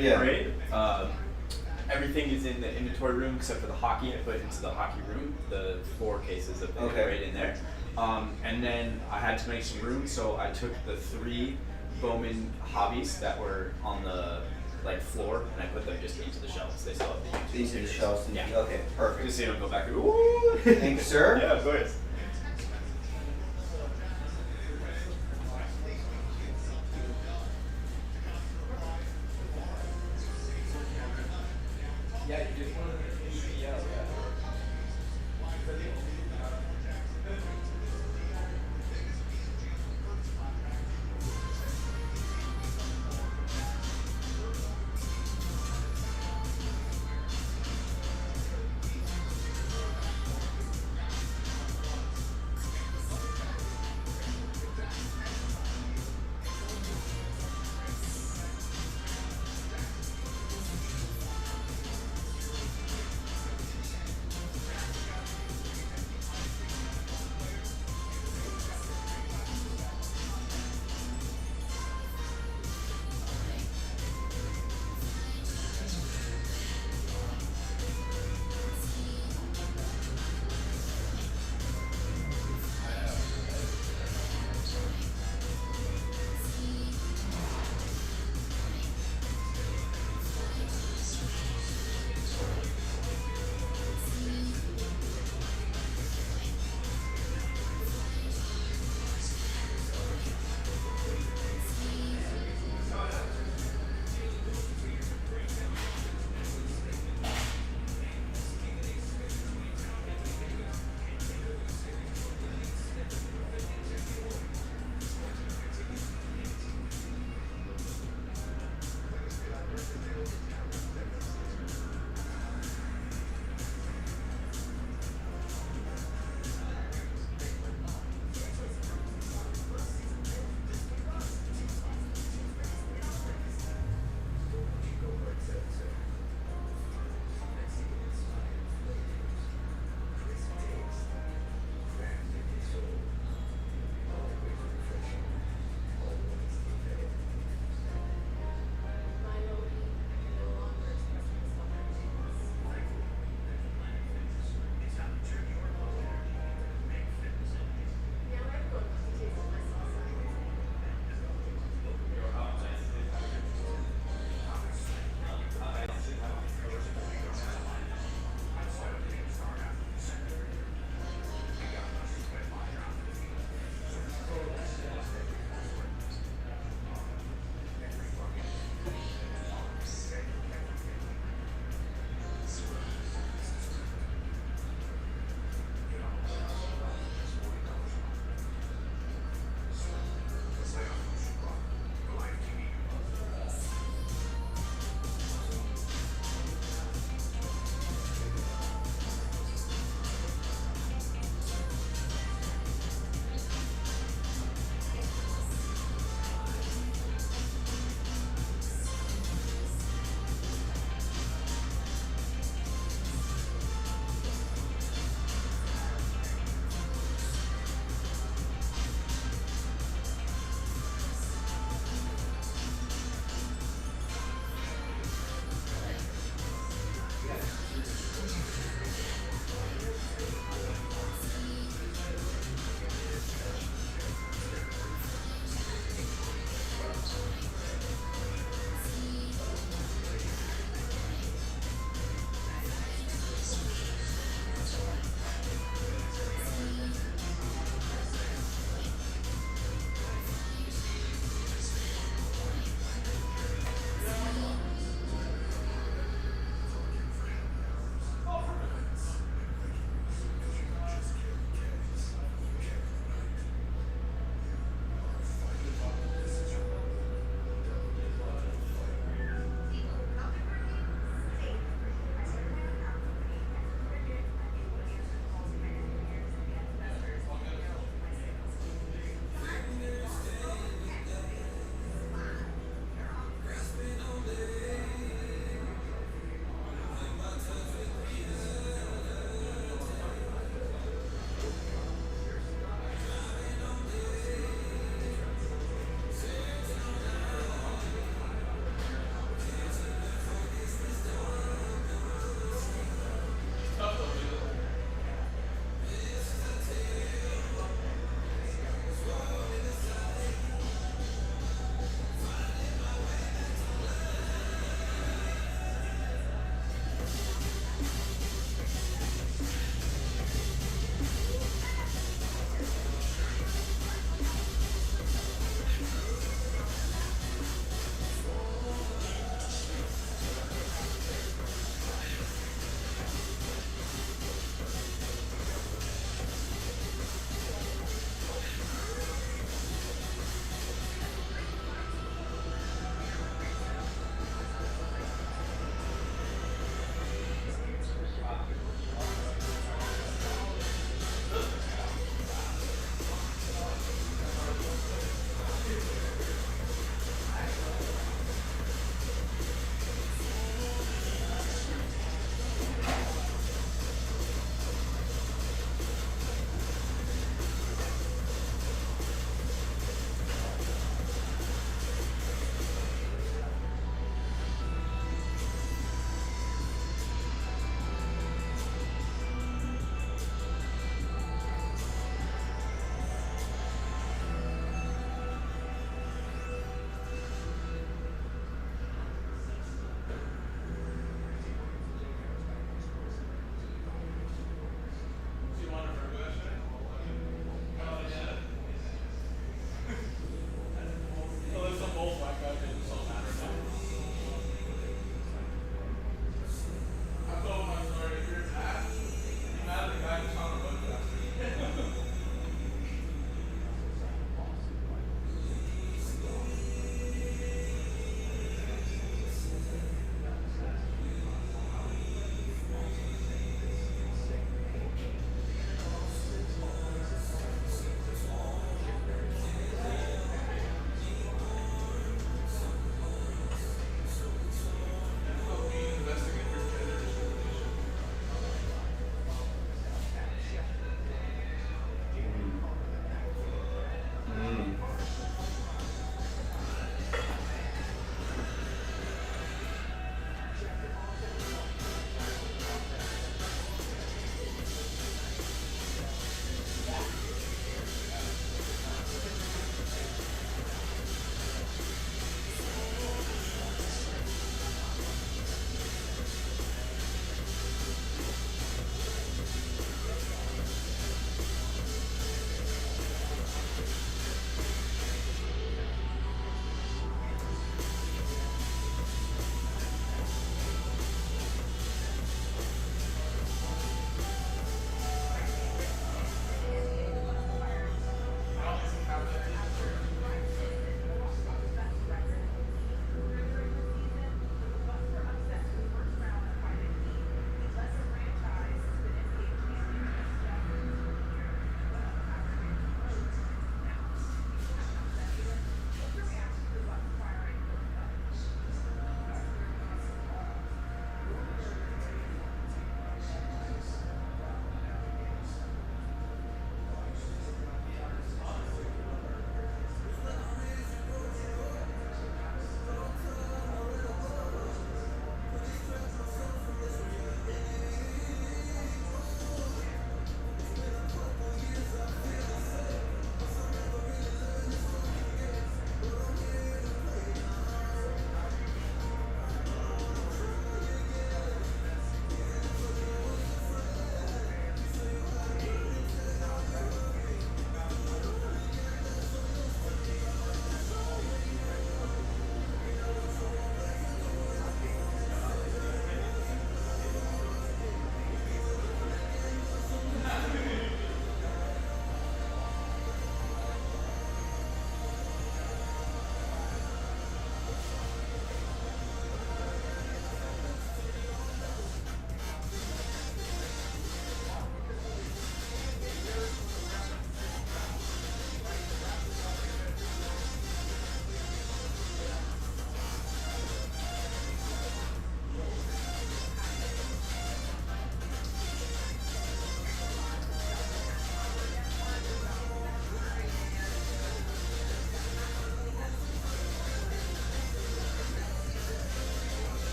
hit parade. Everything is in the inventory room except for the hockey. I put into the hockey room the 4 cases of the hit parade in there. And then I had to make some room, so I took the 3 Bowman hobbies that were on the floor, and I put them just into the shelves. They still have Into the shelves. Yeah. Okay, perfect. Just so you don't go back and ooh. Thank you, sir. Yeah, of course. Yeah, you just want to yell, yeah.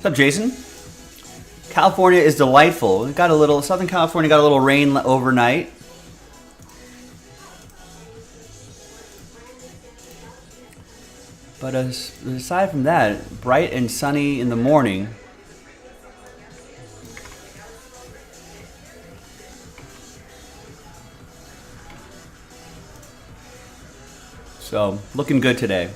What's up, Jason? California is delightful. It got a little, Southern California got a little rain overnight. But aside from that, bright and sunny in the morning. So, looking good today.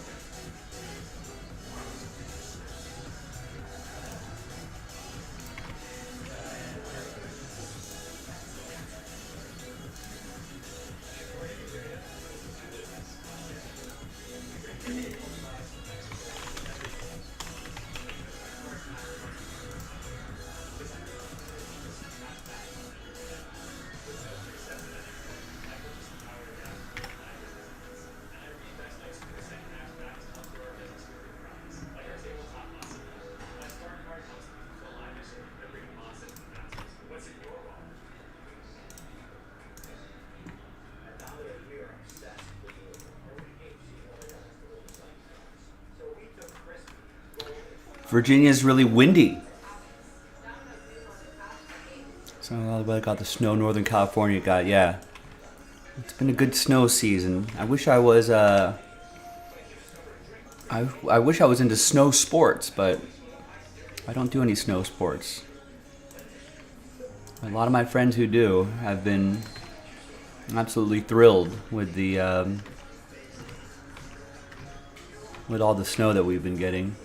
Virginia's really windy. So all the way got the snow. Northern California got, yeah. It's been a good snow season. I wish I was I wish I was into snow sports, but I don't do any snow sports. A lot of my friends who do have been absolutely thrilled with the with all the snow that we've been getting.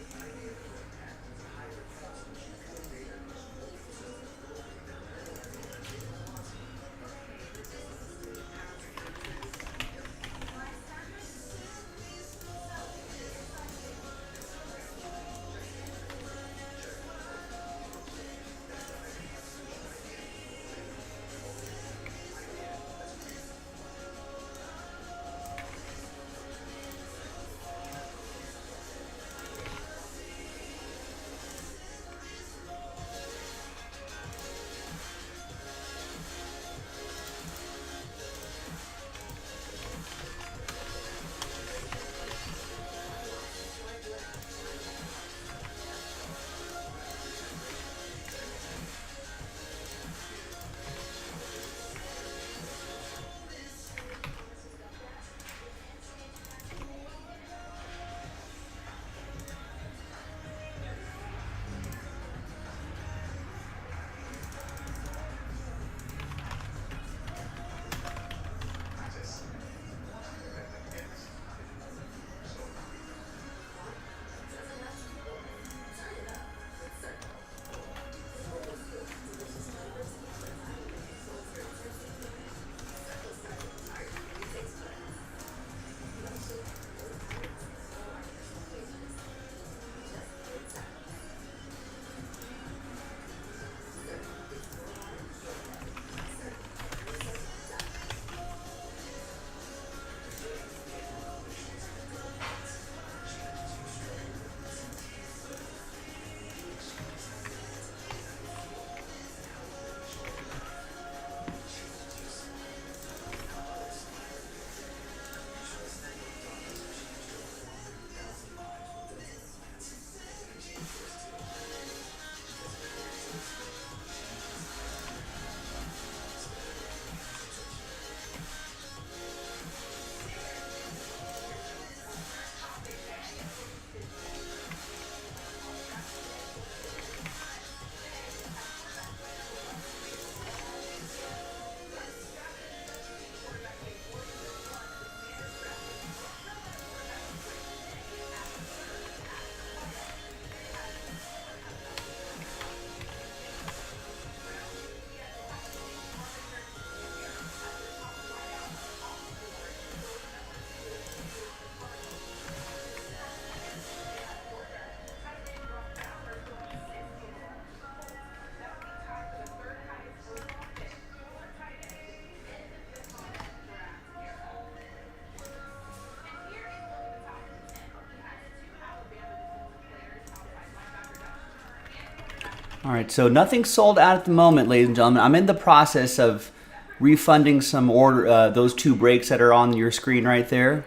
All right, so nothing's sold out at the moment, ladies and gentlemen. I'm in the process of refunding some order, those two breaks that are on your screen right there.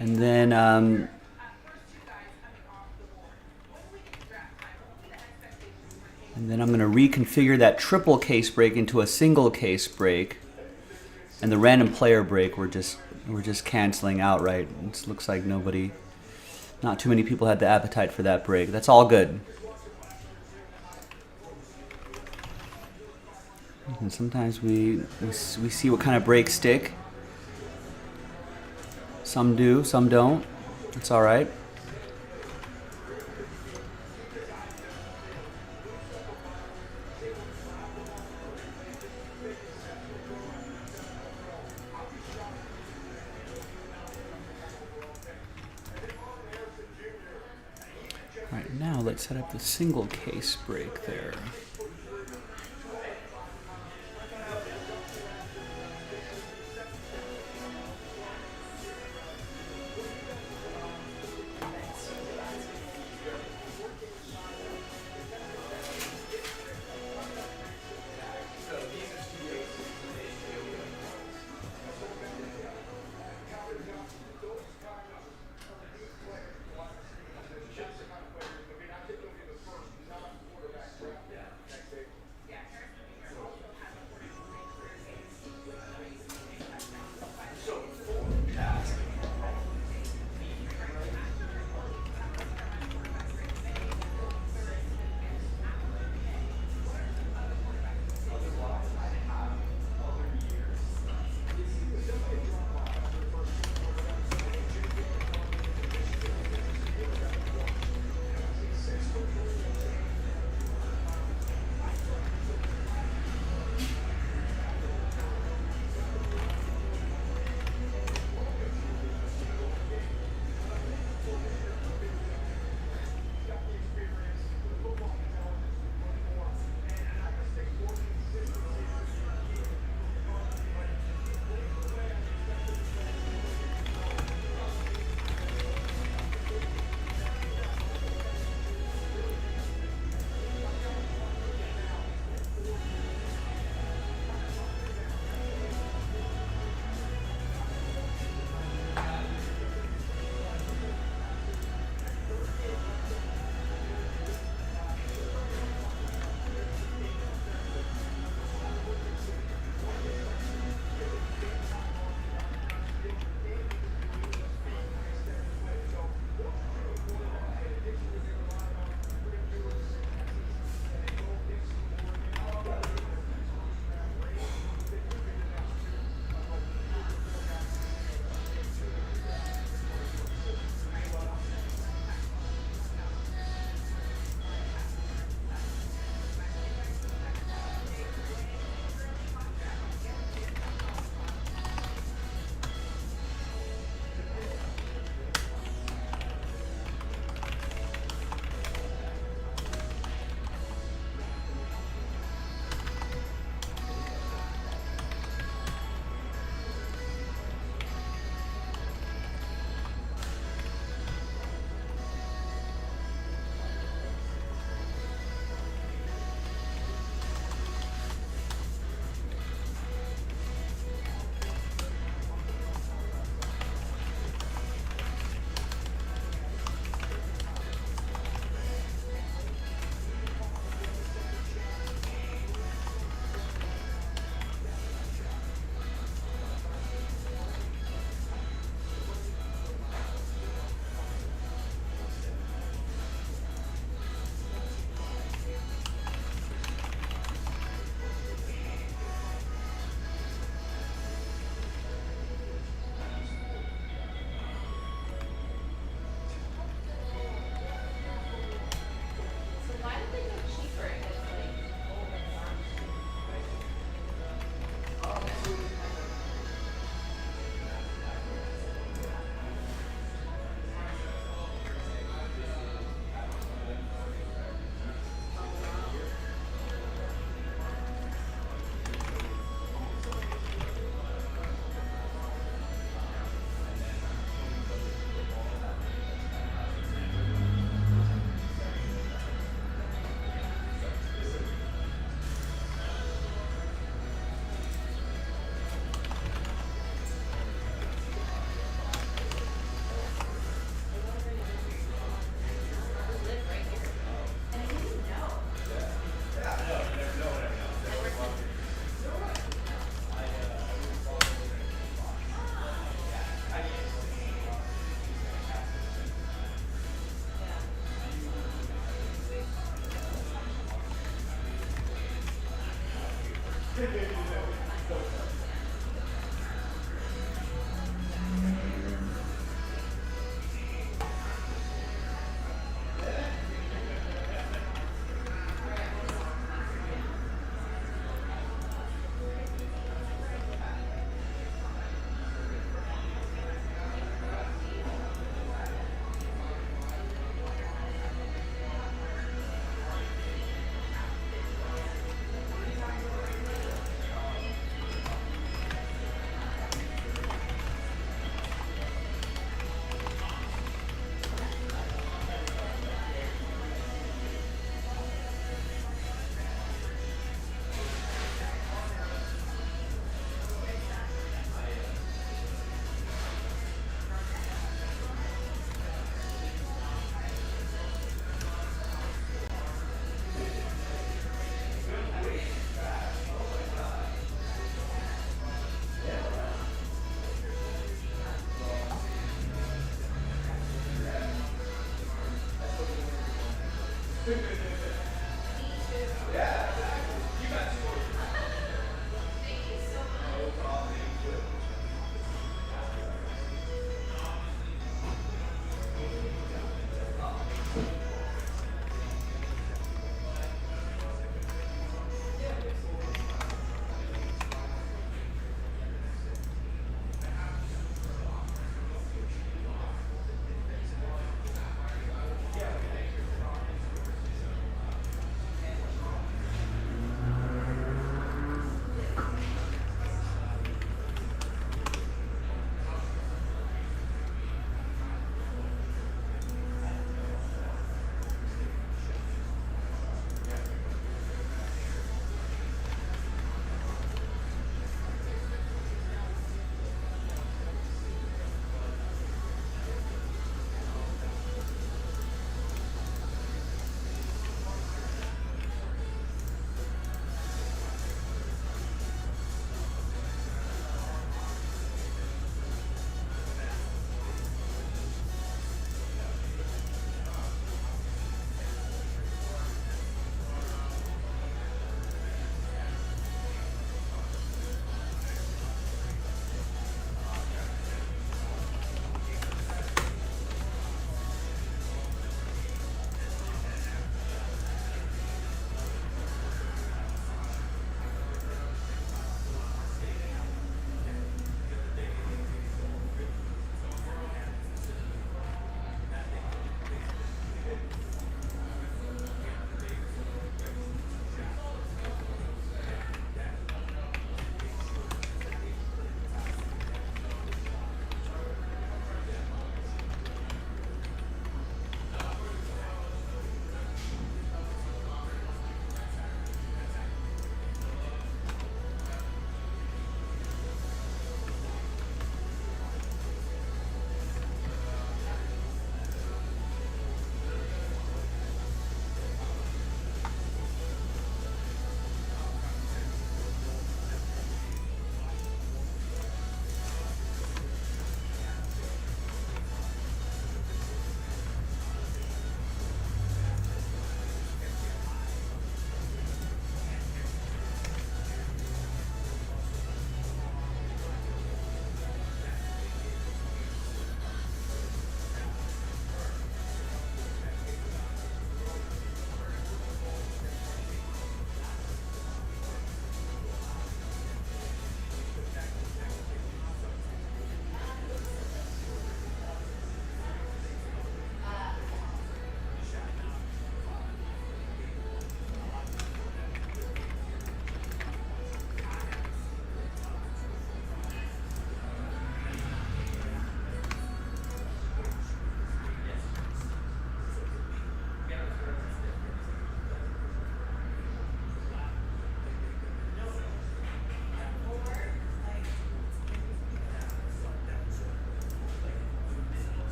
And then And then I'm going to reconfigure that triple case break into a single case break. And the random player break we're just canceling outright. It looks like not too many people had the appetite for that break. That's all good. And sometimes we see what kind of breaks stick. Some do, some don't. It's all right. All right, now let's set up the single case break there.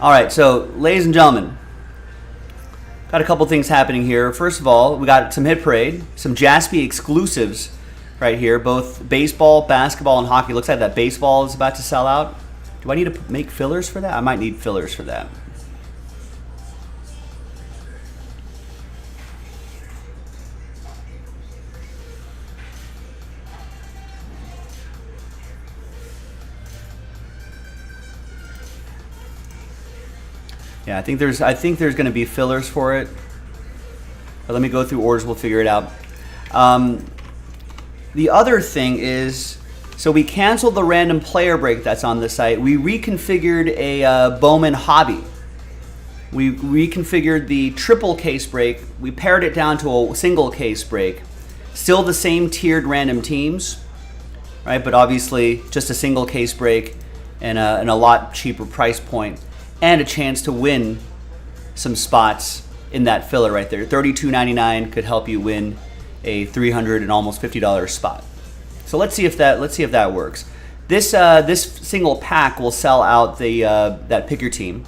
All right, so ladies and gentlemen, got a couple things happening here. First of all, we got some Hit Parade, some Jaspy exclusives right here, both baseball, basketball, and hockey. Looks like that baseball is about to sell out. Do I need to make fillers for that? I might need fillers for that. Yeah, I think there's going to be fillers for it. But let me go through orders. We'll figure it out. The other thing is, so we canceled the random player break that's on the site. We reconfigured a Bowman hobby. We reconfigured the triple case break. We pared it down to a single case break. Still the same tiered random teams, right? But obviously just a single case break and a lot cheaper price point. And a chance to win some spots in that filler right there. $32.99 could help you win a $300 and almost $50 spot. So let's see if that works. This single pack will sell out that pick your team.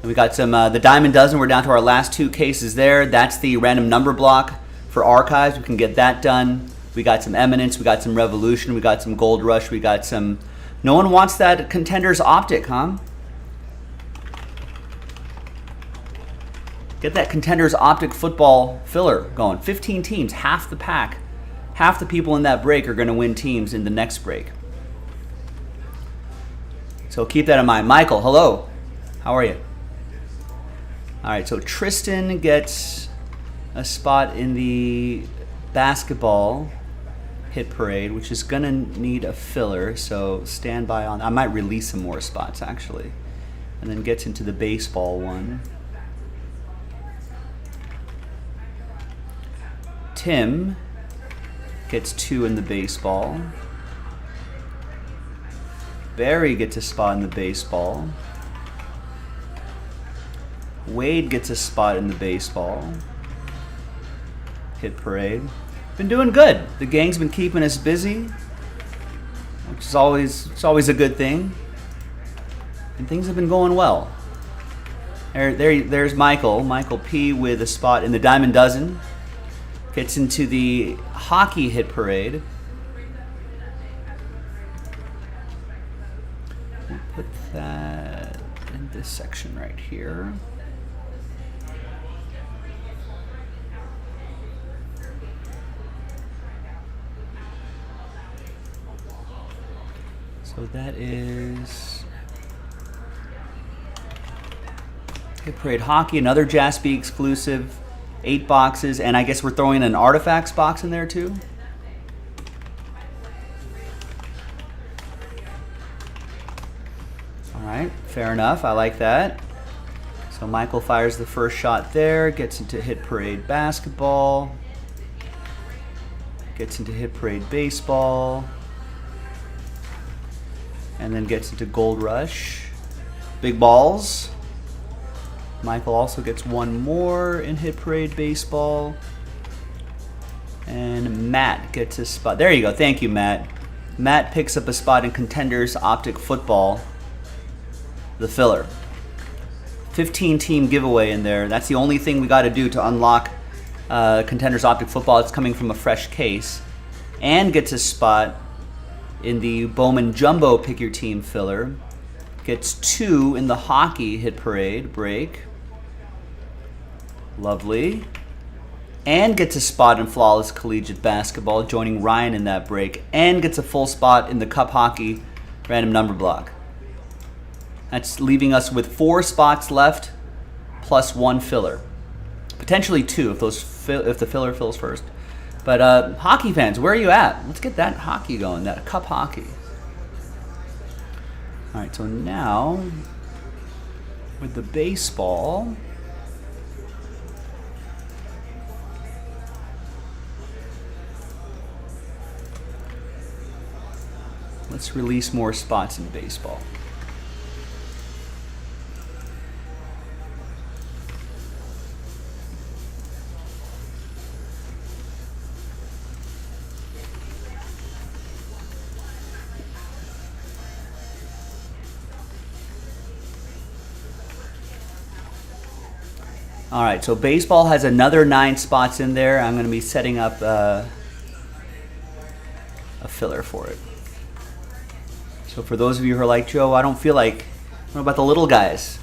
And we got some the Diamond Dozen. We're down to our last 2 cases there. That's the random number block for archives. We can get that done. We got some Eminence. We got some Revolution. We got some Gold Rush. We got some. No one wants that Contenders Optic, huh? Get that Contenders Optic football filler going. 15 teams, half the pack. Half the people in that break are going to win teams in the next break. So keep that in mind. Michael, hello. How are you? All right, so Tristan gets a spot in the basketball hit parade, which is going to need a filler, so stand by on. I might release some more spots, actually. And then gets into the baseball one. Tim gets 2 in the baseball. Barry gets a spot in the baseball. Wade gets a spot in the baseball. Hit parade. Been doing good. The gang's been keeping us busy, which is always a good thing. And things have been going well. There's Michael. Michael P with a spot in the Diamond Dozen. Gets into the hockey hit parade. We'll put that in this section right here. So that is hit parade hockey, another Jaspy exclusive. 8 boxes, and I guess we're throwing an artifacts box in there too. All right, fair enough. I like that. So Michael fires the first shot there, gets into hit parade basketball, gets into hit parade baseball, and then gets into Gold Rush. Big balls. Michael also gets 1 more in hit parade baseball. And Matt gets a spot. There you go. Thank you, Matt. Matt picks up a spot in Contenders Optic Football, the filler. 15 team giveaway in there. That's the only thing we got to do to unlock Contenders Optic Football. It's coming from a fresh case. And gets a spot in the Bowman Jumbo Pick Your Team filler. Gets 2 in the hockey hit parade break. Lovely. And gets a spot in Flawless Collegiate Basketball, joining Ryan in that break. And gets a full spot in the Cup Hockey random number block. That's leaving us with 4 spots left, plus 1 filler. Potentially 2 if the filler fills first. But hockey fans, where are you at? Let's get that hockey going, that Cup Hockey. All right, so now with the baseball, let's release more spots in baseball. All right, so baseball has another 9 spots in there. I'm going to be setting up a filler for it. So for those of you who are like, Joe, I don't feel like, what about the little guys?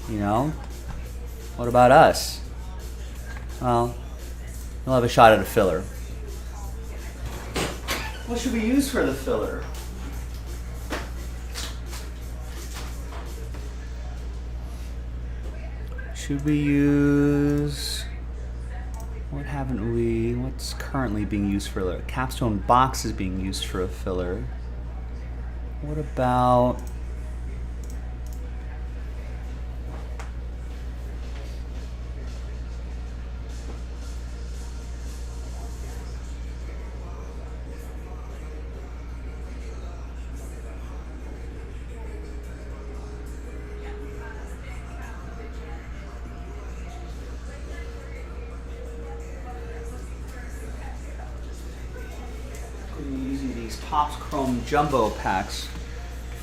You know? What about us? Well, we'll have a shot at a filler. What should we use for the filler? Should we use... What's currently being used for a filler? Capstone box is being used for a filler. What about... using these Topps Chrome Jumbo packs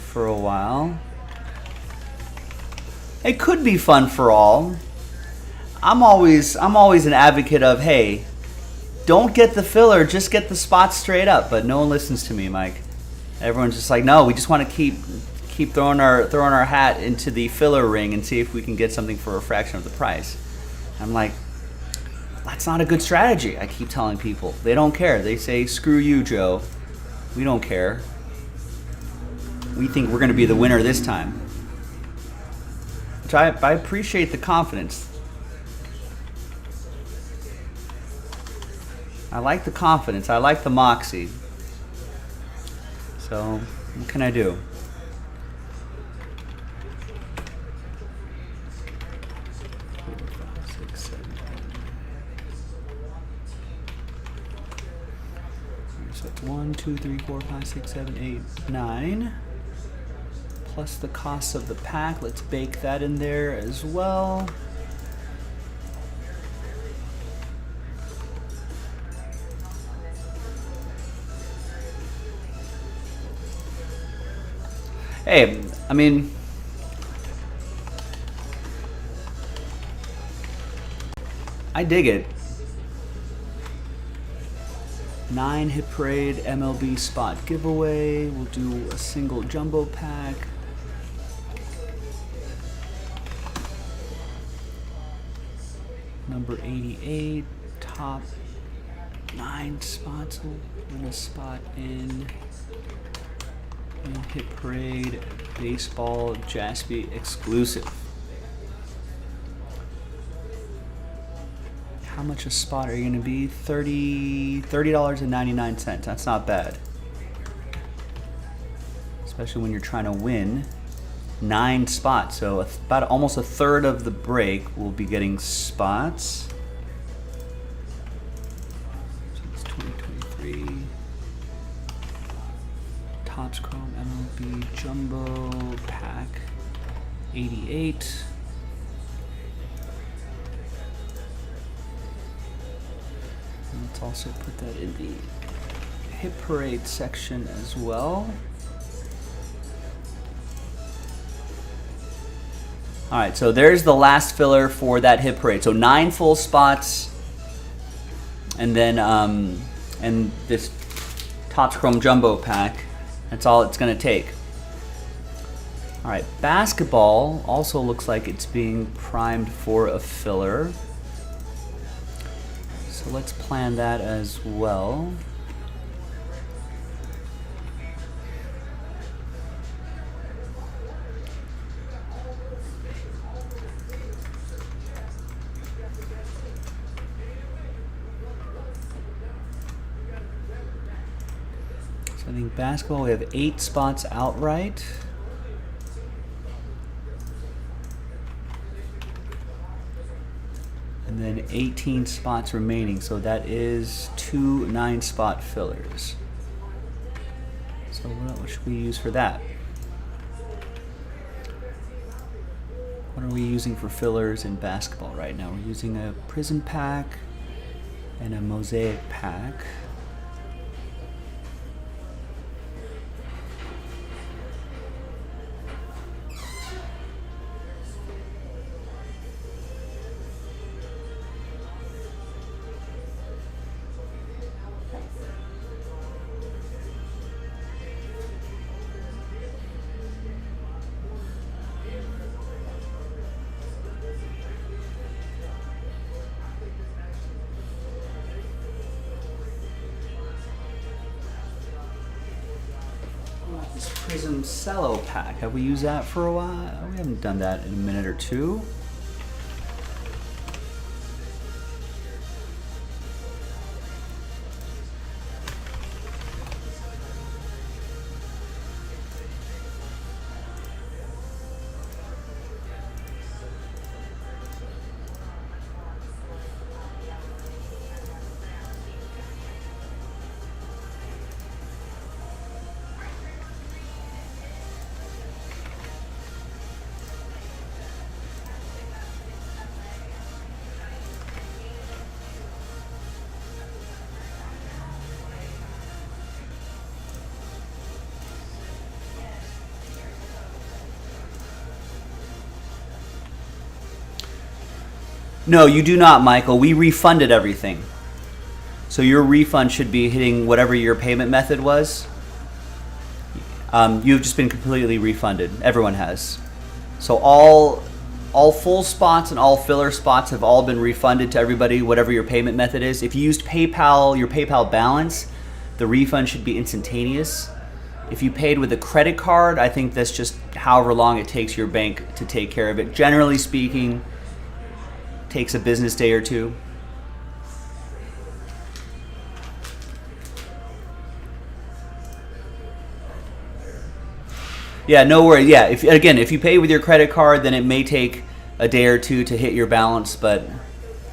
for a while. It could be fun for all. I'm always an advocate of, hey, don't get the filler, just get the spots straight up. But no one listens to me, Mike. Everyone's just like, no, we just want to keep throwing our hat into the filler ring and see if we can get something for a fraction of the price. I'm like, that's not a good strategy. I keep telling people. They don't care. They say, screw you, Joe. We don't care. We think we're going to be the winner this time. Which I appreciate the confidence. I like the confidence. I like the moxie. So, what can I do? So 1, 2, 3, 4, 5, 6, 7, 8, 9. Plus the cost of the pack. Let's bake that in there as well. Hey, I mean, I dig it. 9 Hit Parade MLB spot giveaway. We'll do a single jumbo pack. Number 88, top 9 spots. We'll put a spot in Hit Parade Baseball Jaspy exclusive. How much a spot are you going to be? $30.99. That's not bad. Especially when you're trying to win 9 spots. So about almost a third of the break will be getting spots. So it's 2023. Topps Chrome MLB Jumbo Pack 88. Let's also put that in the Hit Parade section as well. Alright, so there's the last filler for that Hit Parade. So 9 full spots, and then and this Topps Chrome Jumbo pack. That's all it's going to take. Alright, basketball also looks like it's being primed for a filler. So let's plan that as well. So I think basketball, we have 8 spots outright. And then 18 spots remaining, so that is 2 9-spot fillers. So what should we use for that? What are we using for fillers in basketball right now? We're using a Prism pack and a Mosaic pack. Prism Cello pack. Have we used that for a while? We haven't done that in a minute or two. No, you do not, Michael. We refunded everything. So your refund should be hitting whatever your payment method was. You've just been completely refunded. Everyone has. So all full spots and all filler spots have all been refunded to everybody, whatever your payment method is. If you used PayPal, your PayPal balance, the refund should be instantaneous. If you paid with a credit card, I think that's just however long it takes your bank to take care of it. Generally speaking, takes a business day or two. Yeah, no worries. Yeah, if you pay with your credit card, then it may take a day or two to hit your balance, but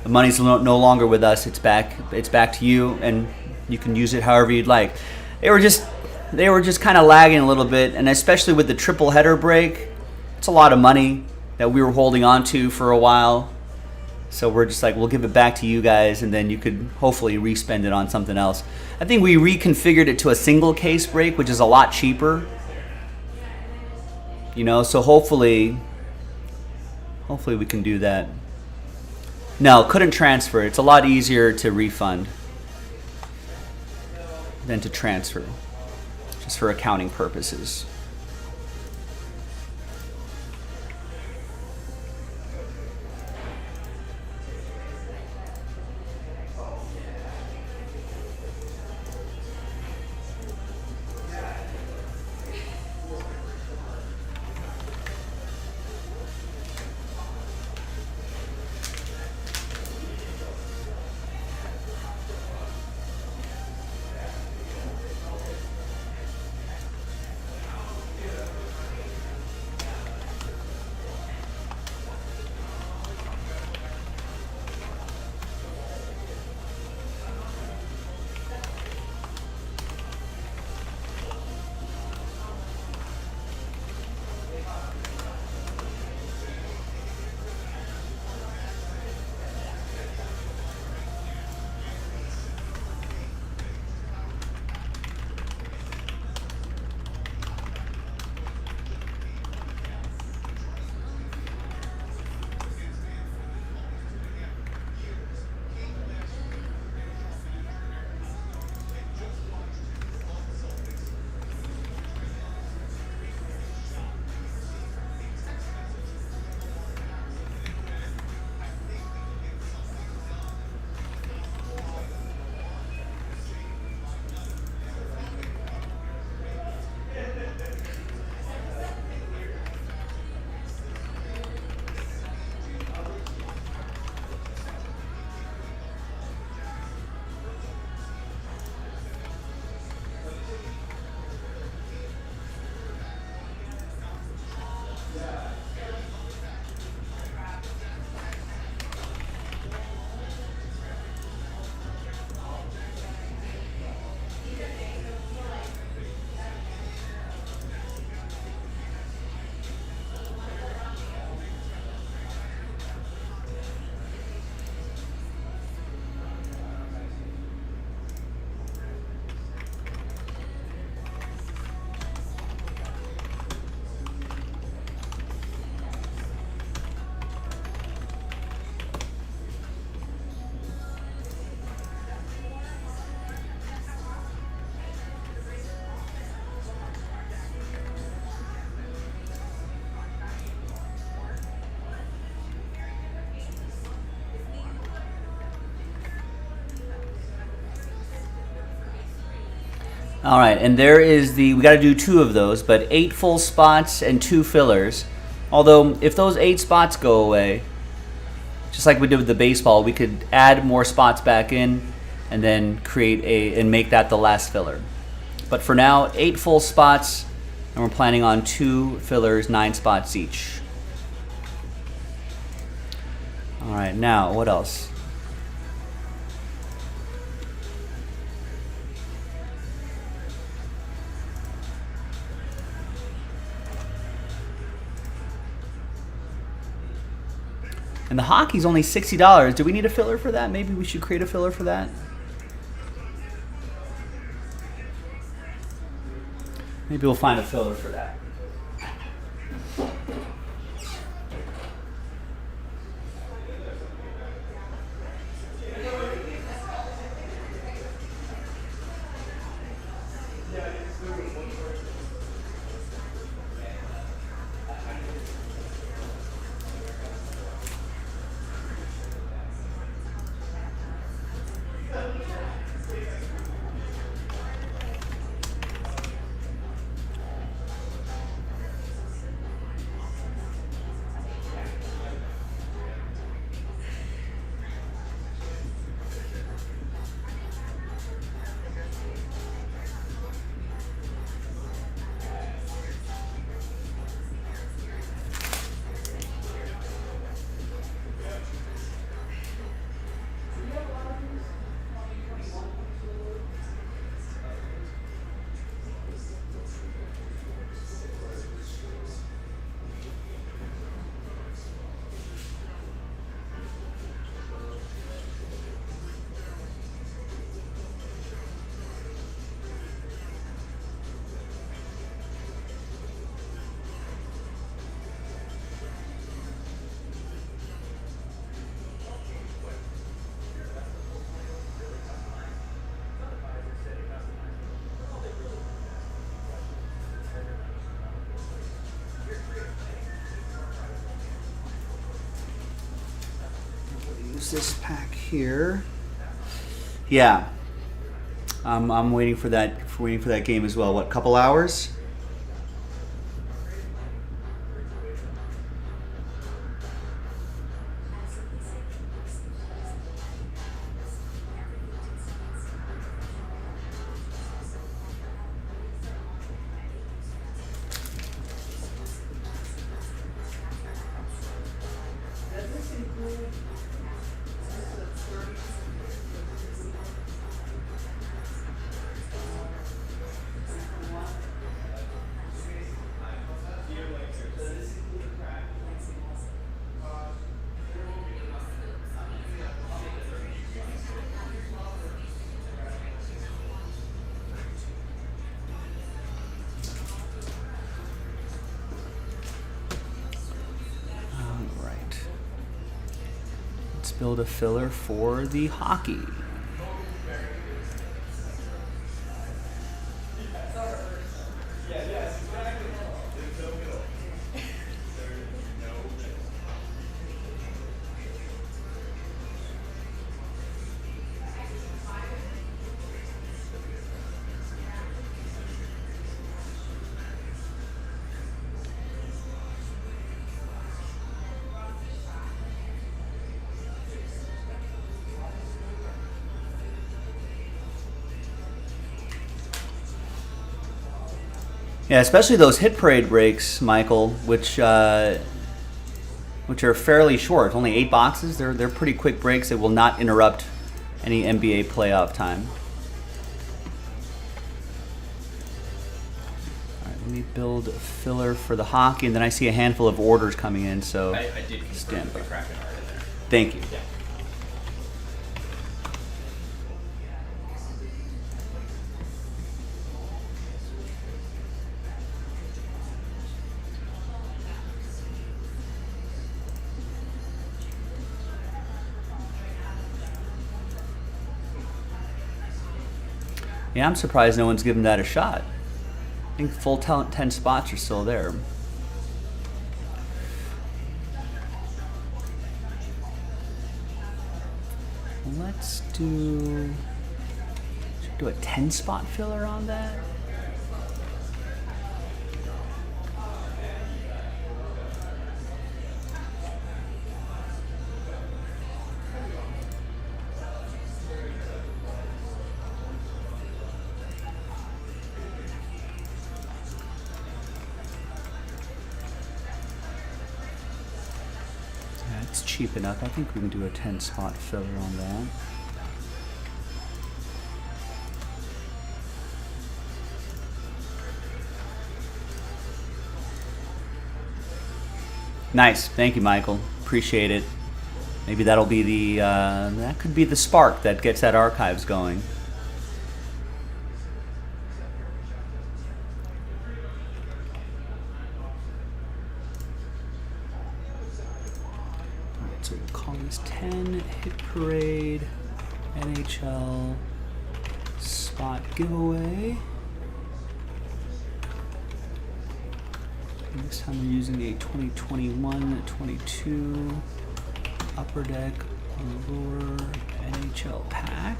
the money's no longer with us. It's back to you, and you can use it however you'd like. They were just kind of lagging a little bit, and especially with the triple header break, it's a lot of money that we were holding on to for a while. So we're just like, we'll give it back to you guys, and then you could hopefully respend it on something else. I think we reconfigured it to a single case break, which is a lot cheaper. You know, so hopefully we can do that. No, couldn't transfer. It's a lot easier to refund than to transfer, just for accounting purposes. All right, and there is we got to do 2 of those, but 8 full spots and 2 fillers. Although, if those 8 spots go away, just like we did with the baseball, we could add more spots back in and then and make that the last filler. But for now, 8 full spots, and we're planning on 2 fillers, 9 spots each. All right, now, what else? And the hockey's only $60. Do we need a filler for that? Maybe we should create a filler for that. Maybe we'll find a filler for that. This pack here. Yeah, I'm waiting for that. Waiting for that game as well. What, couple hours? Build a filler for the hockey. Yeah, especially those hit parade breaks, Michael, which are fairly short, only 8 boxes. They're pretty quick breaks that will not interrupt any NBA playoff time. All right, let me build a filler for the hockey, and then I see a handful of orders coming in. So I did stand by Kraken art in there. Thank you. Yeah. Yeah, I'm surprised no one's given that a shot. I think full 10 spots are still there. Let's do do a 10-spot filler on that. It's cheap enough. I think we can do a 10-spot filler on that. Nice. Thank you, Michael. Appreciate it. Maybe that'll be the that could be the spark that gets that archives going. So we'll call this 10 Hit Parade NHL Spot Giveaway. And this time we're using a 2021-22 Upper Deck Allure NHL pack.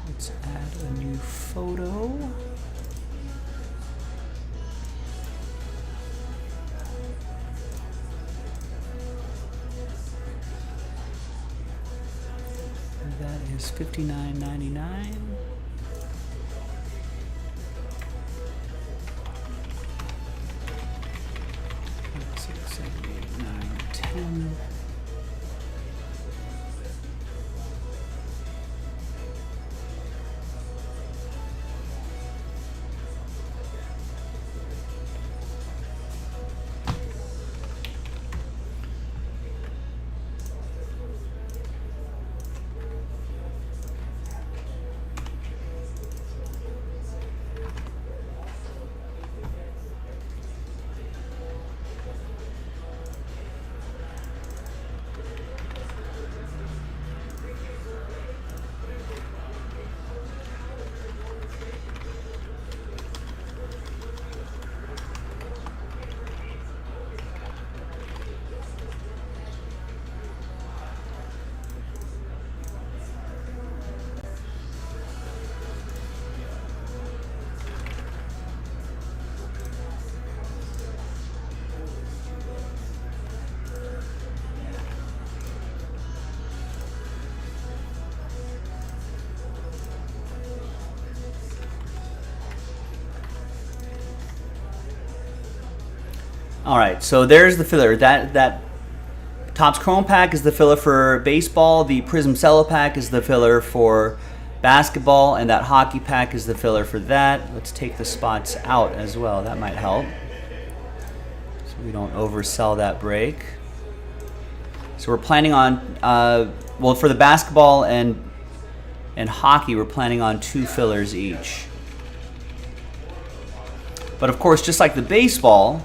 Let's add a new photo. And that is $59.99. Six, 7, 8, 9, 10. All right, so there's the filler. That Topps Chrome pack is the filler for baseball. The Prism Cello pack is the filler for basketball, and that hockey pack is the filler for that. Let's take the spots out as well. That might help, so we don't oversell that break. So we're planning on, well, for the basketball and hockey, we're planning on 2 fillers each. But of course, just like the baseball,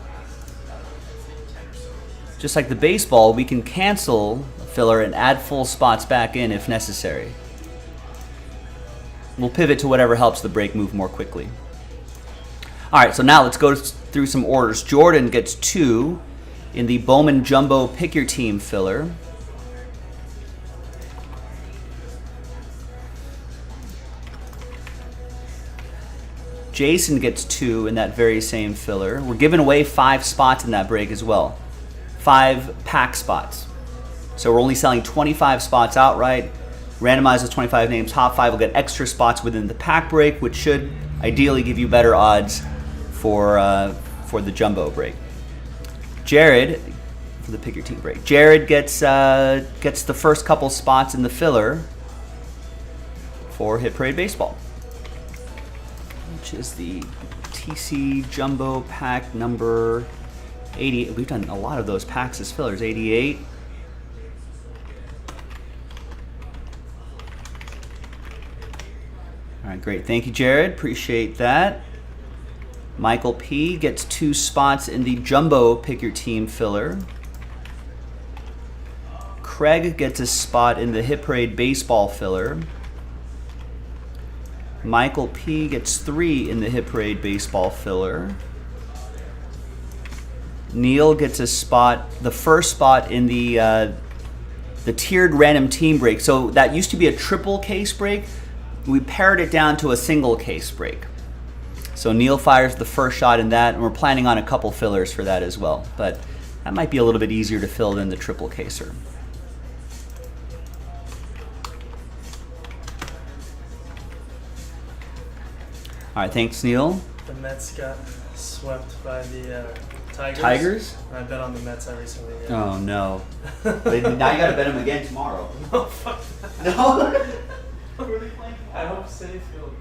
we can cancel a filler and add full spots back in if necessary. We'll pivot to whatever helps the break move more quickly. All right, so now let's go through some orders. Jordan gets 2 in the Bowman Jumbo Pick Your Team filler. Jason gets 2 in that very same filler. We're giving away 5 spots in that break as well. 5 pack spots. So we're only selling 25 spots outright. Randomize those 25 names. Top 5 will get extra spots within the pack break, which should ideally give you better odds for the jumbo break. Jared, for the Pick Your Team break. Jared gets the first couple spots in the filler for Hit Parade Baseball, which is the TC Jumbo Pack number 80. We've done a lot of those packs as fillers. 88. All right, great. Thank you, Jared. Appreciate that. Michael P. gets 2 spots in the Jumbo Pick Your Team filler. Craig gets a spot in the Hit Parade Baseball filler. Michael P. gets 3 in the Hit Parade Baseball filler. Neil gets a spot, the first spot in the tiered random team break. So that used to be a triple case break. We pared it down to a single case break. So Neil fires the first shot in that, and we're planning on a couple fillers for that as well. But that might be a little bit easier to fill than the triple caser. All right, thanks, Neil. The Mets got swept by the Tigers. Tigers? I bet on the Mets every single year. Oh, no. Now you got to bet him again tomorrow. No, fuck that. No? I hope Safefield.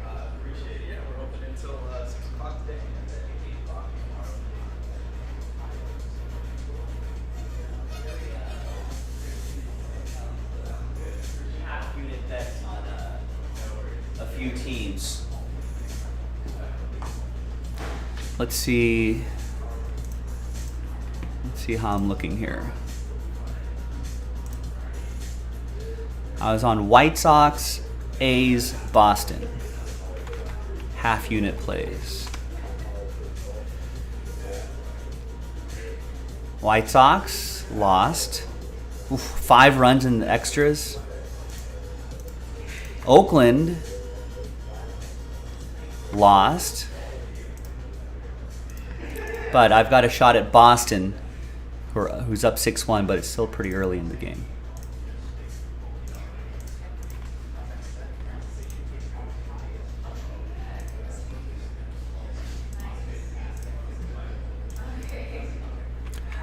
Appreciate it. Yeah, we're open until 6 o'clock today and then 8 o'clock tomorrow. Half unit bets on a few teams. Let's see how I'm looking here. I was on White Sox, A's, Boston. Half unit plays. White Sox lost. Oof, 5 runs in the extras. Oakland lost. But I've got a shot at Boston, who's up 6-1, but it's still pretty early in the game.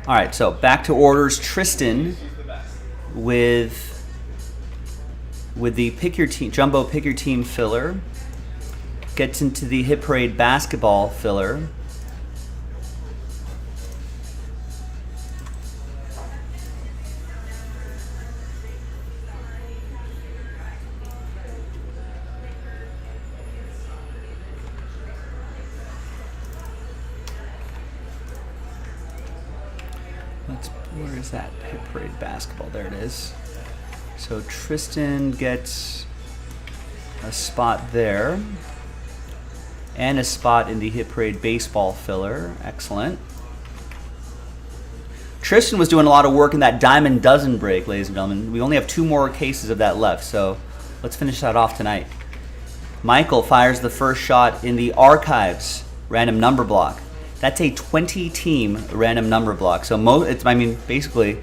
All right, so back to orders. Tristan with the Pick Your Team, Jumbo Pick Your Team filler, gets into the Hit Parade Basketball filler. Where is that Hit Parade Basketball? There it is. So Tristan gets a spot there and a spot in the Hit Parade Baseball filler. Excellent. Tristan was doing a lot of work in that Diamond Dozen break, ladies and gentlemen. We only have 2 more cases of that left, so let's finish that off tonight. Michael fires the first shot in the Archives random number block. That's a 20-team random number block. So basically,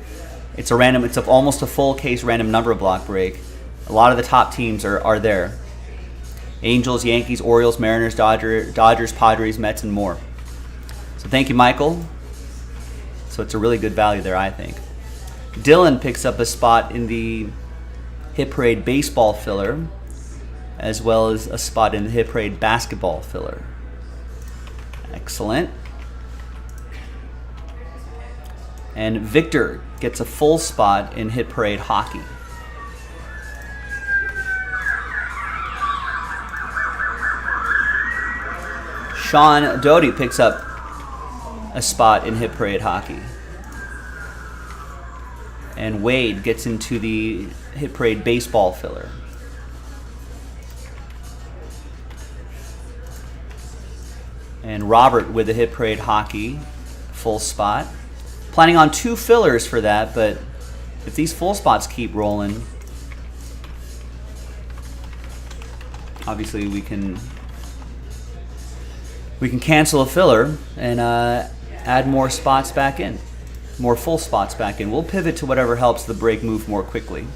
it's almost a full case random number block break. A lot of the top teams are there. Angels, Yankees, Orioles, Mariners, Dodgers, Padres, Mets, and more. So thank you, Michael. So it's a really good value there, I think. Dylan picks up a spot in the Hit Parade Baseball filler, as well as a spot in the Hit Parade Basketball filler. Excellent. And Victor gets a full spot in Hit Parade Hockey. Sean Doty picks up a spot in Hit Parade Hockey. And Wade gets into the Hit Parade Baseball filler. And Robert with the Hit Parade Hockey full spot. Planning on 2 fillers for that, but if these full spots keep rolling, obviously we can cancel a filler and add more spots back in, more full spots back in. We'll pivot to whatever helps the break move more quickly,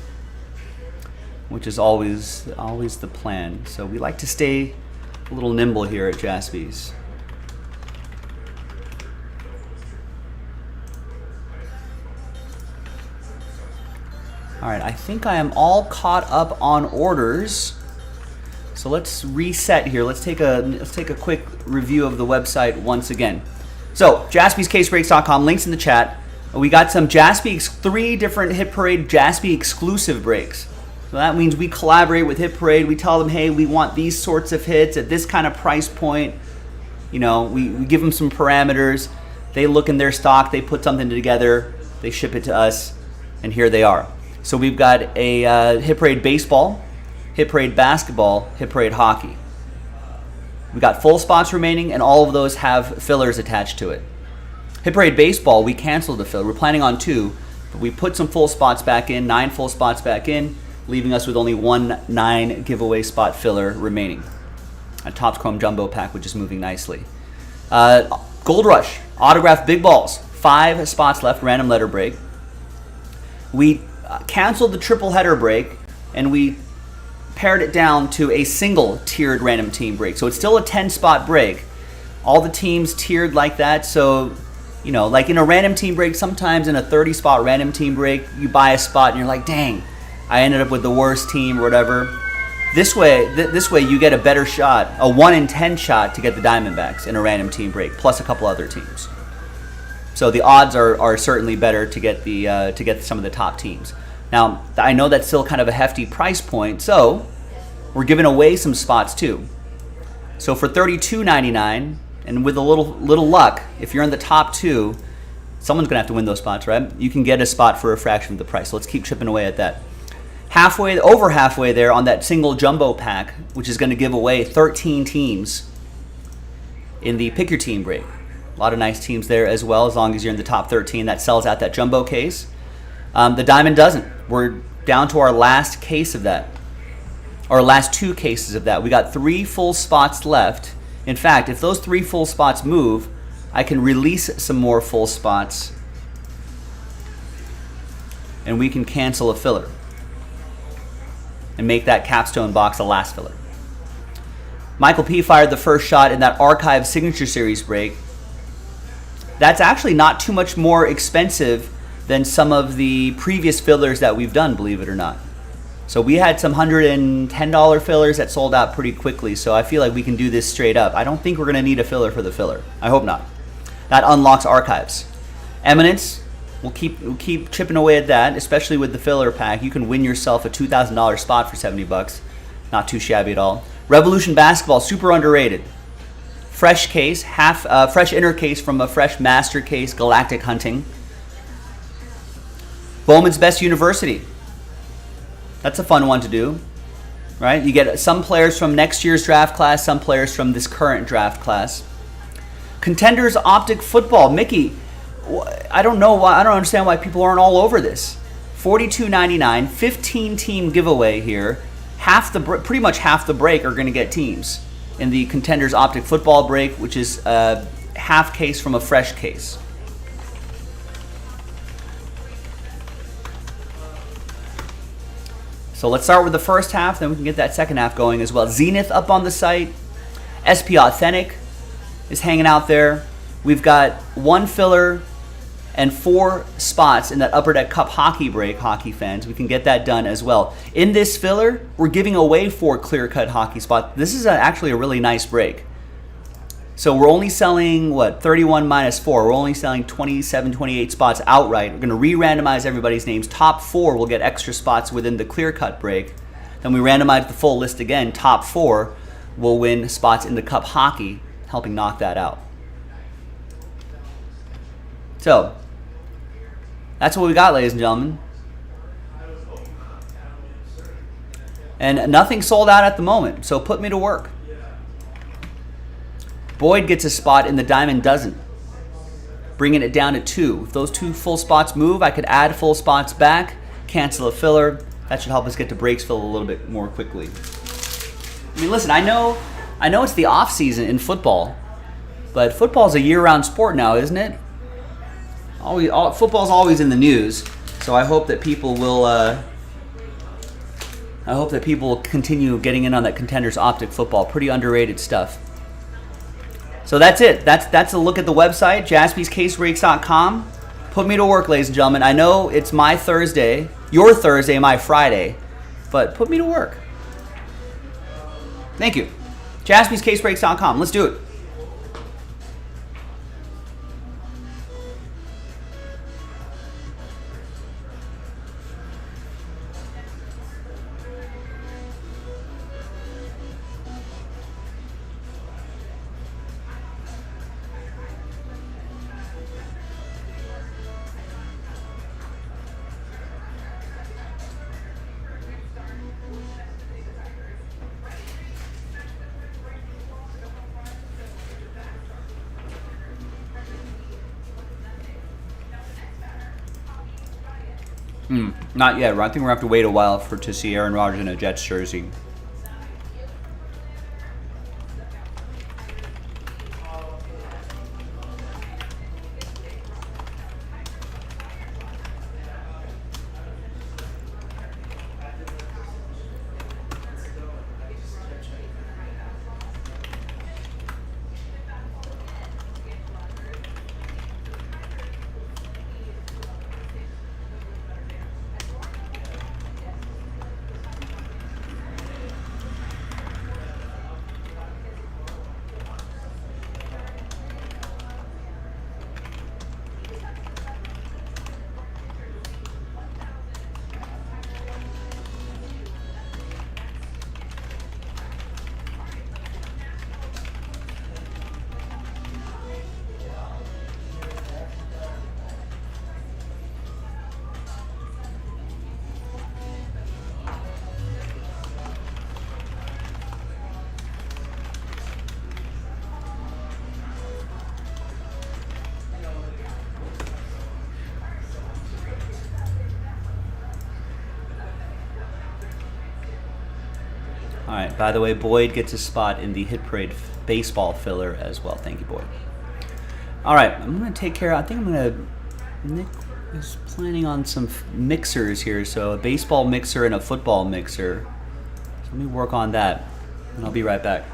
which is always the plan. So we like to stay a little nimble here at Jaspy's. All right, I think I am all caught up on orders. So let's reset here. Let's take a quick review of the website once again. So jaspyscasebreaks.com, links in the chat. We got some 3 different Hit Parade Jaspy exclusive breaks. So that means we collaborate with Hit Parade. We tell them, hey, we want these sorts of hits at this kind of price point. You know, we give them some parameters. They look in their stock. They put something together. They ship it to us. And here they are. So we've got a Hit Parade baseball, Hit Parade basketball, Hit Parade hockey. We've got full spots remaining, and all of those have fillers attached to it. Hit Parade baseball, we canceled the filler. We're planning on 2, but we put some full spots back in, 9 full spots back in, leaving us with only 1 9 giveaway spot filler remaining. A Topps Chrome Jumbo pack, which is moving nicely. Gold Rush, autographed big balls, 5 spots left, random letter break. We canceled the triple header break, and we pared it down to a single tiered random team break. So it's still a 10 spot break. All the teams tiered like that. So, you know, like in a random team break, sometimes in a 30 spot random team break, you buy a spot and you're like, dang, I ended up with the worst team or whatever. This way you get a better shot, a 1 in 10 shot to get the Diamondbacks in a random team break, plus a couple other teams. So the odds are certainly better to get some of the top teams. Now, I know that's still kind of a hefty price point, so we're giving away some spots too. So for $32.99, and with a little luck, if you're in the top 2, someone's going to have to win those spots, right? You can get a spot for a fraction of the price. So let's keep chipping away at that. Over halfway there on that single jumbo pack, which is going to give away 13 teams in the Pick Your Team break. A lot of nice teams there as well, as long as you're in the top 13. That sells out that jumbo case. The Diamond doesn't. We're down to our last case of that. Our last 2 cases of that. We got 3 full spots left. In fact, if those 3 full spots move, I can release some more full spots and we can cancel a filler and make that capstone box a last filler. Michael P. fired the first shot in that Archive Signature Series break. That's actually not too much more expensive than some of the previous fillers that we've done, believe it or not. So we had some $110 fillers that sold out pretty quickly, so I feel like we can do this straight up. I don't think we're going to need a filler for the filler. I hope not. That unlocks Archives. Eminence, we'll keep chipping away at that, especially with the filler pack. You can win yourself a $2,000 spot for $70. Not too shabby at all. Revolution Basketball, super underrated. Fresh case, fresh inner case from a fresh master case, Galactic Hunting. Bowman's Best University. That's a fun one to do, right? You get some players from next year's draft class, some players from this current draft class. Contenders Optic Football. Mickey, I don't understand why people aren't all over this. $42.99, 15-team giveaway here. Pretty much half the break are going to get teams in the Contenders Optic Football break, which is a half case from a fresh case. So let's start with the first half, then we can get that second half going as well. Zenith up on the site. SP Authentic is hanging out there. We've got 1 filler and 4 spots in that Upper Deck Cup hockey break, hockey fans. We can get that done as well. In this filler, we're giving away 4 clear-cut hockey spots. This is actually a really nice break. So we're only selling, 31 minus 4. We're only selling 27, 28 spots outright. We're going to re-randomize everybody's names. Top 4 will get extra spots within the clear-cut break. Then we randomize the full list again. Top 4 will win spots in the Cup hockey, helping knock that out. So, that's what we got, ladies and gentlemen. And nothing sold out at the moment, so put me to work. Boyd gets a spot in the Diamond Dozen, bringing it down to 2. If those 2 full spots move, I could add full spots back, cancel a filler. That should help us get to breaks filled a little bit more quickly. I mean, listen, I know it's the off season in football, but football's a year-round sport now, isn't it? Football's always in the news, so I hope that people will. Continue getting in on that Contenders Optic Football. Pretty underrated stuff. So that's it. That's a look at the website, jaspyscasebreaks.com. Put me to work, ladies and gentlemen. I know it's my Thursday, your Thursday, my Friday, but put me to work. Thank you. jaspyscasebreaks.com. Let's do it. Not yet. I think we're gonna have to wait a while to see Aaron Rodgers in a Jets jersey. All right. By the way, Boyd gets a spot in the Hit Parade baseball filler as well. Thank you, Boyd. All right. I'm gonna take care. I think I'm gonna. Nick is planning on some mixers here, so a baseball mixer and a football mixer. So let me work on that, and I'll be right back.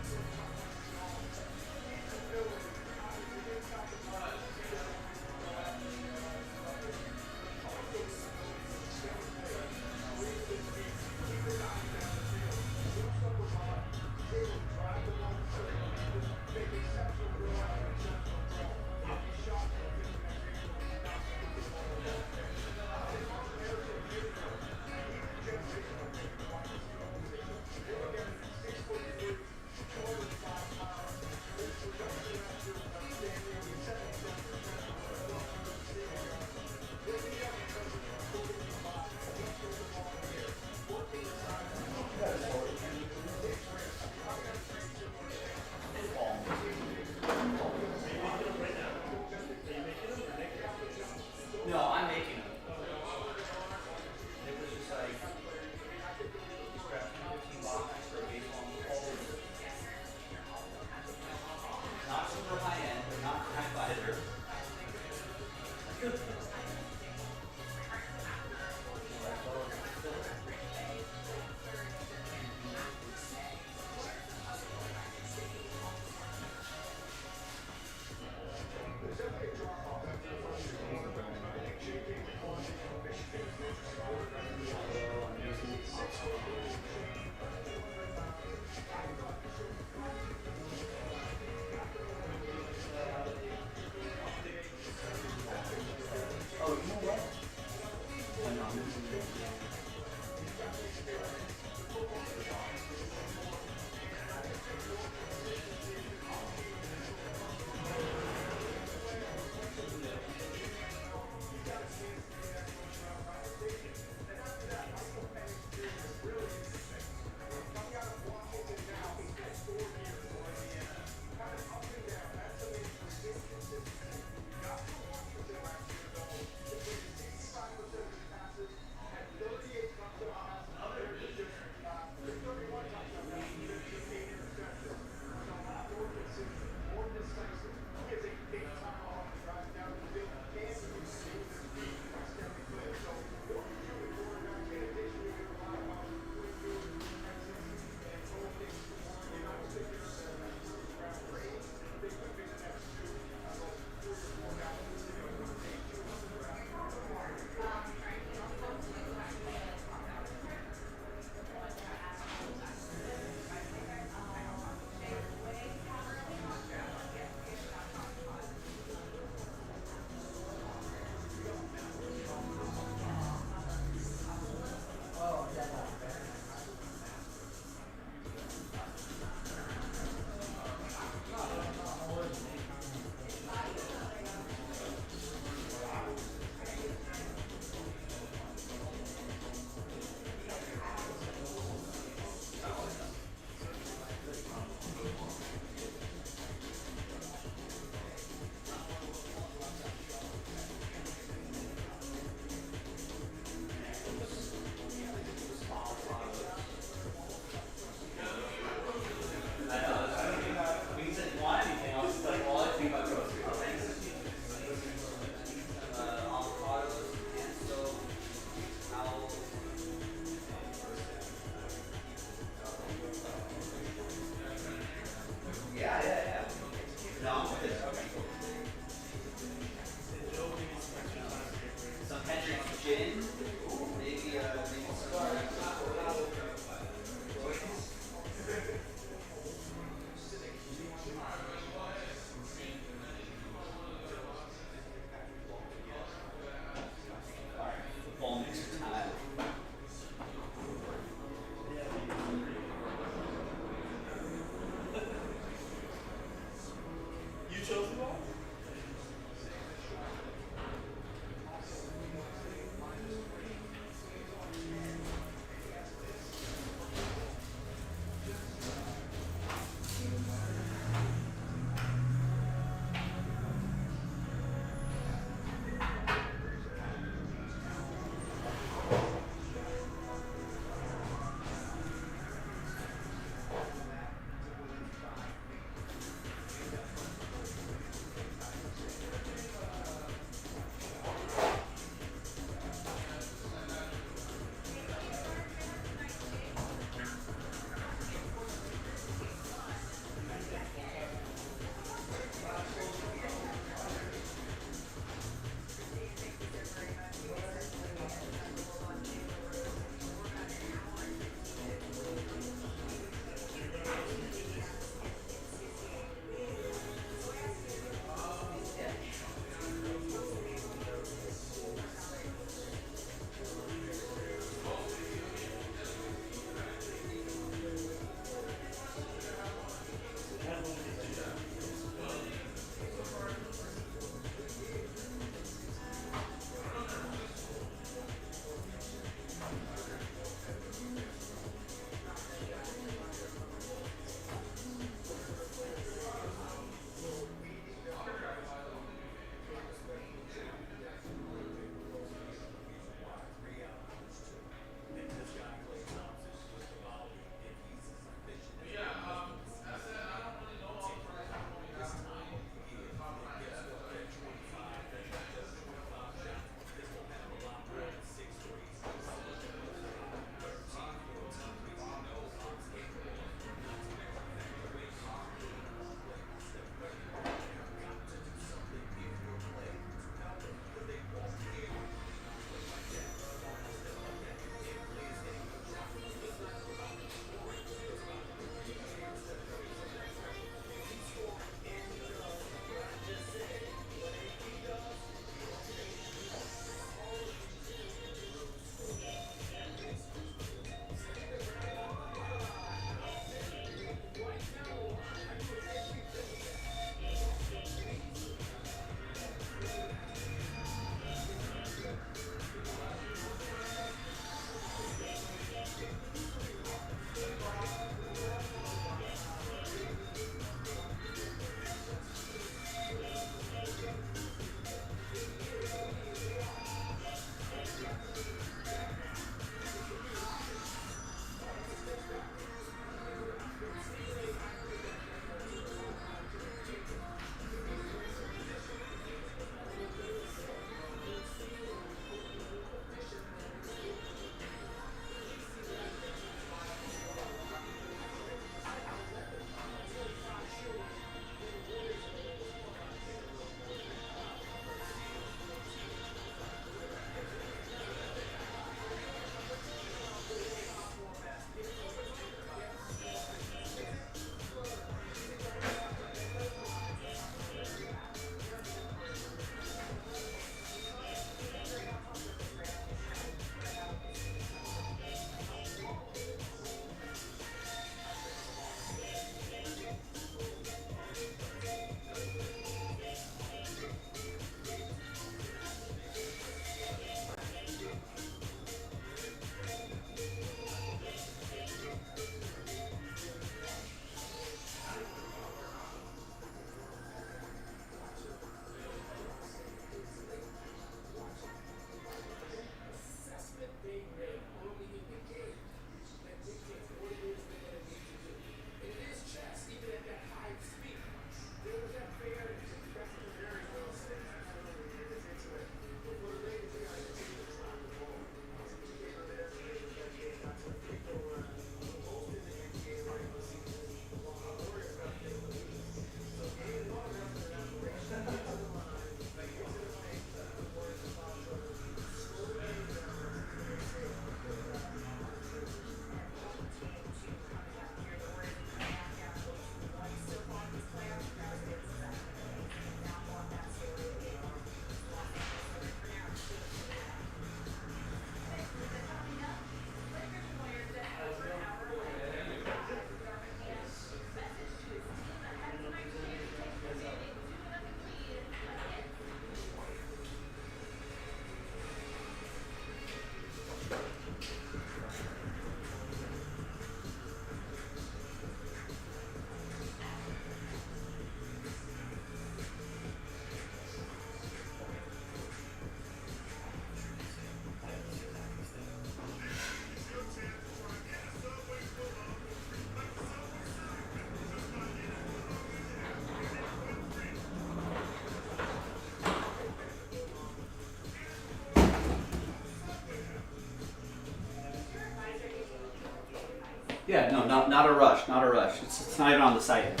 Yeah, no, not a rush, not a rush. It's not even on the site yet.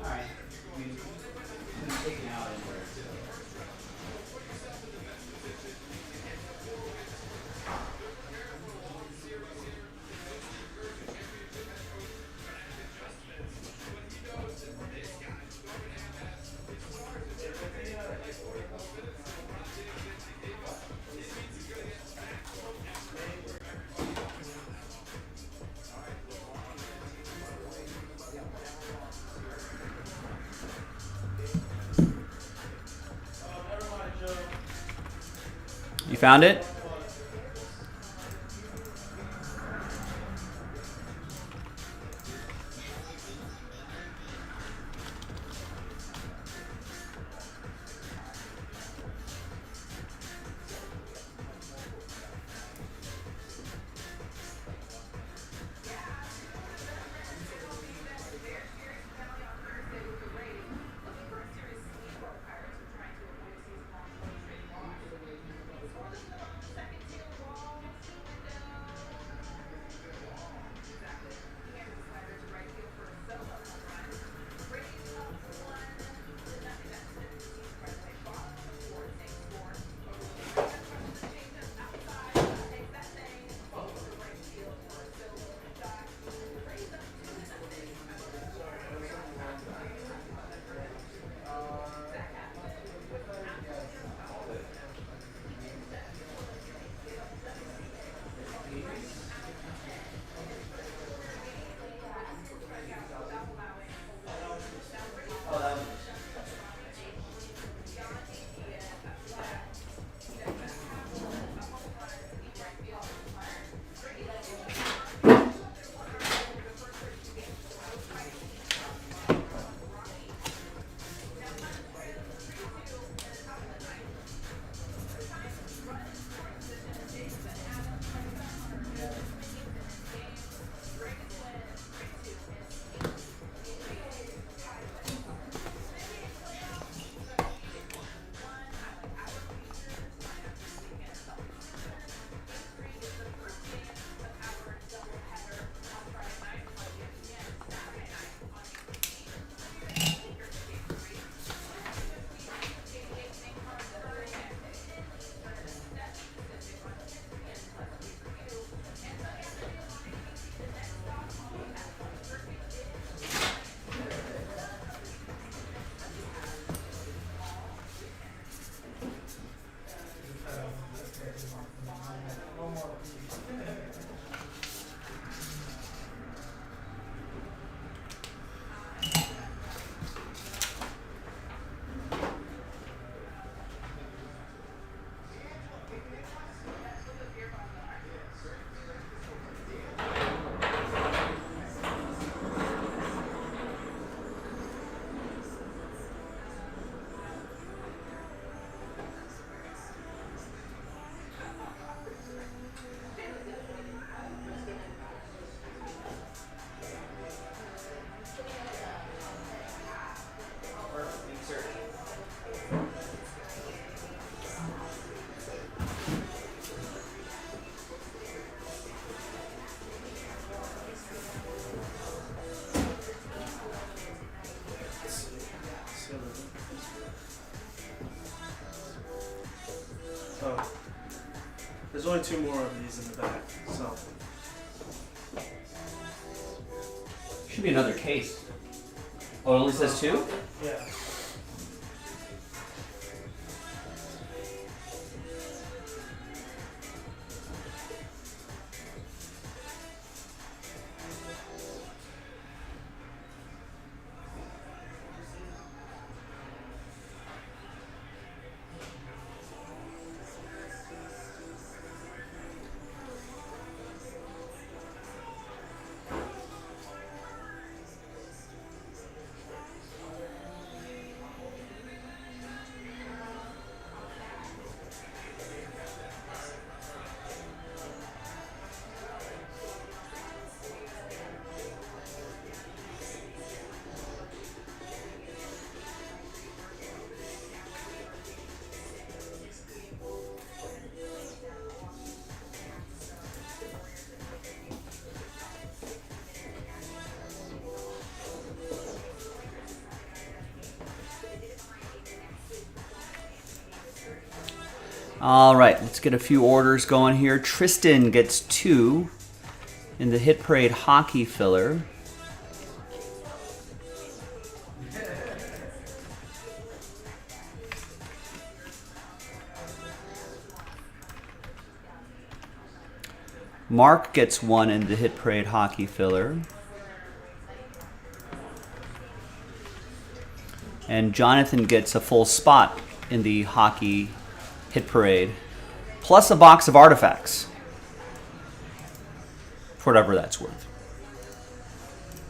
Alright. We take it out anywhere. You found it? Oh. There's only 2 more of these in the back, so. Should be another case. Oh, it only says 2? Yeah. All right, let's get a few orders going here. Tristan gets 2 in the Hit Parade hockey filler. Mark gets 1 in the Hit Parade hockey filler. And Jonathan gets a full spot in the hockey Hit Parade, plus a box of artifacts, for whatever that's worth.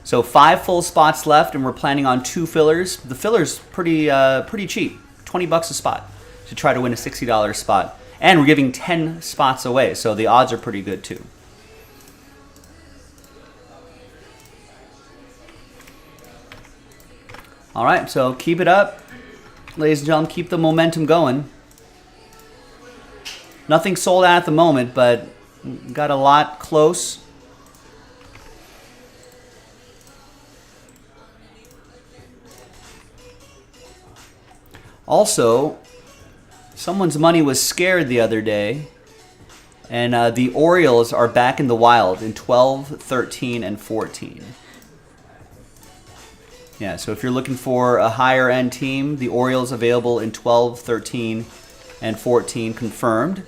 So 5 full spots left, and we're planning on 2 fillers. The filler's pretty cheap, $20 a spot to try to win a $60 spot. And we're giving 10 spots away, so the odds are pretty good too. All right, so keep it up. Ladies and gentlemen, keep the momentum going. Nothing sold out at the moment, but got a lot close. Also, someone's money was scared the other day, and the Orioles are back in the wild in 12, 13, and 14. Yeah, so if you're looking for a higher end team, the Orioles available in 12, 13, and 14 confirmed.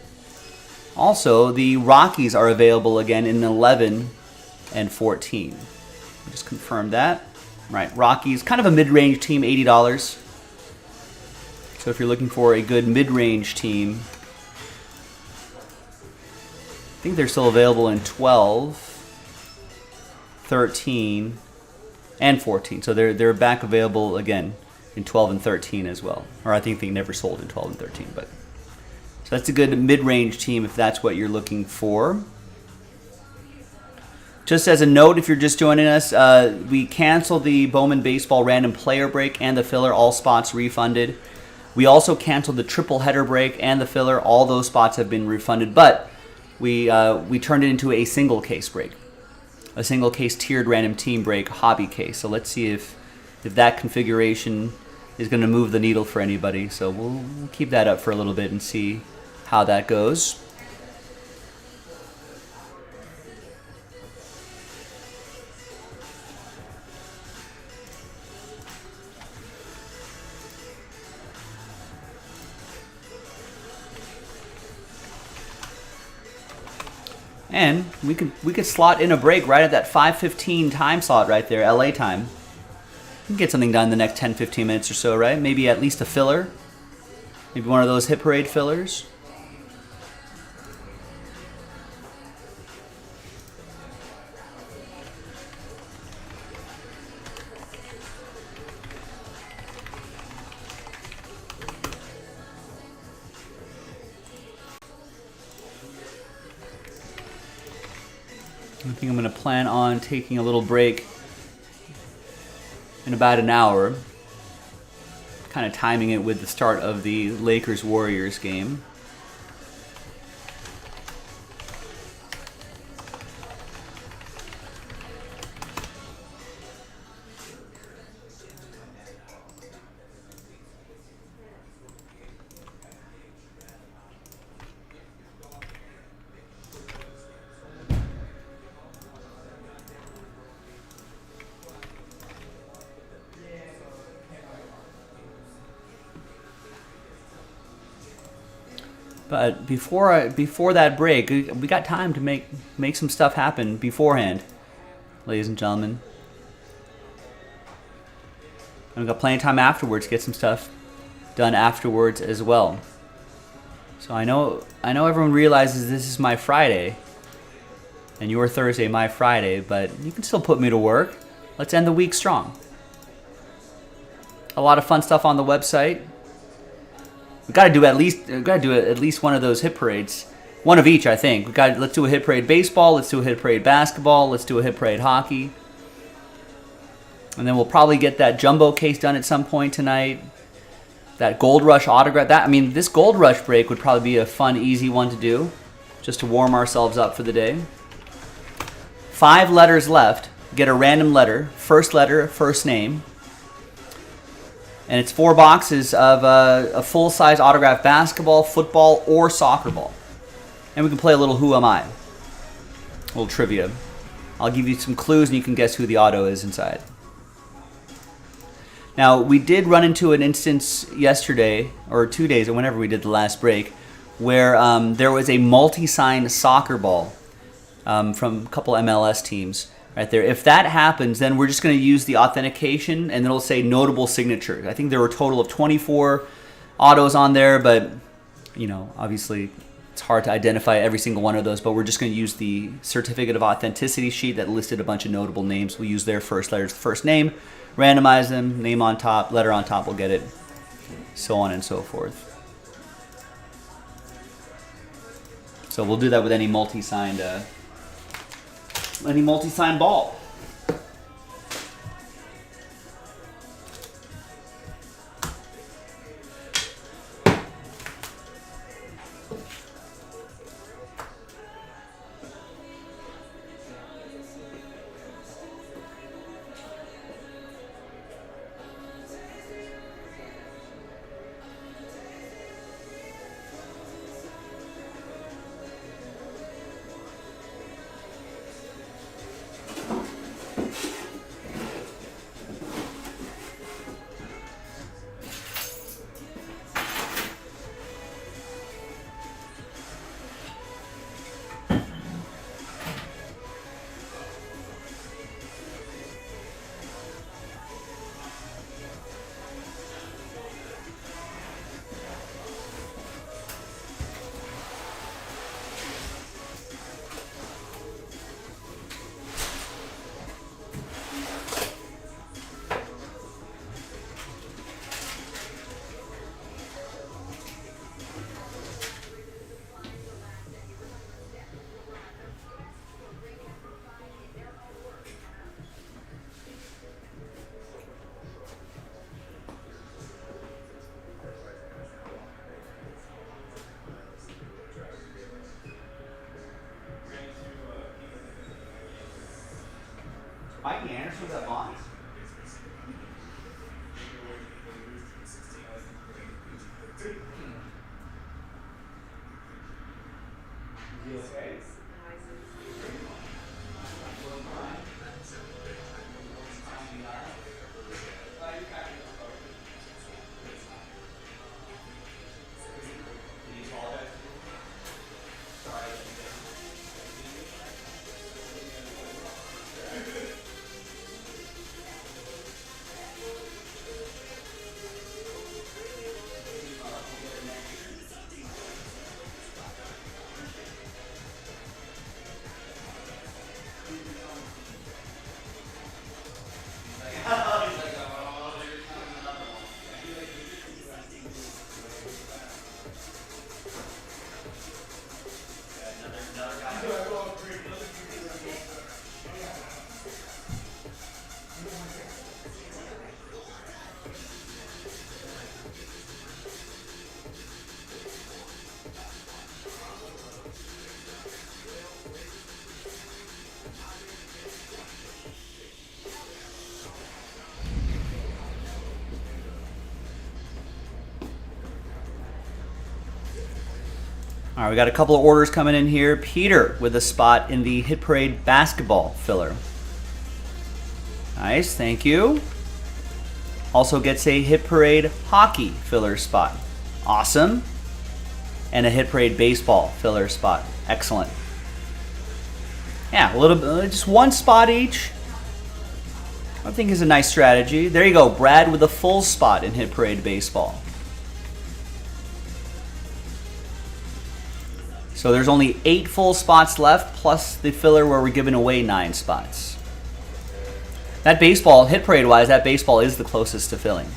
Also, the Rockies are available again in 11 and 14. Just confirmed that. Right, Rockies, kind of a mid-range team, $80. So if you're looking for a good mid-range team, I think they're still available in 12, 13, and 14. So they're back available again in 12 and 13 as well. Or I think they never sold in 12 and 13, but so that's a good mid-range team if that's what you're looking for. Just as a note, if you're just joining us, we canceled the Bowman Baseball random player break and the filler, all spots refunded. We also canceled the triple header break and the filler, all those spots have been refunded, but we turned it into a single case break. A single case tiered random team break hobby case. So let's see if that configuration is going to move the needle for anybody. So we'll keep that up for a little bit and see how that goes. And we could slot in a break right at that 5:15 time slot right there, LA time. We can get something done in the next 10-15 minutes or so, right? Maybe at least a filler. Maybe one of those Hit Parade fillers. I think I'm going to plan on taking a little break in about an hour, kind of timing it with the start of the Lakers-Warriors game. But before that break, we got time to make some stuff happen beforehand, ladies and gentlemen. And we've got plenty of time afterwards to get some stuff done afterwards as well. So I know everyone realizes this is my Friday, and your Thursday, my Friday, but you can still put me to work. Let's end the week strong. A lot of fun stuff on the website. We got to do at least one of those hit parades, one of each, I think. Let's do a hit parade baseball. Let's do a hit parade basketball. Let's do a hit parade hockey, and then we'll probably get that jumbo case done at some point tonight. That Gold Rush autograph. This Gold Rush break would probably be a fun, easy one to do, just to warm ourselves up for the day. 5 letters left. Get a random letter. First letter, first name. And it's 4 boxes of a full-size autographed basketball, football, or soccer ball. And we can play a little Who Am I? A little trivia. I'll give you some clues and you can guess who the auto is inside. Now, we did run into an instance yesterday, or 2 days, or whenever we did the last break, where there was a multi-signed soccer ball from a couple MLS teams right there. If that happens, then we're just going to use the authentication, and it'll say notable signatures. I think there were a total of 24 autos on there, but, you know, obviously it's hard to identify every single one of those, but we're just going to use the certificate of authenticity sheet that listed a bunch of notable names. We'll use their first letters, first name, randomize them, name on top, letter on top, we'll get it, so on and so forth. So we'll do that with any multi-signed ball. Mikey Anderson, that box? Is he okay? All right, we got a couple of orders coming in here. Peter with a spot in the Hit Parade basketball filler. Nice, thank you. Also gets a Hit Parade hockey filler spot. Awesome. And a Hit Parade baseball filler spot. Excellent. Yeah, a little bit, just one spot each. I think is a nice strategy. There you go, Brad with a full spot in Hit Parade baseball. So there's only 8 full spots left, plus the filler where we're giving away 9 spots. That baseball, Hit Parade wise, that baseball is the closest to filling.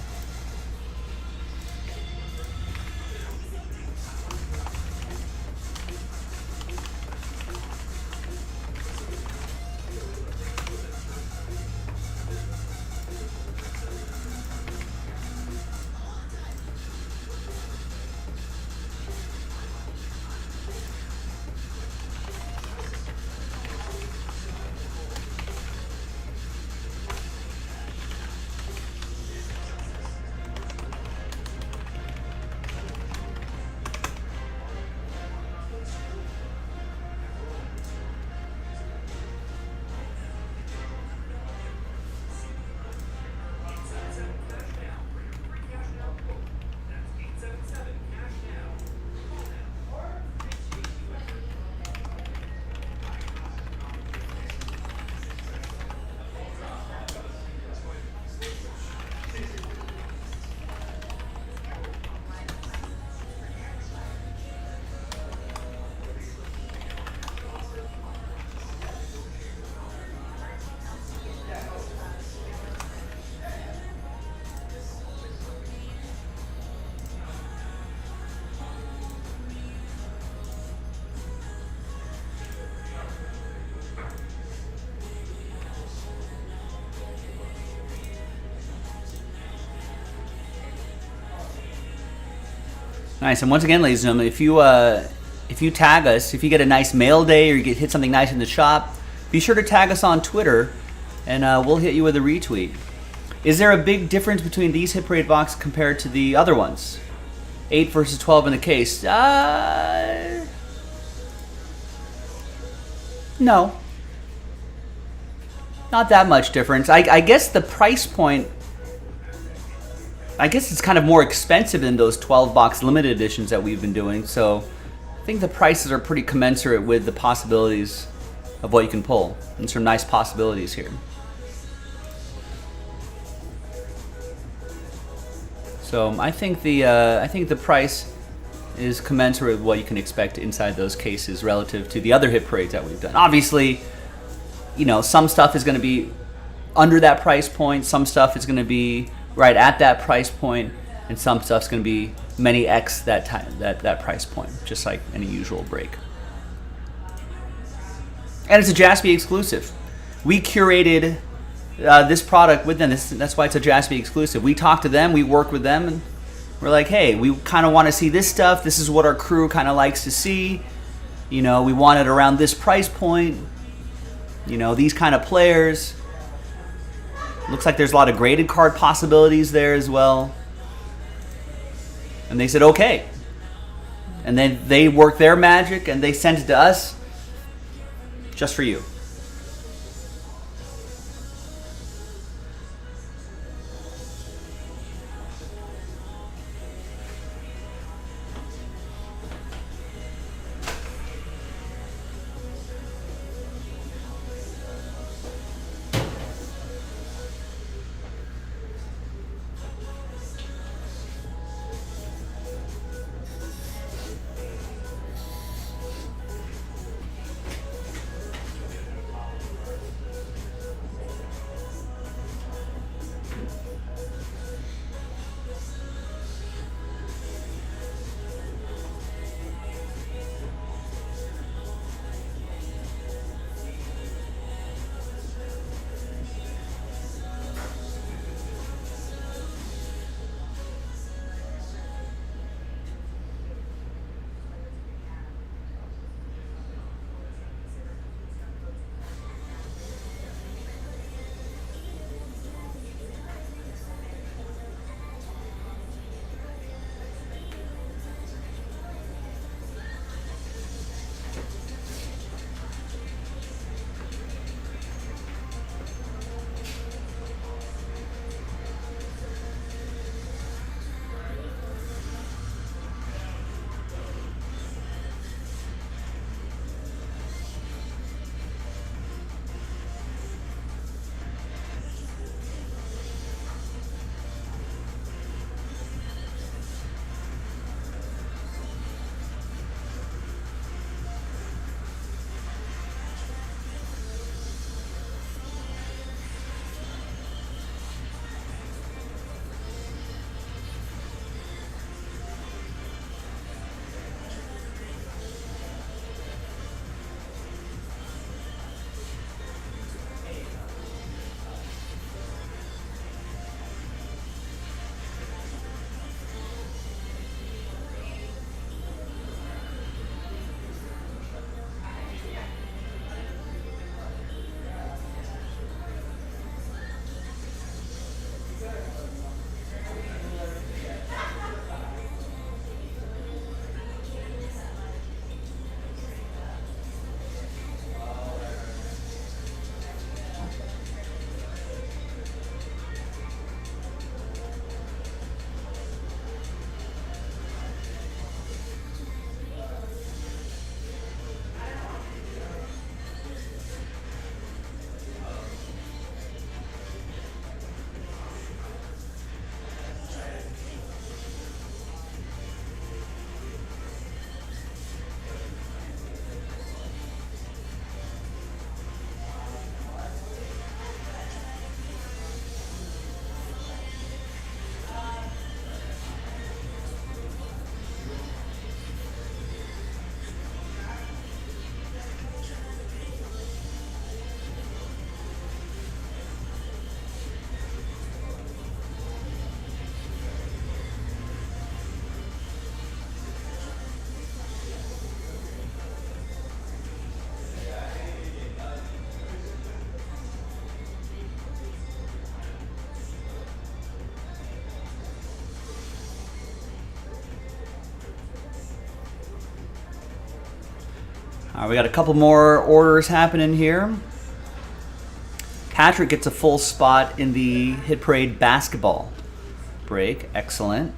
Nice. And once again, ladies and gentlemen, if you tag us, if you get a nice mail day or you hit something nice in the shop, be sure to tag us on Twitter, and we'll hit you with a retweet. Is there a big difference between these Hit Parade boxes compared to the other ones? 8 versus 12 in the case. No. Not that much difference. I guess the price point, I guess it's kind of more expensive than those 12 box limited editions that we've been doing. So I think the prices are pretty commensurate with the possibilities of what you can pull. And some nice possibilities here. So I think the price is commensurate with what you can expect inside those cases relative to the other Hit Parades that we've done. Obviously, you know, some stuff is going to be under that price point, some stuff is going to be right at that price point, and some stuff's going to be many X that price point, just like any usual break. And it's a Jaspy exclusive. We curated this product with them. That's why it's a Jaspy exclusive. We talked to them, we worked with them, and we're like, hey, we kind of want to see this stuff. This is what our crew kind of likes to see. You know, we want it around this price point. You know, these kind of players. Looks like there's a lot of graded card possibilities there as well. And they said, okay. And then they worked their magic and they sent it to us just for you. All right, we got a couple more orders happening here. Patrick gets a full spot in the Hit Parade basketball break. Excellent.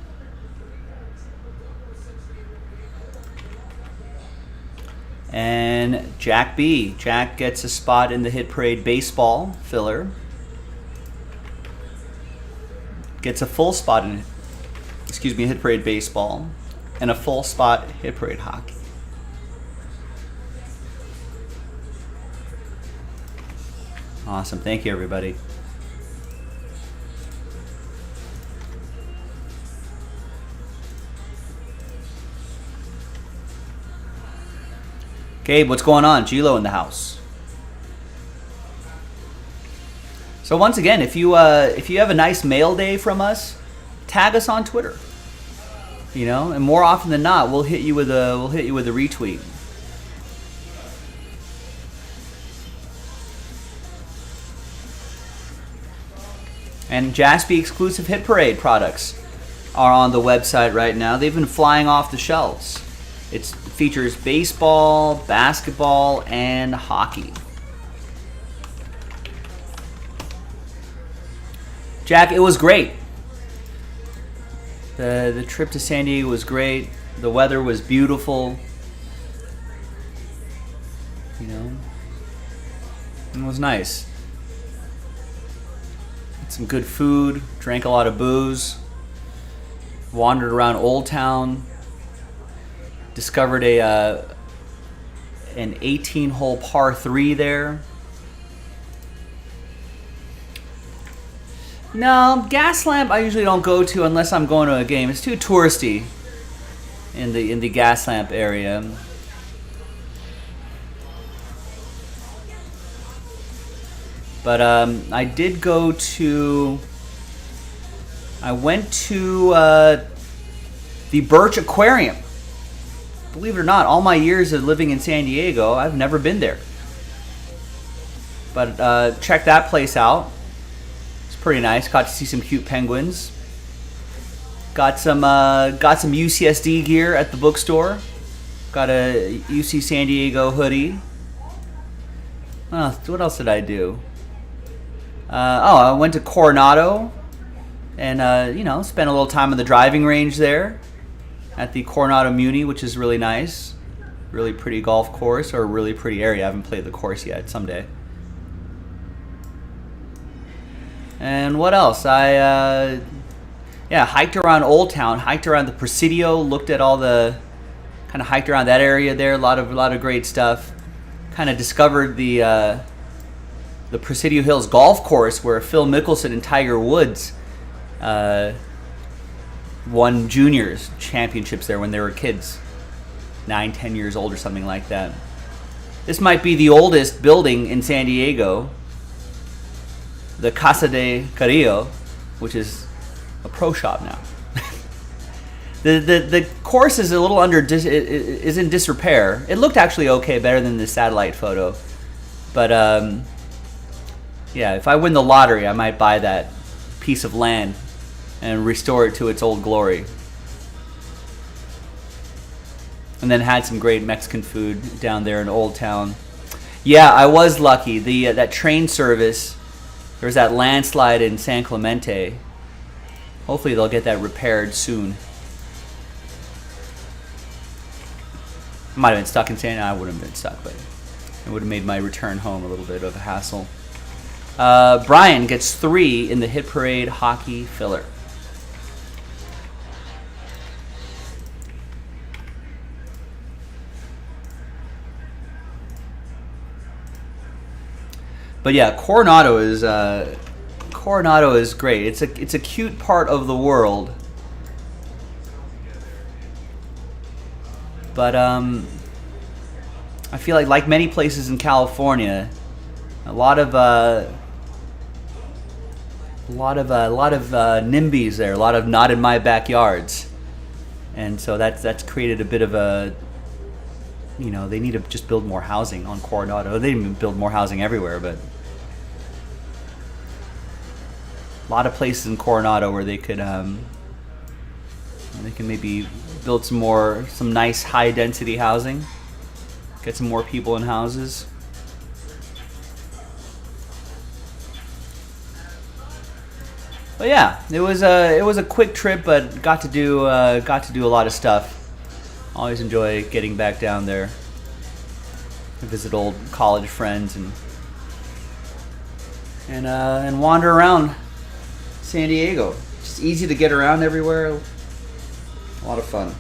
And Jack B. Jack gets a spot in the Hit Parade baseball filler. Gets a full spot in, Hit Parade baseball, and a full spot Hit Parade hockey. Awesome. Thank you, everybody. Gabe, what's going on? Gilo in the house. So once again, if you have a nice mail day from us, tag us on Twitter. You know, and more often than not, we'll hit you with a retweet. And Jaspy exclusive Hit Parade products are on the website right now. They've been flying off the shelves. It features baseball, basketball, and hockey. Jack, it was great. The trip to San Diego was great. The weather was beautiful. You know, it was nice. Had some good food, drank a lot of booze, wandered around Old Town, discovered an 18-hole par 3 there. No, Gaslamp I usually don't go to unless I'm going to a game. It's too touristy in the Gaslamp area. But I did go to. I went to the Birch Aquarium. Believe it or not, all my years of living in San Diego, I've never been there. But check that place out. Pretty nice. Got to see some cute penguins. Got some UCSD gear at the bookstore. Got a UC San Diego hoodie. What else did I do? I went to Coronado and spent a little time on the driving range there at the Coronado Muni, which is really nice. Really pretty golf course, or a really pretty area. I haven't played the course yet. Someday. And what else? I hiked around Old Town, hiked around the Presidio, looked at all the, kind of hiked around that area there. A lot of great stuff. Kind of discovered the Presidio Hills golf course where Phil Mickelson and Tiger Woods won juniors championships there when they were kids, 9-10 years old or something like that. This might be the oldest building in San Diego. The Casa de Carrillo, which is a pro shop now. the course is a little is in disrepair. It looked actually okay, better than the satellite photo. But if I win the lottery, I might buy that piece of land and restore it to its old glory. And then had some great Mexican food down there in Old Town. Yeah, I was lucky. That train service. There was that landslide in San Clemente. Hopefully they'll get that repaired soon. I might have been stuck in San Diego. I wouldn't have been stuck, but it would have made my return home a little bit of a hassle. Brian gets 3 in the Hit Parade hockey filler. But yeah, Coronado is great. It's a cute part of the world. But I feel like many places in California, a lot of NIMBYs there, a lot of not in my backyards, and so that's created a bit of a. They need to just build more housing on Coronado. They didn't even build more housing everywhere, but a lot of places in Coronado where they can maybe build some nice high density housing. Get some more people in houses. But yeah, it was a quick trip, but got to do a lot of stuff. Always enjoy getting back down there, visit old college friends, and wander around San Diego. Just easy to get around everywhere. A lot of fun.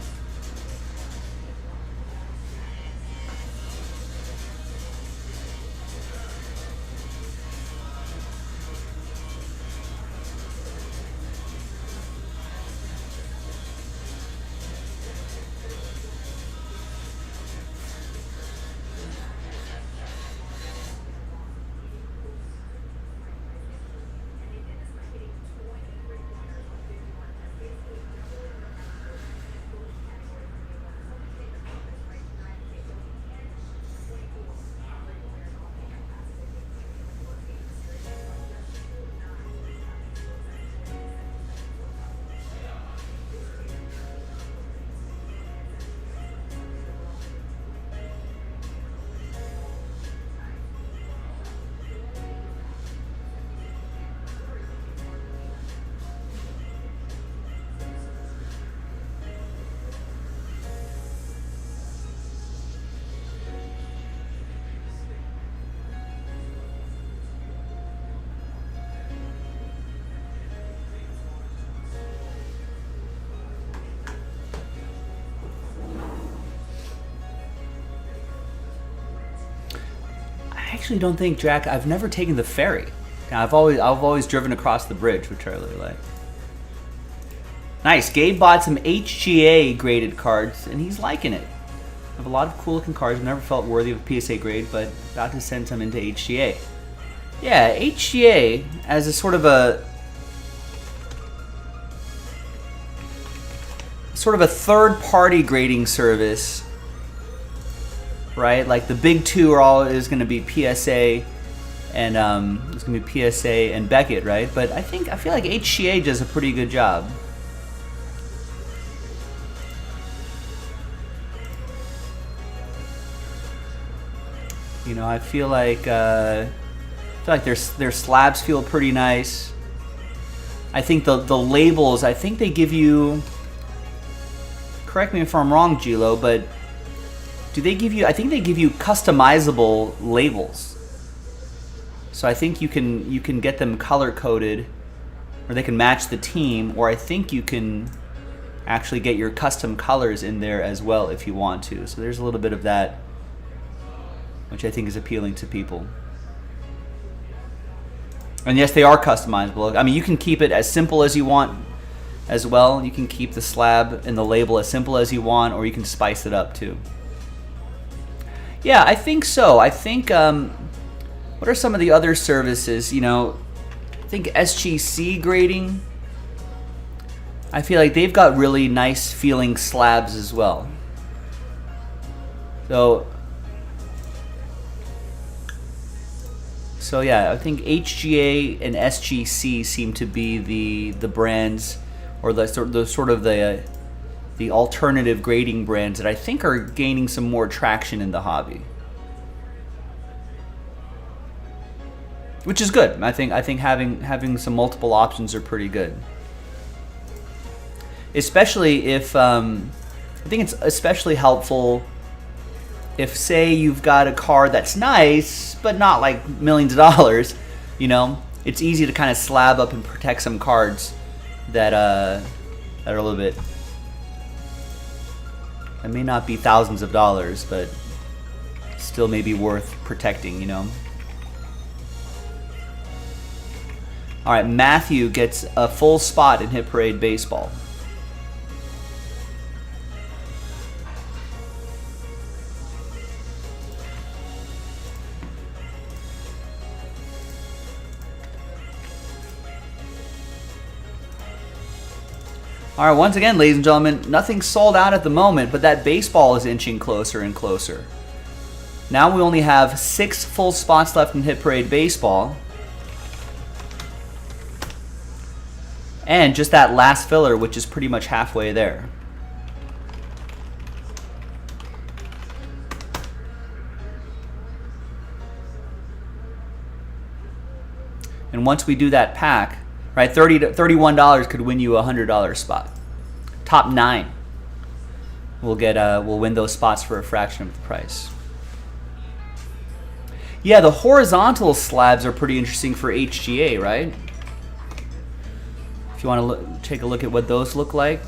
I actually don't think, Jack, I've never taken the ferry. Now, I've always driven across the bridge, which I really like. Nice. Gabe bought some HGA graded cards, and he's liking it. I have a lot of cool looking cards. I've never felt worthy of a PSA grade, but about to send some into HGA. Yeah, HGA as a sort of a third-party grading service, right? Like the big two are all is going to be PSA, and it's going to be PSA and Beckett, right? But I feel like HGA does a pretty good job. You know, I feel like their slabs feel pretty nice. I think the labels, I think they give you, correct me if I'm wrong, Gilo, but do they give you, I think they give you customizable labels. So I think you can get them color coded, or they can match the team, or I think you can actually get your custom colors in there as well if you want to. So there's a little bit of that, which I think is appealing to people. And yes, they are customizable. I mean, you can keep it as simple as you want as well. You can keep the slab and the label as simple as you want, or you can spice it up too. Yeah, I think so. I think, what are some of the other services? You know, I think SGC grading, I feel like they've got really nice feeling slabs as well. So yeah, I think HGA and SGC seem to be the brands, or the alternative grading brands that I think are gaining some more traction in the hobby, which is good. I think having some multiple options are pretty good, especially if I think it's especially helpful if, say, you've got a card that's nice but not like millions of dollars. You know, it's easy to kind of slab up and protect some cards that are a little bit, that may not be thousands of dollars, but still may be worth protecting, you know. All right, Matthew gets a full spot in Hit Parade Baseball. All right, once again, ladies and gentlemen, nothing sold out at the moment, but that baseball is inching closer and closer. Now we only have 6 full spots left in Hit Parade Baseball. And just that last filler, which is pretty much halfway there. And once we do that pack, right, $31 could win you a $100 spot. Top 9 will win those spots for a fraction of the price. Yeah, the horizontal slabs are pretty interesting for HGA, right? If you want to take a look at what those look like.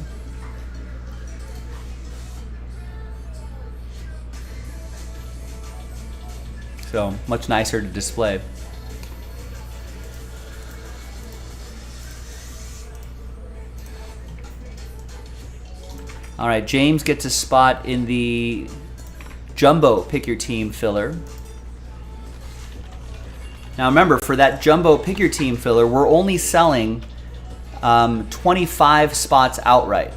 So much nicer to display. All right, James gets a spot in the jumbo pick your team filler. Now remember, for that jumbo pick your team filler, we're only selling 25 spots outright.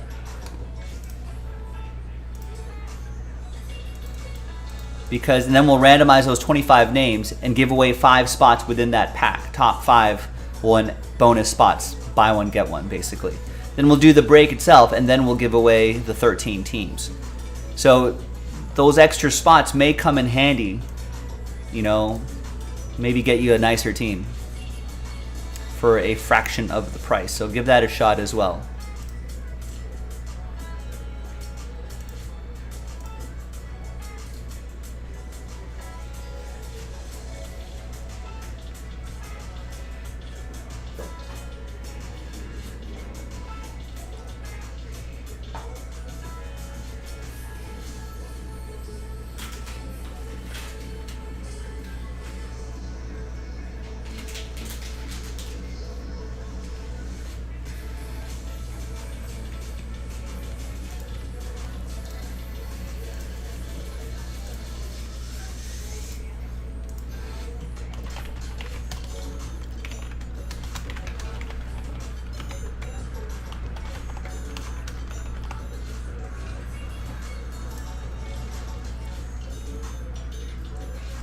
And then we'll randomize those 25 names and give away 5 spots within that pack. Top 5 will win bonus spots. Buy one, get one, basically. Then we'll do the break itself, and then we'll give away the 13 teams. So those extra spots may come in handy, you know, maybe get you a nicer team for a fraction of the price. So give that a shot as well.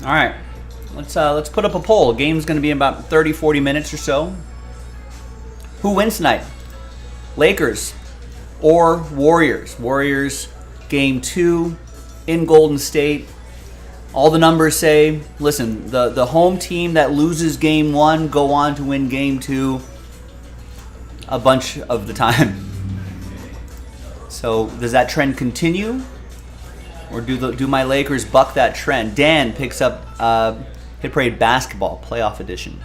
All right, let's put up a poll. Game's going to be in about 30-40 minutes or so. Who wins tonight? Lakers or Warriors? Warriors game 2 in Golden State. All the numbers say, listen, the home team that loses game 1 go on to win game 2 a bunch of the time. So does that trend continue? Or do my Lakers buck that trend? Dan picks up Hit Parade Basketball Playoff Edition.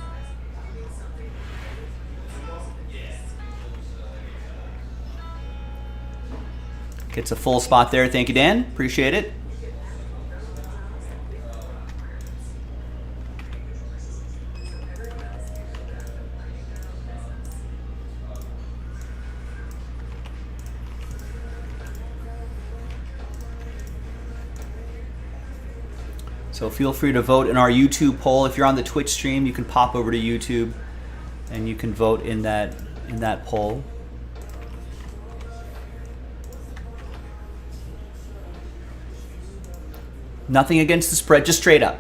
Gets a full spot there. Thank you, Dan. Appreciate it. So feel free to vote in our YouTube poll. If you're on the Twitch stream, you can pop over to YouTube and you can vote in that poll. Nothing against the spread, just straight up.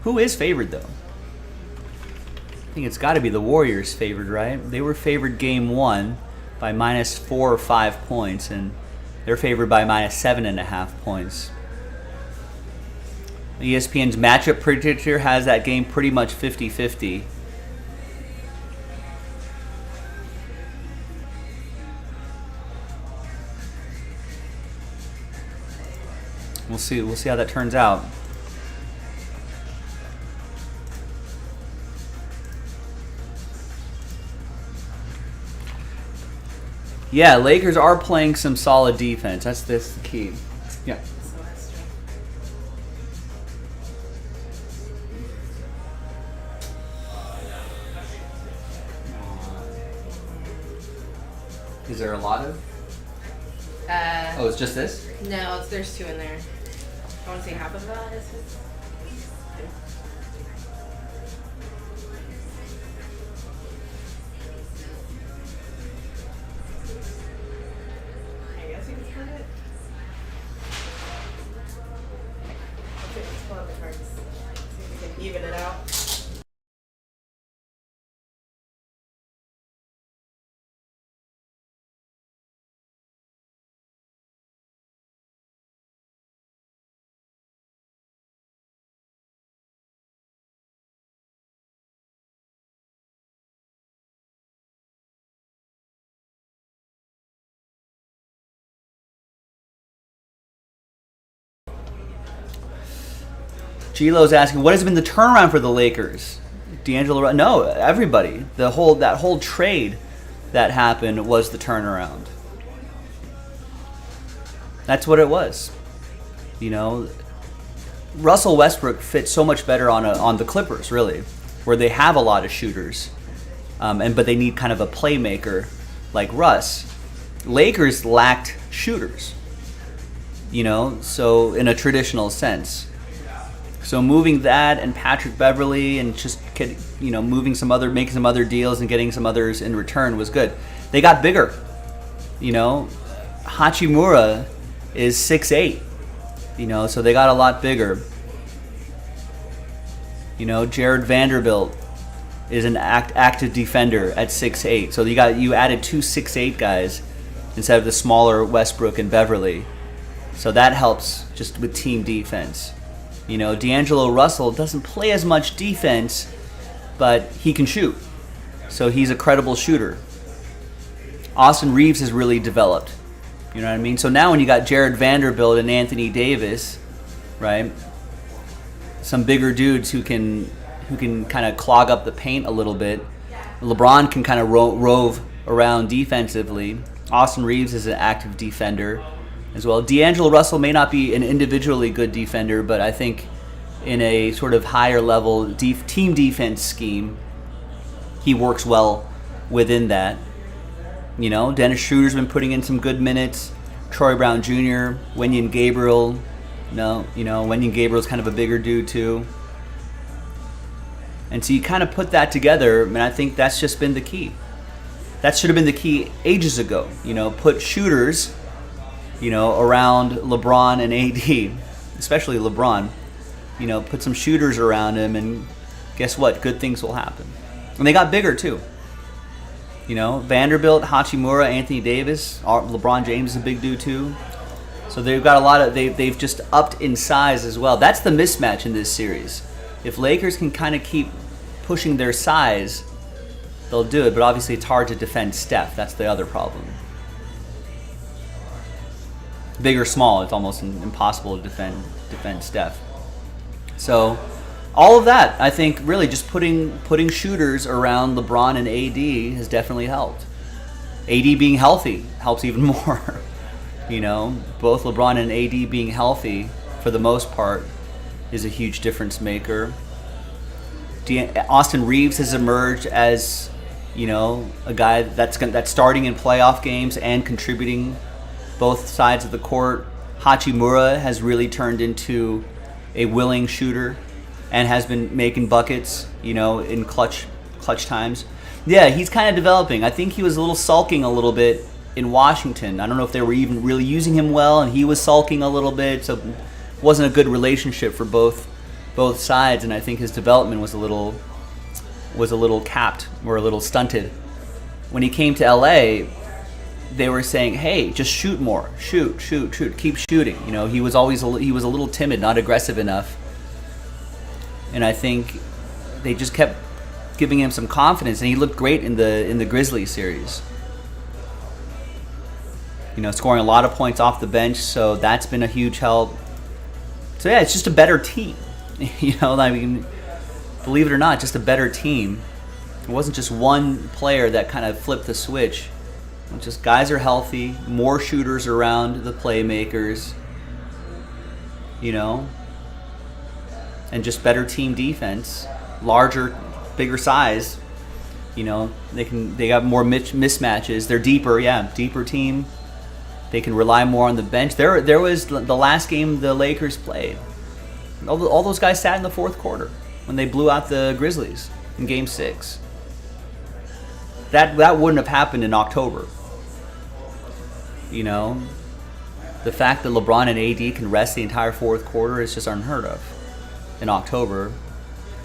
Who is favored though? I think it's got to be the Warriors favored, right? They were favored game 1 by -4 or 5 points, and they're favored by -7.5 points. ESPN's matchup predictor has that game pretty much 50-50. We'll see how that turns out. Yeah, Lakers are playing some solid defense. That's the key. Yeah. Is there a lot of? Oh, it's just this? No, there's 2 in there. I want to say half of that is his. I guess you can split it. Okay, let's pull out the cards. See if we can even it out. Gilo's asking, what has been the turnaround for the Lakers? D'Angelo, no, everybody. That whole trade that happened was the turnaround. That's what it was. You know, Russell Westbrook fits so much better on the Clippers, really, where they have a lot of shooters, but they need kind of a playmaker like Russ. Lakers lacked shooters, you know, so in a traditional sense. So moving that and Patrick Beverly and just making some other deals and getting some others in return was good. They got bigger, you know. Hachimura is 6'8", you know, so they got a lot bigger. You know, Jared Vanderbilt is an active defender at 6'8", so you added 2 6'8" guys instead of the smaller Westbrook and Beverly, so that helps just with team defense. You know, D'Angelo Russell doesn't play as much defense, but he can shoot, so he's a credible shooter. Austin Reeves has really developed. You know what I mean? So now when you got Jared Vanderbilt and Anthony Davis, right? Some bigger dudes who can kind of clog up the paint a little bit. LeBron can kind of rove around defensively. Austin Reeves is an active defender as well. D'Angelo Russell may not be an individually good defender, but I think in a sort of higher level team defense scheme, he works well within that. You know, Dennis Schroeder's been putting in some good minutes. Troy Brown Jr., Wenyen Gabriel. Wenyen Gabriel's kind of a bigger dude too. And so you kind of put that together, and I think that's just been the key. That should have been the key ages ago. You know, put shooters, you know, around LeBron and AD, especially LeBron. You know, put some shooters around him, and guess what? Good things will happen. And they got bigger too. You know, Vanderbilt, Hachimura, Anthony Davis, LeBron James is a big dude too. So they've got a lot of they've just upped in size as well. That's the mismatch in this series. If Lakers can kind of keep pushing their size, they'll do it. But obviously, it's hard to defend Steph. That's the other problem. Big or small, it's almost impossible to defend Steph. So all of that, I think, really just putting shooters around LeBron and AD has definitely helped. AD being healthy helps even more. You know, both LeBron and AD being healthy for the most part is a huge difference maker. Austin Reeves has emerged as, you know, a guy that's starting in playoff games and contributing both sides of the court. Hachimura has really turned into a willing shooter and has been making buckets, you know, in clutch times. Yeah, he's kind of developing. I think he was a little sulking a little bit in Washington. I don't know if they were even really using him well, and he was sulking a little bit, so it wasn't a good relationship for both sides, and I think his development was a little capped or a little stunted. When he came to LA, they were saying, "Hey, just shoot more. Shoot, keep shooting." You know, he was a little timid, not aggressive enough. And I think they just kept giving him some confidence, and he looked great in the Grizzlies series. You know, scoring a lot of points off the bench, so that's been a huge help. So yeah, it's just a better team. You know, I mean, believe it or not, just a better team. It wasn't just one player that kind of flipped the switch. It's just guys are healthy, more shooters around the playmakers, you know, and just better team defense, larger, bigger size. You know, they got more mismatches. They're deeper team. They can rely more on the bench. There was the last game the Lakers played. All those guys sat in the fourth quarter when they blew out the Grizzlies in Game 6. That wouldn't have happened in October. You know, the fact that LeBron and AD can rest the entire fourth quarter is just unheard of in October.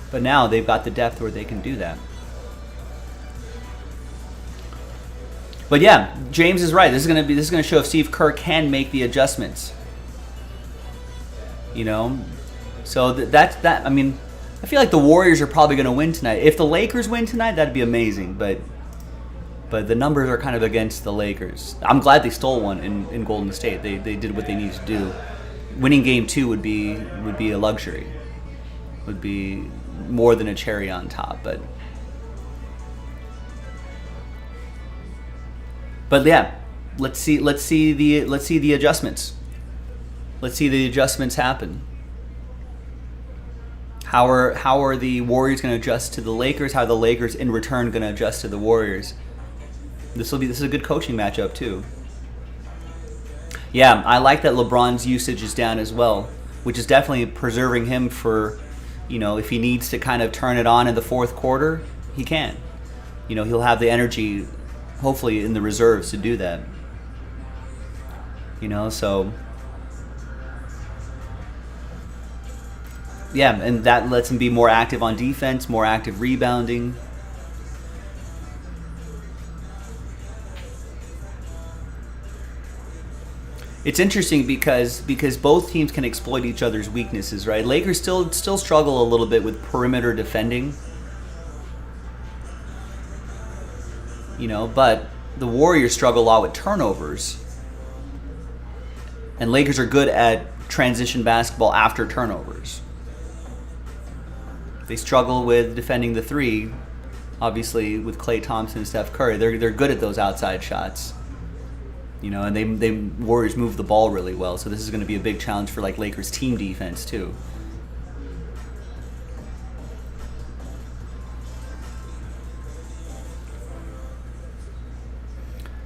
But now they've got the depth where they can do that. But yeah, James is right. This is gonna show if Steve Kerr can make the adjustments. You know, so that's that. I mean, I feel like the Warriors are probably gonna win tonight. If the Lakers win tonight, that'd be amazing. But the numbers are kind of against the Lakers. I'm glad they stole one in Golden State. They did what they needed to do. Winning Game 2 would be a luxury. would be more than a cherry on top. But yeah, let's see the adjustments. Let's see the adjustments happen. How are the Warriors going to adjust to the Lakers? How are the Lakers in return going to adjust to the Warriors? This is a good coaching matchup too. Yeah, I like that LeBron's usage is down as well, which is definitely preserving him for, if he needs to kind of turn it on in the fourth quarter, he can. He'll have the energy, hopefully, in the reserves to do that. So... yeah, and that lets him be more active on defense, more active rebounding. It's interesting because both teams can exploit each other's weaknesses, right? Lakers still struggle a little bit with perimeter defending. But the Warriors struggle a lot with turnovers. And Lakers are good at transition basketball after turnovers. They struggle with defending the three, obviously with Klay Thompson and Steph Curry. They're good at those outside shots, and they Warriors move the ball really well. So this is going to be a big challenge for Lakers team defense too.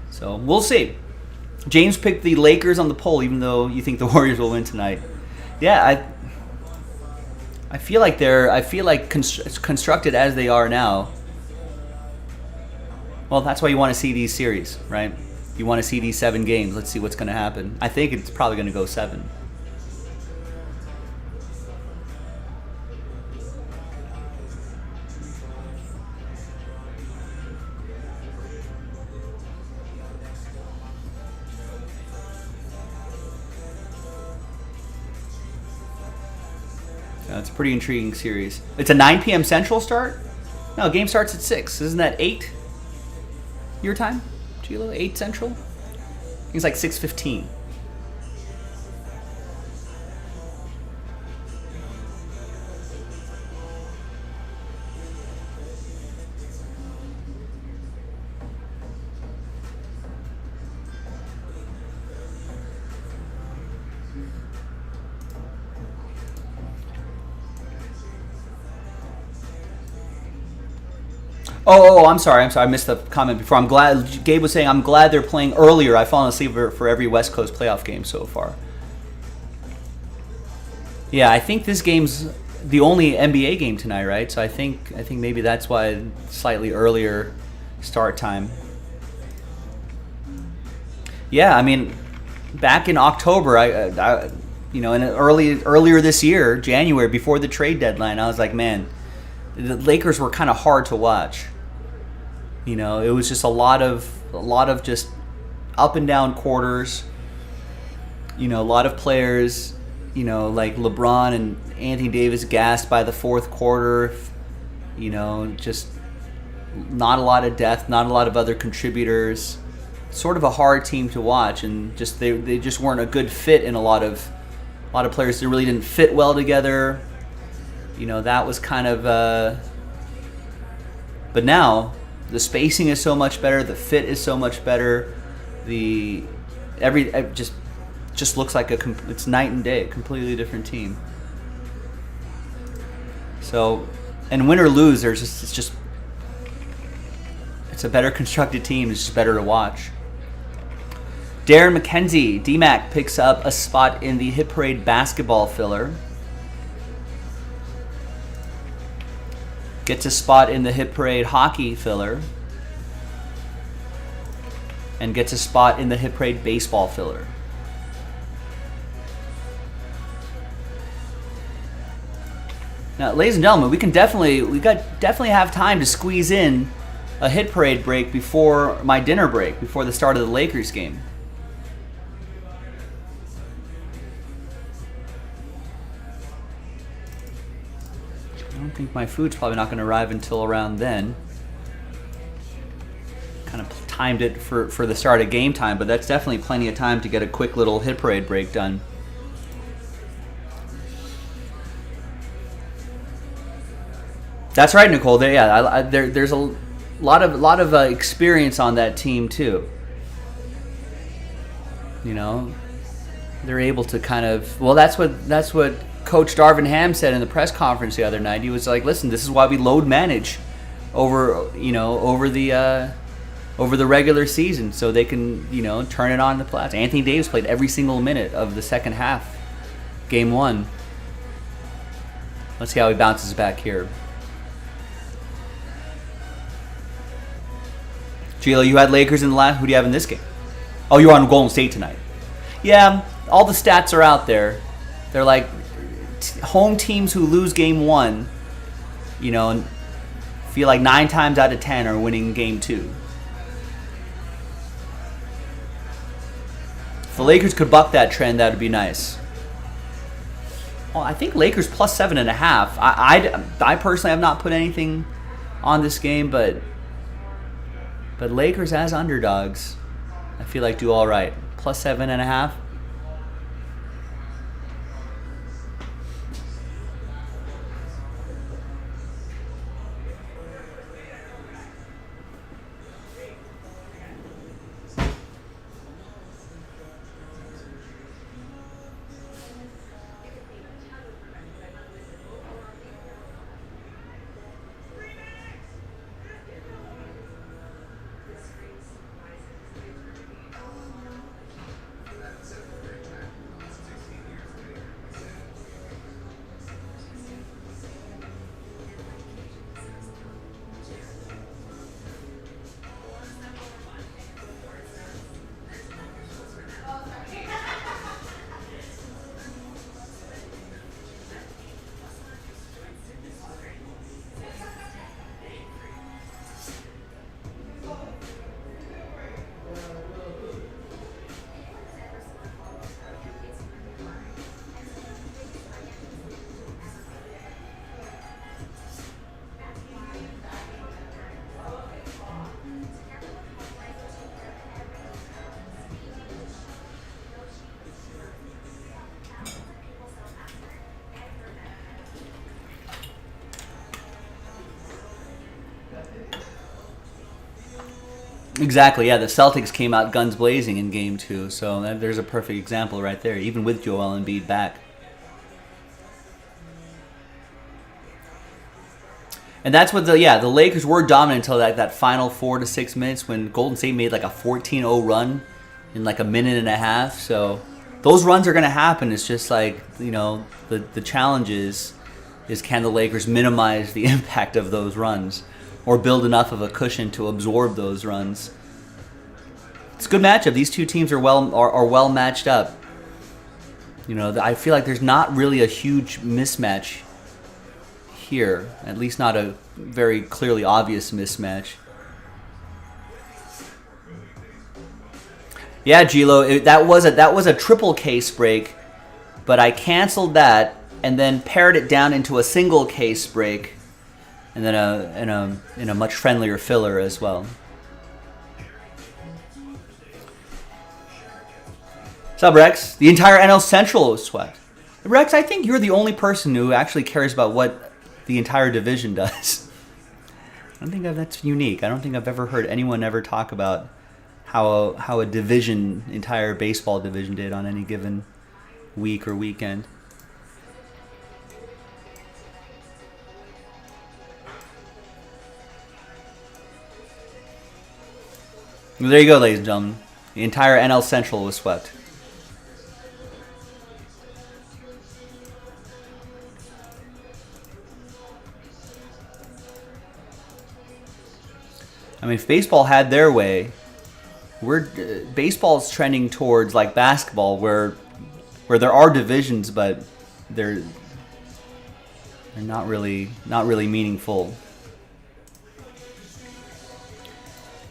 So we'll see. James picked the Lakers on the poll, even though you think the Warriors will win tonight. Yeah, I feel like constructed as they are now. Well, that's why you want to see these series, right? You want to see these 7 games. Let's see what's going to happen. I think it's probably going to go 7. It's a pretty intriguing series. It's a 9 p.m. Central start? No, game starts at 6. Isn't that 8 your time, Gilo? 8 Central? I think it's like 6:15. Oh, I'm sorry. I missed the comment before. I'm glad, Gabe was saying, I'm glad they're playing earlier. I've fallen asleep for every West Coast playoff game so far. Yeah, I think this game's the only NBA game tonight, right? So I think maybe that's why slightly earlier start time. Yeah, I mean, back in October, earlier this year, January, before the trade deadline, I was like, man, the Lakers were kind of hard to watch. It was just a lot of just up and down quarters. A lot of players, like LeBron and Anthony Davis gassed by the fourth quarter. Just not a lot of depth, not a lot of other contributors. Sort of a hard team to watch, and just they just weren't a good fit in a lot of players that really didn't fit well together. That was kind of. But now the spacing is so much better. The fit is so much better. Just looks like it's night and day. A completely different team. So, and win or lose, it's a better constructed team. It's just better to watch. Darren McKenzie, DMAC picks up a spot in the Hit Parade basketball filler. Gets a spot in the Hit Parade hockey filler. And gets a spot in the Hit Parade baseball filler. Now, ladies and gentlemen, we definitely have time to squeeze in a Hit Parade break before my dinner break, before the start of the Lakers game. I don't think my food's probably not going to arrive until around then. Kind of timed it for the start of game time, but that's definitely plenty of time to get a quick little Hit Parade break done. That's right, Nicole. There's a lot of experience on that team too. You know, they're able to kind of. Well, that's what Coach Darvin Ham said in the press conference the other night. He was like, "Listen, this is why we load manage over the regular season, so they can turn it on in the playoffs." Anthony Davis played every single minute of the second half, game 1. Let's see how he bounces back here. Gilo, you had Lakers in the last. Who do you have in this game? Oh, you're on Golden State tonight. Yeah, all the stats are out there. They're like home teams who lose game 1, and feel like 9 times out of 10 are winning game 2. If the Lakers could buck that trend, that would be nice. Well, I think Lakers plus 7.5. I personally have not put anything on this game, but Lakers as underdogs, I feel like do all right. Plus 7.5. Exactly, yeah. The Celtics came out guns blazing in Game 2, so there's a perfect example right there, even with Joel Embiid back. And that's what the Lakers were dominant until that final 4 to 6 minutes when Golden State made like a 14-0 run in like a minute and a half. So those runs are going to happen. It's just like, the challenge is can the Lakers minimize the impact of those runs or build enough of a cushion to absorb those runs. It's a good matchup. These two teams are well matched up. I feel like there's not really a huge mismatch here, at least not a very clearly obvious mismatch. Yeah, Gilo, that was a triple case break, but I canceled that and then pared it down into a single case break, and then in a much friendlier filler as well. What's up, Rex? The entire NL Central was swept. Rex, I think you're the only person who actually cares about what the entire division does. I don't think that's unique. I don't think I've ever heard anyone ever talk about how a division, entire baseball division, did on any given week or weekend. Well, there you go, ladies and gentlemen. The entire NL Central was swept. I mean, if baseball had their way, baseball's trending towards like basketball, where there are divisions, but they're not really meaningful.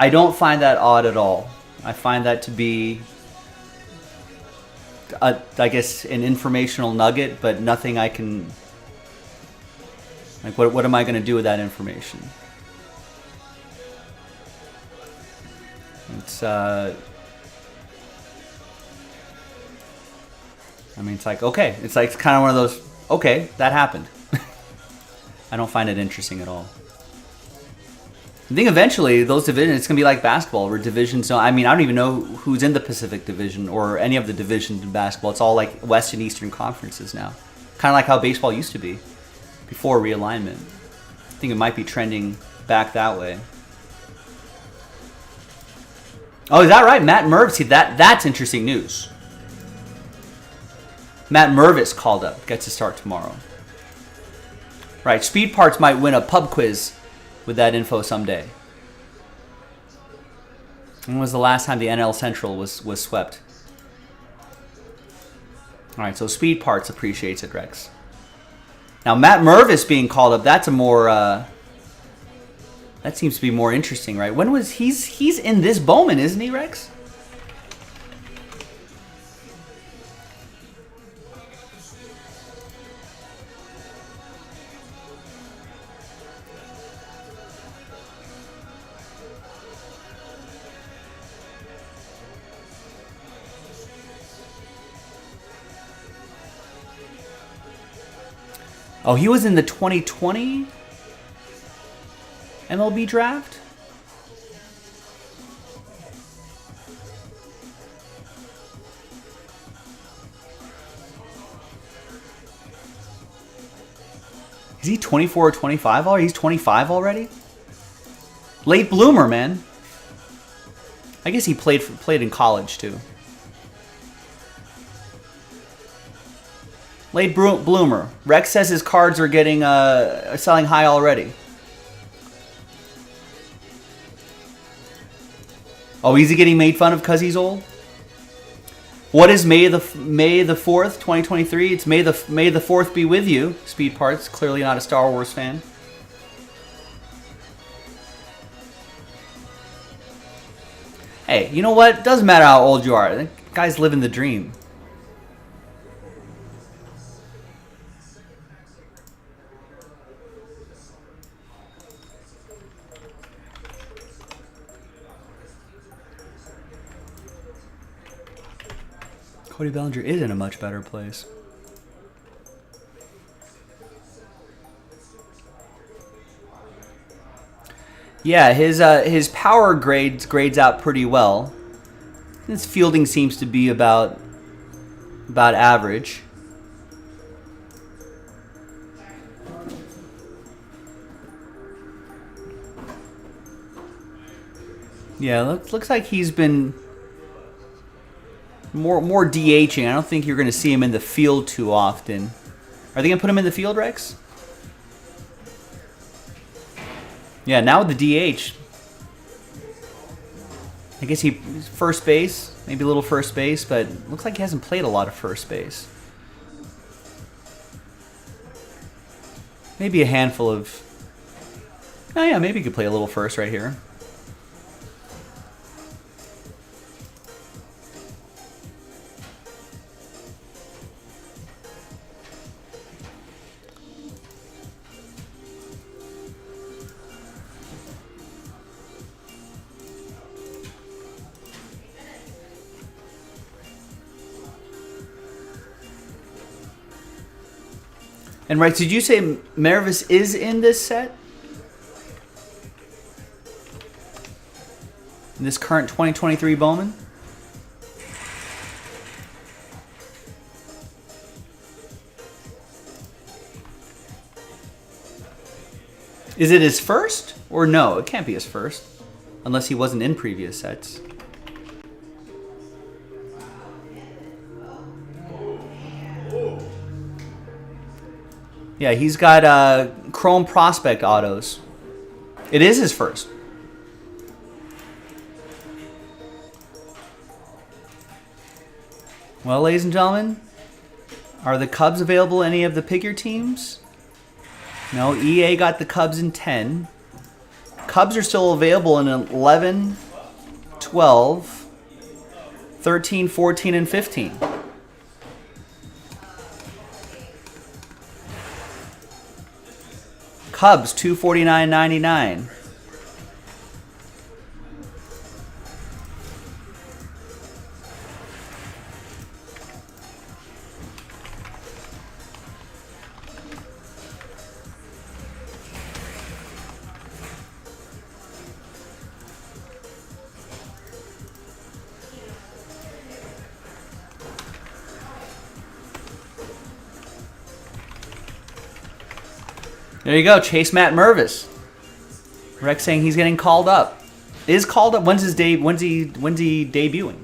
I don't find that odd at all. I find that to be, I guess, an informational nugget, but nothing I can. Like, what am I going to do with that information? It's I mean, it's like, okay, it's like kind of one of those, okay, that happened. I don't find it interesting at all. I think eventually those divisions, it's going to be like basketball where divisions don't, I mean, I don't even know who's in the Pacific Division or any of the divisions in basketball. It's all like West and Eastern conferences now. Kind of like how baseball used to be before realignment. I think it might be trending back that way. Oh, is that right? Matt Mervis. See, that's interesting news. Matt Mervis called up. Gets to start tomorrow. Right. Speed Parts might win a pub quiz with that info someday. When was the last time the NL Central was swept? All right, so Speed Parts appreciates it, Rex. Now, Matt Mervis being called up, that's a more... that seems to be more interesting, right? When was... He's in this Bowman, isn't he, Rex? Oh, he was in the 2020 MLB draft? Is he 24 or 25 already? He's 25 already? Late bloomer, man. I guess he played in college, too. Late bloomer. Rex says his cards are getting selling high already. Oh, is he getting made fun of because he's old? What is May the 4th, 2023? It's May the 4th be with you. Speed Parts, clearly not a Star Wars fan. Hey, you know what? Doesn't matter how old you are. The guy's living the dream. Cody Bellinger is in a much better place. Yeah, his power grades out pretty well. His fielding seems to be about average. Yeah, looks like he's been more DHing. I don't think you're going to see him in the field too often. Are they going to put him in the field, Rex? Yeah, now with the DH. I guess he's first base, maybe a little first base, but looks like he hasn't played a lot of first base. Maybe a handful of... Oh yeah, maybe he could play a little first right here. And right, did you say Mervis is in this set? In this current 2023 Bowman? Is it his first? Or no, it can't be his first. Unless he wasn't in previous sets. Yeah, he's got Chrome Prospect autos. It is his first. Well, ladies and gentlemen, are the Cubs available in any of the pick your teams? No, EA got the Cubs in 10. Cubs are still available in 11, 12, 13, 14, and 15. Cubs, $249.99. There you go, Chase Matt Mervis. Rex saying he's getting called up. Is called up. When's his day? When's he debuting?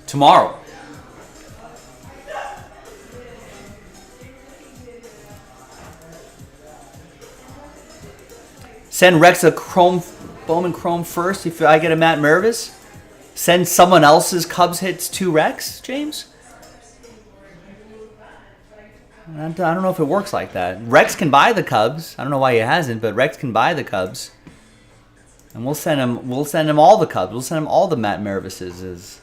Tomorrow. Send Rex a Bowman Chrome first if I get a Matt Mervis. Send someone else's Cubs hits to Rex, James? I don't know if it works like that. Rex can buy the Cubs. I don't know why he hasn't, but Rex can buy the Cubs. And we'll send him all the Cubs. We'll send him all the Matt Mervises.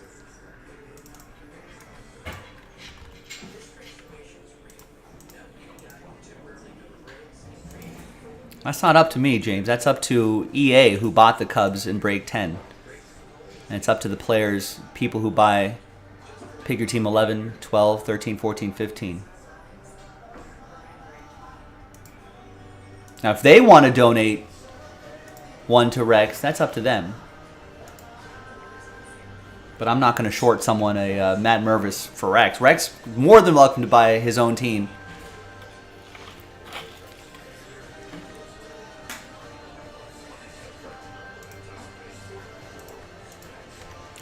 That's not up to me, James. That's up to EA, who bought the Cubs in break 10. And it's up to the players, people who pick your team 11, 12, 13, 14, 15. Now, if they want to donate one to Rex, that's up to them. But I'm not going to short someone a Matt Mervis for Rex. Rex, more than welcome to buy his own team.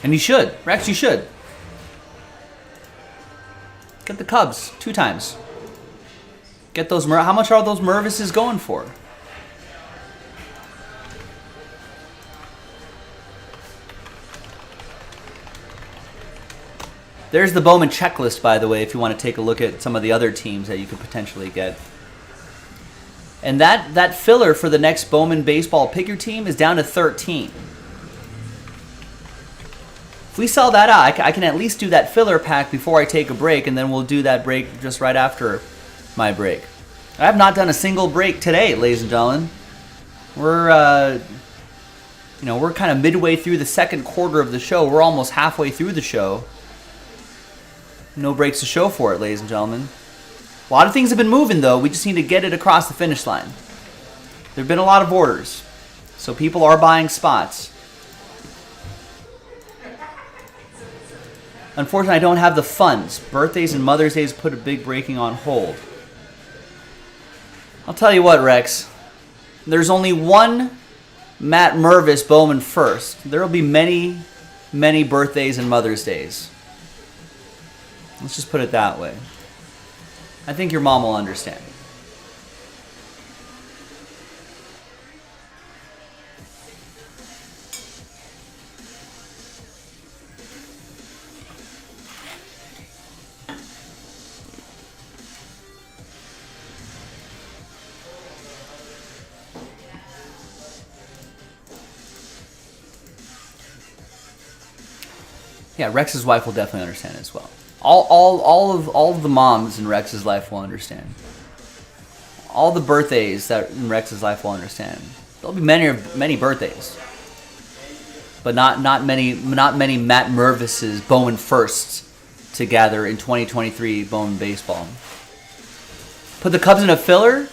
And you should. Rex, you should. Get the Cubs 2 times. Get those. How much are those Mervises going for? There's the Bowman checklist, by the way, if you want to take a look at some of the other teams that you could potentially get. And that filler for the next Bowman baseball pick your team is down to 13. If we sell that out, I can at least do that filler pack before I take a break, and then we'll do that break just right after my break. I have not done a single break today, ladies and gentlemen. We're kind of midway through the second quarter of the show. We're almost halfway through the show. No breaks to show for it, ladies and gentlemen. A lot of things have been moving, though. We just need to get it across the finish line. There have been a lot of orders, so people are buying spots. Unfortunately, I don't have the funds. Birthdays and Mother's Days put a big breaking on hold. I'll tell you what, Rex. There's only one Matt Mervis Bowman first. There will be many, many birthdays and Mother's Days. Let's just put it that way. I think your mom will understand. Yeah, Rex's wife will definitely understand as well. All of the moms in Rex's life will understand. All the birthdays that in Rex's life will understand. There'll be many birthdays, but not many Matt Mervis's Bowman firsts to gather in 2023 Bowman baseball. Put the Cubs in a filler.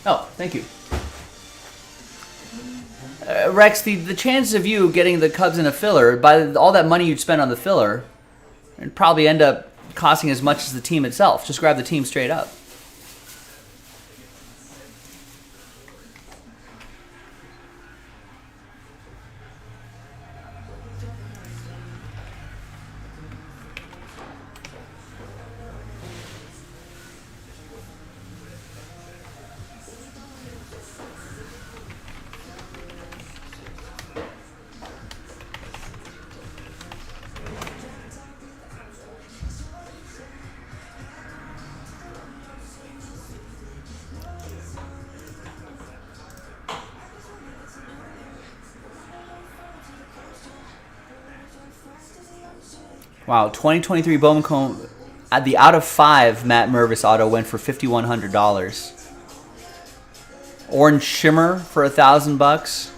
Oh, thank you. Rex, the chances of you getting the Cubs in a filler, by all that money you'd spend on the filler, it'd probably end up costing as much as the team itself. Just grab the team straight up. Wow, 2023 Bowman Chrome at the out of 5 Matt Mervis auto went for $5,100. Orange Shimmer for $1,000.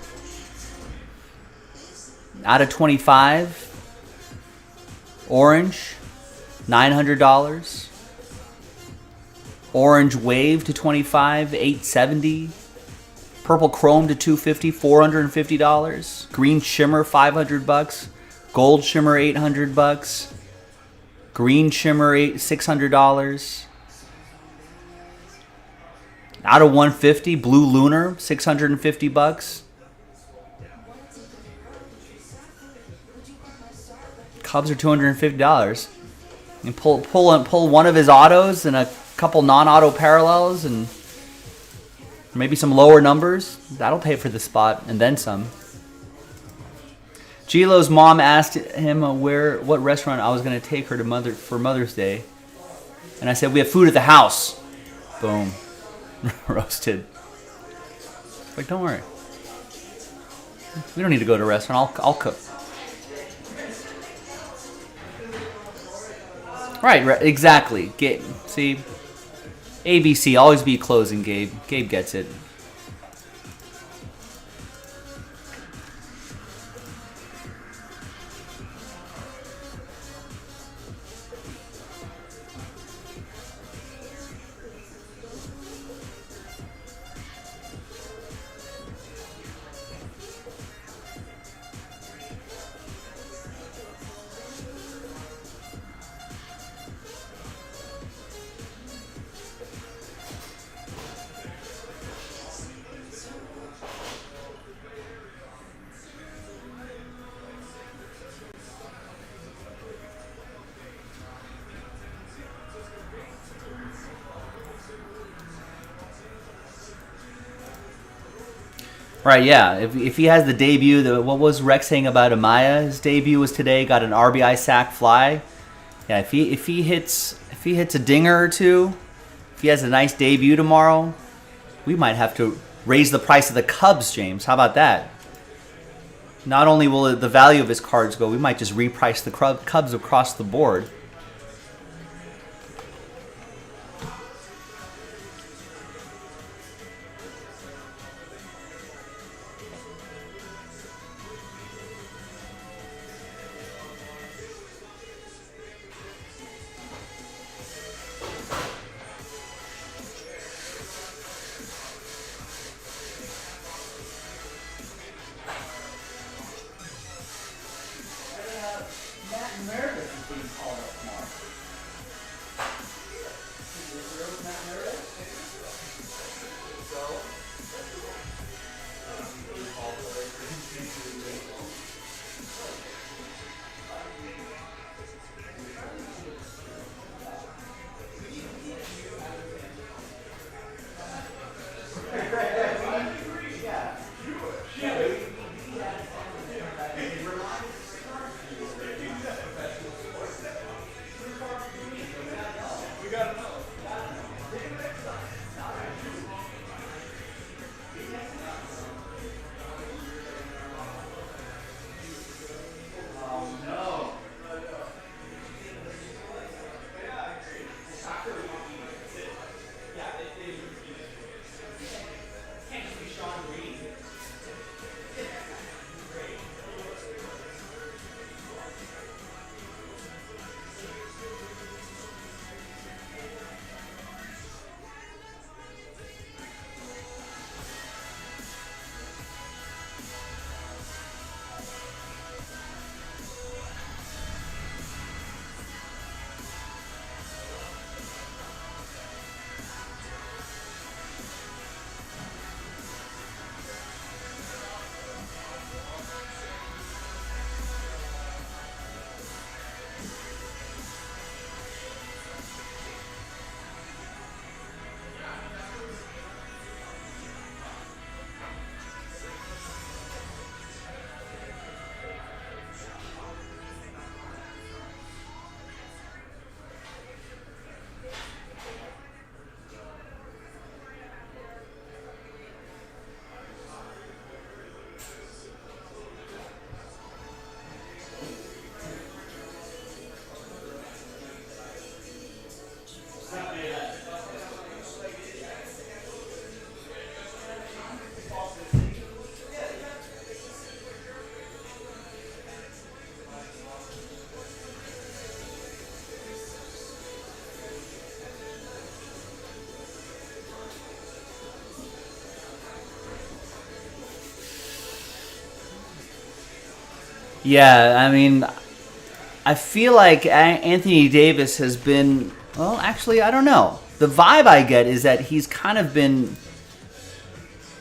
out of 25. Orange, $900. Orange Wave to 25, $870. Purple Chrome to 250, $450. Green Shimmer, $500. Gold Shimmer, $800. Green Shimmer, $600. Out of 150, Blue Lunar, $650. Cubs are $250. And pull one of his autos and a couple non-auto parallels and maybe some lower numbers. That'll pay for the spot and then some. Gilo's mom asked him what restaurant I was going to take her to for Mother's Day. And I said, we have food at the house. Boom. Roasted. Like, don't worry. We don't need to go to a restaurant. I'll cook. Right, exactly. Gabe, see? ABC, always be closing, Gabe. Gabe gets it. Right, yeah. If he has the debut, what was Rex saying about Amaya? His debut was today. Got an RBI sac fly. Yeah, if he hits a dinger or two, if he has a nice debut tomorrow, we might have to raise the price of the Cubs, James. How about that? Not only will the value of his cards go, we might just reprice the Cubs across the board. Yeah, I mean, I feel like Anthony Davis has been, well, actually, I don't know. The vibe I get is that he's kind of been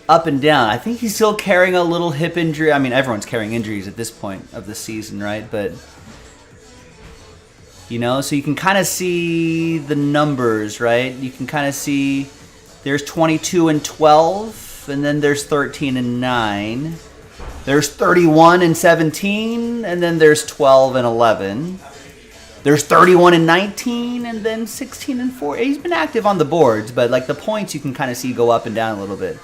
up and down. I think he's still carrying a little hip injury. I mean, everyone's carrying injuries at this point of the season, right? But, you know, so you can kind of see the numbers, right? You can kind of see there's 22 and 12, and then there's 13 and 9. There's 31 and 17, and then there's 12 and 11. There's 31 and 19, and then 16 and 4. He's been active on the boards, but like the points you can kind of see go up and down a little bit.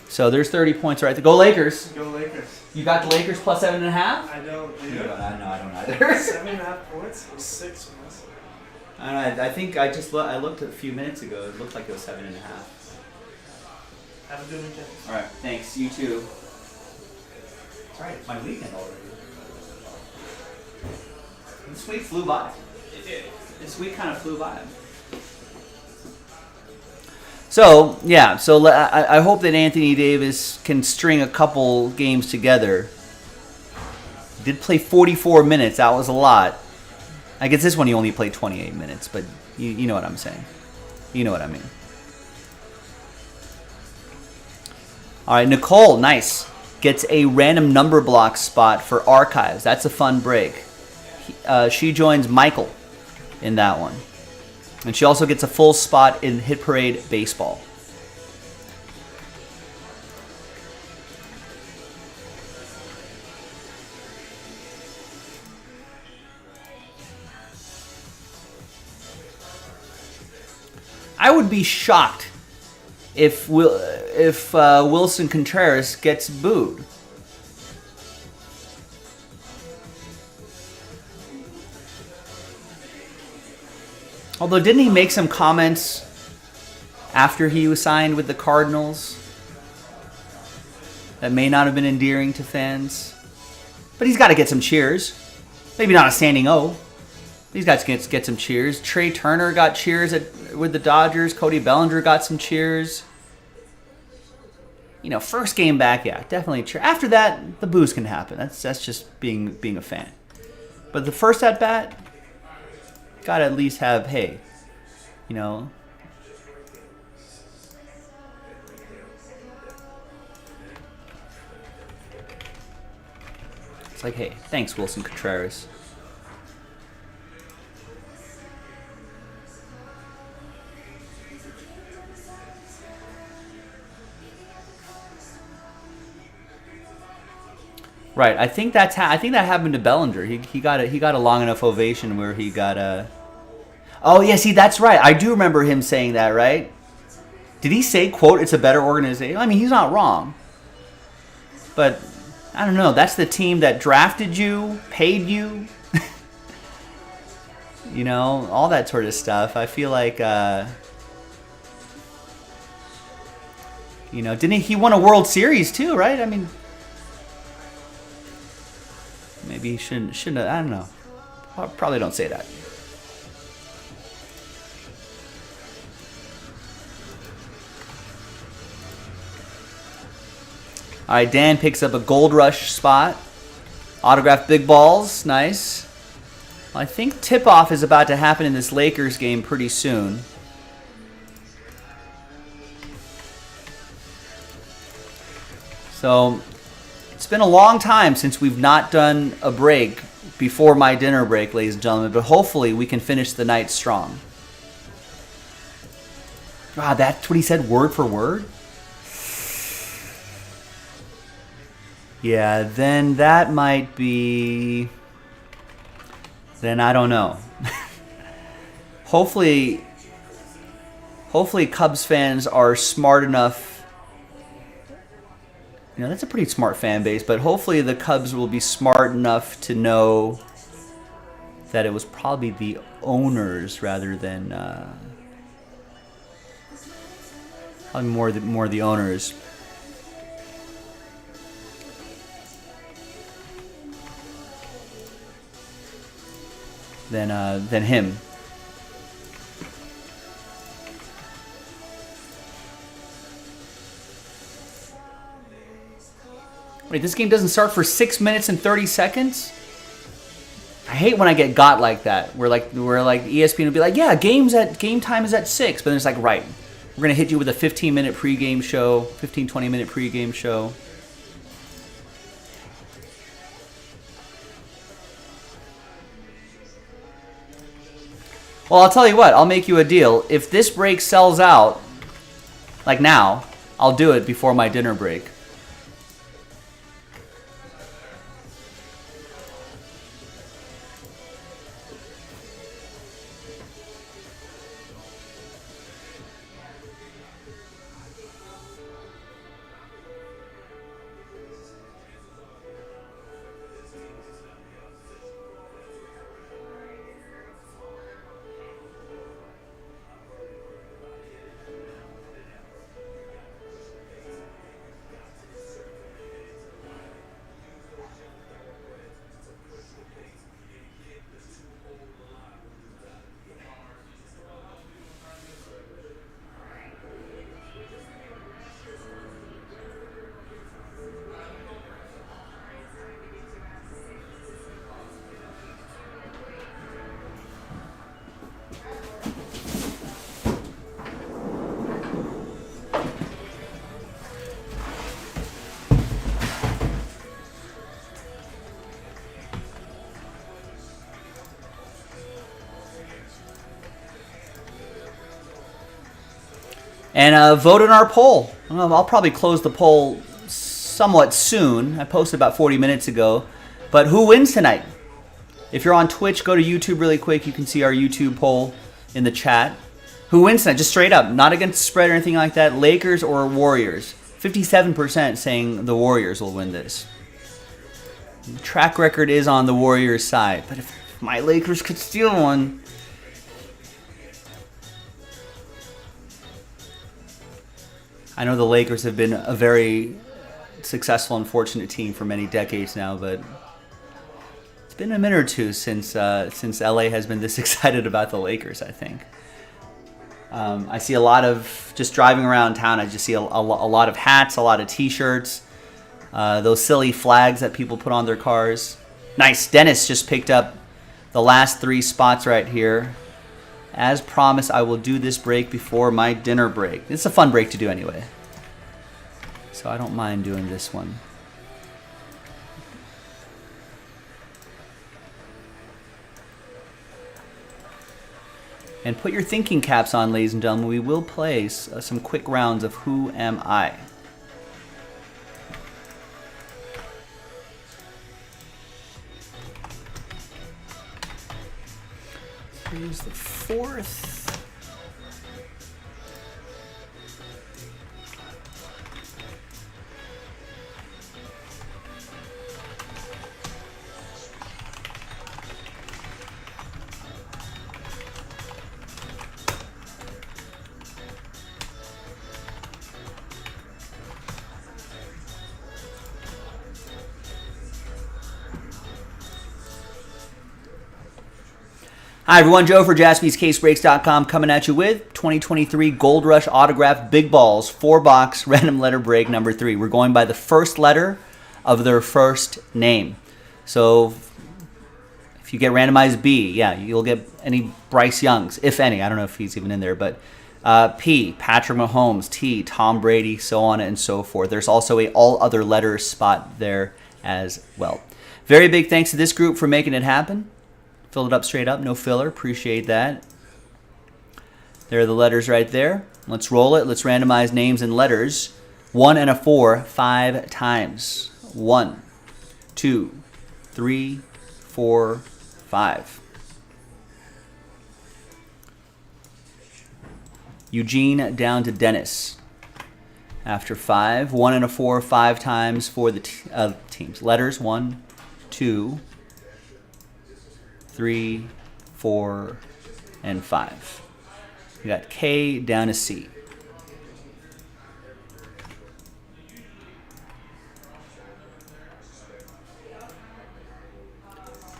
So there's 30 points right there. Go Lakers. Go Lakers. You got the Lakers plus 7.5? I don't. I don't either. 7.5 points or 6 points. I think I looked a few minutes ago. It looked like it was 7.5. Have a good weekend. All right, thanks. You too. That's right. It's my weekend already. This week flew by. It did. This week kind of flew by. So, yeah. So I hope that Anthony Davis can string a couple games together. He did play 44 minutes. That was a lot. I guess this one he only played 28 minutes, but you know what I'm saying. You know what I mean. All right, Nicole, nice. Gets a random number block spot for archives. That's a fun break. She joins Michael in that one. And she also gets a full spot in Hit Parade Baseball. I would be shocked if Wilson Contreras gets booed. Although, didn't he make some comments after he was signed with the Cardinals that may not have been endearing to fans? But he's got to get some cheers. Maybe not a standing O. He's got to get some cheers. Trey Turner got cheers with the Dodgers. Cody Bellinger got some cheers. You know, first game back, yeah, definitely cheer. After that, the boos can happen. That's just being a fan. But the first at bat, gotta at least have, hey, you know. It's like, hey, thanks, Wilson Contreras. Right, I think that happened to Bellinger. He got a long enough ovation where he got a. Oh yeah, see that's right. I do remember him saying that. Right? Did he say, "quote It's a better organization"? I mean, he's not wrong. But I don't know. That's the team that drafted you, paid you. You know, all that sort of stuff. I feel like, you know, didn't he won a World Series too? Right? I mean. Maybe he shouldn't have, I don't know. Probably don't say that. All right, Dan picks up a Gold Rush spot. Autographed big balls, nice. Well, I think tip-off is about to happen in this Lakers game pretty soon. So it's been a long time since we've not done a break before my dinner break, ladies and gentlemen, but hopefully we can finish the night strong. God, that's what he said word for word? Yeah, then that might be... Then I don't know. Hopefully Cubs fans are smart enough. You know, that's a pretty smart fan base, but hopefully the Cubs will be smart enough to know that it was probably the owners rather than probably more the owners. Than him. Wait, this game doesn't start for 6 minutes and 30 seconds? I hate when I get got like that. Where ESPN will be like, yeah, game time is at 6, but then it's like, right, we're gonna hit you with a 15-minute pregame show, 20-minute pregame show. Well, I'll tell you what, I'll make you a deal. If this break sells out, like now, I'll do it before my dinner break. And vote in our poll. I'll probably close the poll somewhat soon. I posted about 40 minutes ago. But who wins tonight? If you're on Twitch, go to YouTube really quick. You can see our YouTube poll in the chat. Who wins tonight? Just straight up. Not against the spread or anything like that. Lakers or Warriors? 57% saying the Warriors will win this. The track record is on the Warriors' side. But if my Lakers could steal one... I know the Lakers have been a very successful and fortunate team for many decades now, but it's been a minute or two since LA has been this excited about the Lakers, I think. I see a lot of, just driving around town, I just see a lot of hats, a lot of t-shirts, those silly flags that people put on their cars. Nice, Dennis just picked up the last 3 spots right here. As promised, I will do this break before my dinner break. It's a fun break to do anyway, so I don't mind doing this one. And put your thinking caps on, ladies and gentlemen. We will play some quick rounds of Who Am I? Here's the 4th. Hi everyone, Joe for JaspysCaseBreaks.com coming at you with 2023 Gold Rush Autograph Big Balls 4-box random letter break number 3. We're going by the first letter of their first name. So if you get randomized B, yeah, you'll get any Bryce Youngs, if any. I don't know if he's even in there, but P, Patrick Mahomes, T, Tom Brady, so on and so forth. There's also a all other letters spot there as well. Very big thanks to this group for making it happen. Filled it up straight up, no filler. Appreciate that. There are the letters right there. Let's roll it. Let's randomize names and letters. 1 and a 4, 5 times. 1, 2, 3, 4, 5. Eugene down to Dennis. After 5, 1 and a 4, 5 times for the teams. Letters 1, 2, 3, 4, and 5. We got K down to C.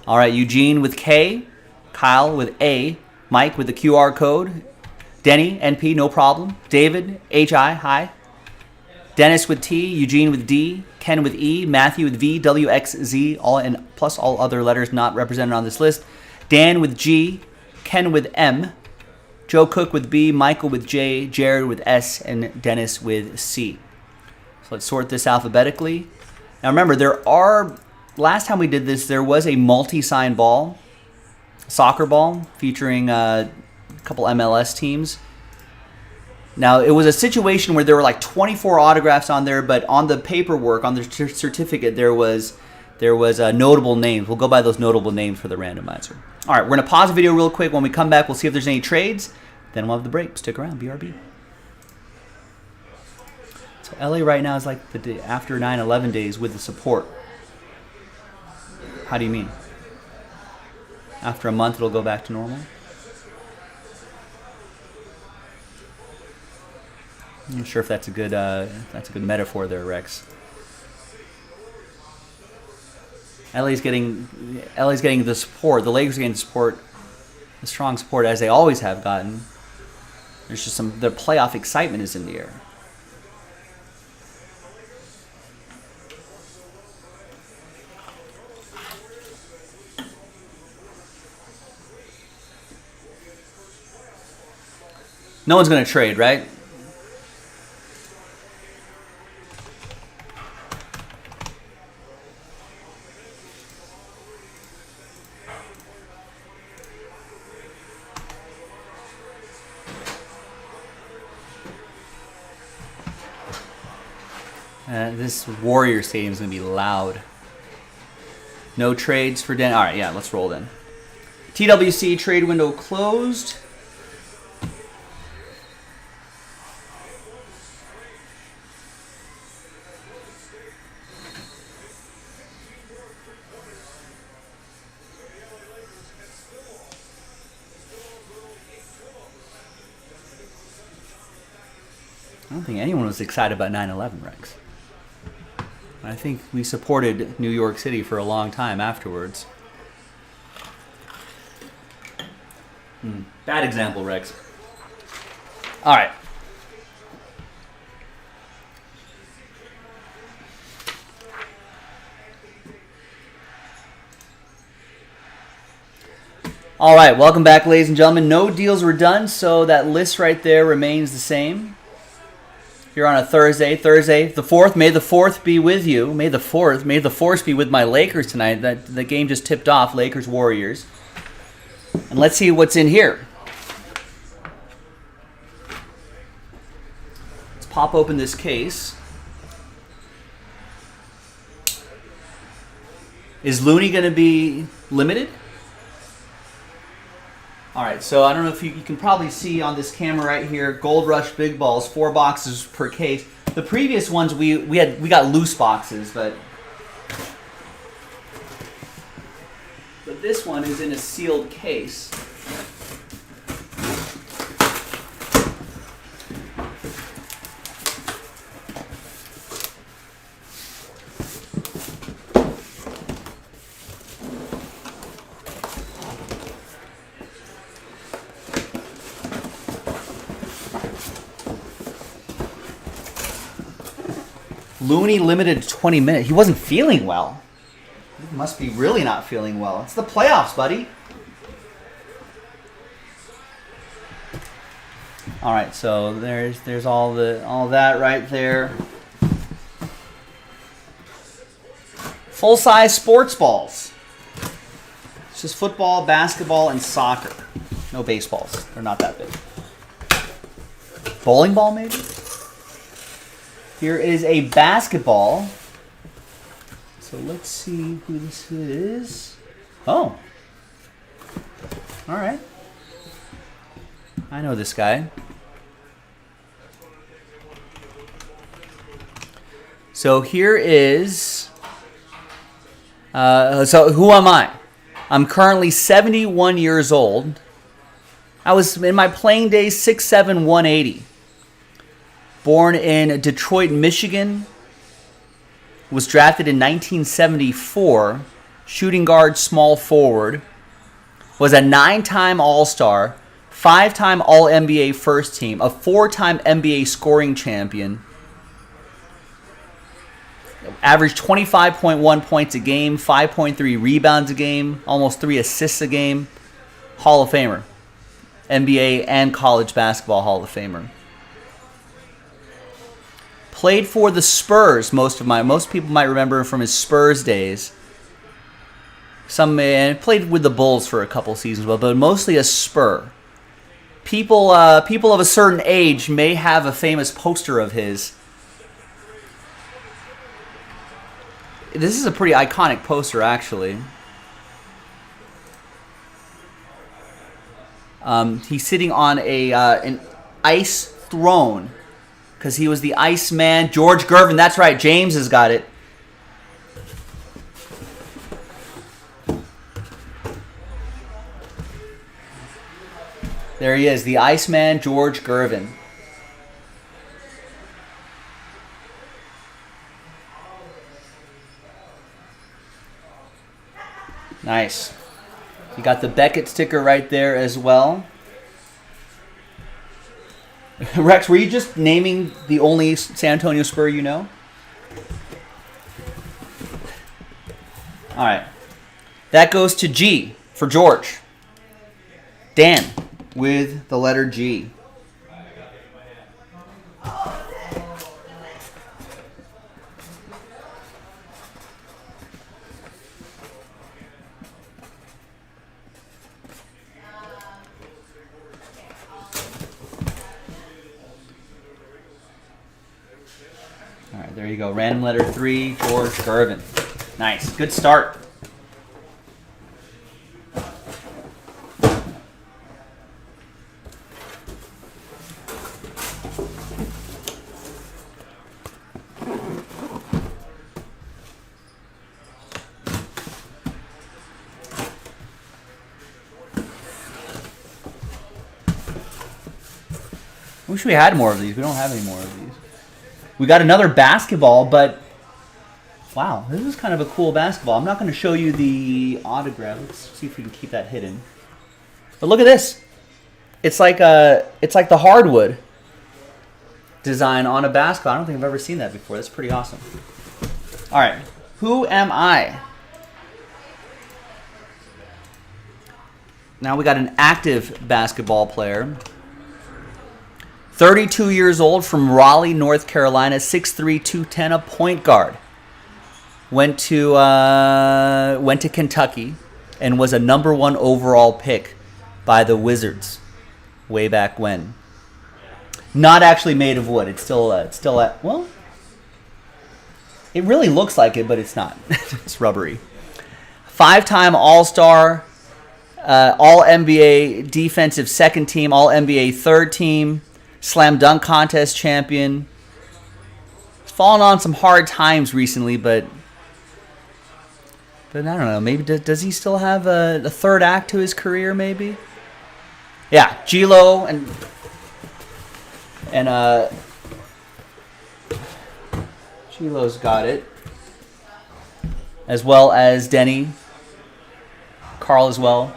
All right, Eugene with K, Kyle with A, Mike with the QR code, Denny, NP, no problem, David, HI, hi, Dennis with T, Eugene with D, Ken with E, Matthew with V, W, X, Z, all and plus all other letters not represented on this list. Dan with G, Ken with M, Joe Cook with B, Michael with J, Jared with S, and Dennis with C. So let's sort this alphabetically. Now remember, last time we did this, there was a multi-sign ball, soccer ball, featuring a couple MLS teams. Now, it was a situation where there were like 24 autographs on there, but on the paperwork, on the certificate, there was notable names. We'll go by those notable names for the randomizer. All right, we're going to pause the video real quick. When we come back, we'll see if there's any trades. Then we'll have the break. Stick around, BRB. So LA right now is like the day after 9/11 days with the support. How do you mean? After a month, it'll go back to normal? I'm not sure if that's a good metaphor there, Rex. LA's getting the support. The Lakers are getting the support, the strong support as they always have gotten. There's just the playoff excitement is in the air. No one's going to trade, right? This Warrior Stadium is going to be loud. No trades for Den. All right, yeah, let's roll then. TWC trade window closed. I don't think anyone was excited about 9/11, Rex. I think we supported New York City for a long time afterwards. Bad example, Rex. All right. All right, welcome back, ladies and gentlemen. No deals were done, so that list right there remains the same. Here on a Thursday the 4th. May the 4th be with you. May the Force be with my Lakers tonight. The game just tipped off, Lakers Warriors. And let's see what's in here. Let's pop open this case. Is Looney going to be limited? All right, so I don't know if you can probably see on this camera right here, Gold Rush Big Balls, 4 boxes per case. The previous ones we got loose boxes, but this one is in a sealed case. Looney limited to 20 minutes. He wasn't feeling well. He must be really not feeling well. It's the playoffs, buddy. All right, so there's all that right there. Full-size sports balls. It's just football, basketball, and soccer. No baseballs. They're not that big. Bowling ball, maybe? Here is a basketball. So let's see who this is. Oh. All right. I know this guy. So here is... so who am I? I'm currently 71 years old. I was, in my playing days, 6'7", 180. Born in Detroit, Michigan. Was drafted in 1974. Shooting guard, small forward. Was a 9-time All-Star. 5-time All-NBA first team. A 4-time NBA scoring champion. averaged 25.1 points a game, 5.3 rebounds a game, almost 3 assists a game. Hall of Famer. NBA and college basketball Hall of Famer. Played for the Spurs. Most people might remember him from his Spurs days. And played with the Bulls for a couple seasons, but mostly a Spur. People of a certain age may have a famous poster of his. This is a pretty iconic poster, actually. He's sitting on an ice throne because he was the Iceman. George Gervin, that's right. James has got it. There he is, the Iceman, George Gervin. Nice. You got the Beckett sticker right there as well. Rex, were you just naming the only San Antonio Spur you know? All right. That goes to G for George. Dan with the letter G. All right, there you go. Random letter 3, George Gervin. Nice. Good start. Wish we had more of these. We don't have any more of these. We got another basketball, but wow, this is kind of a cool basketball. I'm not going to show you the autograph. Let's see if we can keep that hidden. But look at this. It's like the hardwood design on a basketball. I don't think I've ever seen that before. That's pretty awesome. All right, who am I? Now we got an active basketball player. 32 years old, from Raleigh, North Carolina, 6'3", 210, a point guard. Went to Kentucky and was a number 1 overall pick by the Wizards way back when. Not actually made of wood. It's still well, it really looks like it, but it's not. It's rubbery. 5-time All-Star, All-NBA defensive second team, All-NBA third team. Slam dunk contest champion. He's fallen on some hard times recently, but I don't know. Maybe does he still have a third act to his career? Maybe. Yeah, G-Lo and G-Lo's got it, as well as Denny, Carl as well.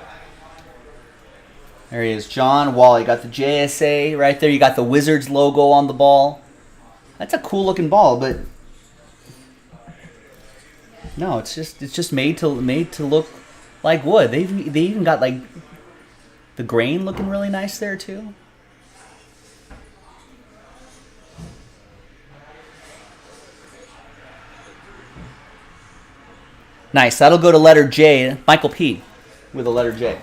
There he is, John Wall. You got the JSA right there. You got the Wizards logo on the ball. That's a cool looking ball, but no, it's just made to look like wood. They even got like the grain looking really nice there too. Nice. That'll go to letter J. Michael P. with a letter J.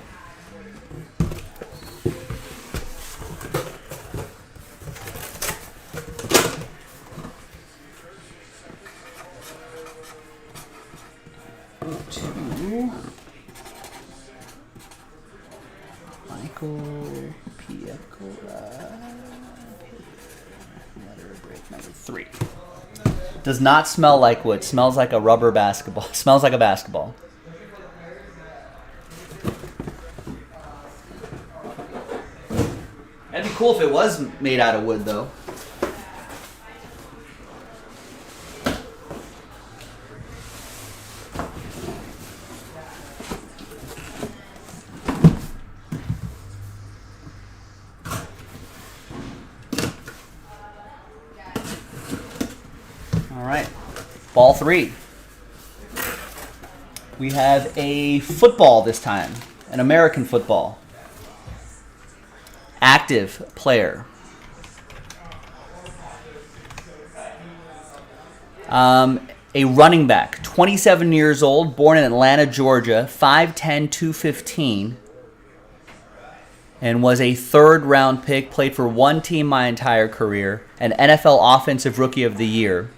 Michael P. Letter break number 3. Does not smell like wood. Smells like a rubber basketball. Smells like a basketball. That'd be cool if it was made out of wood, though. Ball 3. We have a football this time, an American football. Active player. A running back, 27 years old, born in Atlanta, Georgia, 5'10", 215, and was a third-round pick, played for one team my entire career, an NFL Offensive Rookie of the Year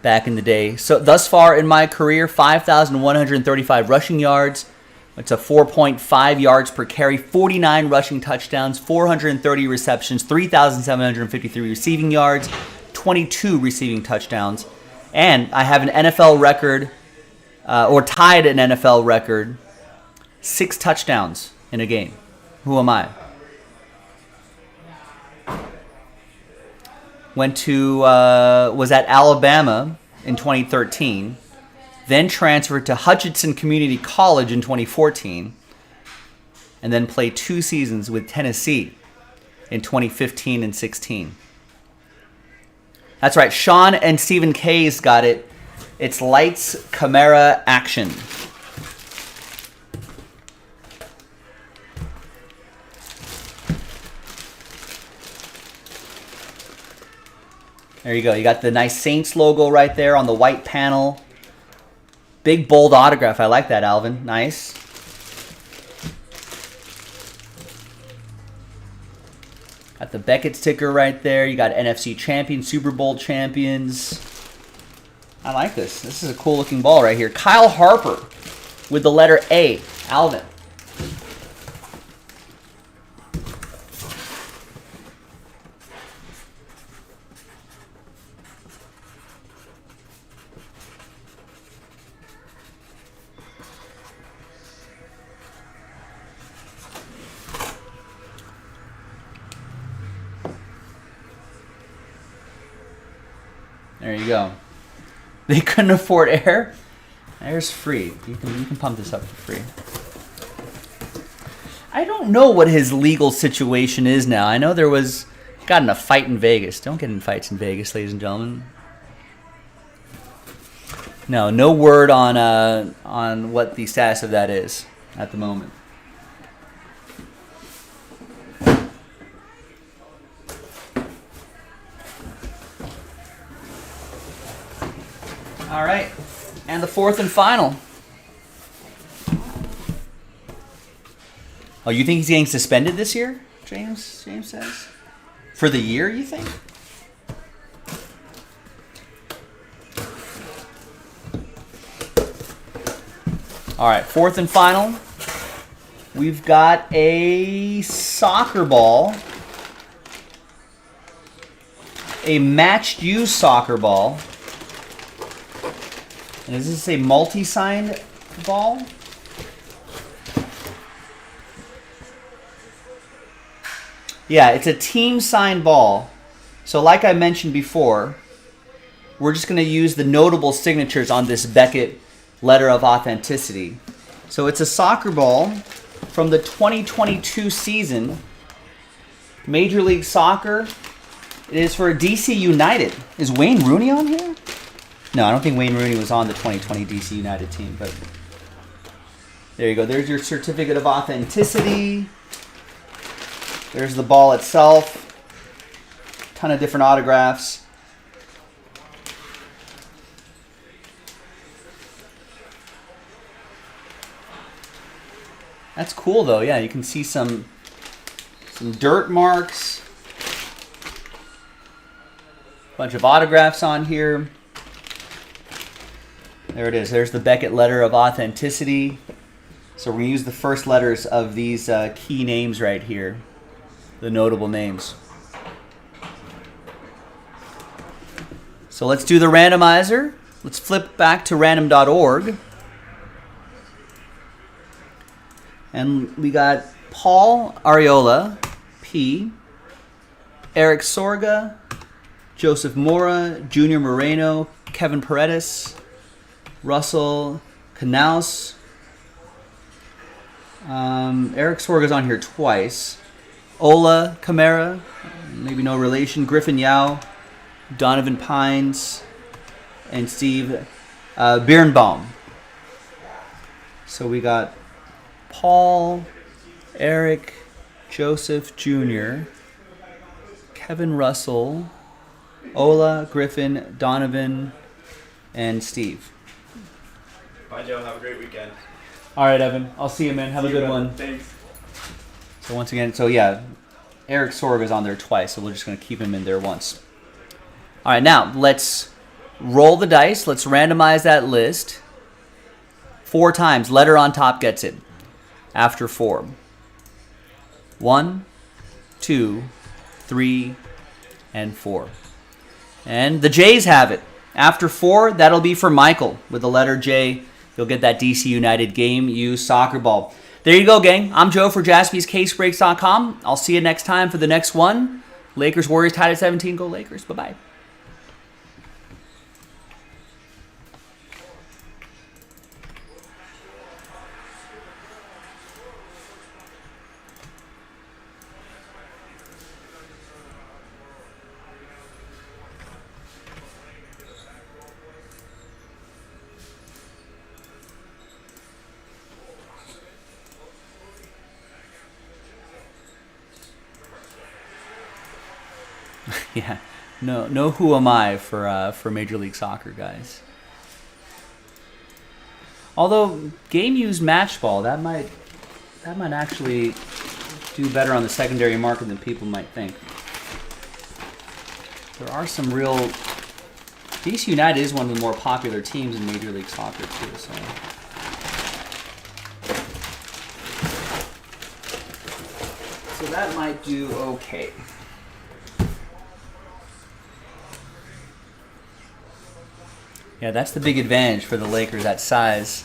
back in the day. So thus far in my career, 5,135 rushing yards. It's a 4.5 yards per carry, 49 rushing touchdowns, 430 receptions, 3,753 receiving yards, 22 receiving touchdowns. And I have an NFL record, or tied an NFL record, 6 touchdowns in a game. Who am I? Was at Alabama in 2013, then transferred to Hutchinson Community College in 2014, and then played 2 seasons with Tennessee in 2015 and 16. That's right, Sean and Stephen K's got it. It's lights, camera, action. There you go. You got the nice Saints logo right there on the white panel. Big, bold autograph. I like that, Alvin. Nice. Got the Beckett sticker right there. You got NFC champions, Super Bowl champions. I like this. This is a cool looking ball right here. Kyle Harper with the letter A. Alvin. There you go. They couldn't afford air. Air's free. You can pump this up for free. I don't know what his legal situation is now. I know got in a fight in Vegas. Don't get in fights in Vegas, ladies and gentlemen. No word on what the status of that is at the moment. All right, and the fourth and final. Oh, you think he's getting suspended this year? James says. For the year, you think? All right, fourth and final. We've got a soccer ball. A matched use soccer ball. And is this a multi-signed ball? Yeah, it's a team-signed ball. So like I mentioned before, we're just going to use the notable signatures on this Beckett letter of authenticity. So it's a soccer ball from the 2022 season. Major League Soccer. It is for DC United. Is Wayne Rooney on here? No, I don't think Wayne Rooney was on the 2020 DC United team, but there you go. There's your certificate of authenticity. There's the ball itself. Ton of different autographs. That's cool though. Yeah, you can see some dirt marks. Bunch of autographs on here. There it is. There's the Beckett letter of authenticity. So we're going to use the first letters of these key names right here. The notable names. So let's do the randomizer. Let's flip back to random.org. And we got Paul Ariola, P. Eric Sorga, Joseph Mora, Junior Moreno, Kevin Paredes, Russell Knaus. Eric Sorga's on here twice. Ola Camara, maybe no relation. Griffin Yao, Donovan Pines, and Steve Birnbaum. So we got Paul, Eric, Joseph Jr., Kevin Russell, Ola, Griffin, Donovan, and Steve. Bye, Joe. Have a great weekend. All right, Evan. I'll see you, man. Have a good one. Thanks. So once again, Eric Sorg is on there twice, so we're just going to keep him in there once. All right, now let's roll the dice. Let's randomize that list 4 times. Letter on top gets it. After 4. 1, 2, 3, and 4. And the Jays have it. After 4, that'll be for Michael. With the letter J, you'll get that DC United Game Used Soccer Ball. There you go, gang. I'm Joe for JaspysCaseBreaks.com. I'll see you next time for the next one. Lakers Warriors tied at 17. Go Lakers. Bye-bye. Yeah, no. Who am I for Major League Soccer, guys? Although game used match ball, that might actually do better on the secondary market than people might think. There are some real. DC United is one of the more popular teams in Major League Soccer too. So that might do okay. Yeah, that's the big advantage for the Lakers, that size.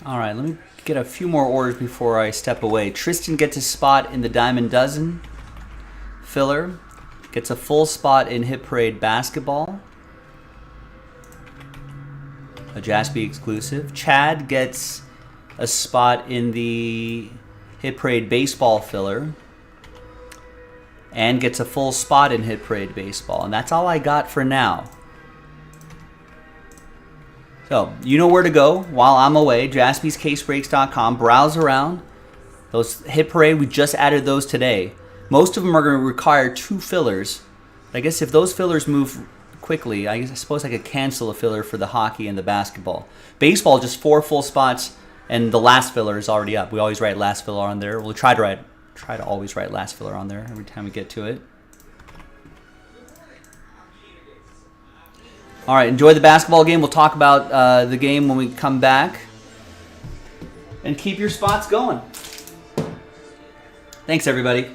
All right, let me get a few more orders before I step away. Tristan gets a spot in the Diamond Dozen filler. Gets a full spot in Hit Parade Basketball. A Jaspy exclusive. Chad gets a spot in the Hit Parade Baseball filler. And gets a full spot in Hit Parade Baseball. And that's all I got for now. So, you know where to go while I'm away. JaspysCaseBreaks.com. Browse around. Those Hit Parade, we just added those today. Most of them are going to require 2 fillers. I guess if those fillers move quickly, I suppose I could cancel a filler for the hockey and the basketball. Baseball, just 4 full spots, and the last filler is already up. We always write last filler on there. We'll try to always write last filler on there every time we get to it. All right, enjoy the basketball game. We'll talk about the game when we come back. And keep your spots going. Thanks, everybody.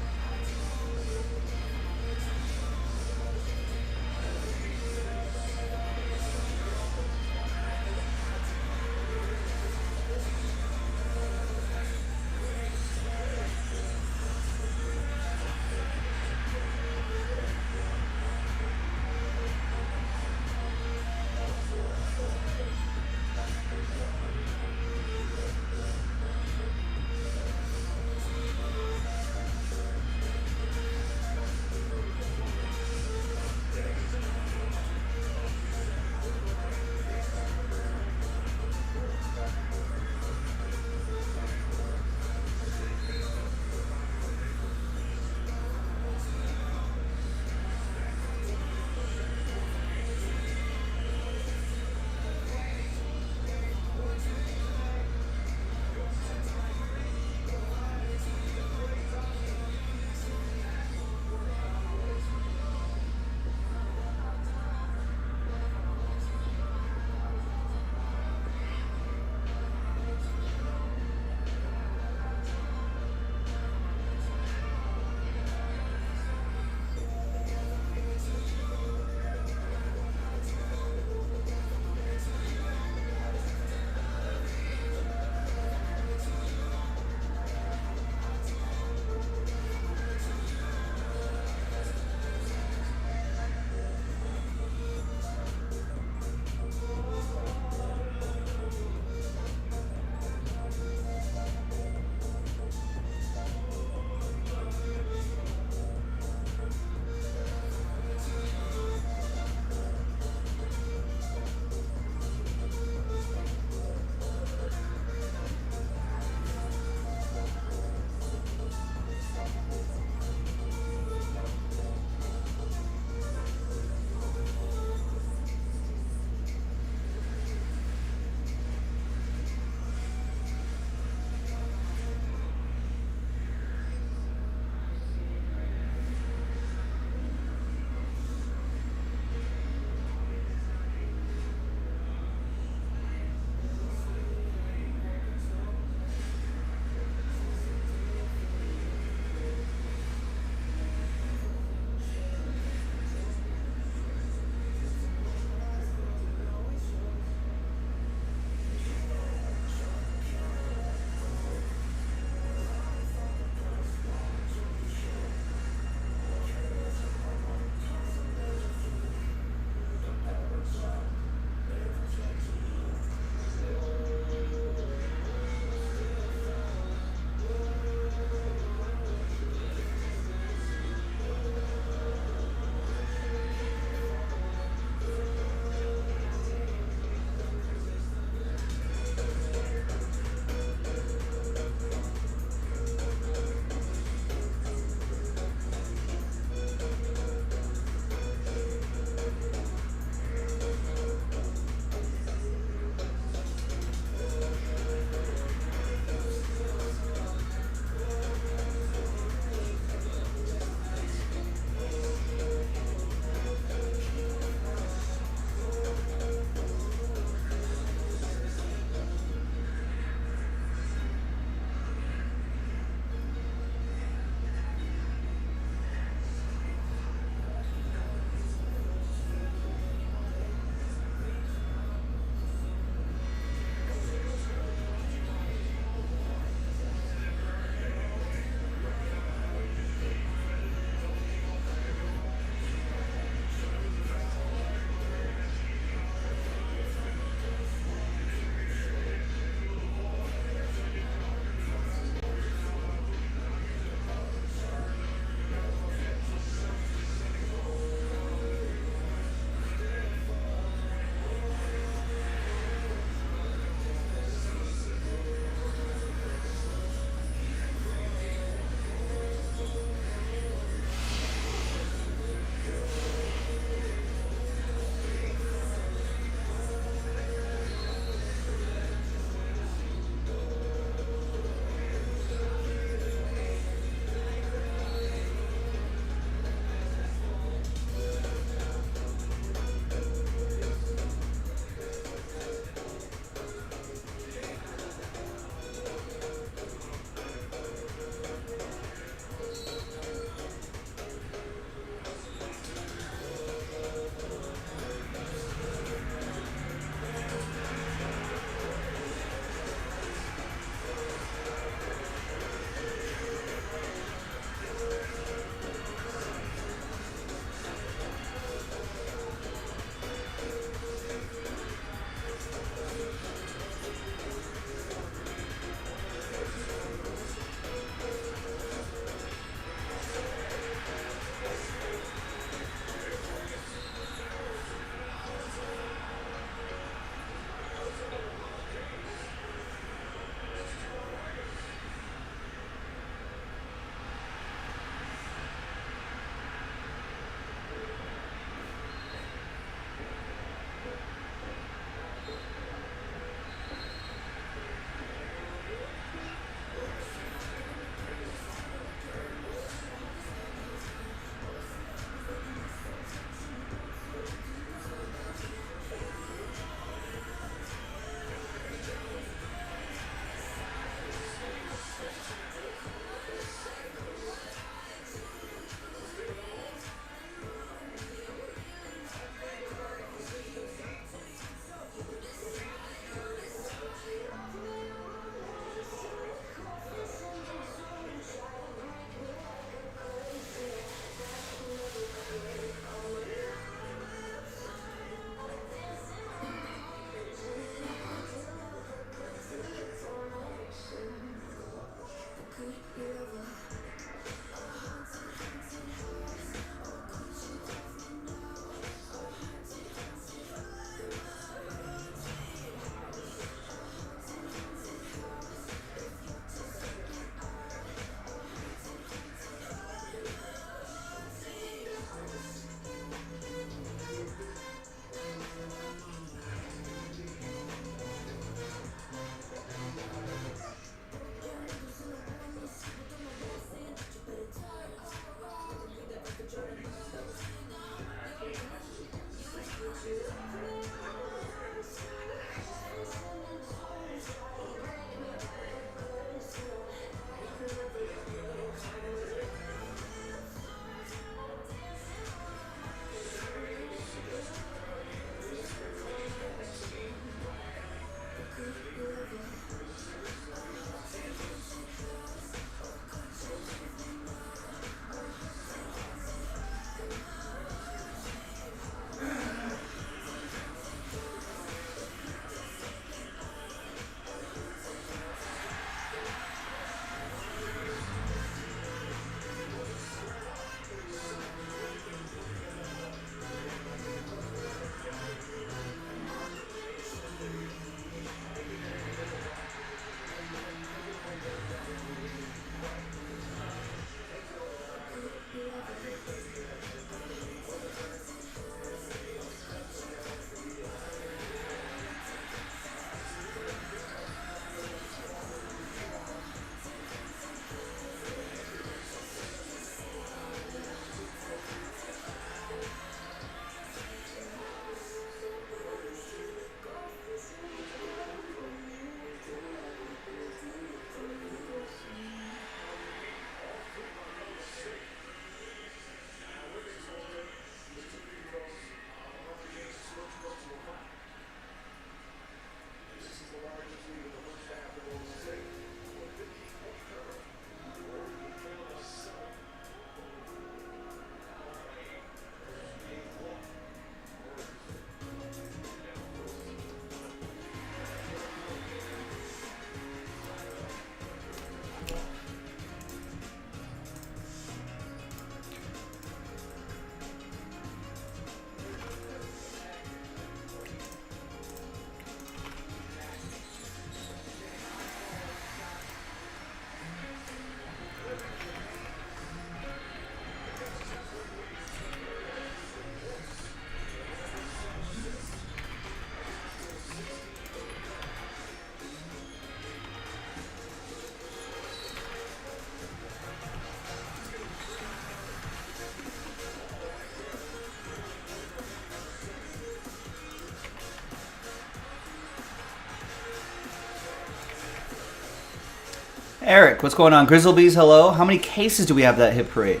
Eric, what's going on? Grizzlebees, hello. How many cases do we have that hit parade?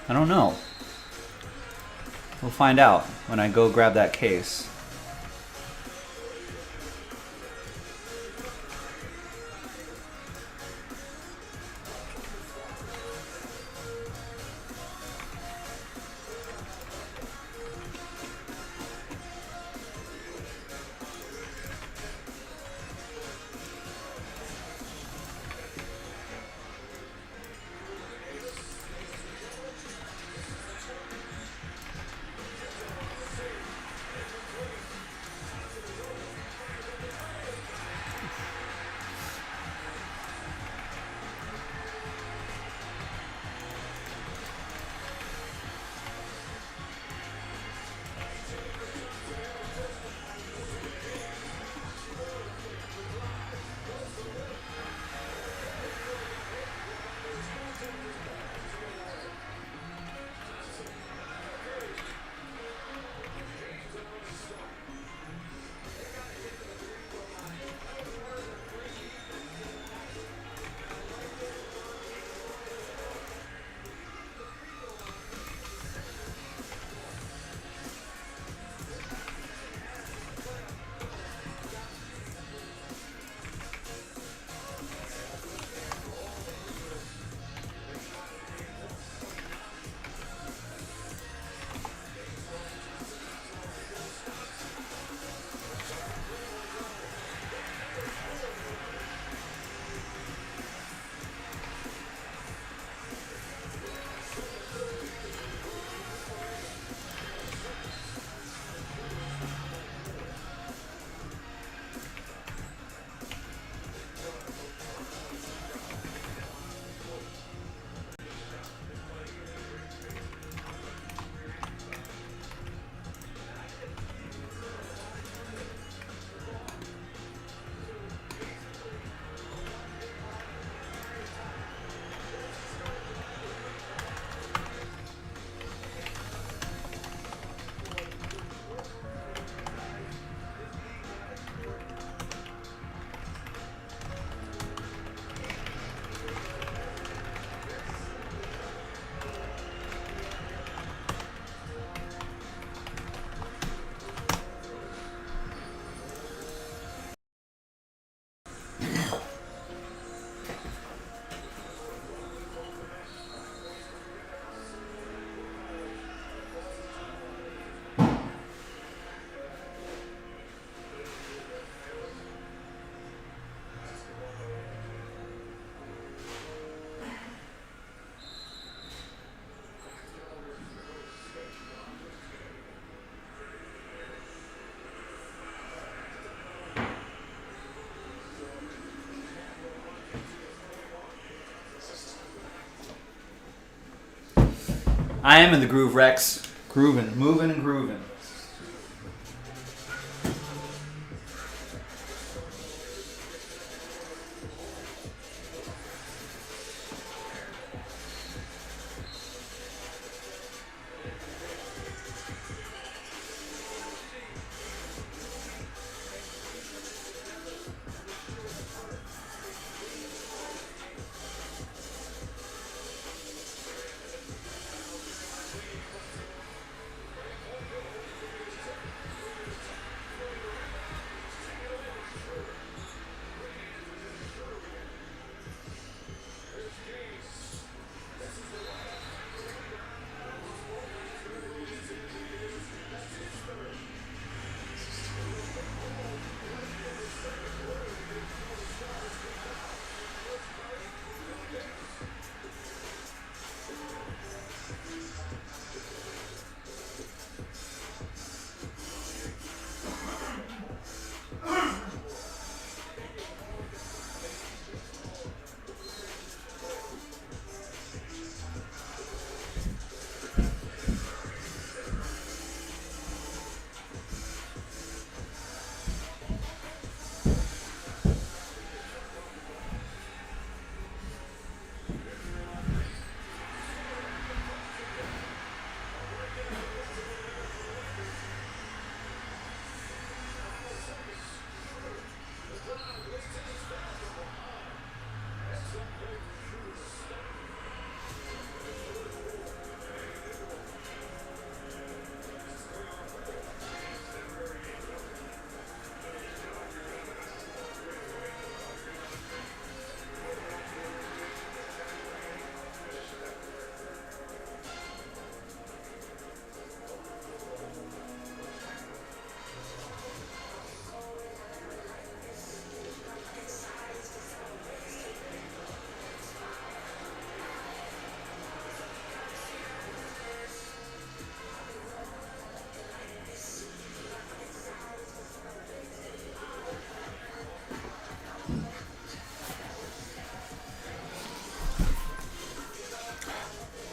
I don't know. We'll find out when I go grab that case. I am in the groove, Rex. Grooving, moving and grooving.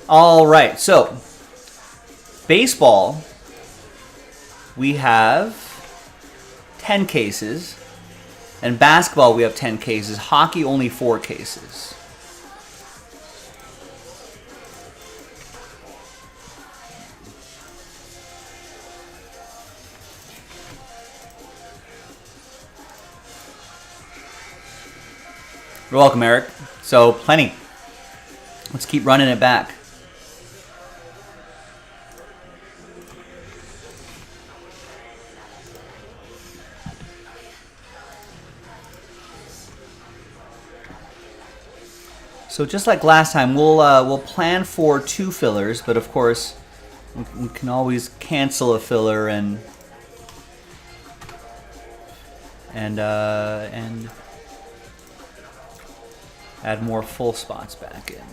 All right, so baseball, we have 10 cases. And basketball, we have 10 cases. Hockey, only 4 cases. You're welcome, Eric. So, plenty. Let's keep running it back. So just like last time, we'll plan for 2 fillers, but of course we can always cancel a filler and add more full spots back in.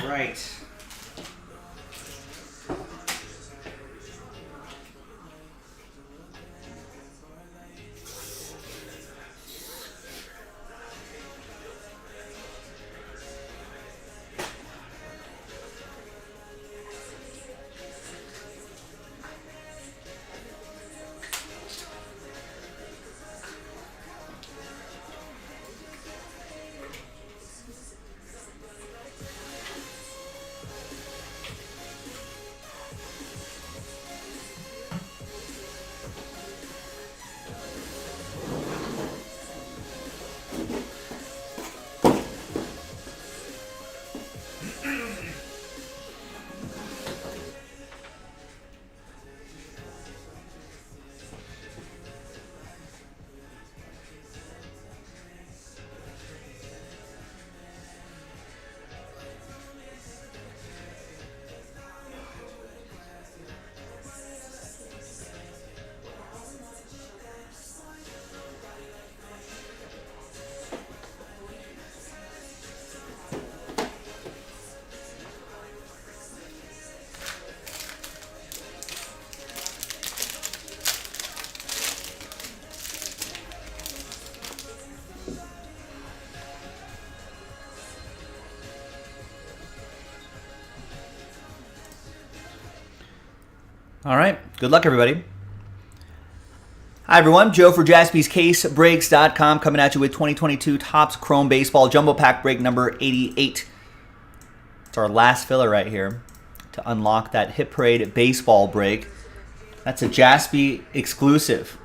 Right. All right. Good luck, everybody. Hi, everyone. Joe for JaspysCaseBreaks.com coming at you with 2022 Topps Chrome Baseball Jumbo Pack break number 88. It's our last filler right here to unlock that Hit Parade baseball break. That's a Jaspy exclusive.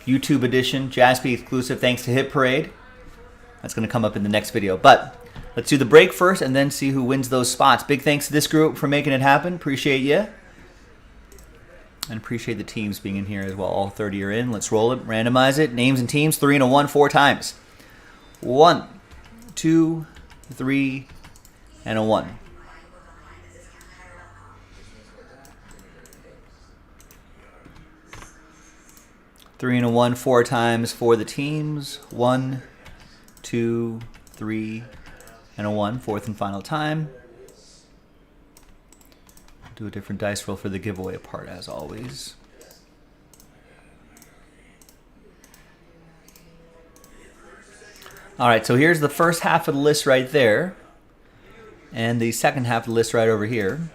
YouTube edition, Jaspy exclusive, thanks to Hit Parade. That's going to come up in the next video. But let's do the break first and then see who wins those spots. Big thanks to this group for making it happen. Appreciate you. And appreciate the teams being in here as well. All 30 are in. Let's roll it. Randomize it. Names and teams. 3 and a 1 4 times. 1, 2, 3, and a 1. Three and a 1 4 times for the teams. 1, 2, 3, and a 1. Fourth and final time. Do a different dice roll for the giveaway part, as always. All right, so here's the first half of the list right there, and the second half of the list right over here.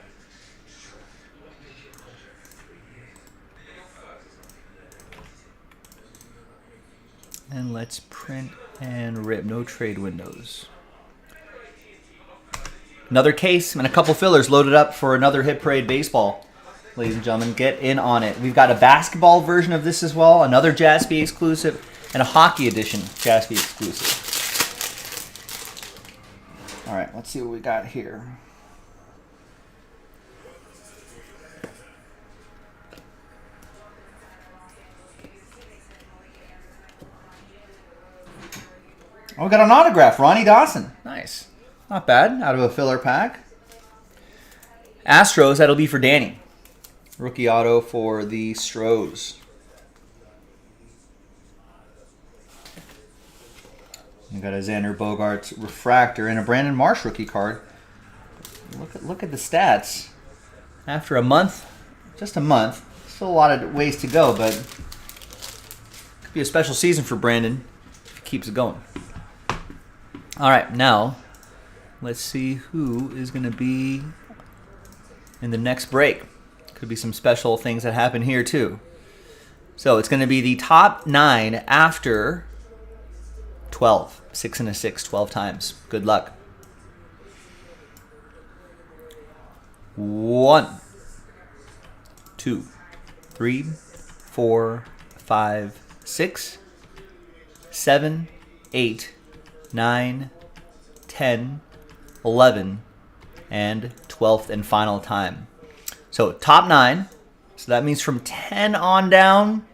And let's print and rip. No trade windows. Another case and a couple fillers loaded up for another Hit Parade baseball. Ladies and gentlemen, get in on it. We've got a basketball version of this as well, another Jaspy exclusive, and a hockey edition Jaspy exclusive. All right, let's see what we got here. Oh, we got an autograph, Ronnie Dawson. Nice. Not bad, out of a filler pack. Astros, that'll be for Danny. Rookie auto for the Stros. We got a Xander Bogaerts refractor and a Brandon Marsh rookie card. Look at the stats. After a month, just a month, still a lot of ways to go, but could be a special season for Brandon if he keeps it going. All right, now let's see who is going to be in the next break. Could be some special things that happen here too. So it's going to be the top 9 after 12. 6 and a 6, 12 times. Good luck. 1, 2, 3, 4, 5, 6, 7, 8, 9, 10, 11, and 12th and final time. So top 9. So that means from 10 on down.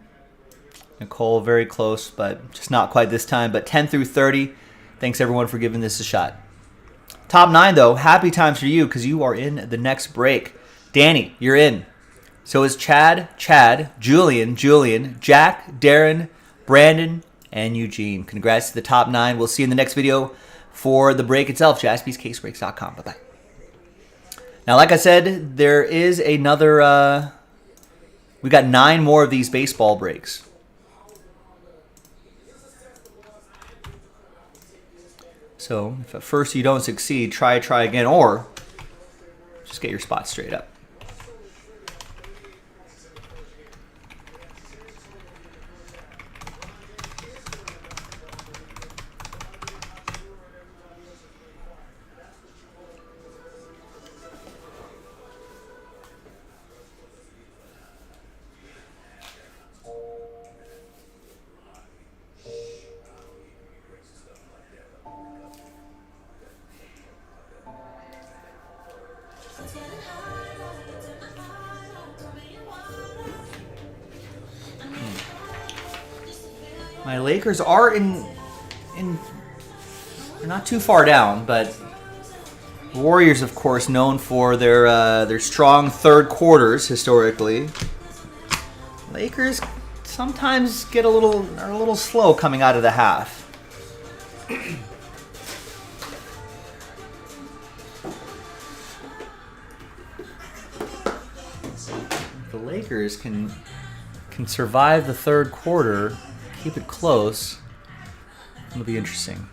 Nicole, very close, but just not quite this time. But 10 through 30. Thanks everyone for giving this a shot. Top 9 though, happy times for you because you are in the next break. Danny, you're in. So is Chad, Julian, Jack, Darren, Brandon, and Eugene. Congrats to the top 9. We'll see you in the next video for the break itself. JaspysCaseBreaks.com. Bye-bye. Now, like I said, there is another... we got 9 more of these baseball breaks. So, if at first you don't succeed, try again, or just get your spot straight up. My Lakers are they're not too far down, but Warriors, of course, known for their strong third quarters historically. Lakers sometimes are a little slow coming out of the half. The Lakers can survive the third quarter, keep it close. It'll be interesting.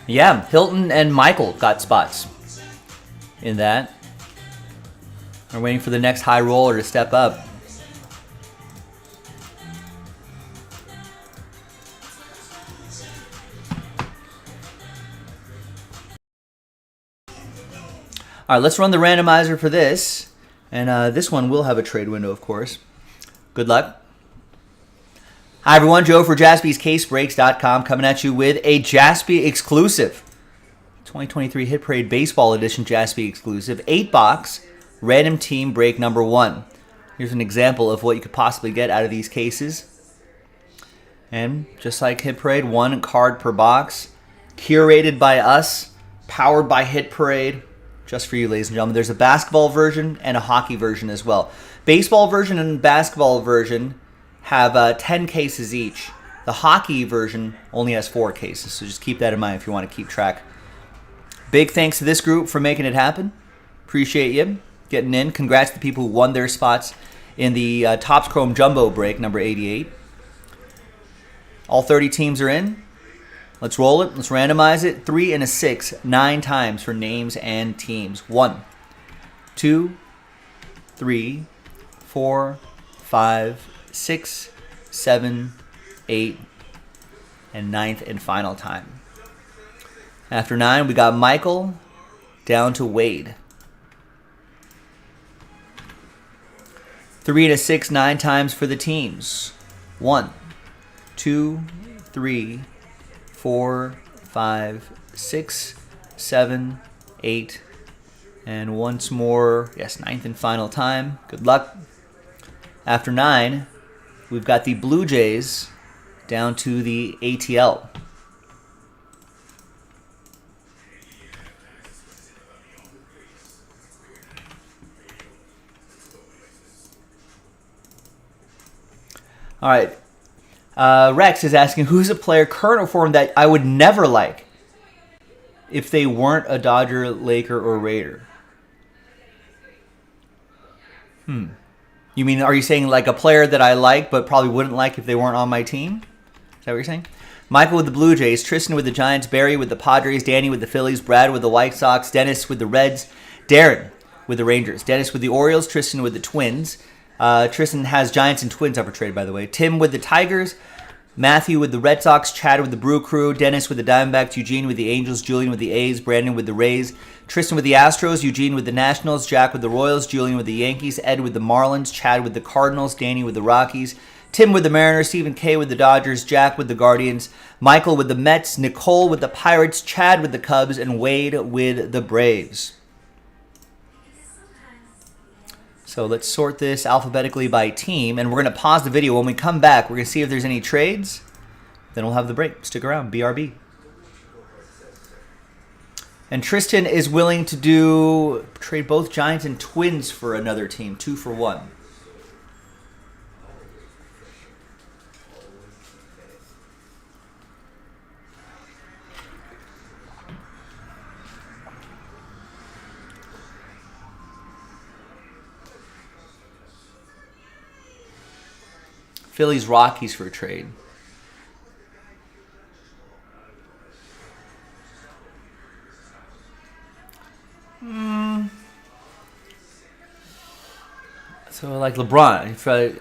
Yeah, Hilton and Michael got spots in that. We're waiting for the next high roller to step up. All right, let's run the randomizer for this. And this one will have a trade window, of course. Good luck. Hi, everyone. Joe for JaspysCaseBreaks.com coming at you with a Jaspy exclusive. 2023 Hit Parade Baseball Edition Jaspy exclusive. 8-box, random team break number 1. Here's an example of what you could possibly get out of these cases. And just like Hit Parade, 1 card per box. Curated by us, powered by Hit Parade. Just for you, ladies and gentlemen. There's a basketball version and a hockey version as well. Baseball version and basketball version have 10 cases each. The hockey version only has 4 cases, so just keep that in mind if you want to keep track. Big thanks to this group for making it happen. Appreciate you getting in. Congrats to the people who won their spots in the Topps Chrome Jumbo break, number 88. All 30 teams are in. Let's roll it. Let's randomize it. 3 and a 6, 9 times for names and teams. 1, 2, 3, 4, 5, 6, 7, 8, and 9th and final time. After 9, we got Michael down to Wade. 3 and a 6, 9 times for the teams. 1, 2, 3, 4, 5, 6, 7, 8, and once more, yes, 9th and final time. Good luck. After 9, we've got the Blue Jays down to the ATL. All right. Rex is asking, who's a player current or form that I would never like if they weren't a Dodger, Laker, or Raider? You mean, are you saying like a player that I like but probably wouldn't like if they weren't on my team? Is that what you're saying? Michael with the Blue Jays, Tristan with the Giants, Barry with the Padres, Danny with the Phillies, Brad with the White Sox, Dennis with the Reds, Darren with the Rangers, Dennis with the Orioles, Tristan with the Twins. Tristan has Giants and Twins up for trade, by the way. Tim with the Tigers, Matthew with the Red Sox, Chad with the Brew Crew, Dennis with the Diamondbacks, Eugene with the Angels, Julian with the A's, Brandon with the Rays, Tristan with the Astros, Eugene with the Nationals, Jack with the Royals, Julian with the Yankees, Ed with the Marlins, Chad with the Cardinals, Danny with the Rockies, Tim with the Mariners, Stephen K with the Dodgers, Jack with the Guardians, Michael with the Mets, Nicole with the Pirates, Chad with the Cubs, and Wade with the Braves. So let's sort this alphabetically by team, and we're going to pause the video. When we come back, we're going to see if there's any trades. Then we'll have the break. Stick around. BRB. And Tristan is willing to trade both Giants and Twins for another team. 2 for 1. Phillies Rockies for a trade. So like LeBron,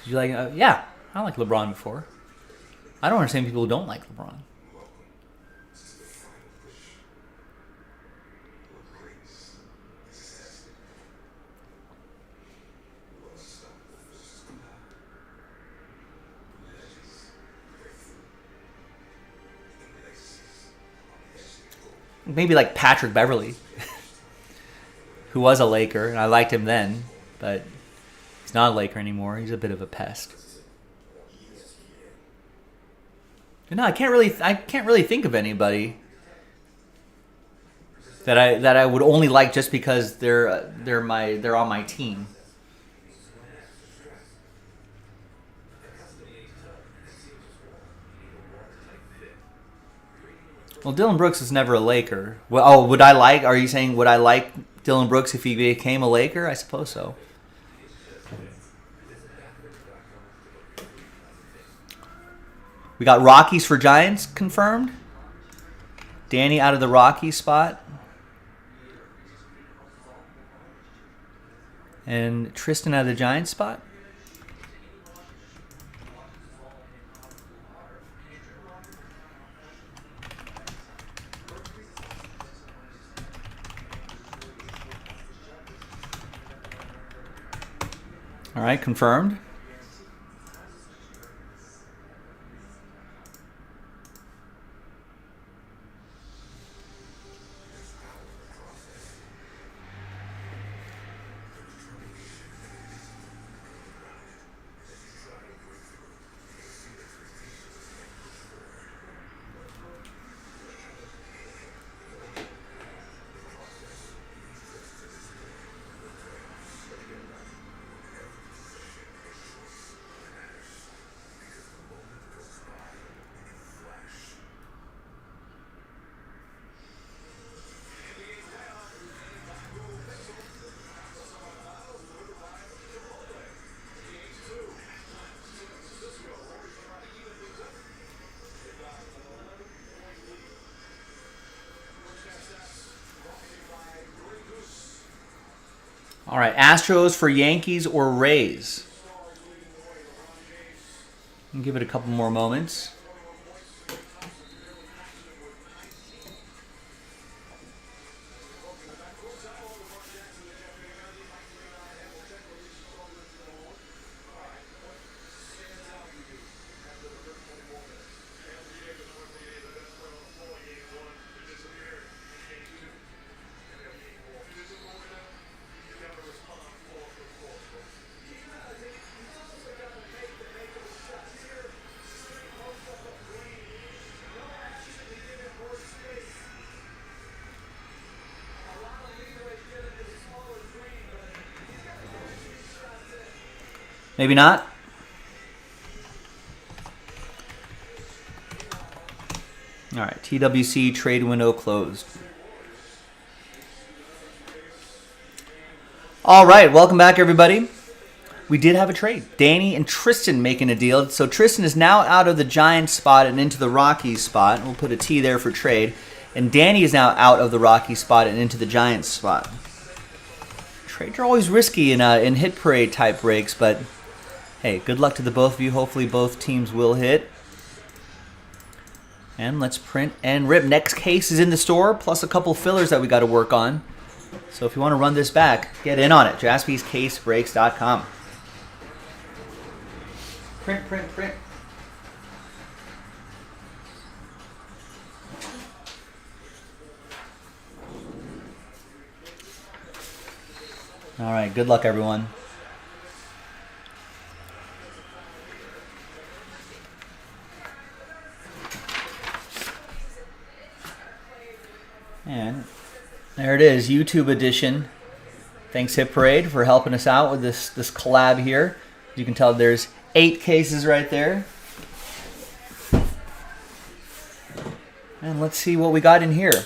you like? Yeah, I like LeBron before. I don't understand people who don't like LeBron. Maybe like Patrick Beverly, who was a Laker, and I liked him then, but he's not a Laker anymore. He's a bit of a pest. No, I can't really think of anybody that I would only like just because they're on my team. Well, Dylan Brooks was never a Laker. Well, are you saying would I like Dylan Brooks if he became a Laker? I suppose so. We got Rockies for Giants confirmed. Danny out of the Rockies spot. And Tristan out of the Giants spot. right, confirmed. All right, Astros for Yankees or Rays? I'll give it a couple more moments. Maybe not. All right, TWC trade window closed. All right, welcome back, everybody. We did have a trade. Danny and Tristan making a deal. So Tristan is now out of the Giants spot and into the Rockies spot. We'll put a T there for trade. And Danny is now out of the Rockies spot and into the Giants spot. Trades are always risky in hit parade type breaks, but hey, good luck to the both of you. Hopefully both teams will hit. And let's print and rip. Next case is in the store, plus a couple fillers that we got to work on. So if you want to run this back, get in on it. JaspysCaseBreaks.com. Print, print, print. All right, good luck, everyone. And there it is, YouTube edition. Thanks Hit Parade for helping us out with this collab here. As you can tell, there's 8 cases right there. And let's see what we got in here.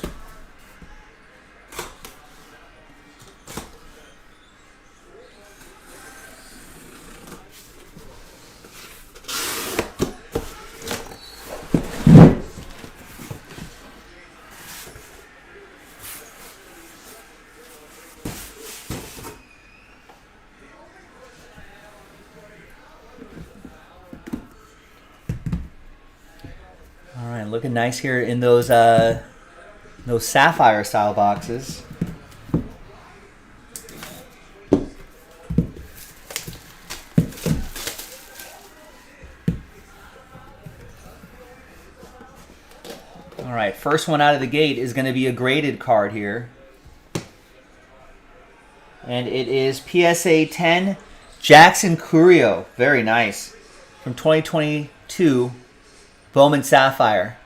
Looking nice here in those sapphire style boxes. All right, first one out of the gate is going to be a graded card here. And it is PSA 10 Jackson Curio. Very nice. From 2022, Bowman Sapphire.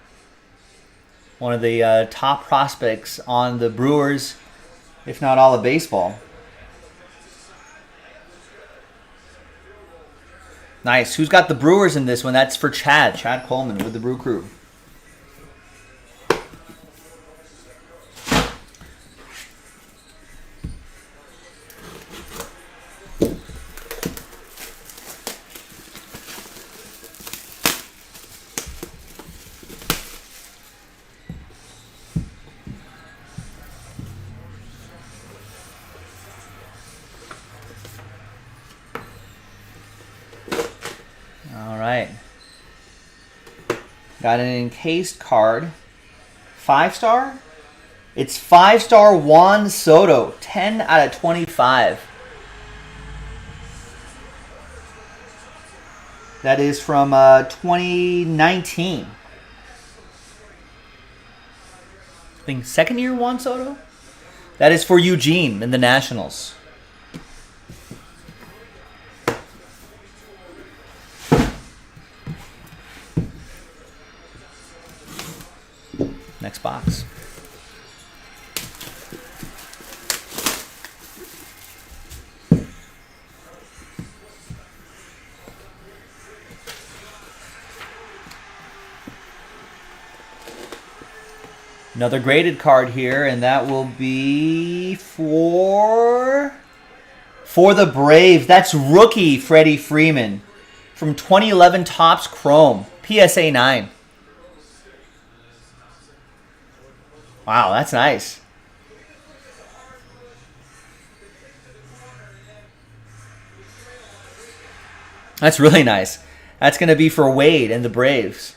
One of the top prospects on the Brewers, if not all of baseball. Nice. Who's got the Brewers in this one? That's for Chad Coleman with the Brew Crew. Got an encased card. 5-star? It's 5-star Juan Soto. 10 out of 25. That is from 2019. I think second year Juan Soto. That is for Eugene and the Nationals. Next box. Another graded card here, and that will be for the Braves. That's rookie Freddie Freeman from 2011 Topps Chrome, PSA 9. Wow, that's nice. That's really nice. That's going to be for Wade and the Braves.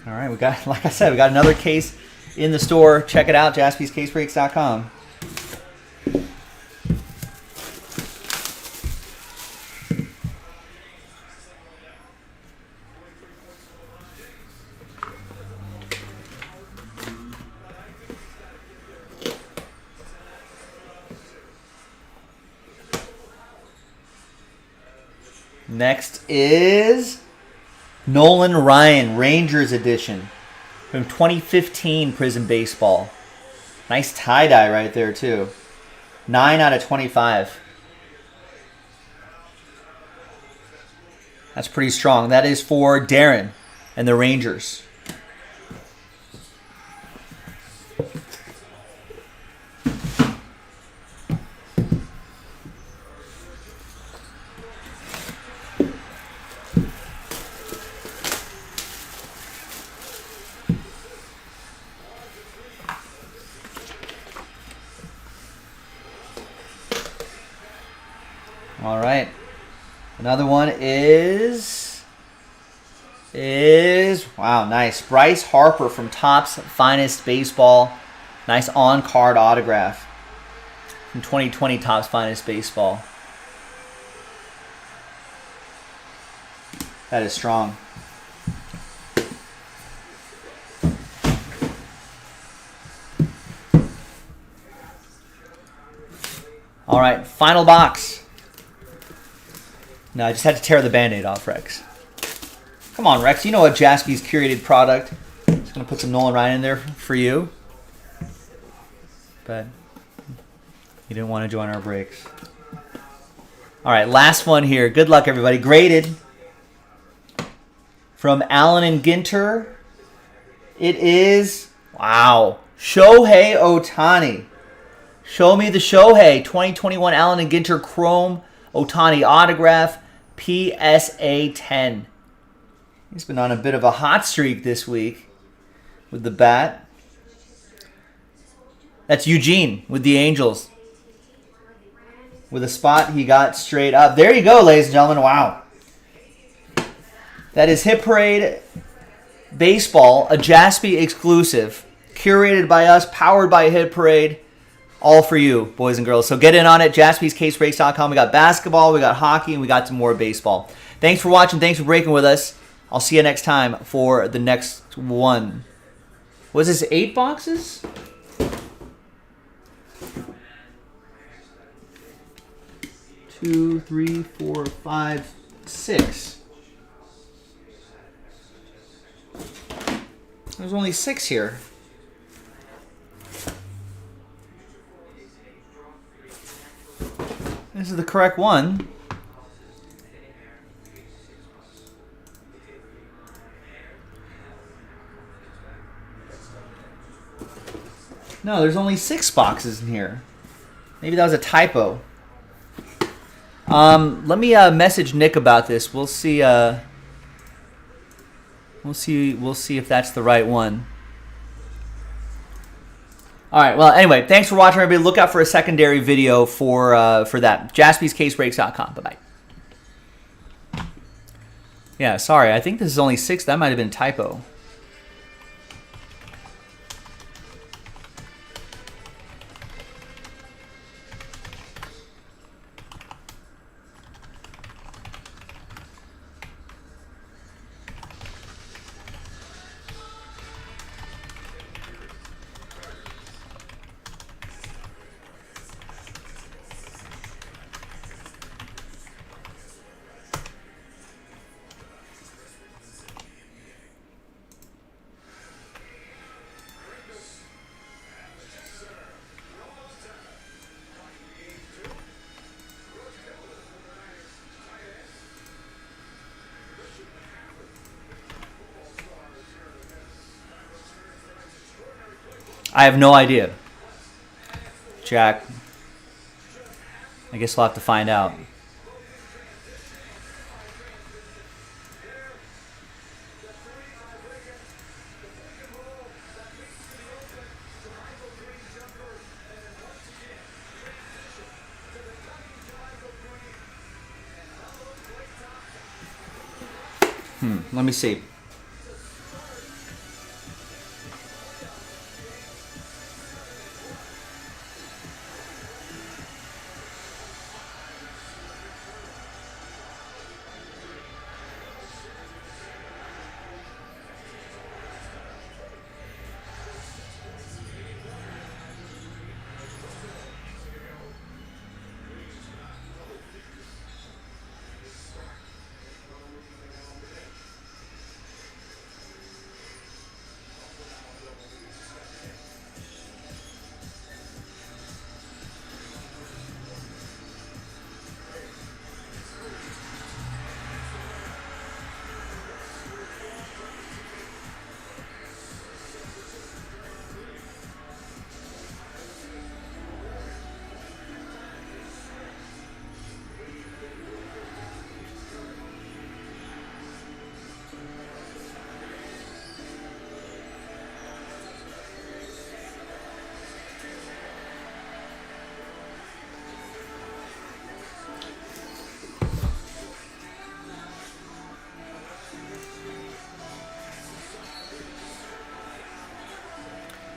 All right, we got, like I said, we got another case in the store. Check it out, jaspyscasebreaks.com. Next is Nolan Ryan, Rangers edition from 2015 Prism Baseball. Nice tie-dye right there, too. 9 out of 25. That's pretty strong. That is for Darren and the Rangers. All right. Another one is wow, nice. Bryce Harper from Topps Finest Baseball. Nice on-card autograph from 2020 Topps Finest Baseball. That is strong. All right, final box. No, I just had to tear the Band-Aid off, Rex. Come on, Rex. You know a Jaspy's curated product. Just going to put some Nolan Ryan in there for you. But you didn't want to join our breaks. All right, last one here. Good luck, everybody. Graded from Allen and Ginter. It is, wow, Shohei Ohtani. Show me the Shohei. 2021 Allen and Ginter Chrome Ohtani autograph, PSA 10. He's been on a bit of a hot streak this week with the bat. That's Eugene with the Angels. With a spot he got straight up. There you go, ladies and gentlemen. Wow. That is Hit Parade Baseball, a Jaspy exclusive. Curated by us, powered by Hit Parade. All for you, boys and girls. So get in on it, jaspyscasebreaks.com. We got basketball, we got hockey, and we got some more baseball. Thanks for watching. Thanks for breaking with us. I'll see you next time for the next one. Was this 8 boxes? Two, 3, 4, 5, 6. There's only 6 here. This is the correct one. No, there's only 6 boxes in here. Maybe that was a typo. Let me message Nick about this. We'll see. We'll see if that's the right one. All right. Well, anyway, thanks for watching, everybody. Look out for a secondary video for that. JaspysCaseBreaks.com. Bye bye. Yeah, sorry. I think this is only 6. That might have been a typo. I have no idea. Jack. I guess we'll have to find out. Let me see.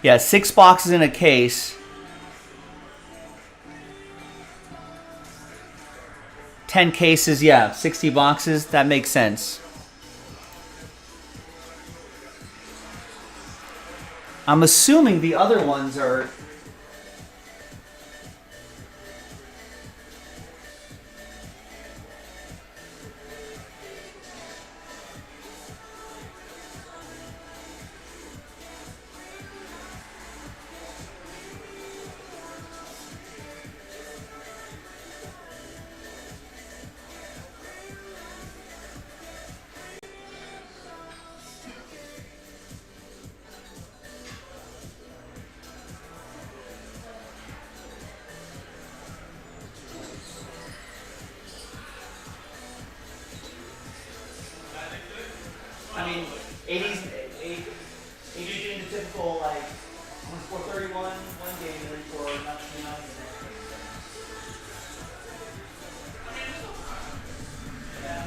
Yeah, 6 boxes in a case. 10 cases, yeah, 60 boxes. That makes sense. I'm assuming the other ones are... I mean, 80s being the typical, like, 431, one game, 34, nothing, nothing. Yeah.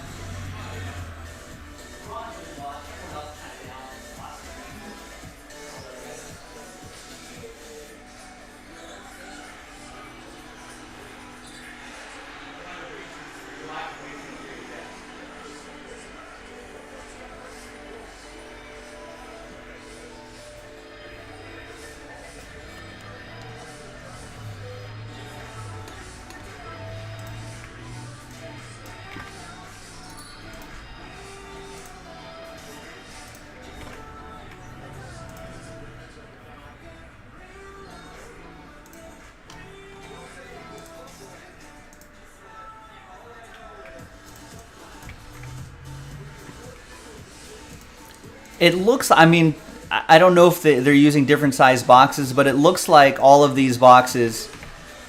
It looks, I mean, I don't know if they're using different size boxes, but it looks like all of these boxes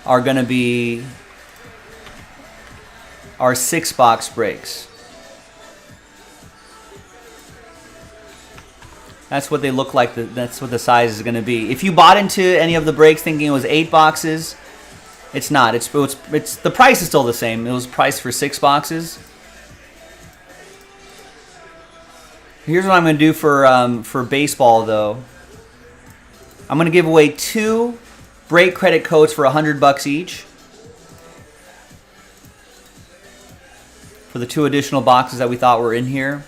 are going to be our 6-box breaks. That's what they look like. That's what the size is going to be. If you bought into any of the breaks thinking it was 8 boxes, it's not. It's the price is still the same. It was priced for 6 boxes. Here's what I'm going to do for baseball, though. I'm going to give away 2 break credit codes for $100 each for the 2 additional boxes that we thought were in here.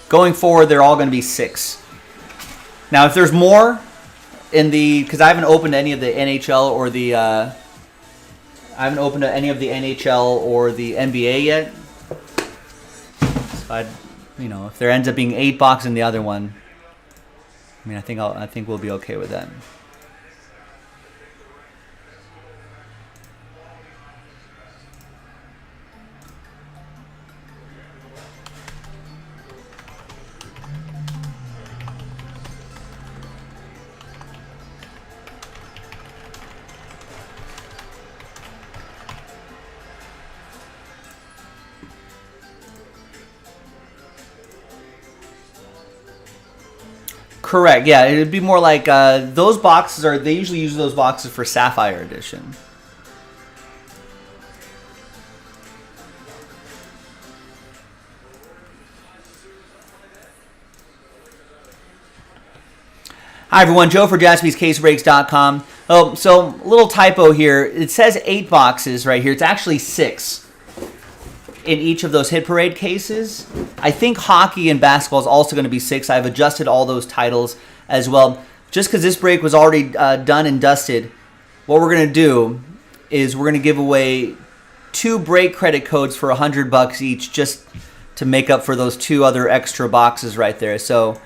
Going forward, they're all going to be 6. Now, if there's more in the, because I haven't opened any of the NHL or the. I haven't opened any of the NHL or the NBA yet. So if there ends up being 8 boxes in the other one, I mean, I think we'll be okay with that. Correct. Yeah, it'd be more like those boxes are. They usually use those boxes for Sapphire Edition. Hi everyone, Joe for JaspysCaseBreaks.com. Oh, so a little typo here. It says 8 boxes right here. It's actually 6 in each of those Hit Parade cases. I think hockey and basketball is also going to be 6. I've adjusted all those titles as well. Just because this break was already done and dusted, what we're going to do is we're going to give away 2 break credit codes for $100 each, just to make up for those 2 other extra boxes right there. So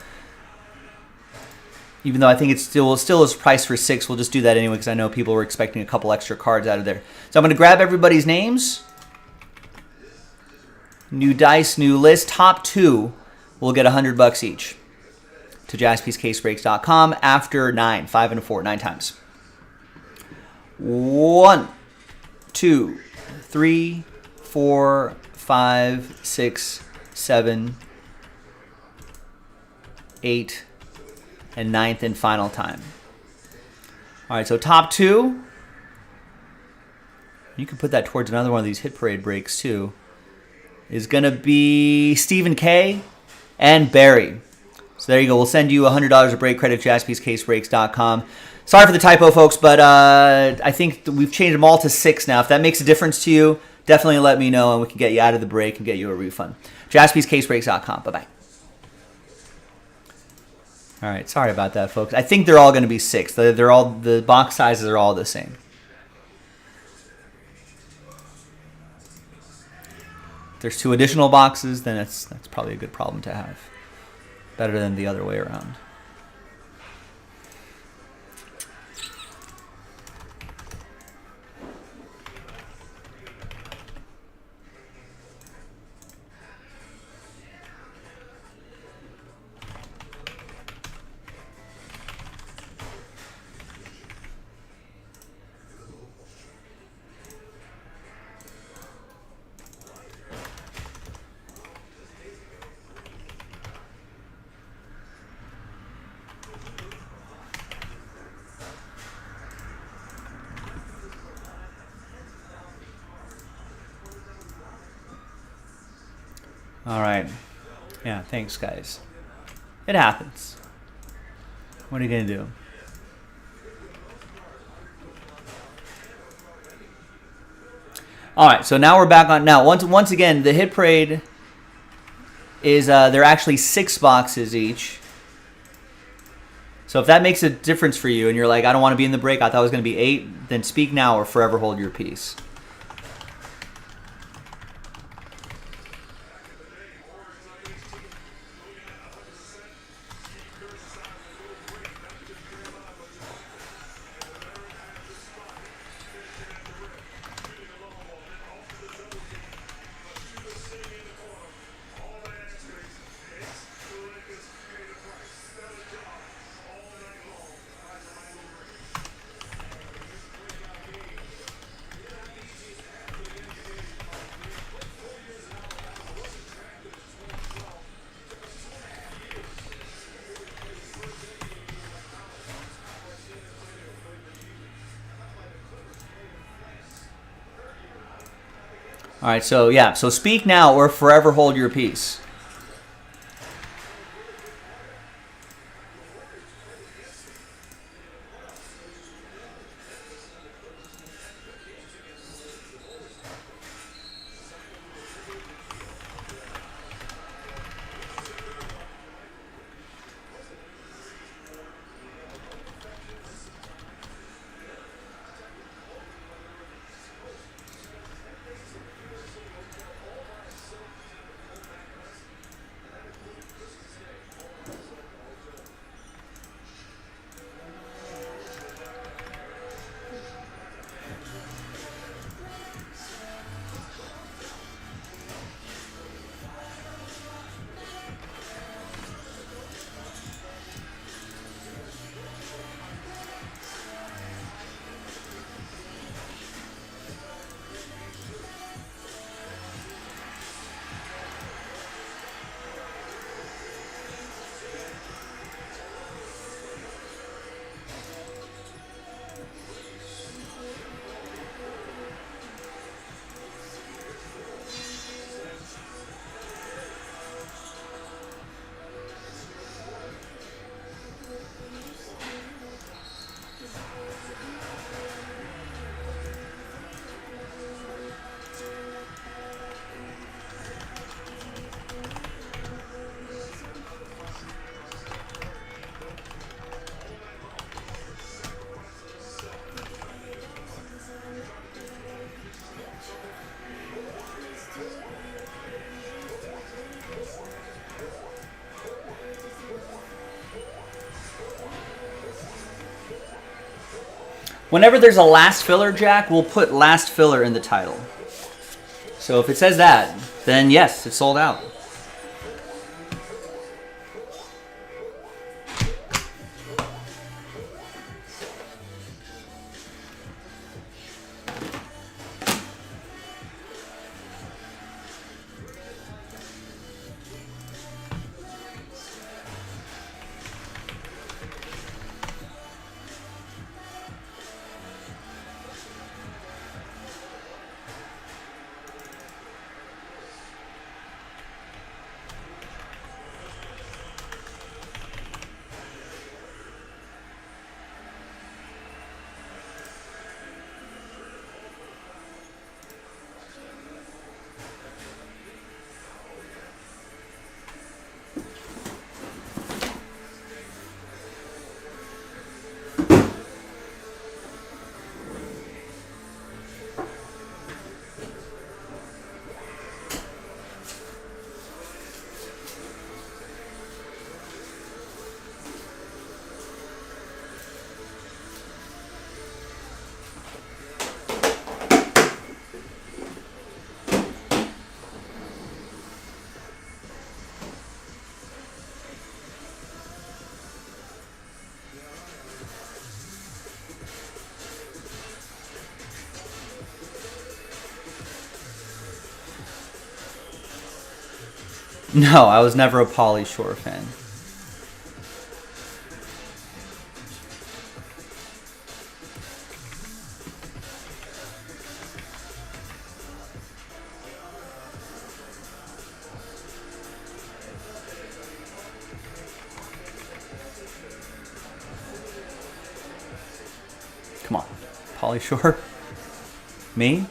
even though I think it's still is priced for 6, we'll just do that anyway because I know people were expecting a couple extra cards out of there. So I'm going to grab everybody's names. New dice, new list. Top 2 will get $100 each to JaspysCaseBreaks.com after 9, 5 and a 4, 9 times. 1, 2, 3, 4, 5, 6, 7, 8, and 9th and final time. All right, so top 2. You can put that towards another one of these Hit Parade breaks too. Is going to be Stephen K. and Barry. So there you go. We'll send you $100 of break credit to JaspysCaseBreaks.com. Sorry for the typo, folks, but I think we've changed them all to 6 now. If that makes a difference to you, definitely let me know, and we can get you out of the break and get you a refund. JaspysCaseBreaks.com. Bye-bye. All right, sorry about that, folks. I think they're all going to be 6. They're all, the box sizes are all the same. If there's 2 additional boxes, then that's probably a good problem to have. Better than the other way around. All right. Yeah, thanks, guys. It happens. What are you going to do? All right, so now we're back on. Now, once again, the Hit Parade is, they're actually 6 boxes each. So if that makes a difference for you and you're like, I don't want to be in the break, I thought it was going to be 8, then speak now or forever hold your peace. All right, so yeah, so speak now or forever hold your peace. Whenever there's a last filler, Jack, we'll put last filler in the title. So if it says that, then yes, it's sold out. No, I was never a Pauly Shore fan. Come on, Pauly Shore. Me?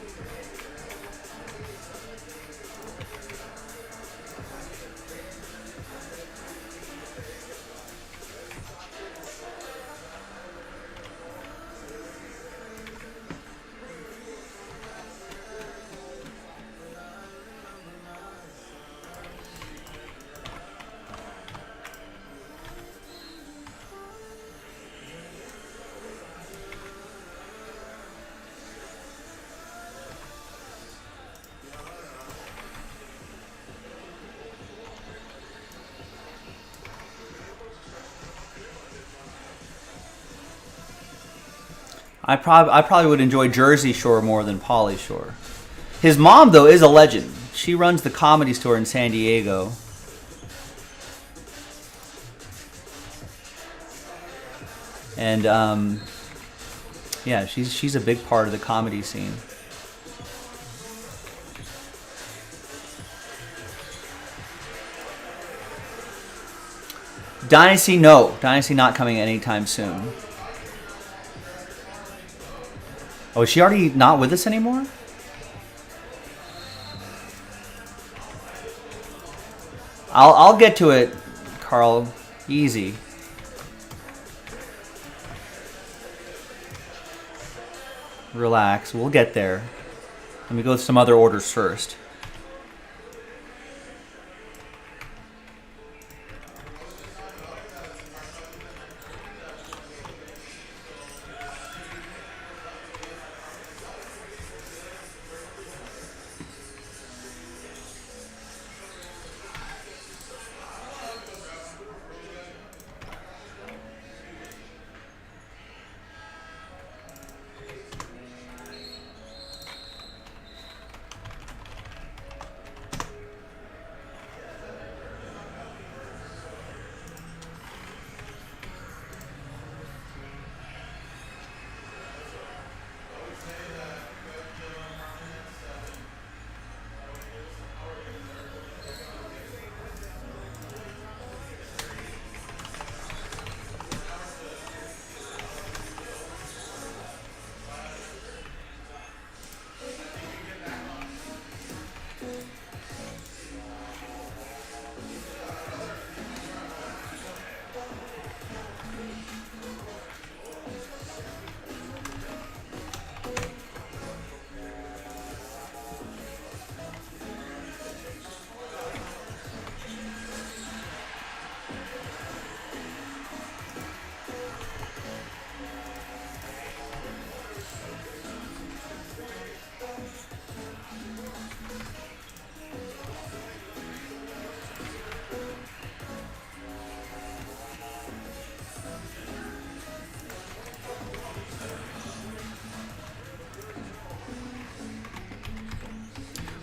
I probably would enjoy Jersey Shore more than Pauly Shore. His mom, though, is a legend. She runs the Comedy Store in San Diego. And yeah, she's a big part of the comedy scene. Dynasty, no. Dynasty not coming anytime soon. Oh, is she already not with us anymore? I'll get to it, Carl. Easy. Relax. We'll get there. Let me go with some other orders first.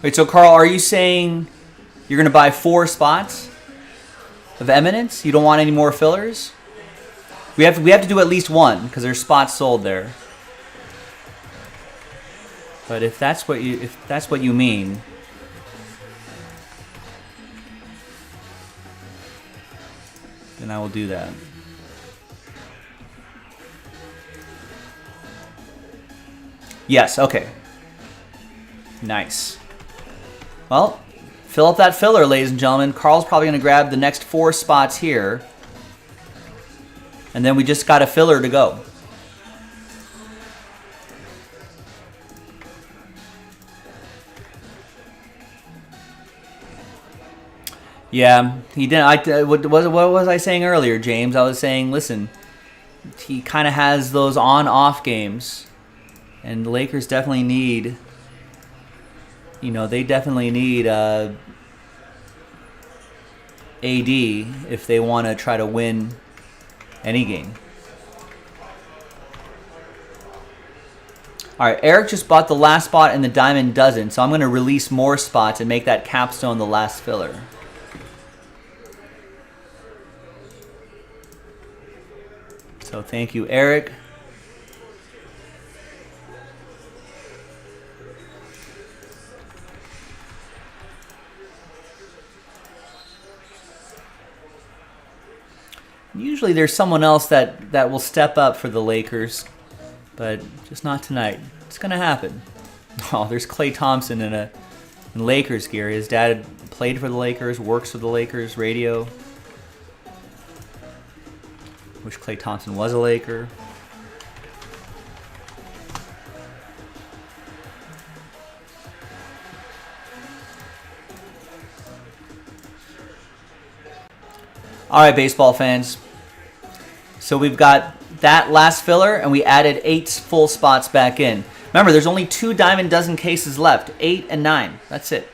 Wait, so Carl, are you saying you're going to buy 4 spots of Eminence? You don't want any more fillers? We have to do at least 1 because there's spots sold there. But if that's what you mean, then I will do that. Yes, okay. Nice. Well, fill up that filler, ladies and gentlemen. Carl's probably going to grab the next 4 spots here. And then we just got a filler to go. Yeah, he didn't. What was I saying earlier, James? I was saying, listen, he kind of has those on-off games. And the Lakers definitely need, they definitely need AD if they want to try to win any game. All right, Eric just bought the last spot in the Diamond Dozen, so I'm going to release more spots and make that capstone the last filler. So thank you, Eric. Usually there's someone else that will step up for the Lakers, but just not tonight. It's going to happen. Oh, there's Klay Thompson in Lakers gear. His dad played for the Lakers, works for the Lakers radio. Wish Klay Thompson was a Laker. All right, baseball fans. So we've got that last filler, and we added 8 full spots back in. Remember, there's only 2 Diamond Dozen cases left, 8 and 9. That's it.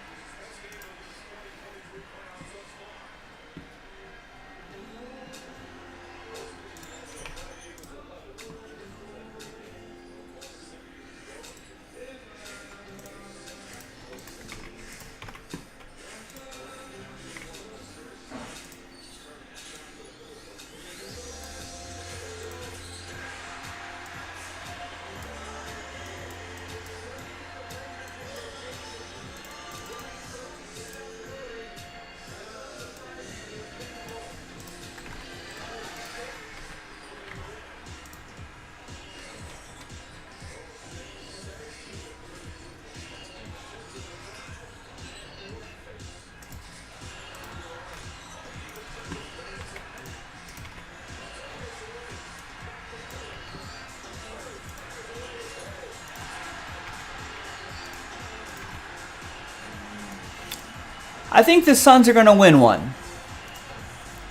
I think the Suns are going to win one.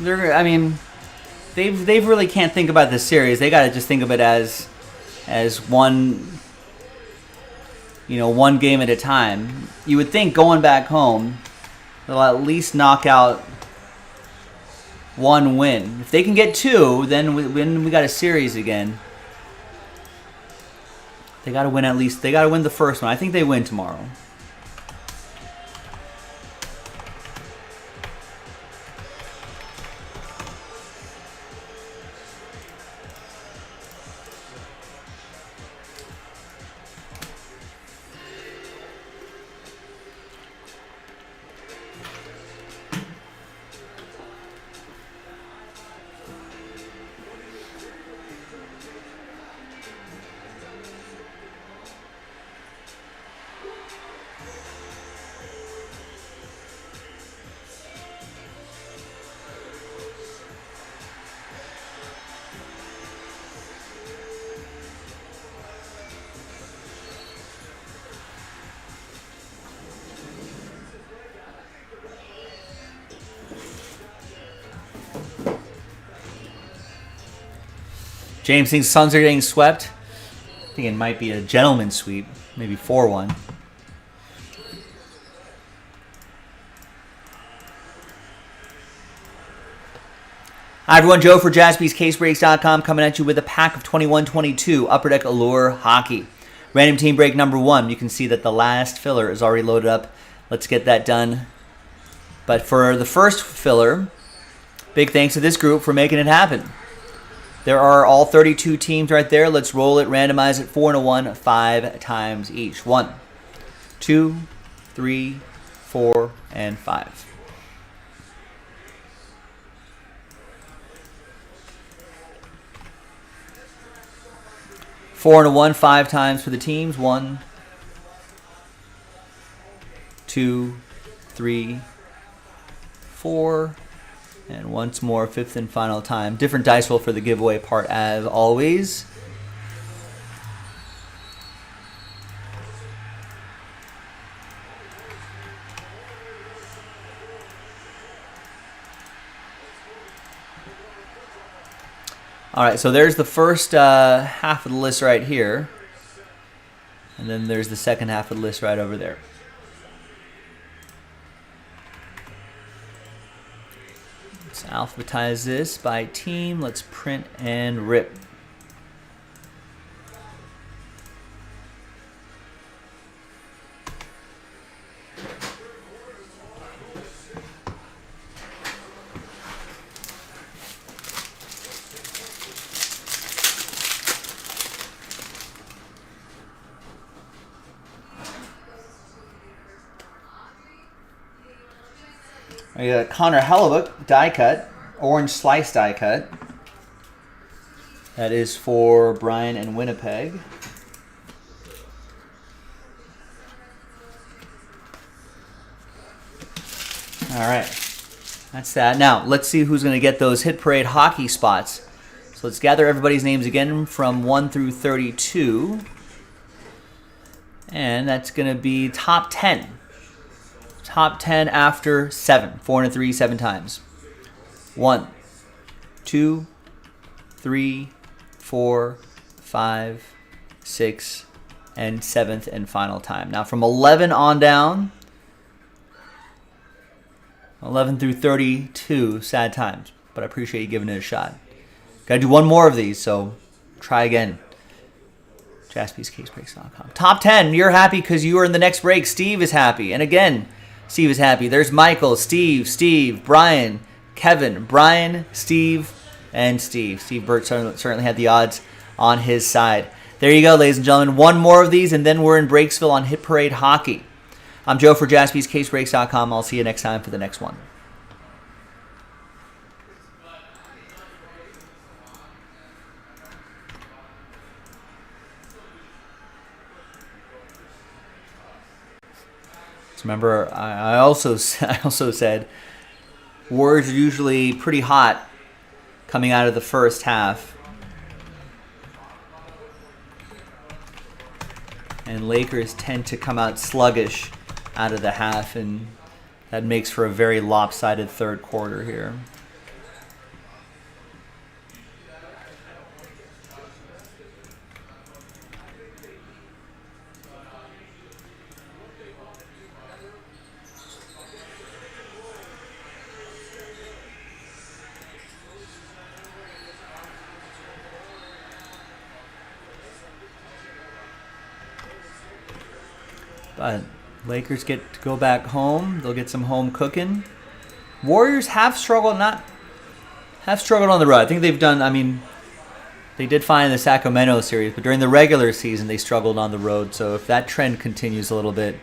They really can't think about this series. They got to just think of it as one, one game at a time. You would think going back home, they'll at least knock out one win. If they can get 2, then we got a series again. They got to win at least. They got to win the first one. I think they win tomorrow. James thinks Suns are getting swept. I think it might be a gentleman's sweep, maybe 4-1. Hi everyone, Joe for JaspysCaseBreaks.com coming at you with a pack of 21-22 Upper Deck Allure Hockey. Random team break number 1. You can see that the last filler is already loaded up let's get that done. But for the first filler, big thanks to this group for making it happen. There are all 32 teams right there. Let's roll it, randomize it 4 and a 1, 5 times each. 1, 2, 3, 4, and 5. Four and a 1, 5 times for the teams. 1, 2, 3, 4, and once more, 5th and final time. Different dice roll for the giveaway part as always. All right, so there's the first half of the list right here. And then there's the second half of the list right over there. Let's alphabetize this by team. Let's print and rip. I got Connor Hellebuck die cut, orange slice die cut. That is for Brian and Winnipeg. All right, that's that. Now let's see who's going to get those Hit Parade hockey spots. So let's gather everybody's names again from 1 through 32, and that's going to be top 10. Top 10 after 7. 4 and a 3, 7 times. 1, 2, 3, 4, 5, 6, and 7th and final time. Now from 11 on down, 11 through 32, sad times. But I appreciate you giving it a shot. Got to do one more of these, so try again. JaspysCaseBreaks.com. Top 10, you're happy because you are in the next break. Steve is happy. And again, Steve is happy. There's Michael, Steve, Brian, Kevin, Brian, Steve, and Steve. Steve Burt certainly had the odds on his side. There you go, ladies and gentlemen. One more of these, and then we're in Breaksville on Hit Parade Hockey. I'm Joe for JaspysCaseBreaks.com. I'll see you next time for the next one. Remember, I also said Warriors are usually pretty hot coming out of the first half, and Lakers tend to come out sluggish out of the half, and that makes for a very lopsided third quarter here. But Lakers get to go back home. They'll get some home cooking. Warriors have struggled on the road. I think they've done, they did fine in the Sacramento series, but during the regular season they struggled on the road. So if that trend continues a little bit,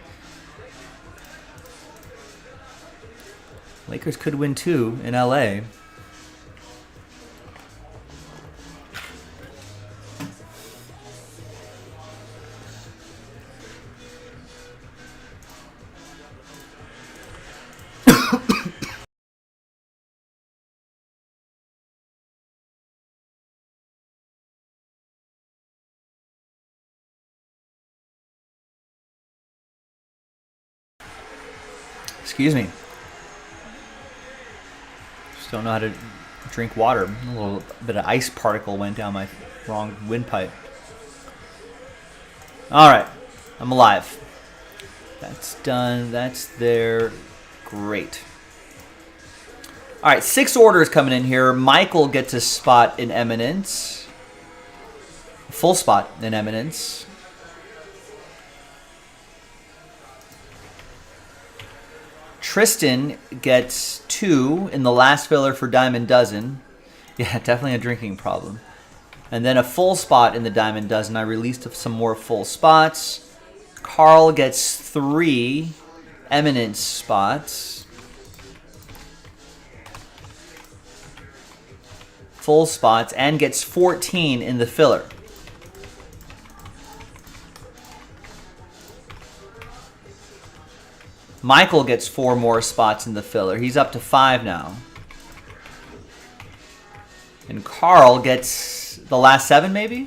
Lakers could win 2 in LA. Excuse me. Just don't know how to drink water. A little bit of ice particle went down my wrong windpipe. All right. I'm alive. That's done. That's there. Great. All right. 6 orders coming in here. Michael gets a spot in Eminence. A full spot in Eminence. Tristan gets 2 in the last filler for Diamond Dozen. Yeah, definitely a drinking problem. And then a full spot in the Diamond Dozen. I released some more full spots. Carl gets 3 Eminence spots. Full spots, and gets 14 in the filler. Michael gets 4 more spots in the filler. He's up to 5 now. And Carl gets the last 7, maybe?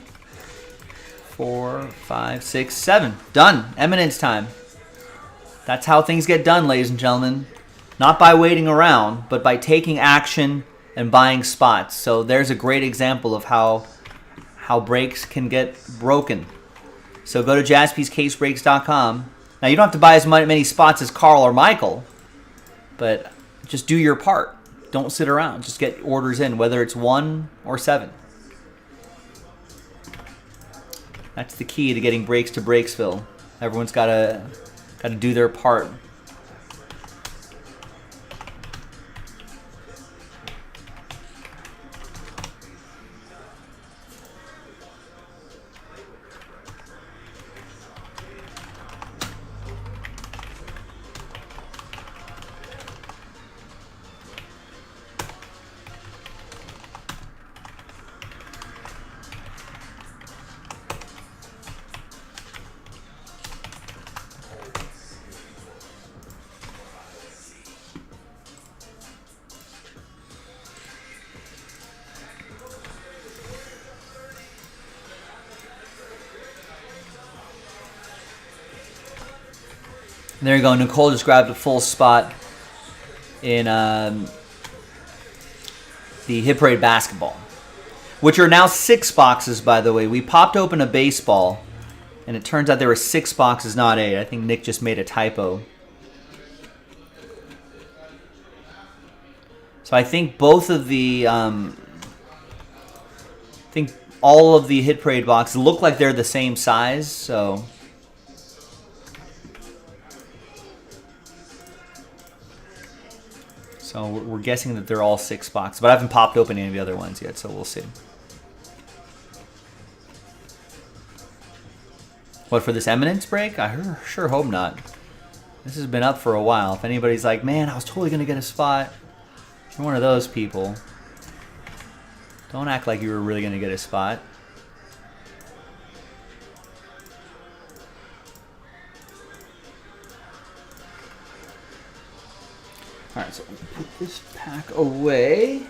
4, 5, 6, 7. Done. Eminence time. That's how things get done, ladies and gentlemen. Not by waiting around, but by taking action and buying spots. So there's a great example of how breaks can get broken. So go to jaspyscasebreaks.com. Now, you don't have to buy as many spots as Carl or Michael, but just do your part. Don't sit around. Just get orders in, whether it's 1 or 7. That's the key to getting breaks to Breaksville. Everyone's got to do their part. There you go. Nicole just grabbed a full spot in the Hit Parade basketball, which are now 6 boxes, by the way. We popped open a baseball, and it turns out there were 6 boxes, not 8. I think Nick just made a typo. So I think both of the, I think all of the Hit Parade boxes look like they're the same size, so... So we're guessing that they're all 6 boxes, but I haven't popped open any of the other ones yet, so we'll see. What, for this Eminence break? I sure hope not. This has been up for a while. If anybody's like, man, I was totally going to get a spot, if you're one of those people, don't act like you were really going to get a spot. Alright, so we'll put this pack away.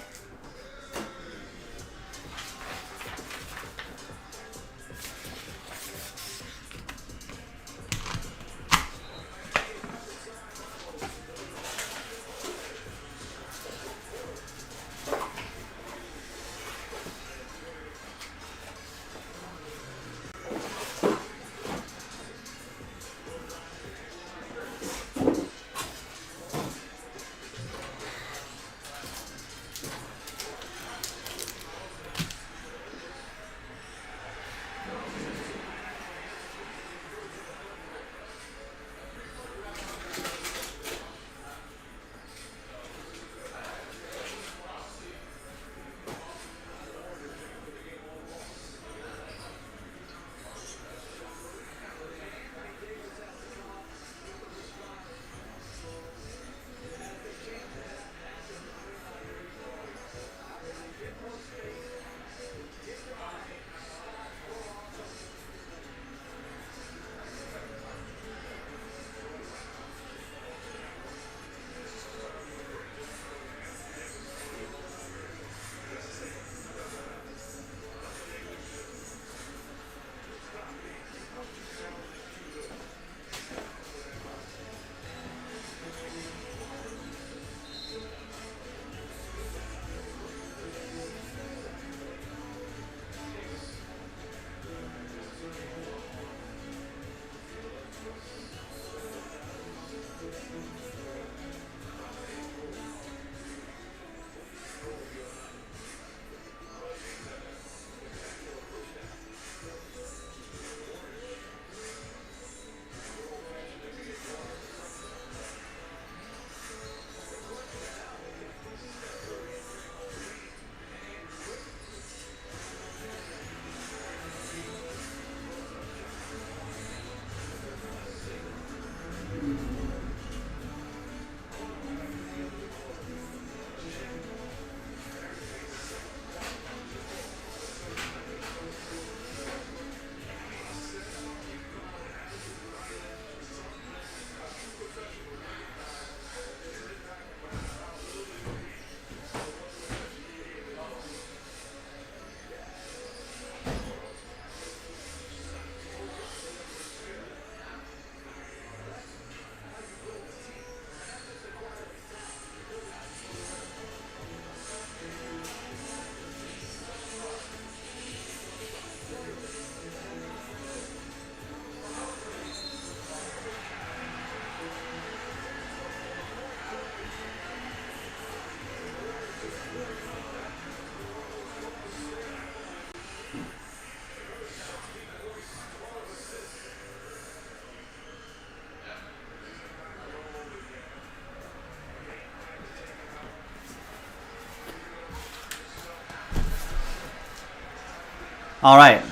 All right.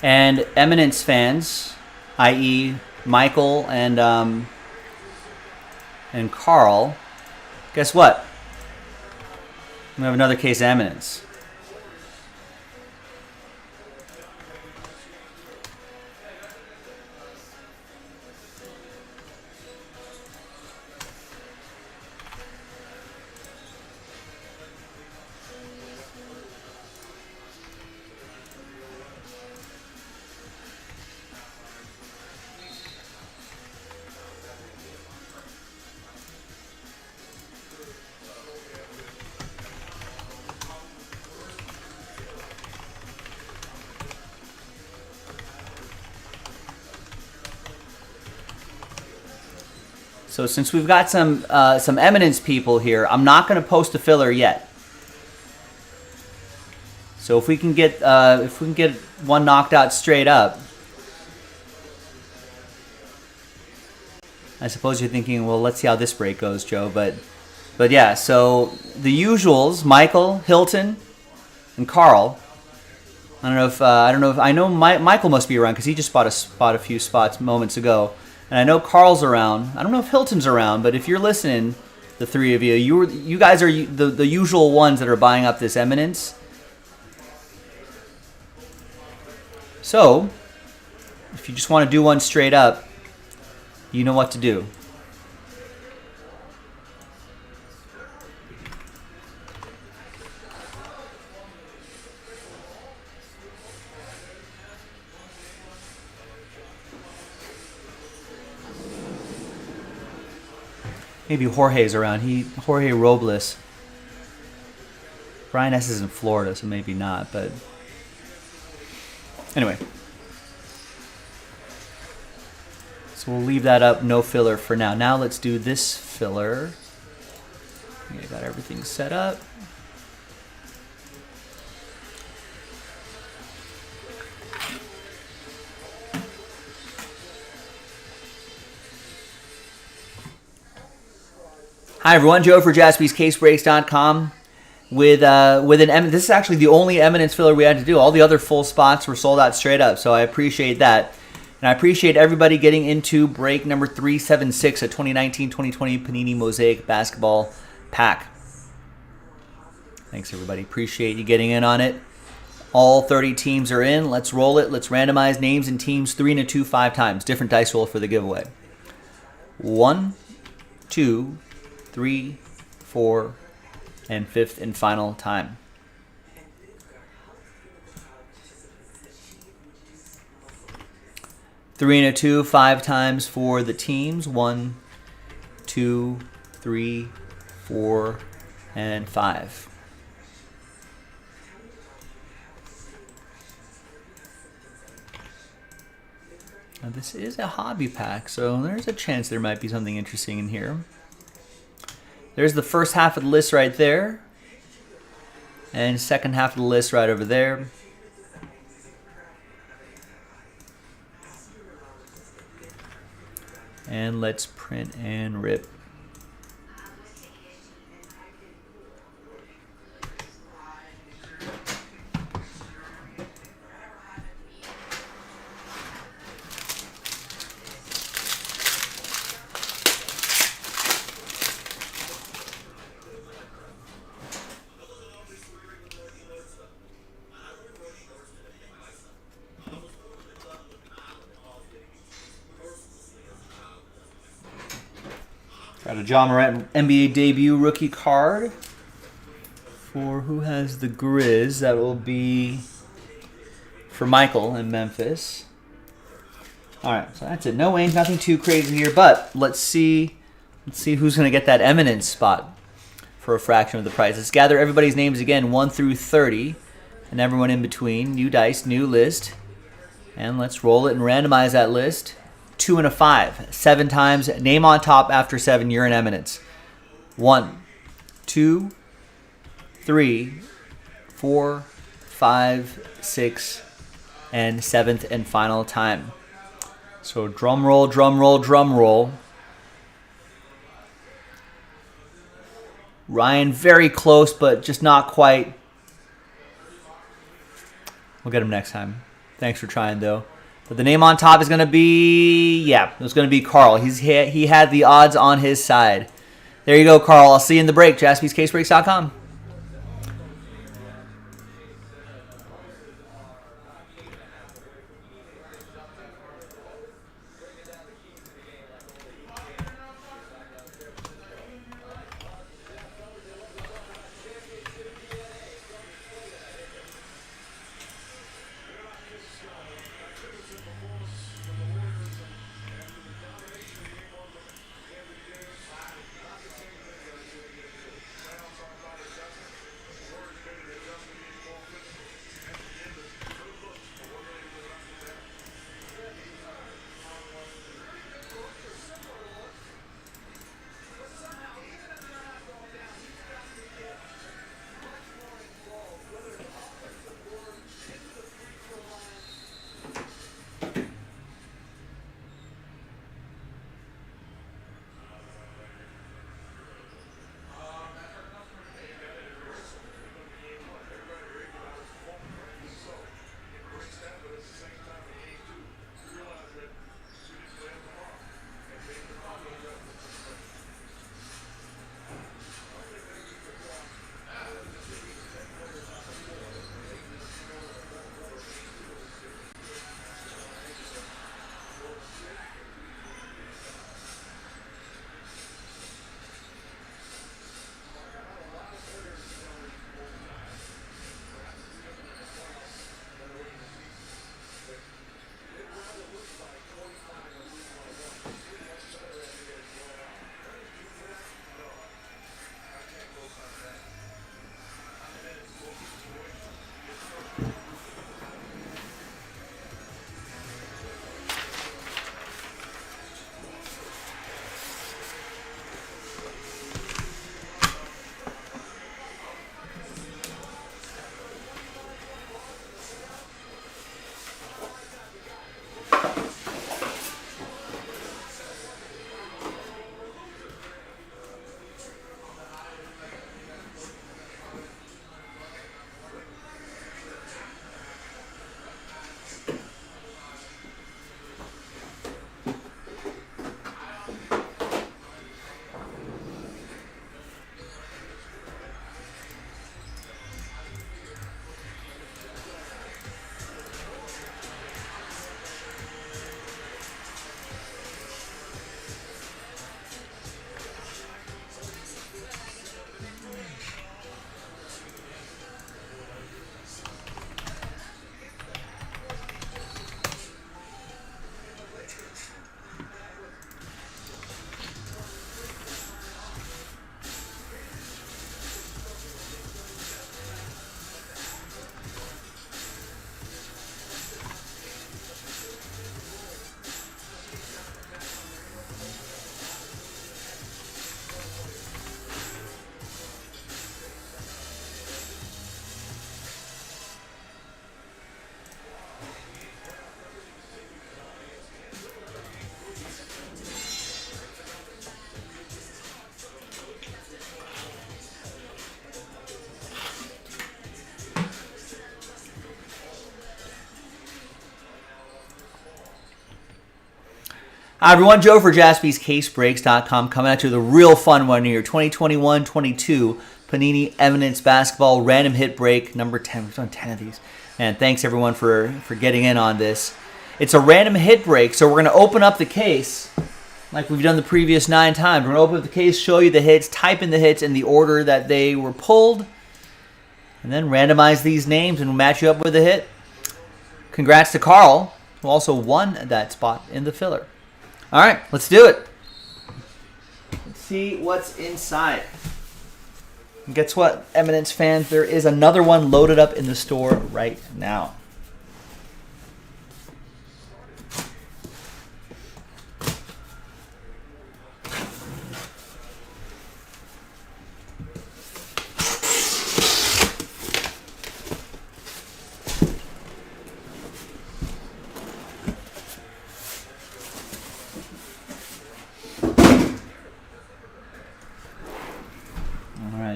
And Eminence fans, i.e. Michael and Carl, guess what? We have another case of Eminence. So since we've got some Eminence people here, I'm not going to post a filler yet. So if we can get one knocked out straight up, I suppose you're thinking, well, let's see how this break goes, Joe. But yeah. So the usuals: Michael, Hilton, and Carl. I know Michael must be around because he just bought a few spots moments ago. And I know Carl's around. I don't know if Hilton's around, but if you're listening, the three of you, you guys are the usual ones that are buying up this Eminence. So, if you just want to do one straight up, you know what to do. Maybe Jorge's around. Jorge Robles. Brian S. is in Florida, so maybe not, but anyway. So we'll leave that up, no filler for now. Now let's do this filler. Okay, got everything set up. Hi everyone, Joe for JaspysCaseBreaks.com with an this is actually the only Eminence filler we had to do. All the other full spots were sold out straight up, so I appreciate that. And I appreciate everybody getting into break number 376 at 2019-2020 Panini Mosaic Basketball Pack. Thanks everybody, appreciate you getting in on it. All 30 teams are in. Let's roll it. Let's randomize names and teams 3 and a 2 5 times. Different dice roll for the giveaway. 1, 2, 3, 4, and fifth and final time. Three and a 2 5 times for the teams. 1, 2, 3, 4, and 5. Now this is a hobby pack, so there's a chance there might be something interesting in here. There's the first half of the list right there. And second half of the list right over there. And let's print and rip. Got a John Morant NBA debut rookie card for who has the Grizz. That will be for Michael in Memphis. All right, so that's it. No names, nothing too crazy here, but let's see who's going to get that Eminence spot for a fraction of the price. Let's gather everybody's names again, 1 through 30, and everyone in between. New dice, new list, and let's roll it and randomize that list. 2 and a 5, 7 times. Name on top after 7. You're in Eminence. 1, 2, 3, 4, 5, 6, and 7th and final time. So drum roll, drum roll, drum roll. Ryan very close, but just not quite. We'll get him next time. Thanks for trying, though. But the name on top is going to be, yeah, it's going to be Carl. He had the odds on his side. There you go, Carl. I'll see you in the break. JaspysCaseBreaks.com. Hi, everyone. Joe for JaspysCaseBreaks.com coming at you with a real fun one here. 2021-22 Panini Eminence Basketball Random Hit Break number 10. We've done 10 of these. And thanks, everyone, for getting in on this. It's a random hit break, so we're going to open up the case like we've done the previous 9 times. We're going to open up the case, show you the hits, type in the hits in the order that they were pulled, and then randomize these names and match you up with a hit. Congrats to Carl, who also won that spot in the filler. All right, let's do it. Let's see what's inside. And guess what, Eminence fans? There is another one loaded up in the store right now.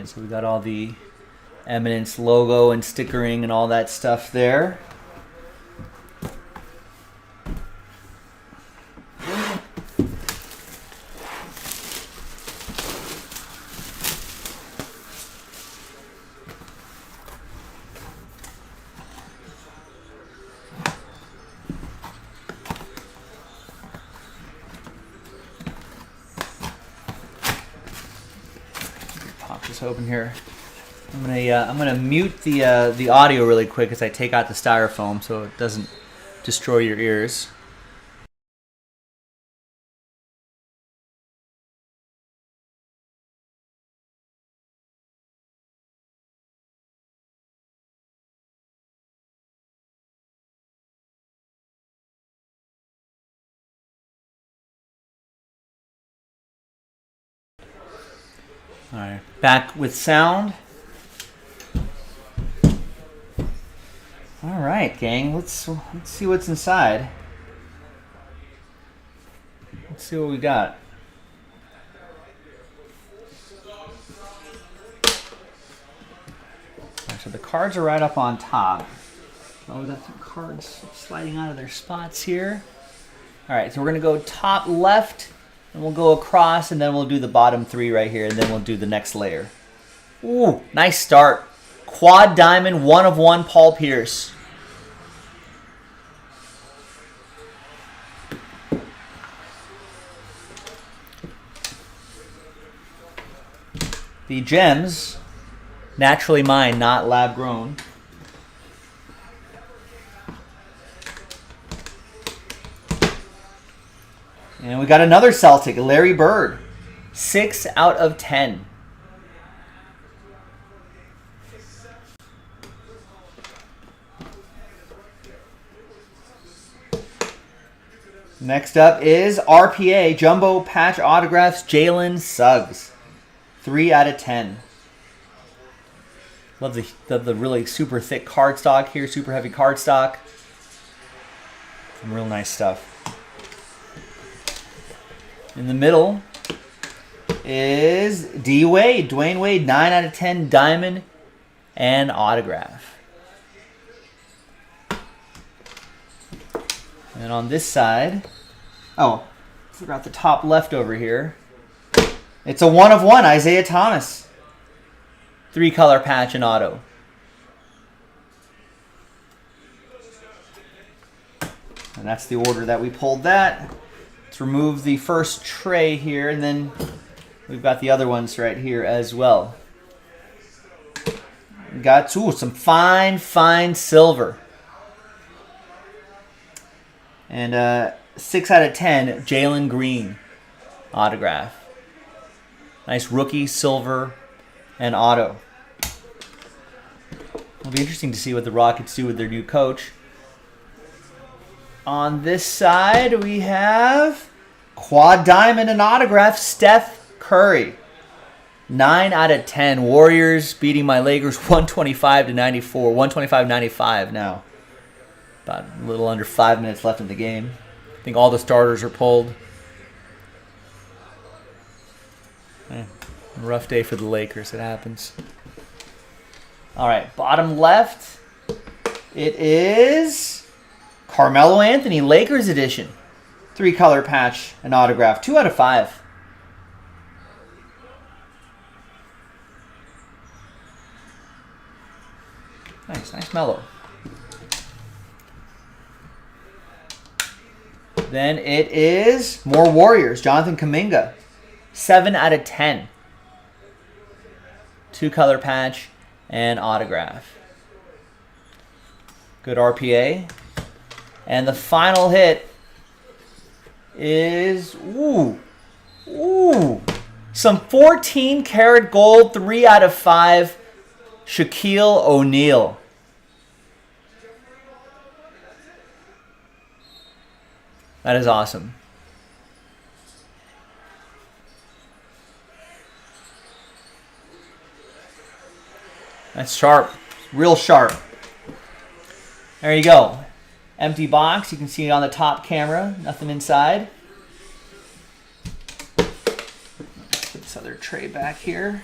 So we got all the Eminence logo and stickering and all that stuff there. open here. I'm gonna mute the audio really quick as I take out the styrofoam so it doesn't destroy your ears. All right, back with sound. All right, gang, let's see what's inside. Let's see what we got. Right, so the cards are right up on top. Oh, we got some cards sliding out of their spots here. All right, so we're gonna go top left, and we'll go across, and then we'll do the bottom 3 right here, and then we'll do the next layer. Ooh, nice start. Quad diamond, 1 of 1, Paul Pierce. The gems, naturally mine, not lab grown. And we got another Celtic, Larry Bird, 6 out of 10. Next up is RPA, Jumbo Patch Autographs, Jalen Suggs. 3 out of 10. Love the really super thick cardstock here, super heavy cardstock. Some real nice stuff. In the middle is D Wade, Dwayne Wade, 9 out of 10, diamond and autograph. And on this side, oh, forgot the top left over here. It's a 1 of 1, Isaiah Thomas. 3-color patch and auto. And that's the order that we pulled that. Let's remove the first tray here, and then we've got the other ones right here as well. We got some fine silver. And 6 out of 10, Jalen Green autograph. Nice rookie, silver, and auto. It'll be interesting to see what the Rockets do with their new coach. On this side, we have quad diamond and autograph, Steph Curry. 9 out of 10. Warriors beating my Lakers 125-94. 125-95 now. About a little under 5 minutes left in the game. I think all the starters are pulled. Rough day for the Lakers. It happens. All right, bottom left. It is Carmelo Anthony, Lakers edition. 3-color patch and autograph. 2 out of 5. Nice mellow. Then it is more Warriors. Jonathan Kuminga. 7 out of 10. 2-color patch and autograph. Good RPA. And the final hit is, some 14-karat gold, 3 out of 5, Shaquille O'Neal. That is awesome. That's sharp. Real sharp. There you go. Empty box. You can see it on the top camera. Nothing inside. Put this other tray back here.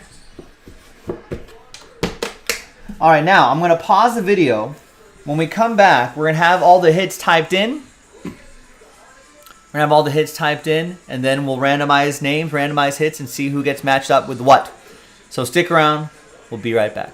All right, now I'm going to pause the video. When we come back, we're going to have all the hits typed in. We're going to have all the hits typed in, and then we'll randomize names, randomize hits, and see who gets matched up with what. So stick around. We'll be right back.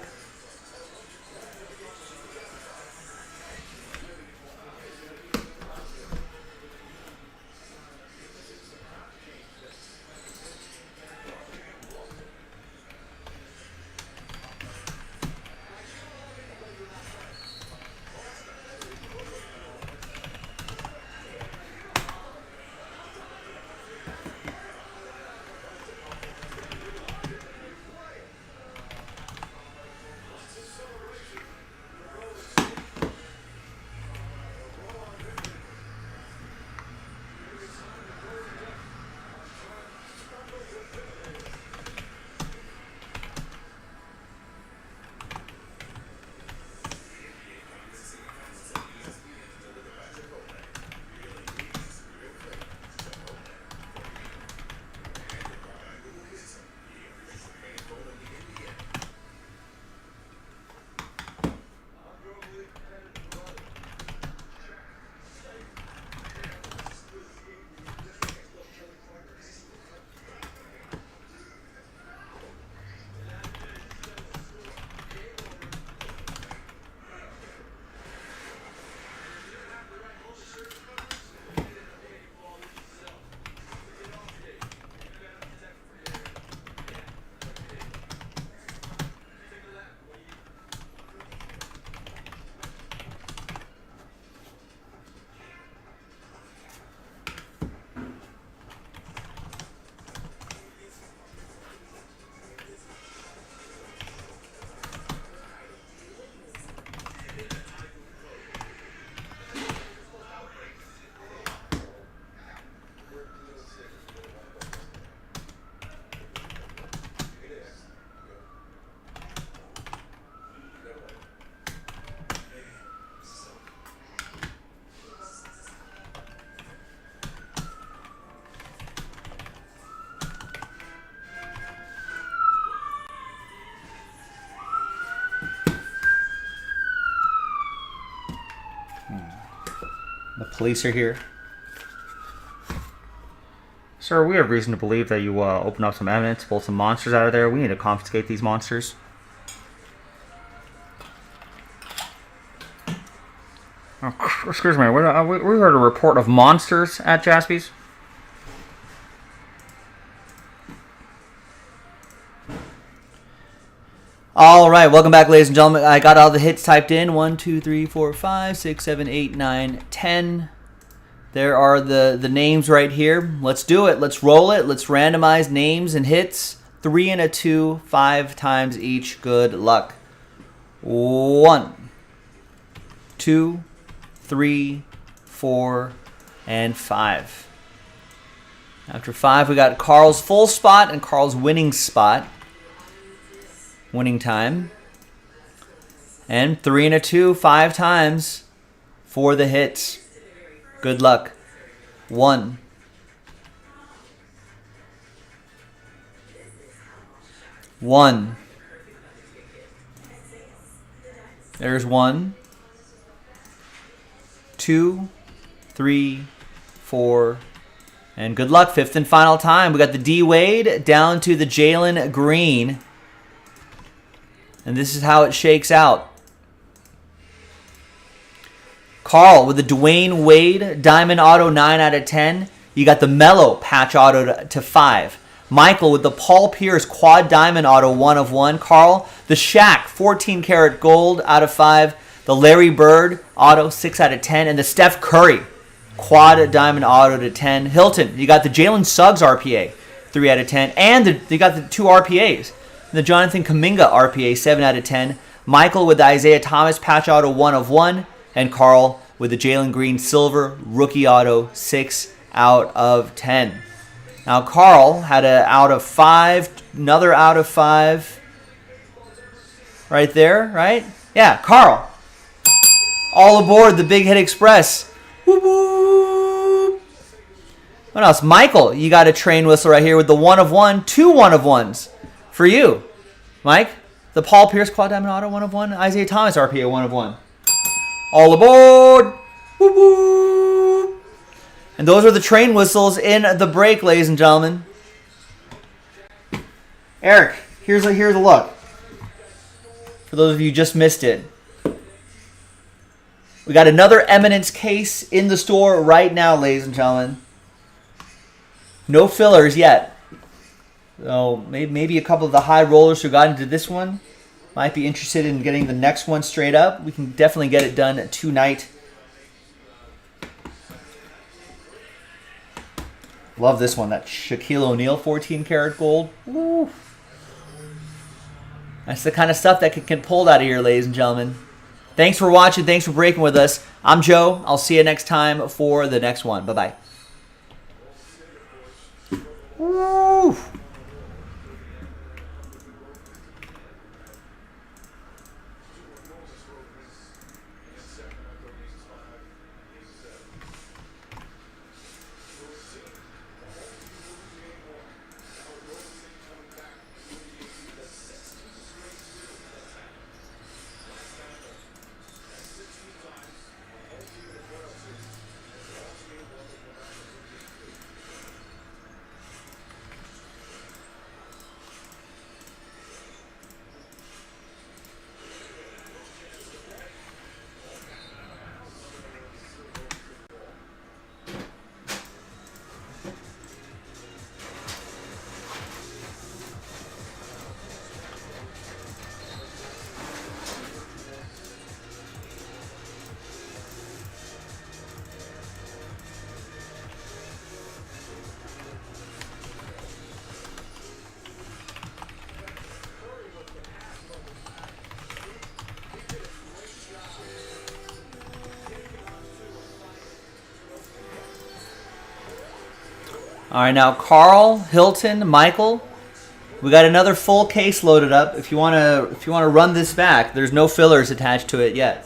The police are here. Sir, we have reason to believe that you opened up some evidence, pulled some monsters out of there. We need to confiscate these monsters. Oh, excuse me, we heard a report of monsters at Jaspy's. All right, welcome back, ladies and gentlemen. I got all the hits typed in. 1, 2, 3, 4, 5, 6, 7, 8, 9, 10. There are the names right here. Let's do it. Let's roll it. Let's randomize names and hits. 3 and a 2, 5 times each. Good luck. 1, 2, 3, 4, and 5. After 5, we got Carl's full spot and Carl's winning spot. Winning time. And 3 and a 2, 5 times for the hits. Good luck. 1. 1. There's 1. 2, 3, 4, and good luck. 5th and final time. We got the D Wade down to the Jalen Green. And this is how it shakes out. Carl with the Dwayne Wade Diamond Auto 9 out of 10. You got the Mellow Patch Auto to 5. Michael with the Paul Pierce Quad Diamond Auto 1 of 1. Carl, the Shaq 14 karat gold out of 5. The Larry Bird Auto 6 out of 10. And the Steph Curry Quad Diamond Auto to 10. Hilton, you got the Jalen Suggs RPA 3 out of 10. And you got the 2 RPAs. The Jonathan Kuminga RPA 7 out of 10. Michael with the Isaiah Thomas Patch Auto 1 of 1. And Carl with the Jalen Green Silver Rookie Auto 6 out of 10. Now Carl had an out of 5, another out of 5 right there, right? Yeah, Carl. All aboard the Big Hit Express. Whoop, whoop. What else? Michael, you got a train whistle right here with the 1 of 1, 2 1 of 1s for you. Mike, the Paul Pierce Quad Diamond Auto 1 of 1, Isaiah Thomas RPA 1 of 1. All aboard! Woo woo! And those are the train whistles in the break, ladies and gentlemen. Eric, here's a look. For those of you who just missed it. We got another Eminence case in the store right now, ladies and gentlemen. No fillers yet. So maybe a couple of the high rollers who got into this one might be interested in getting the next one straight up. We can definitely get it done tonight. Love this one, that Shaquille O'Neal 14 karat gold. Woo. That's the kind of stuff that can pull out of here, ladies and gentlemen. Thanks for watching. Thanks for breaking with us. I'm Joe. I'll see you next time for the next one. Bye-bye. Woo. All right, now Carl, Hilton, Michael, we got another full case loaded up. If you wanna run this back, there's no fillers attached to it yet.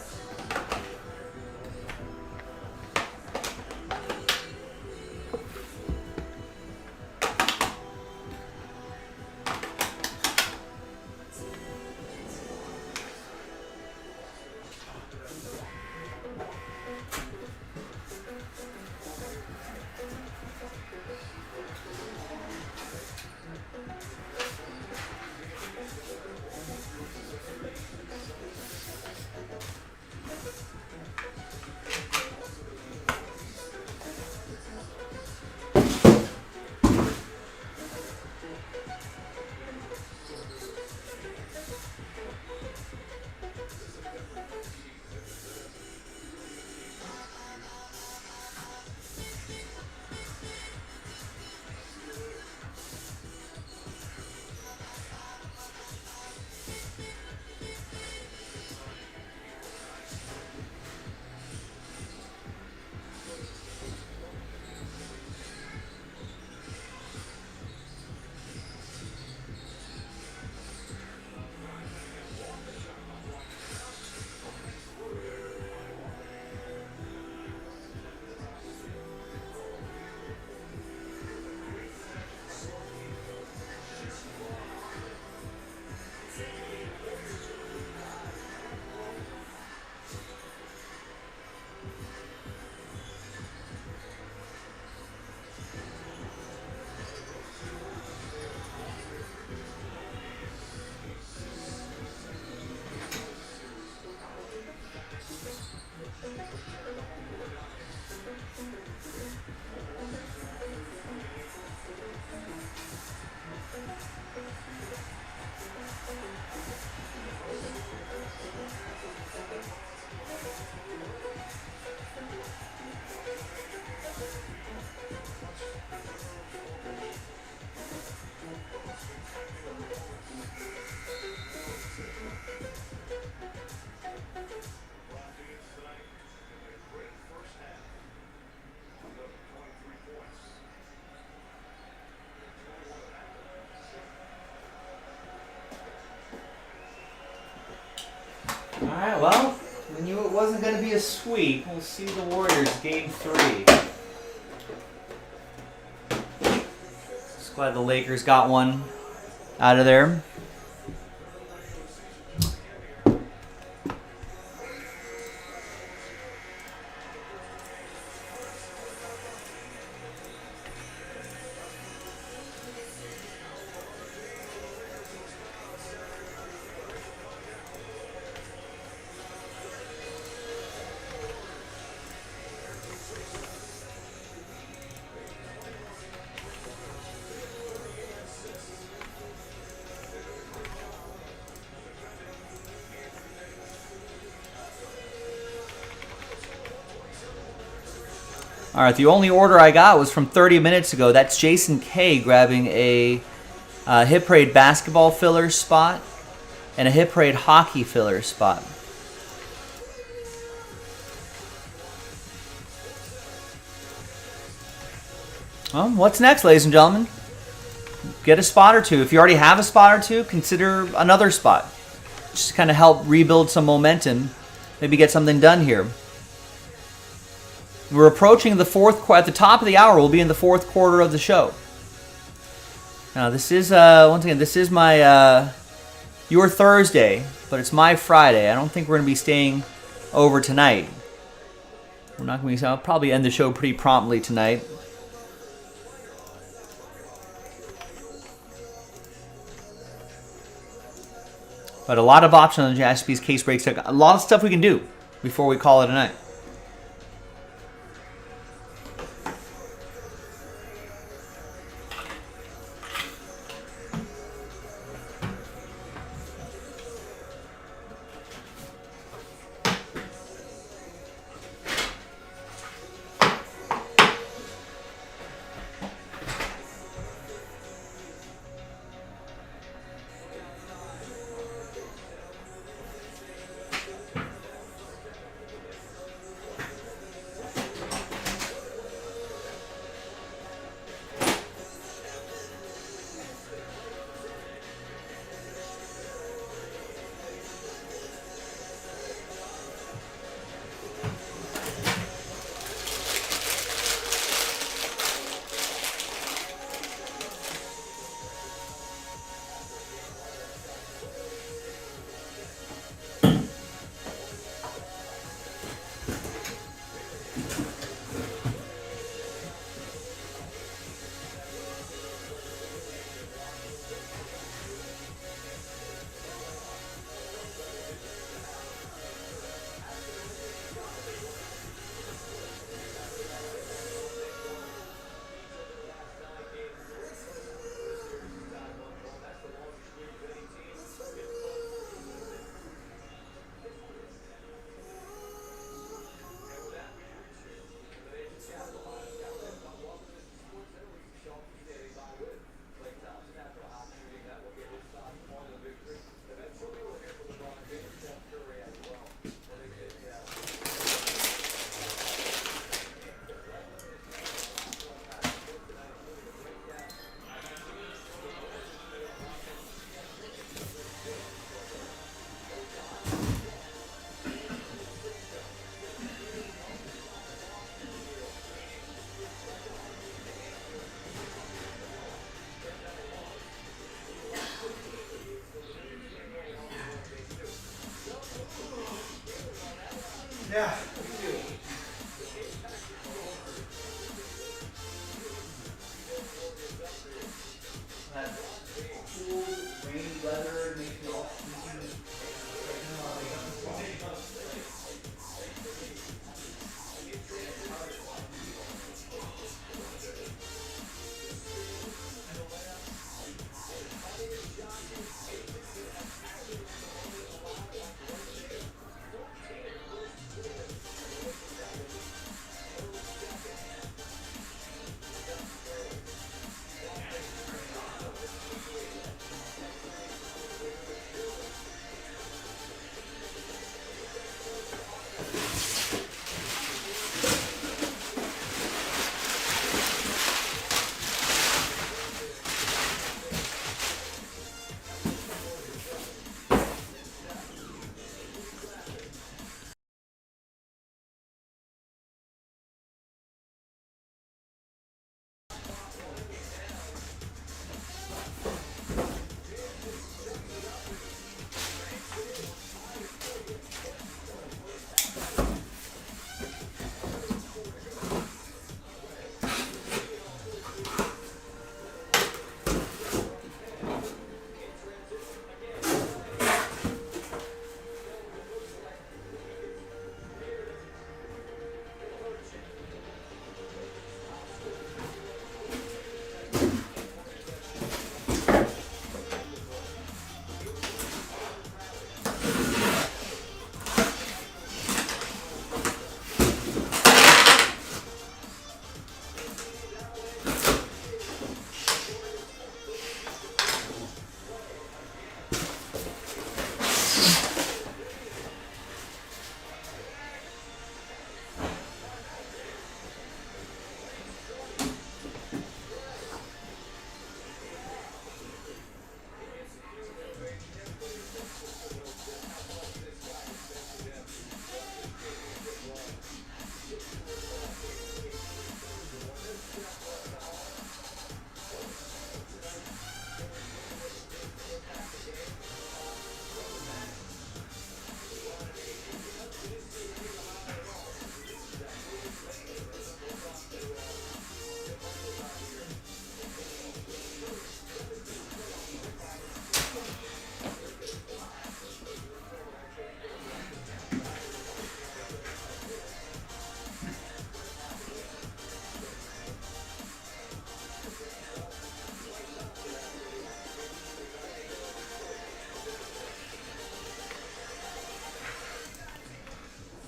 Alright, well, we knew it wasn't going to be a sweep. We'll see the Warriors game 3. Just glad the Lakers got one out of there. All right, the only order I got was from 30 minutes ago. That's Jason K grabbing a Hit Parade basketball filler spot and a Hit Parade hockey filler spot. Well, what's next, ladies and gentlemen? Get a spot or two. If you already have a spot or two, consider another spot. Just to kind of help rebuild some momentum. Maybe get something done here. We're approaching the fourth, at the top of the hour, we'll be in the fourth quarter of the show. Now, this is, once again, this is my, your Thursday, but it's my Friday. I don't think we're going to be staying over tonight. We're not going to be, I'll probably end the show pretty promptly tonight. But a lot of options on Jaspy's case breaks. A lot of stuff we can do before we call it a night. Yeah. That cool, rainy weather makes it all easy.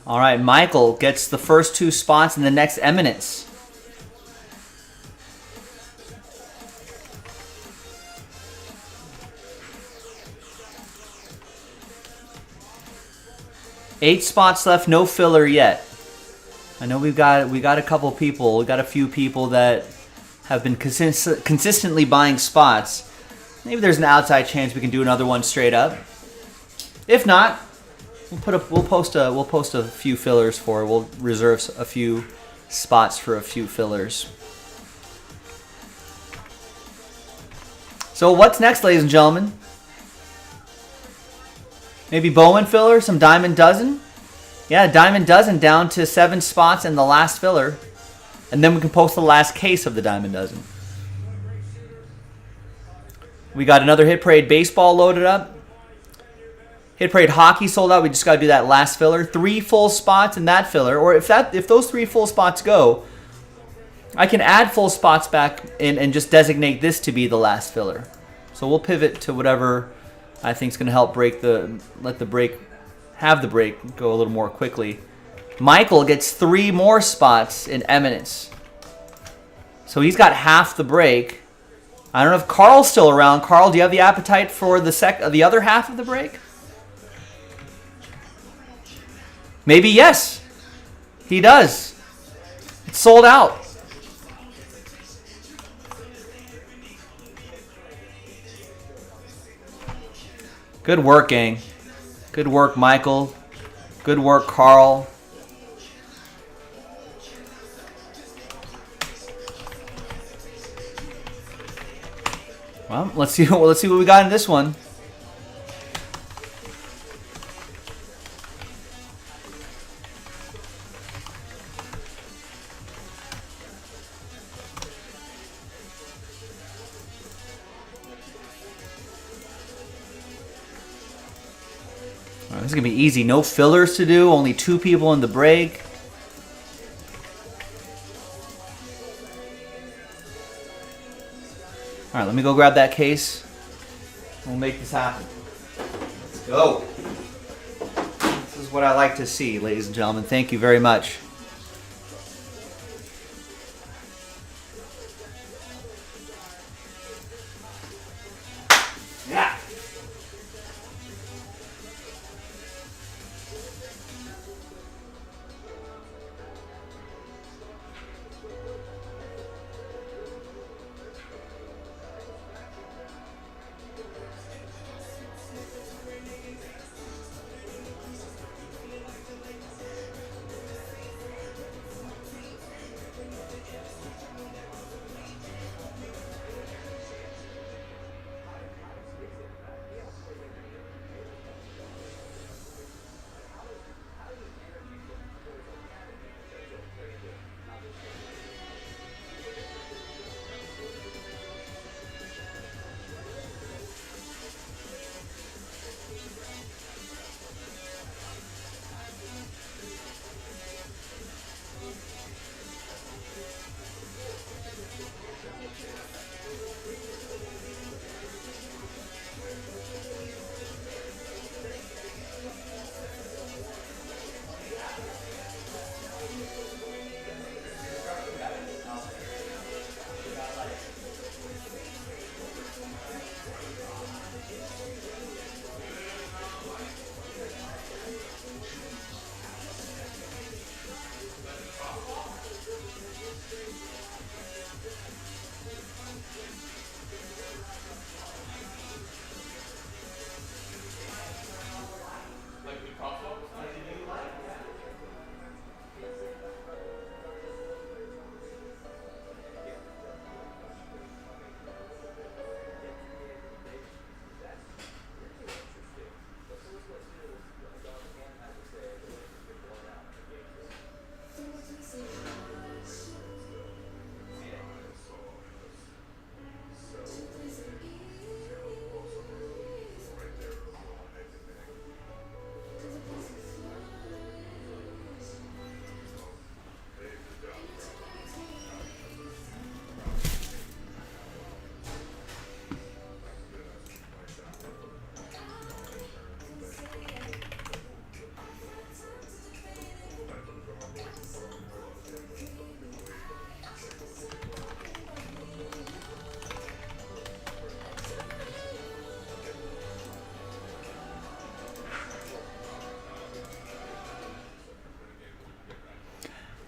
All right, Michael gets the first 2 spots in the next Eminence. Eight spots left, no filler yet. I know we got a couple people, we got a few people that have been consistently buying spots. Maybe there's an outside chance we can do another one straight up. If not, we'll post a few fillers for. We'll reserve a few spots for a few fillers. So what's next, ladies and gentlemen? Maybe Bowman filler, some Diamond Dozen. Yeah, Diamond Dozen down to 7 spots in the last filler. And then we can post the last case of the Diamond Dozen. We got another Hit Parade Baseball loaded up. Hit Parade Hockey sold out. We just got to do that last filler. 3 full spots in that filler. Or if those 3 full spots go, I can add full spots back in and just designate this to be the last filler. So we'll pivot to whatever I think is going to help have the break go a little more quickly. Michael gets 3 more spots in Eminence. So he's got half the break. I don't know if Carl's still around. Carl, do you have the appetite for the other half of the break? Maybe yes. He does. It's sold out. Good work, gang. Good work, Michael. Good work, Carl. Well, let's see what we got in this one. All right, this is gonna be easy. No fillers to do. Only 2 people in the break. All right, let me go grab that case. We'll make this happen. Let's go. This is what I like to see, ladies and gentlemen. Thank you very much. Yeah.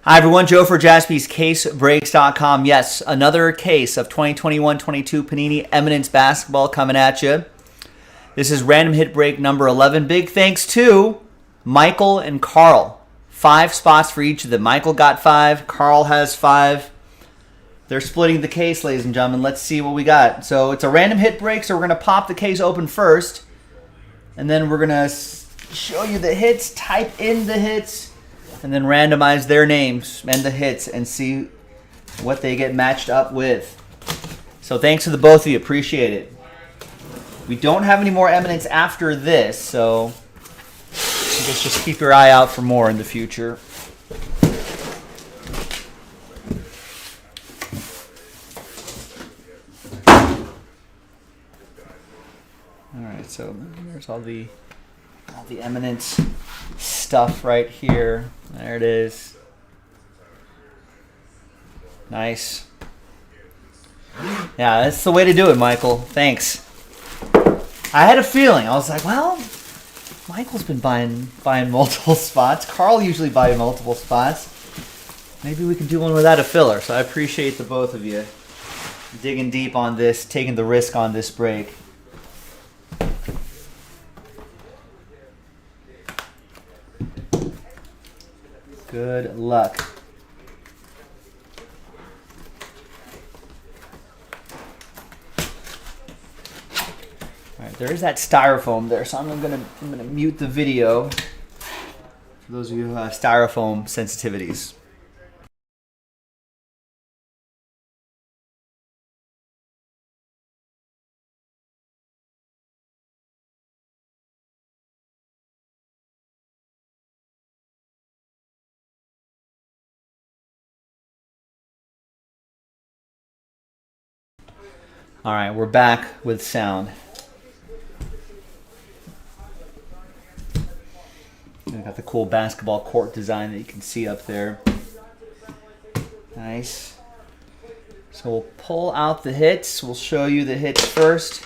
Hi everyone, Joe for JaspysCaseBreaks.com. Yes, another case of 2021-22 Panini Eminence basketball coming at you. This is random hit break number 11. Big thanks to Michael and Carl. 5 spots for each of them. Michael got 5, Carl has 5. They're splitting the case, ladies and gentlemen. Let's see what we got. So it's a random hit break, so we're going to pop the case open first. And then we're going to show you the hits, type in the hits, and then randomize their names and the hits and see what they get matched up with. So thanks to the both of you. Appreciate it. We don't have any more Eminence after this, so I guess just keep your eye out for more in the future. All right, so there's all the Eminence stuff right here. There it is. Nice. Yeah, that's the way to do it, Michael. Thanks. I had a feeling. I was like, well, Michael's been buying multiple spots. Carl usually buys multiple spots. Maybe we can do one without a filler. So I appreciate the both of you digging deep on this, taking the risk on this break. Good luck. All right, there is that styrofoam there, so I'm gonna mute the video for those of you who have styrofoam sensitivities. All right, we're back with sound. We got the cool basketball court design that you can see up there. Nice. So we'll pull out the hits. We'll show you the hits first,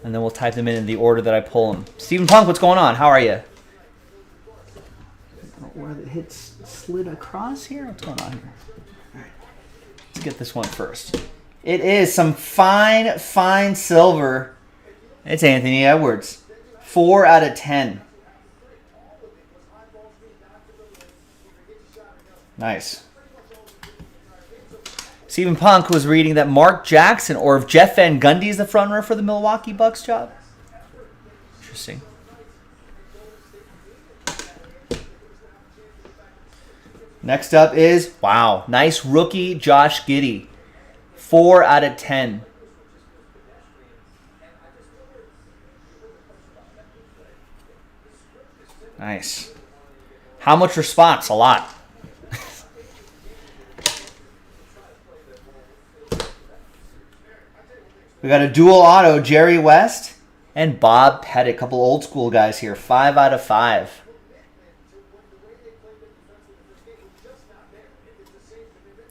and then we'll type them in the order that I pull them. Stephen Punk, what's going on? How are you? Where the hits slid across here? What's going on here? All right, let's get this one first. It is some fine, fine silver. It's Anthony Edwards. 4 out of 10. Nice. Stephen Punk was reading that Mark Jackson or if Jeff Van Gundy is the front runner for the Milwaukee Bucks job. Interesting. Next up is, wow, nice rookie Josh Giddey. 4 out of 10. Nice. How much response? A lot. We got a dual auto, Jerry West and Bob Pettit. A couple old school guys here. 5 out of 5.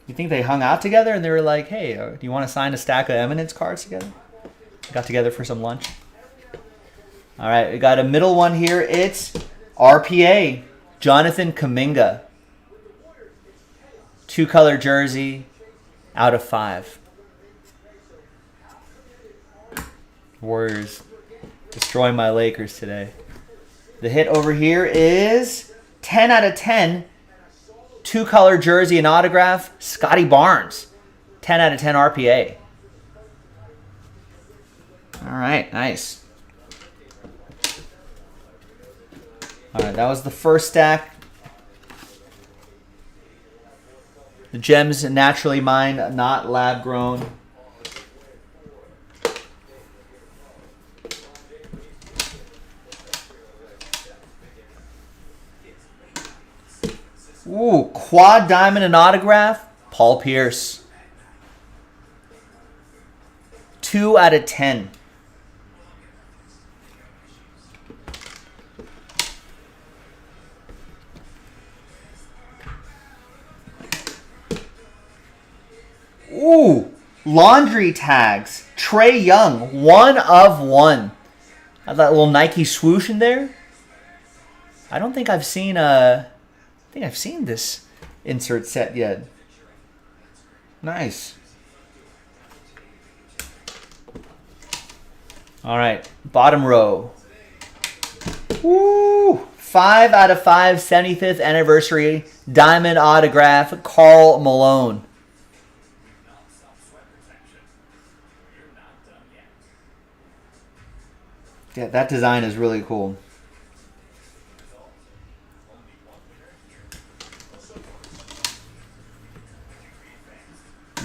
You think they hung out together and they were like, hey, do you want to sign a stack of Eminence cards together? Got together for some lunch. All right, we got a middle one here. It's RPA, Jonathan Kuminga. 2-color jersey, out of 5. Warriors destroying my Lakers today. The hit over here is 10 out of 10. 2-color jersey and autograph, Scotty Barnes. 10 out of 10 RPA. All right, nice. All right, that was the first stack. The gems naturally mined, not lab grown. Ooh, quad diamond and autograph, Paul Pierce. 2 out of 10. Ooh, laundry tags. Trae Young, 1 of 1. Have that little Nike swoosh in there. I don't think I've seen I think I've seen this insert set yet. Nice. All right, bottom row. Woo! 5 out of 5, 75th anniversary diamond autograph, Karl Malone. Yeah, that design is really cool.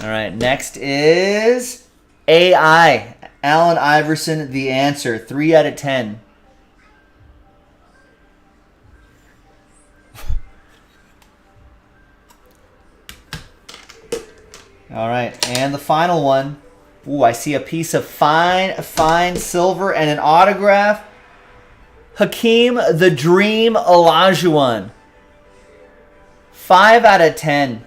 All right, next is AI. Allen Iverson, The Answer. 3 out of 10. All right, and the final one. Ooh, I see a piece of fine silver and an autograph. Hakeem the Dream Olajuwon. 5 out of 10.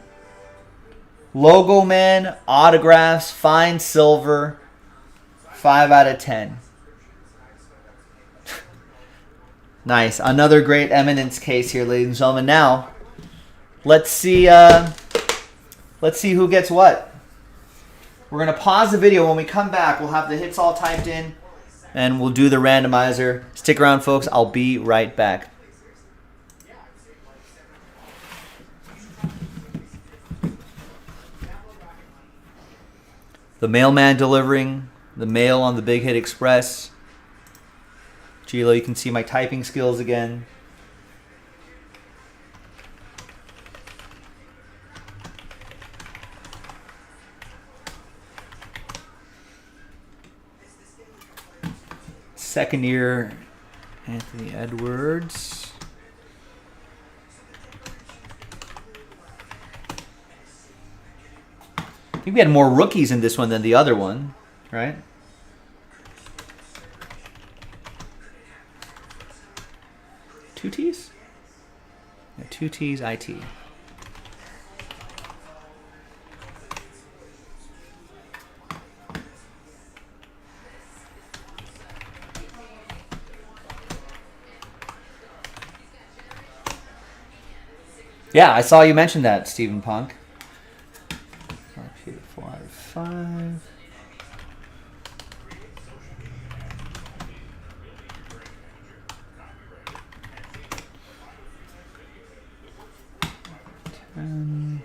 Logo Man, autographs, fine silver. 5 out of 10. Nice. Another great Eminence case here, ladies and gentlemen. Now, let's see who gets what. We're going to pause the video. When we come back, we'll have the hits all typed in, and we'll do the randomizer. Stick around, folks. I'll be right back. The mailman delivering the mail on the Big Hit Express. Gilo, you can see my typing skills again. Second year, Anthony Edwards. I think we had more rookies in this one than the other one, right? Two T's? Yeah, 2 T's, IT. Yeah, I saw you mention that, Stephen Punk. 4 out of 5. And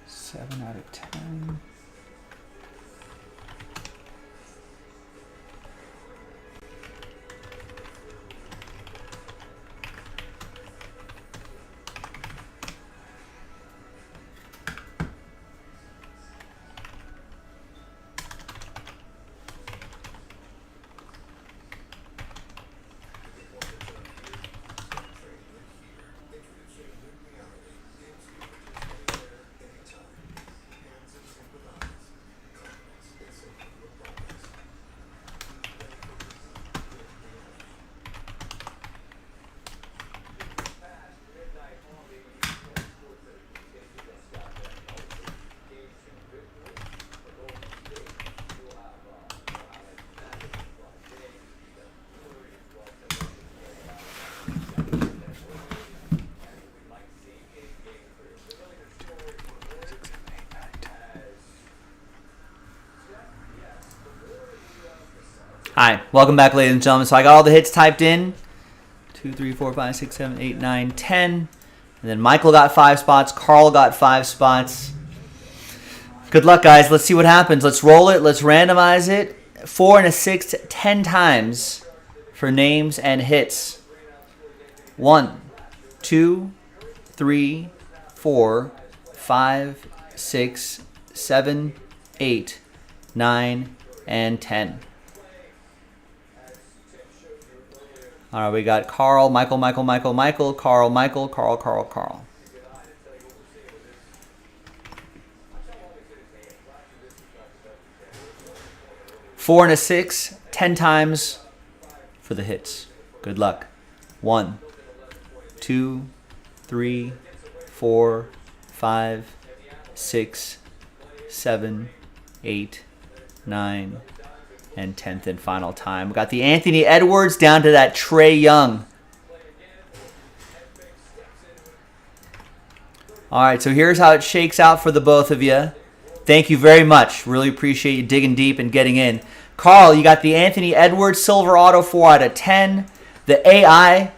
7 out of 10. Hi, welcome back, ladies and gentlemen. So I got all the hits typed in. 2, 3, 4, 5, 6, 7, 8, 9, 10. And then Michael got 5 spots. Carl got 5 spots. Good luck, guys. Let's see what happens. Let's roll it. Let's randomize it. 4 and a 6, 10 times for names and hits. 1, 2, 3, 4, 5, 6, 7, 8, 9, and 10. All right, we got Carl, Michael, Carl, Michael, Carl. 4 and a 6, 10 times for the hits. Good luck. 1, 2, 3, 4, 5, 6, 7, 8, 9, and 10th and final time. We got the Anthony Edwards down to that Trae Young. All right, so here's how it shakes out for the both of you. Thank you very much. Really appreciate you digging deep and getting in. Carl, you got the Anthony Edwards Silver Auto 4 out of 10. The AI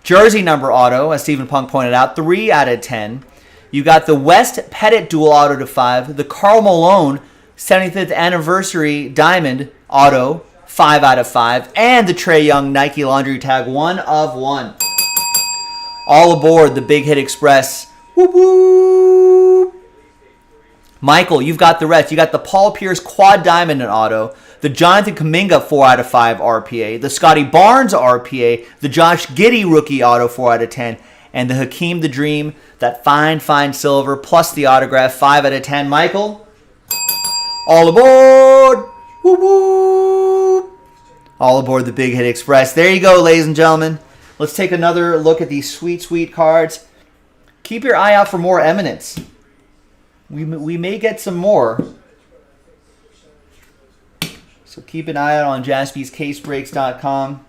Jersey Number Auto, as Stephen Punk pointed out, 3 out of 10. You got the West Pettit Dual Auto to 5. The Karl Malone 75th Anniversary Diamond Auto, 5 out of 5. And the Trae Young Nike Laundry Tag, 1 of 1. All aboard the Big Hit Express. Whoop, whoop. Michael, you've got the rest. You got the Paul Pierce Quad Diamond and Auto, the Jonathan Kuminga 4 out of 5 RPA, the Scotty Barnes RPA, the Josh Giddey Rookie Auto 4 out of 10, and the Hakeem the Dream, that fine silver, plus the autograph, 5 out of 10. Michael, all aboard! Whoop, whoop. All aboard the Big Hit Express. There you go, ladies and gentlemen. Let's take another look at these sweet, sweet cards. Keep your eye out for more Eminence. We may get some more. So keep an eye out on JaspysCaseBreaks.com.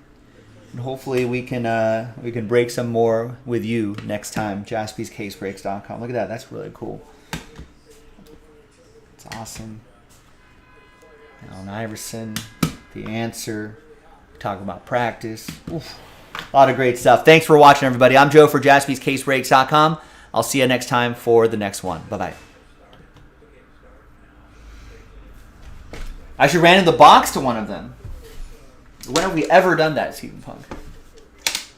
And hopefully we can break some more with you next time. JaspysCaseBreaks.com. Look at that. That's really cool. It's awesome. Allen Iverson, The Answer. Talk about practice. Oof. A lot of great stuff. Thanks for watching, everybody. I'm Joe for JaspysCaseBreaks.com. I'll see you next time for the next one. Bye-bye. I should random the box to one of them. When have we ever done that, Stephen Punk?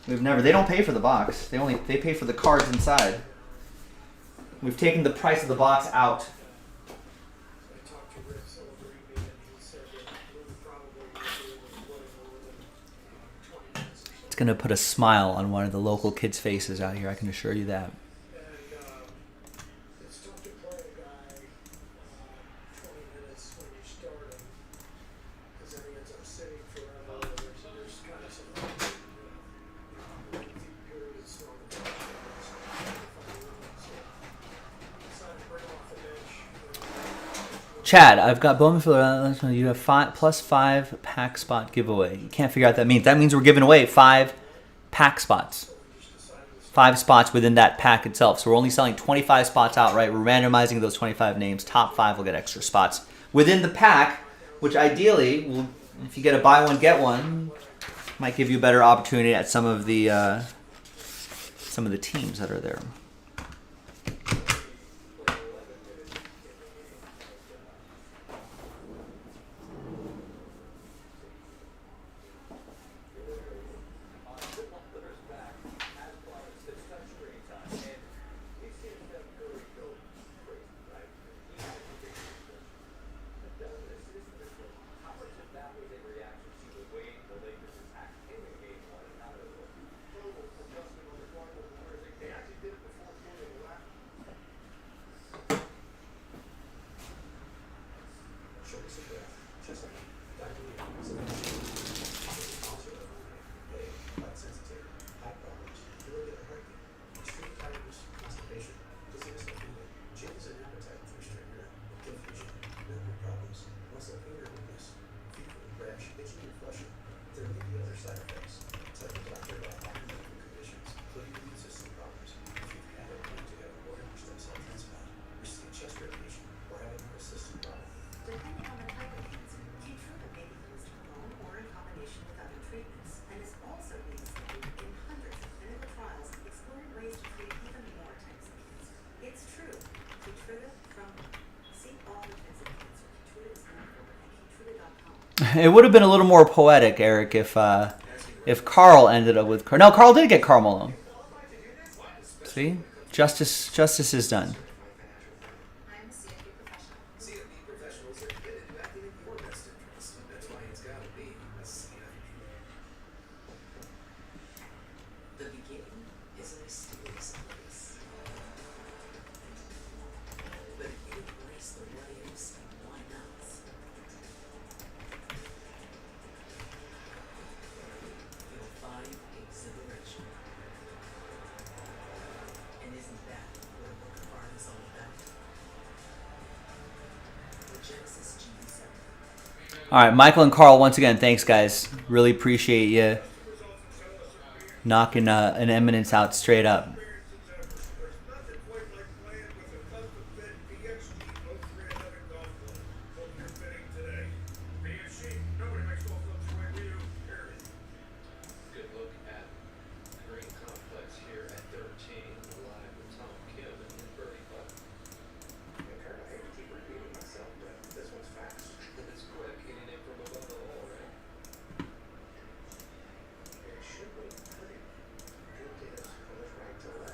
We've never. They don't pay for the box. They pay for the cards inside. We've taken the price of the box out. It's gonna put a smile on one of the local kids' faces out here. I can assure you that. Chad, I've got Bowman for you have 5 plus 5 pack spot giveaway. You can't figure out what that means. That means we're giving away 5 pack spots. 5 spots within that pack itself. So we're only selling 25 spots outright. We're randomizing those 25 names. Top 5 will get extra spots within the pack, which ideally, will, if you get a buy one get one, might give you a better opportunity at some of the teams that are there. It would have been a little more poetic, Eric, if Carl ended up with Carl. No, Carl did get Karl Malone. See, justice is done. All right, Michael and Carl, once again, thanks, guys. Really appreciate you knocking an Eminence out straight up. Good look at Green Complex here at 13, live with Tom Kim and Birdie Buck. I hate to keep repeating myself, but this one's fast. It's quick, hitting it from above the hole, right? It should be pretty good disc from this right to left.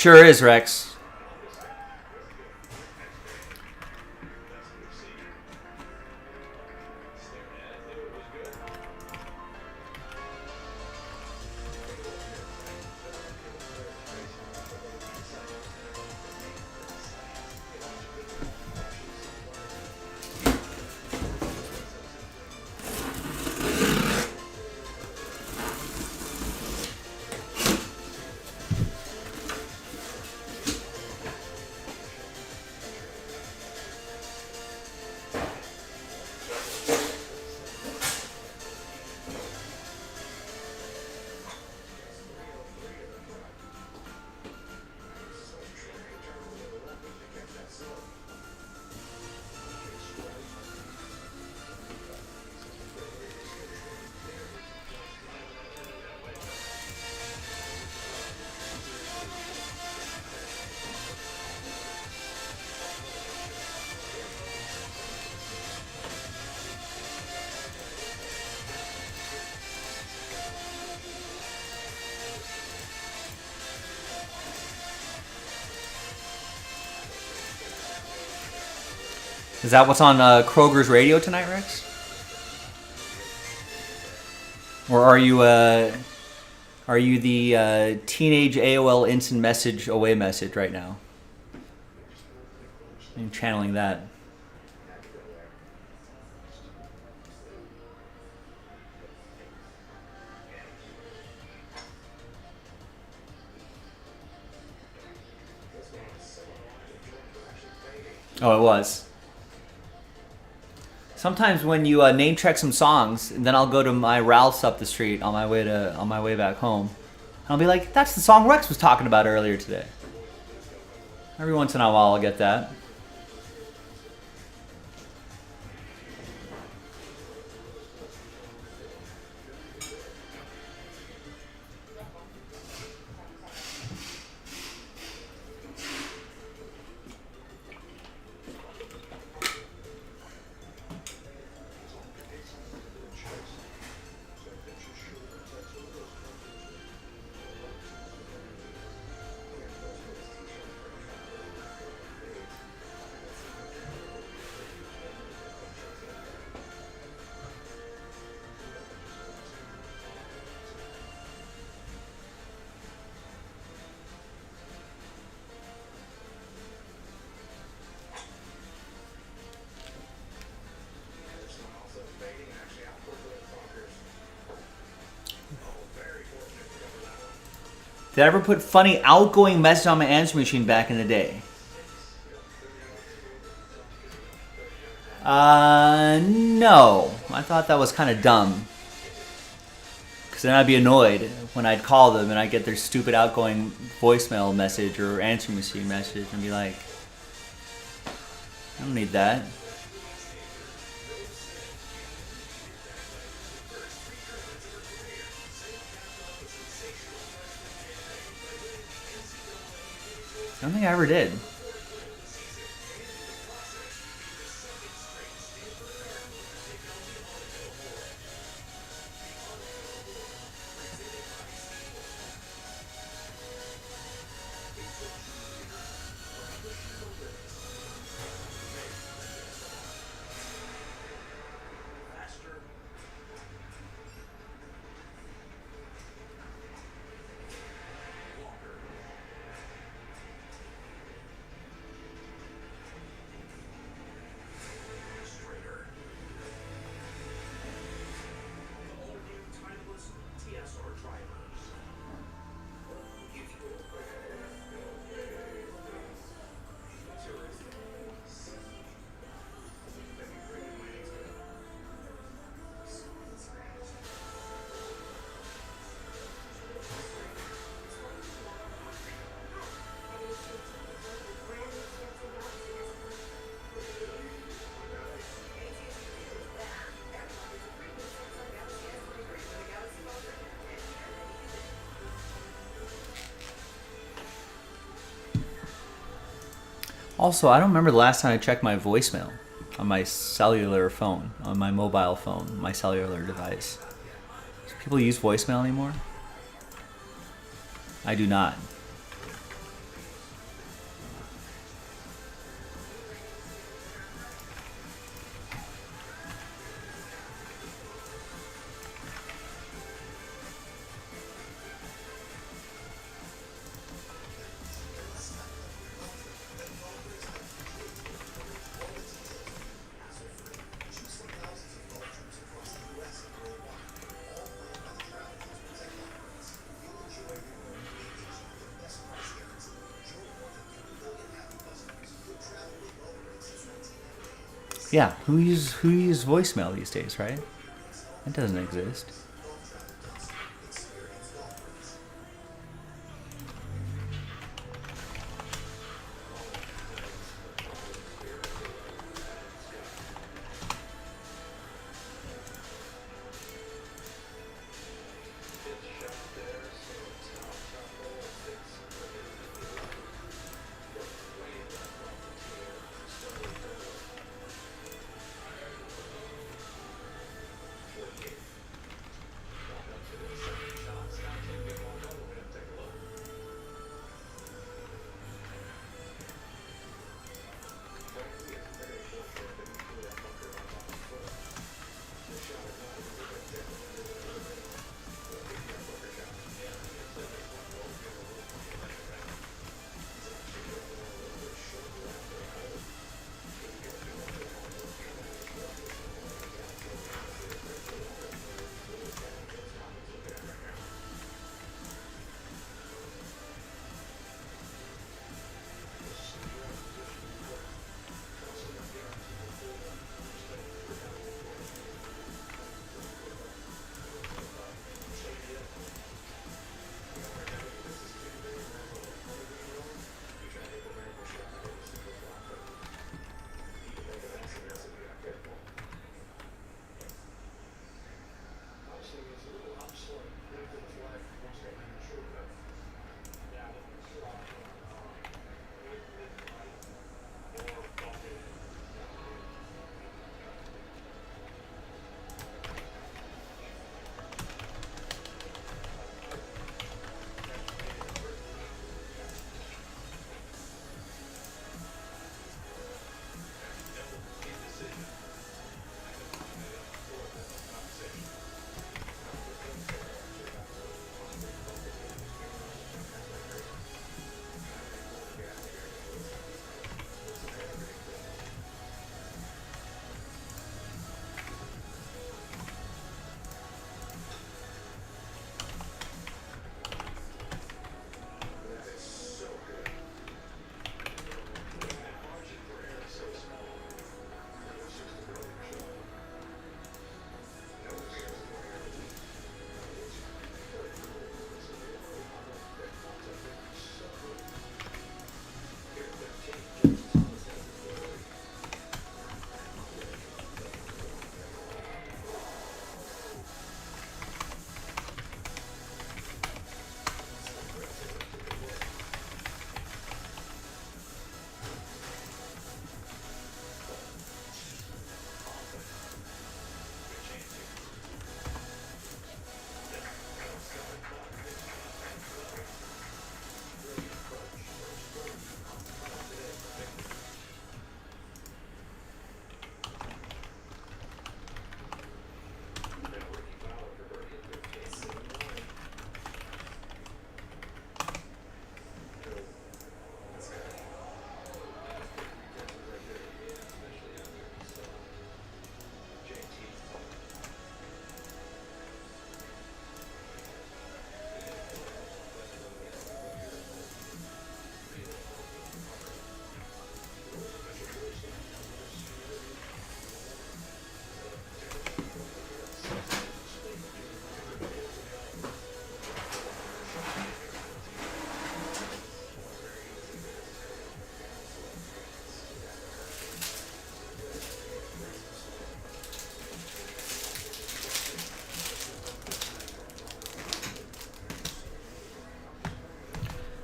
Sure is, Rex. Is that what's on Kroger's radio tonight, Rex? Or are you the teenage AOL instant message away message right now? I'm channeling that. Oh, it was. Sometimes when you name check some songs, and then I'll go to my Ralph's up the street on my way back home, and I'll be like, "That's the song Rex was talking about earlier today." Every once in a while, I'll get that. Did I ever put funny outgoing message on my answer machine back in the day? No. I thought that was kind of dumb. Because then I'd be annoyed when I'd call them and I'd get their stupid outgoing voicemail message or answer machine message and be like, I don't need that. I don't think I ever did. Also, I don't remember the last time I checked my voicemail on my cellular phone, on my mobile phone, my cellular device. Do people use voicemail anymore? I do not. Yeah, who uses voicemail these days, right? That doesn't exist.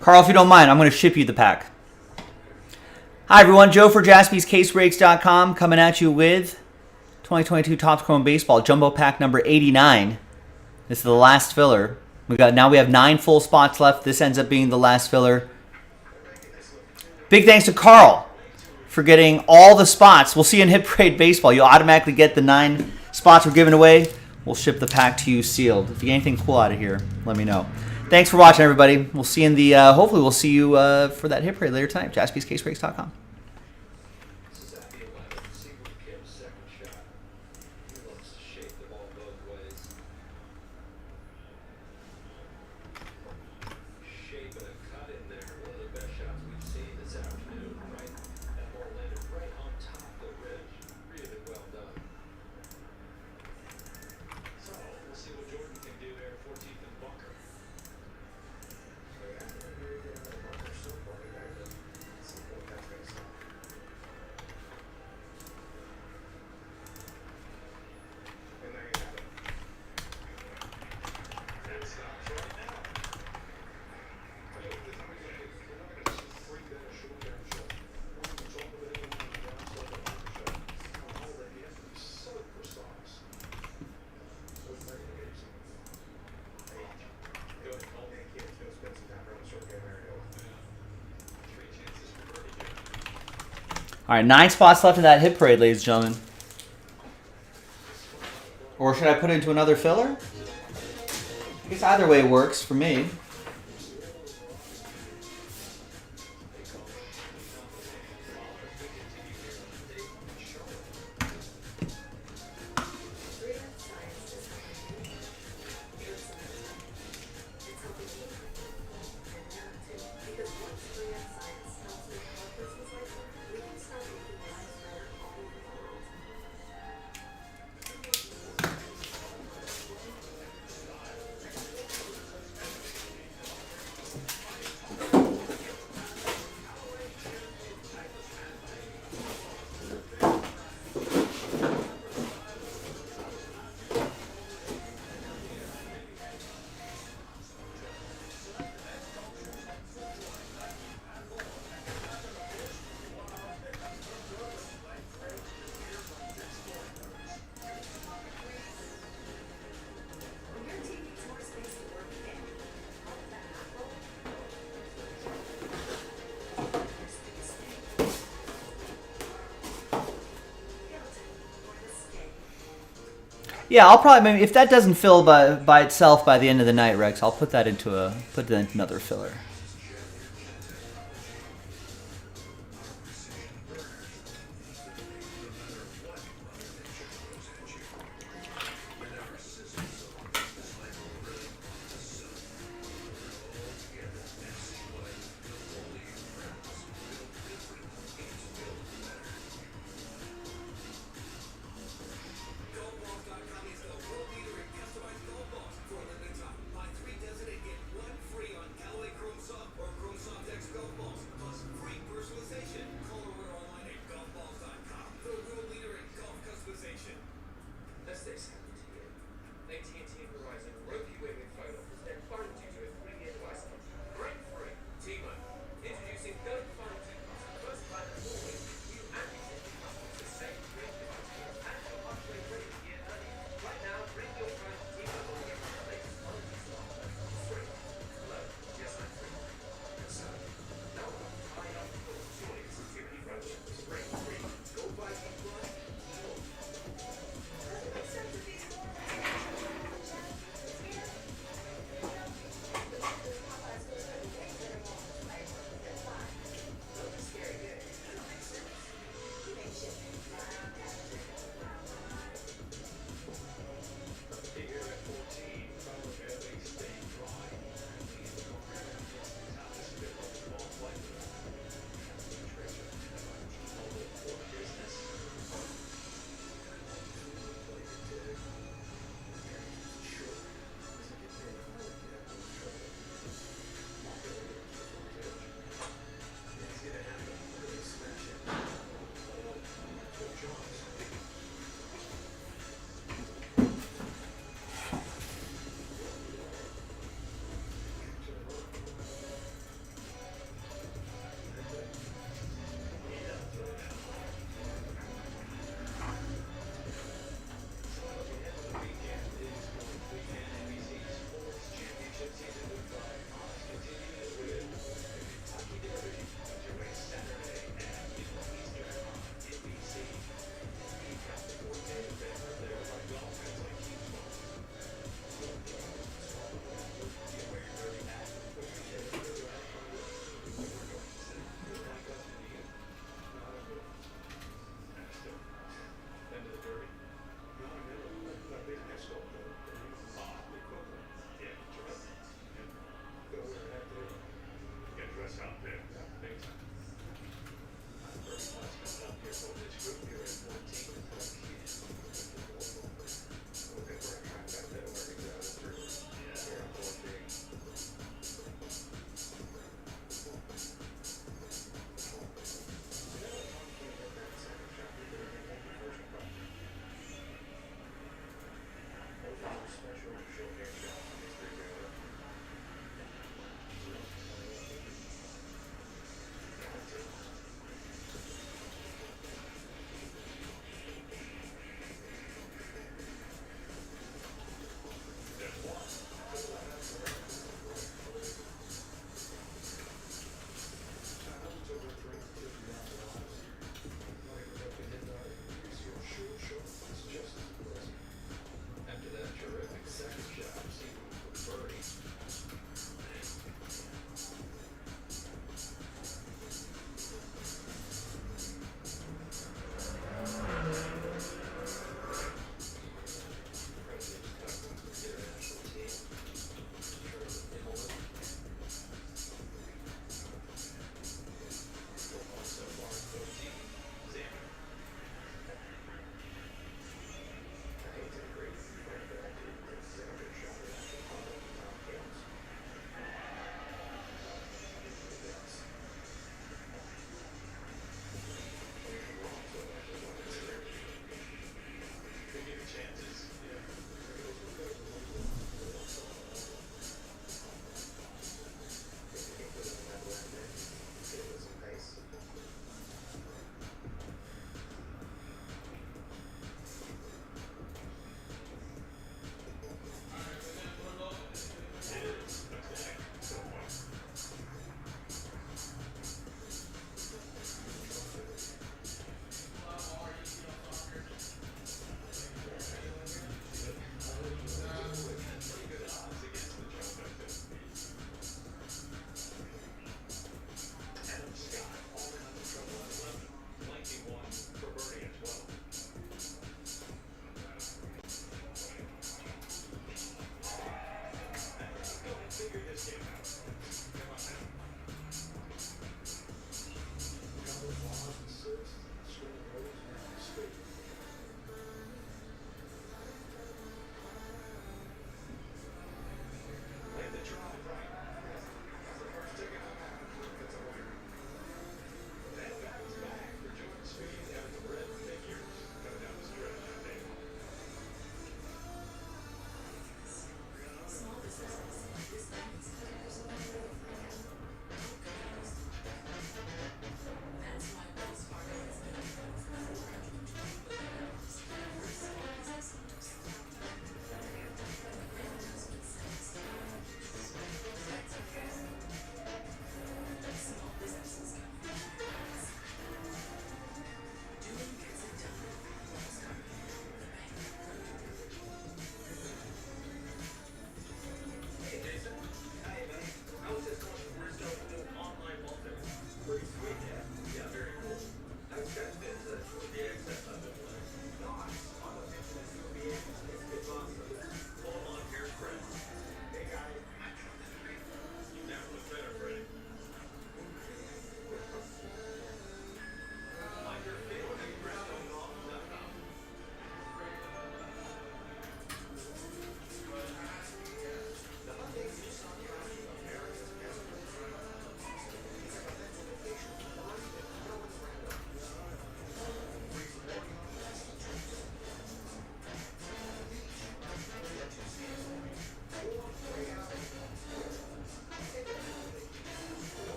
Carl, if you don't mind, I'm going to ship you the pack. Hi, everyone. Joe for JaspysCaseBreaks.com coming at you with 2022 Topps Chrome Baseball Jumbo Pack number 89. This is the last filler. Now we have 9 full spots left. This ends up being the last filler. Big thanks to Carl for getting all the spots. We'll see you in Hit Parade Baseball. You'll automatically get the 9 spots we're giving away. We'll ship the pack to you sealed. If you get anything cool out of here, let me know. Thanks for watching, everybody. We'll see you in the, hopefully we'll see you for that Hit Parade later tonight. JaspysCaseBreaks.com. This is at the 11th. Single Kim, second shot. He loves to shake the ball both ways. Shape and a cut in there. One of the best shots we've seen this afternoon. Right, that ball landed right on top of the ridge. All right, 9 spots left in that hit parade, ladies and gentlemen. Or should I put it into another filler? I guess either way works for me. Yeah, I'll probably maybe if that doesn't fill by itself by the end of the night, Rex, I'll put that into another filler.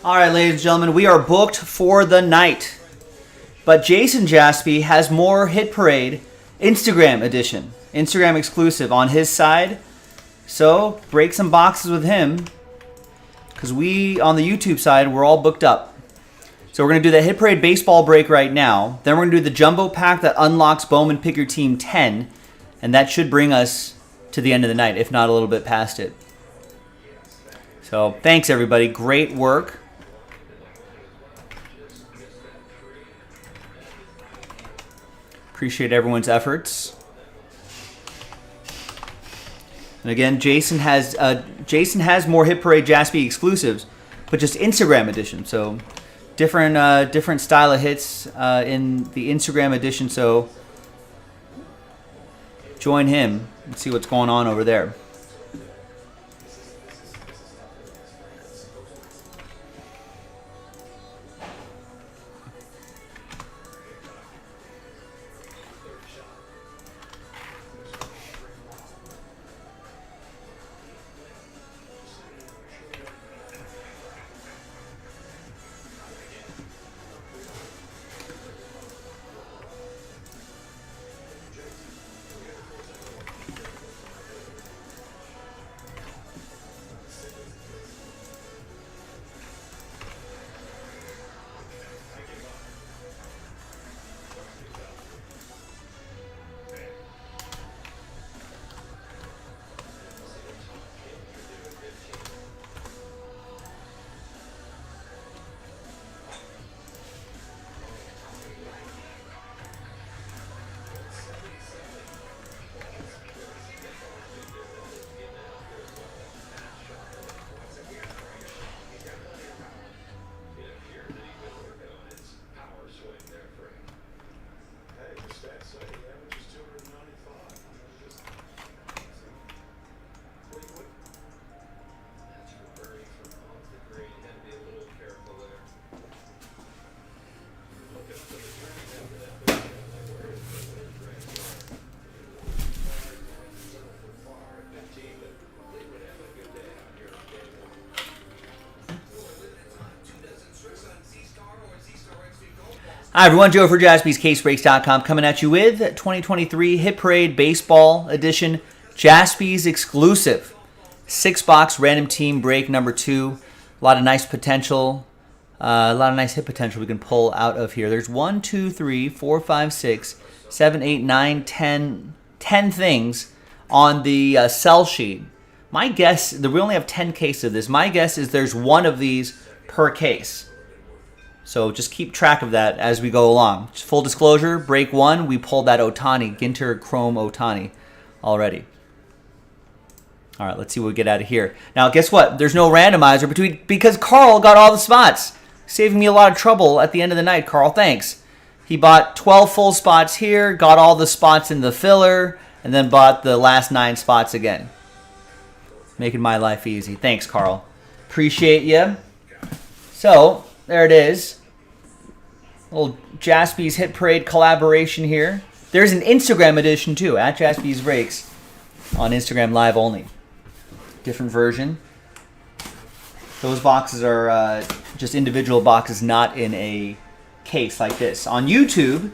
All right, ladies and gentlemen, we are booked for the night. But Jason Jaspy has more Hit Parade Instagram edition, Instagram exclusive on his side. So break some boxes with him, because we, on the YouTube side, we're all booked up. So we're going to do the Hit Parade baseball break right now. Then we're going to do the jumbo pack that unlocks Bowman Pick Your Team 10. And that should bring us to the end of the night, if not a little bit past it. So thanks, everybody. Great work. Appreciate everyone's efforts. And again, Jason has more Hit Parade Jaspy exclusives, but just Instagram edition. So different style of hits in the Instagram edition. So join him and see what's going on over there. Hi, everyone. Joe for JaspysCaseBreaks.com coming at you with 2023 Hit Parade Baseball Edition Jaspys exclusive. 6-box random team break number 2. A lot of nice potential. A lot of nice hit potential we can pull out of here. There's 1, 2, 3, 4, 5, 6, 7, 8, 9, 10 things on the sell sheet. My guess, we only have 10 cases of this. My guess is there's one of these per case. So just keep track of that as we go along. Just full disclosure, break 1, we pulled that Ohtani, Ginter Chrome Ohtani already. All right, let's see what we get out of here. Now, guess what? There's no randomizer because Carl got all the spots, saving me a lot of trouble at the end of the night. Carl, thanks. He bought 12 full spots here, got all the spots in the filler, and then bought the last 9 spots again. Making my life easy. Thanks, Carl. Appreciate you. So, there it is. Little Jaspys Hit Parade collaboration here. There's an Instagram edition too, at Jaspys Breaks on Instagram Live only. Different version. Those boxes are just individual boxes, not in a case like this. On YouTube,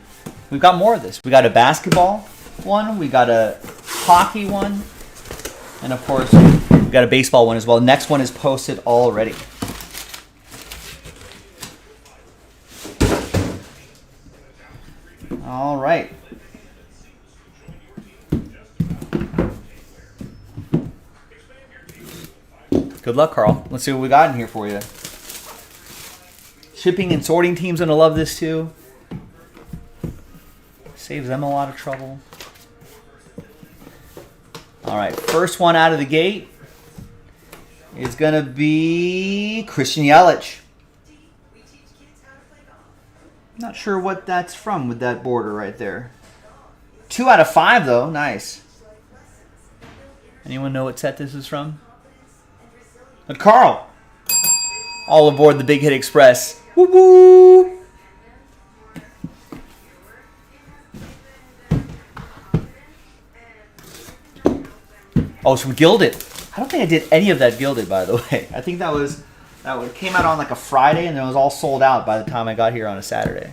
we've got more of this. We got a basketball one, we got a hockey one, and of course, we've got a baseball one as well. The next one is posted already. All right. Good luck, Carl. Let's see what we got in here for you. Shipping and sorting team's going to love this too. Saves them a lot of trouble. All right, first one out of the gate is going to be Christian Yelich. Not sure what that's from with that border right there. 2 out of 5 though, nice. Anyone know what set this is from? But Carl, all aboard the Big Hit Express. Woo woo! Oh, it's from Gilded. I don't think I did any of that Gilded, by the way. I think that was That came out on like a Friday, and it was all sold out by the time I got here on a Saturday.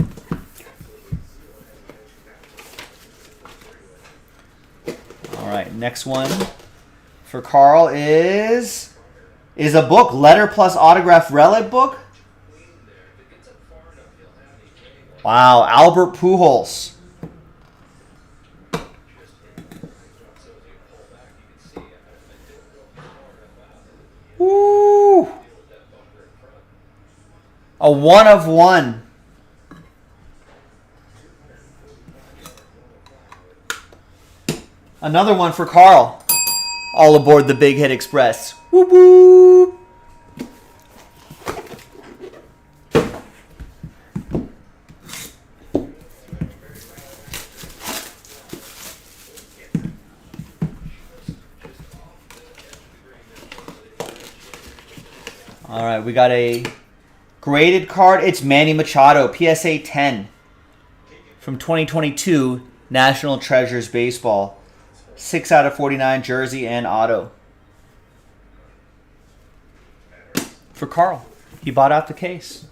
All right, next one for Carl is a book, letter plus autograph relic book. Wow, Albert Pujols. Woo! A 1 of 1. Another one for Carl. All aboard the Big Hit Express. Whoop whoop. All right, we got a graded card. It's Manny Machado, PSA 10 from 2022 National Treasures Baseball. 6 out of 49 jersey and auto. For Carl. He bought out the case.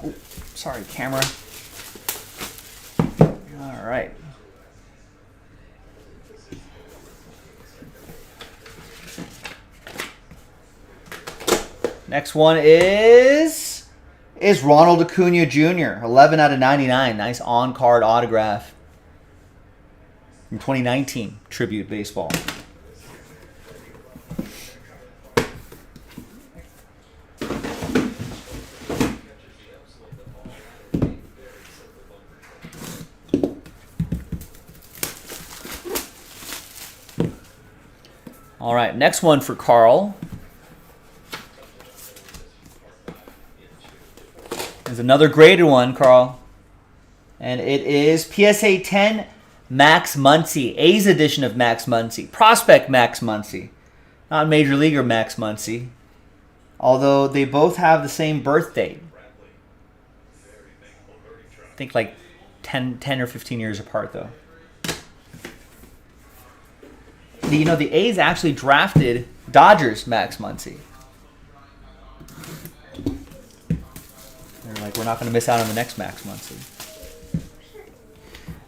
Oh, sorry, camera. All right. Next one is Ronald Acuna Jr. 11 out of 99. Nice on-card autograph from 2019 Tribute Baseball. All right, next one for Carl. There's another graded one, Carl. And it is PSA 10 Max Muncy. A's edition of Max Muncy. Prospect Max Muncy. Not Major Leaguer Max Muncy. Although they both have the same birth date. I think like 10 or 15 years apart, though. You know, the A's actually drafted Dodgers Max Muncy. They're like, we're not going to miss out on the next Max Muncy.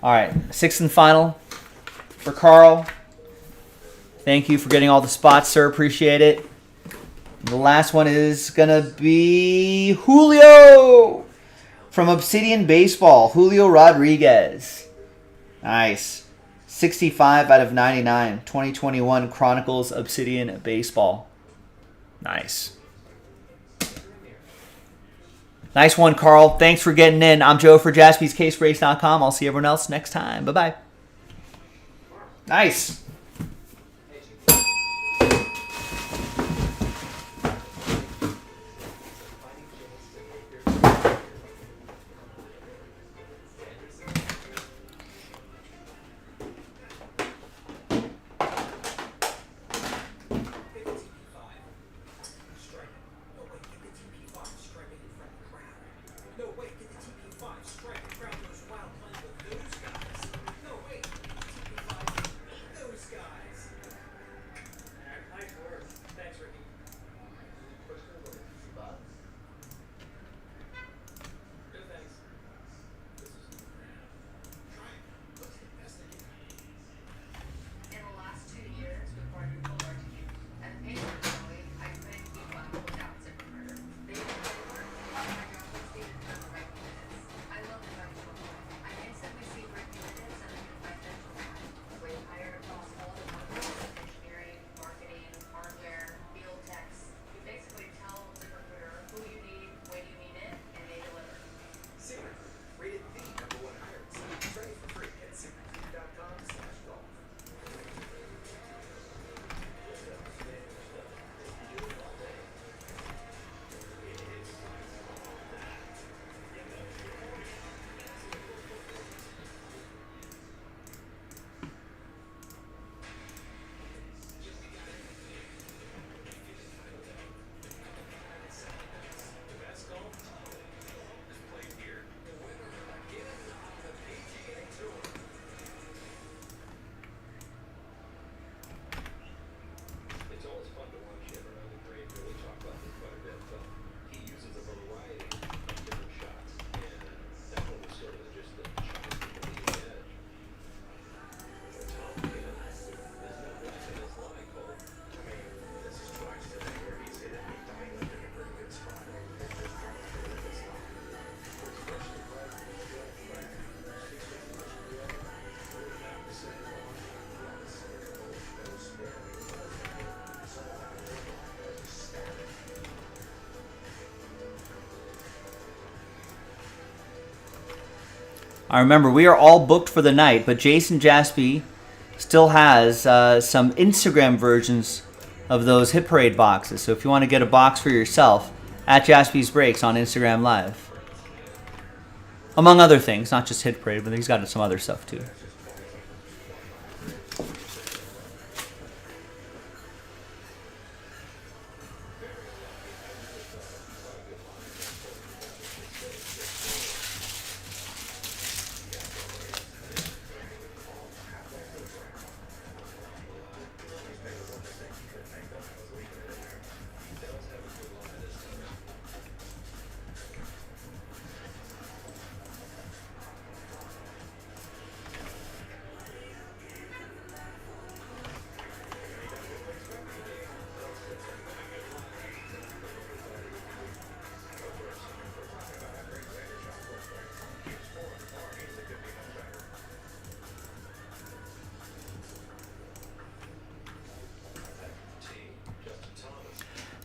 All right, sixth and final for Carl. Thank you for getting all the spots, sir. Appreciate it. The last one is going to be Julio from Obsidian Baseball. Julio Rodriguez. Nice. 65 out of 99. 2021 Chronicles Obsidian Baseball. Nice. Nice one, Carl. Thanks for getting in. I'm Joe for JaspysCaseBreaks.com. I'll see everyone else next time. Bye-bye. Nice. I remember we are all booked for the night, but Jason Jaspy still has some Instagram versions of those Hit Parade boxes. So if you want to get a box for yourself, at Jaspy's Breaks on Instagram Live. Among other things, not just Hit Parade, but he's got some other stuff too.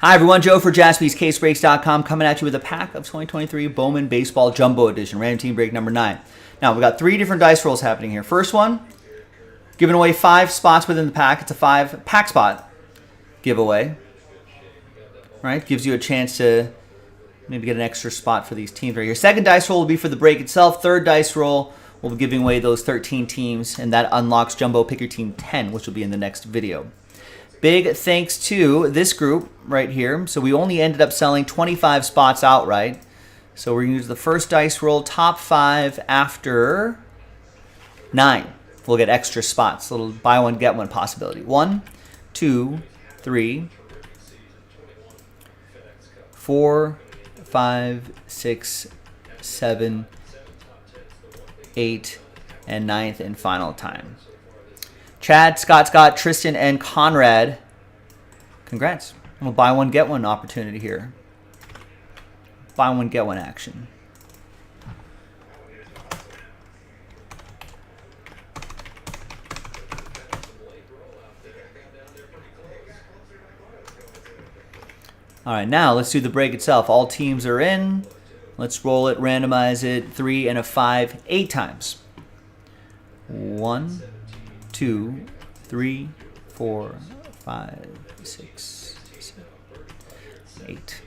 Hi everyone, Joe for JaspysCaseBreaks.com coming at you with a pack of 2023 Bowman Baseball Jumbo Edition, random team break number 9. Now, we've got 3 different dice rolls happening here. First one, giving away 5 spots within the pack. It's a 5 pack spot giveaway. Right? Gives you a chance to maybe get an extra spot for these teams right here. Second dice roll will be for the break itself. Third dice roll, we'll be giving away those 13 teams, and that unlocks Jumbo Pick Your Team 10, which will be in the next video. Big thanks to this group right here. So we only ended up selling 25 spots outright. So we're going to use the first dice roll, top 5 after 9. We'll get extra spots. A little buy one, get one possibility. 1, 2, 3, 4, 5, 6, 7, 8, and 9th and final time. Chad, Scott, Tristan, and Conrad, congrats. We'll buy one, get one opportunity here. Buy one, get one action. All right, now let's do the break itself. All teams are in. Let's roll it, randomize it, 3 and a 5, 8 times. 1, 2, 3, 4, 5, 6, 7, 8.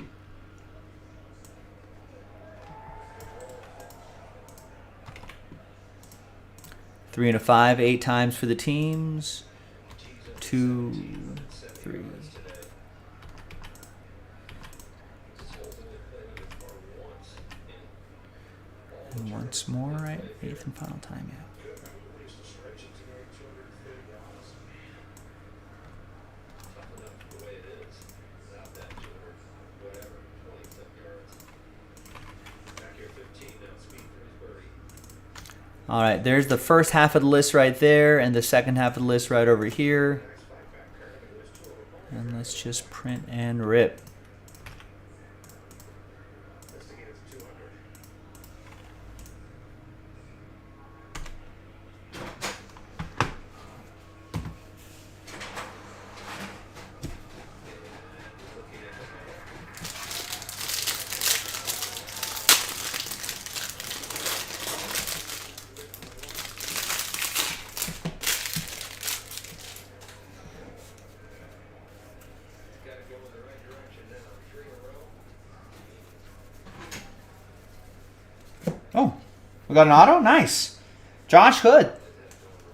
Three and a 5, 8 times for the teams. 2, 3. And once more, right? 8th and final time, yeah. All right, there's the first half of the list right there, and the second half of the list right over here. And let's just print and rip. Oh, we got an auto? Nice. Josh Hood.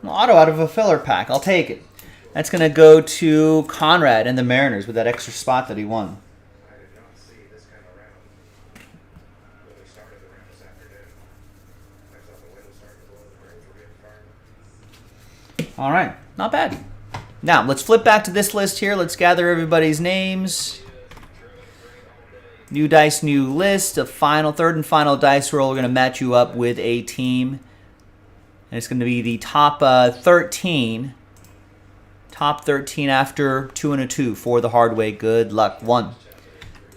An auto out of a filler pack. I'll take it. That's going to go to Conrad and the Mariners with that extra spot that he won. All right. Not bad. Now, let's flip back to this list here. Let's gather everybody's names. New dice, new list. A final, third and final dice roll. We're going to match you up with a team. And it's going to be the top 13. Top 13 after 2 and a 2 for the hard way. Good luck. 1,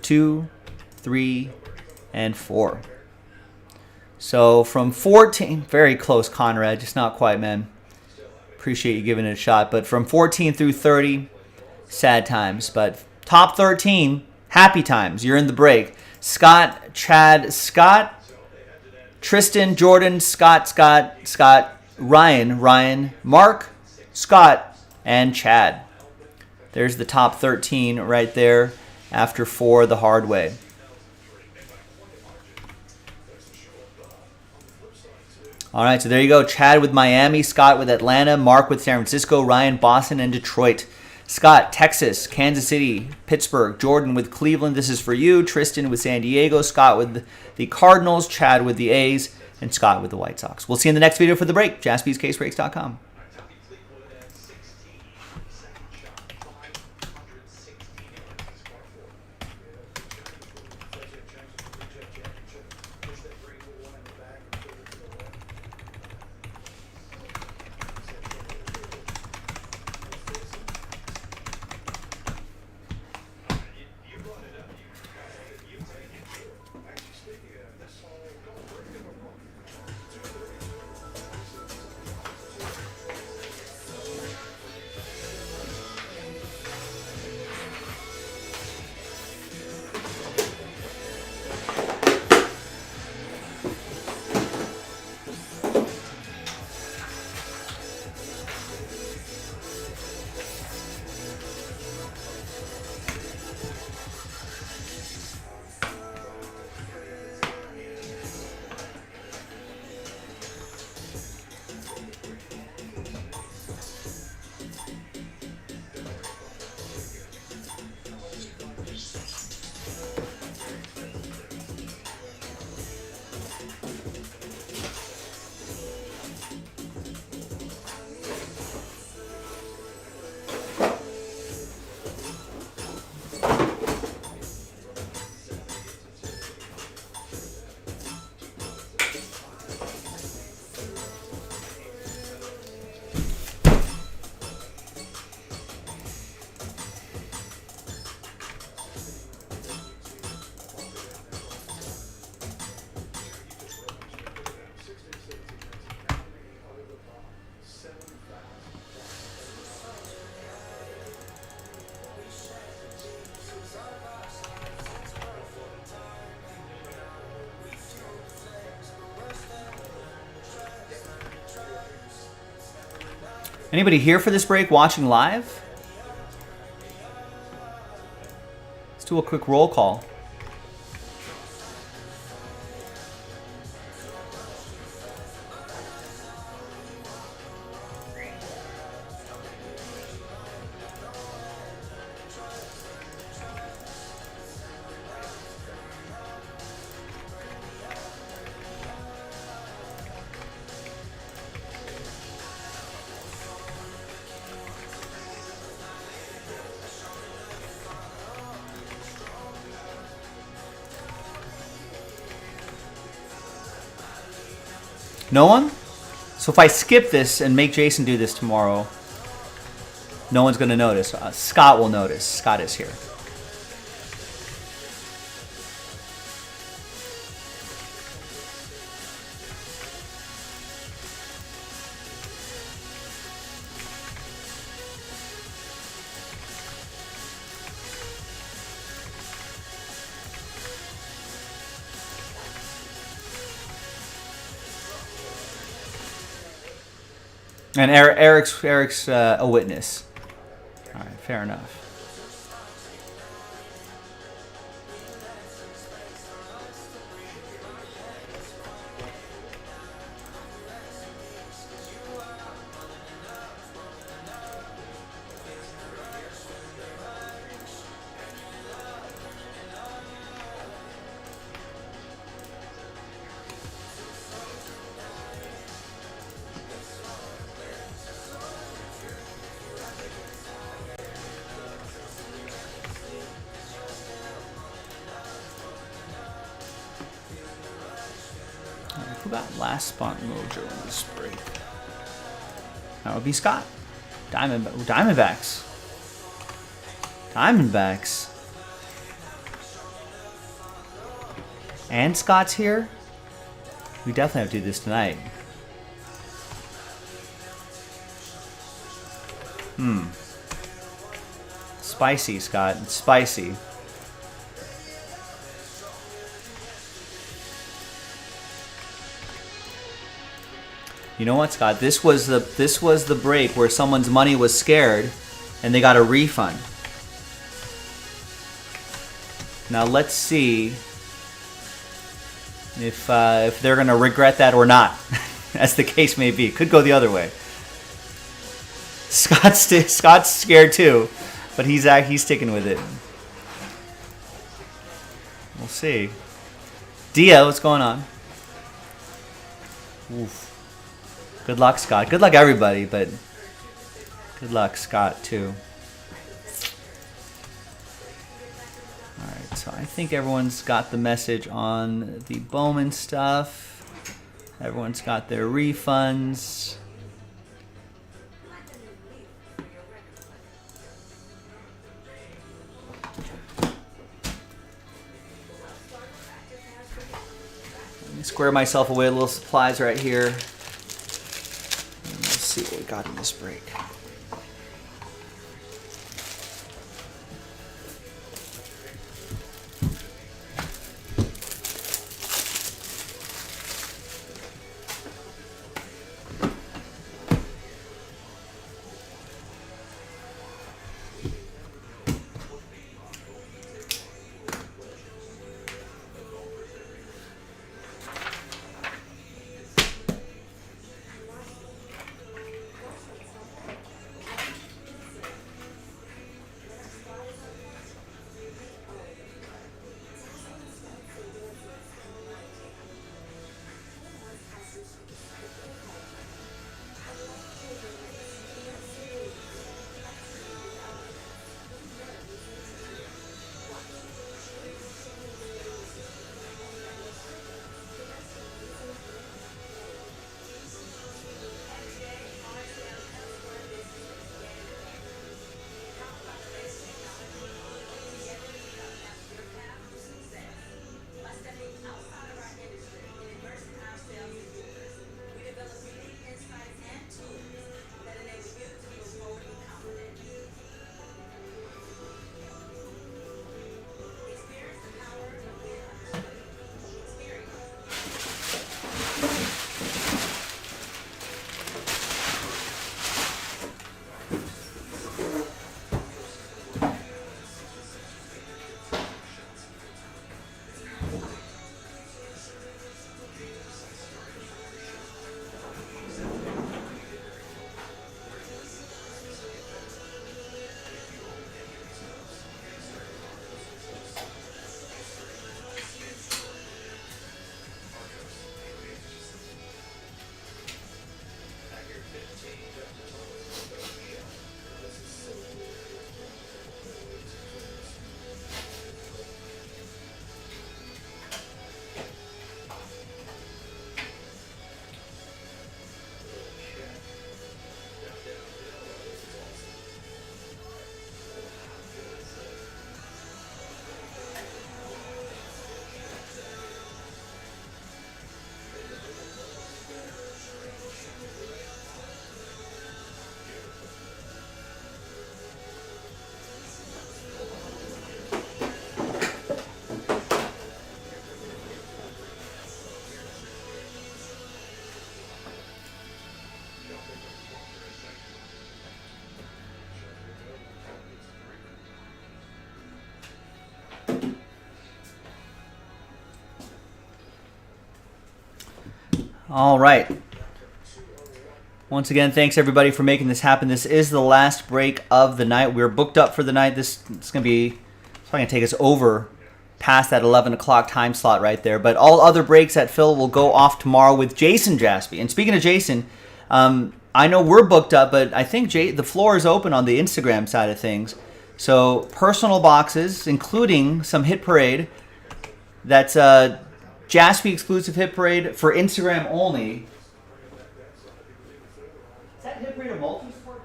2, 3, and 4. So from 14, very close, Conrad. Just not quite, man. Appreciate you giving it a shot. But from 14 through 30, sad times. But top 13, happy times. You're in the break. Chad, Tristan, Jordan, Scott, Ryan, Mark, Scott, and Chad. There's the top 13 right there after 4 the hard way. All right, so there you go. Chad with Miami, Scott with Atlanta, Mark with San Francisco, Ryan, Boston, and Detroit. Scott, Texas, Kansas City, Pittsburgh, Jordan with Cleveland. This is for you. Tristan with San Diego, Scott with the Cardinals, Chad with the A's, and Scott with the White Sox. We'll see you in the next video for the break. JaspysCaseBreaks.com. Anybody here for this break watching live? Let's do a quick roll call. No one? So if I skip this and make Jason do this tomorrow, no one's going to notice. Scott will notice. Scott is here. And Eric's a witness. All right, fair enough. Who got last spot mojo in this break? That would be Scott. Diamondbacks. Diamondbacks. And Scott's here. We definitely have to do this tonight. Spicy, Scott. It's spicy. You know what, Scott? This was the break where someone's money was scared, and they got a refund. Now let's see if they're gonna regret that or not, as the case may be. Could go the other way. Scott's scared too, but he's sticking with it. We'll see. Dia, what's going on? Oof. Good luck, Scott. Good luck, everybody, but good luck, Scott, too. All right, so I think everyone's got the message on the Bowman stuff. Everyone's got their refunds. Let me square myself away, little supplies right here. Let's see what we got in this break. All right. Once again, thanks everybody for making this happen. This is the last break of the night. We're booked up for the night. It's probably going to take us over past that 11 o'clock time slot right there. But all other breaks at Phil will go off tomorrow with Jason Jaspy. And speaking of Jason, I know we're booked up, but I think the floor is open on the Instagram side of things. So personal boxes, including some Hit Parade. That's Jaspy exclusive Hit Parade for Instagram only. Is that Hit Parade a multi-sport?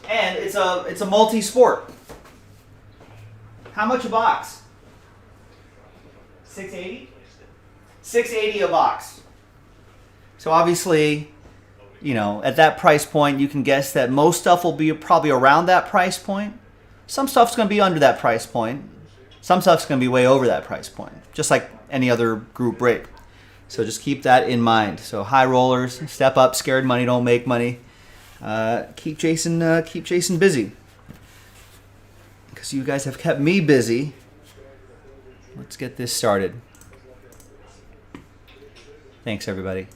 And it's a multi-sport. How much a box? $6.80? $6.80 a box. So obviously, you know, at that price point, you can guess that most stuff will be probably around that price point. Some stuff's going to be under that price point. Some stuff's going to be way over that price point, just like any other group break. So just keep that in mind. So high rollers, step up. Scared money don't make money. Keep Jason busy. Because you guys have kept me busy. Let's get this started. Thanks, everybody.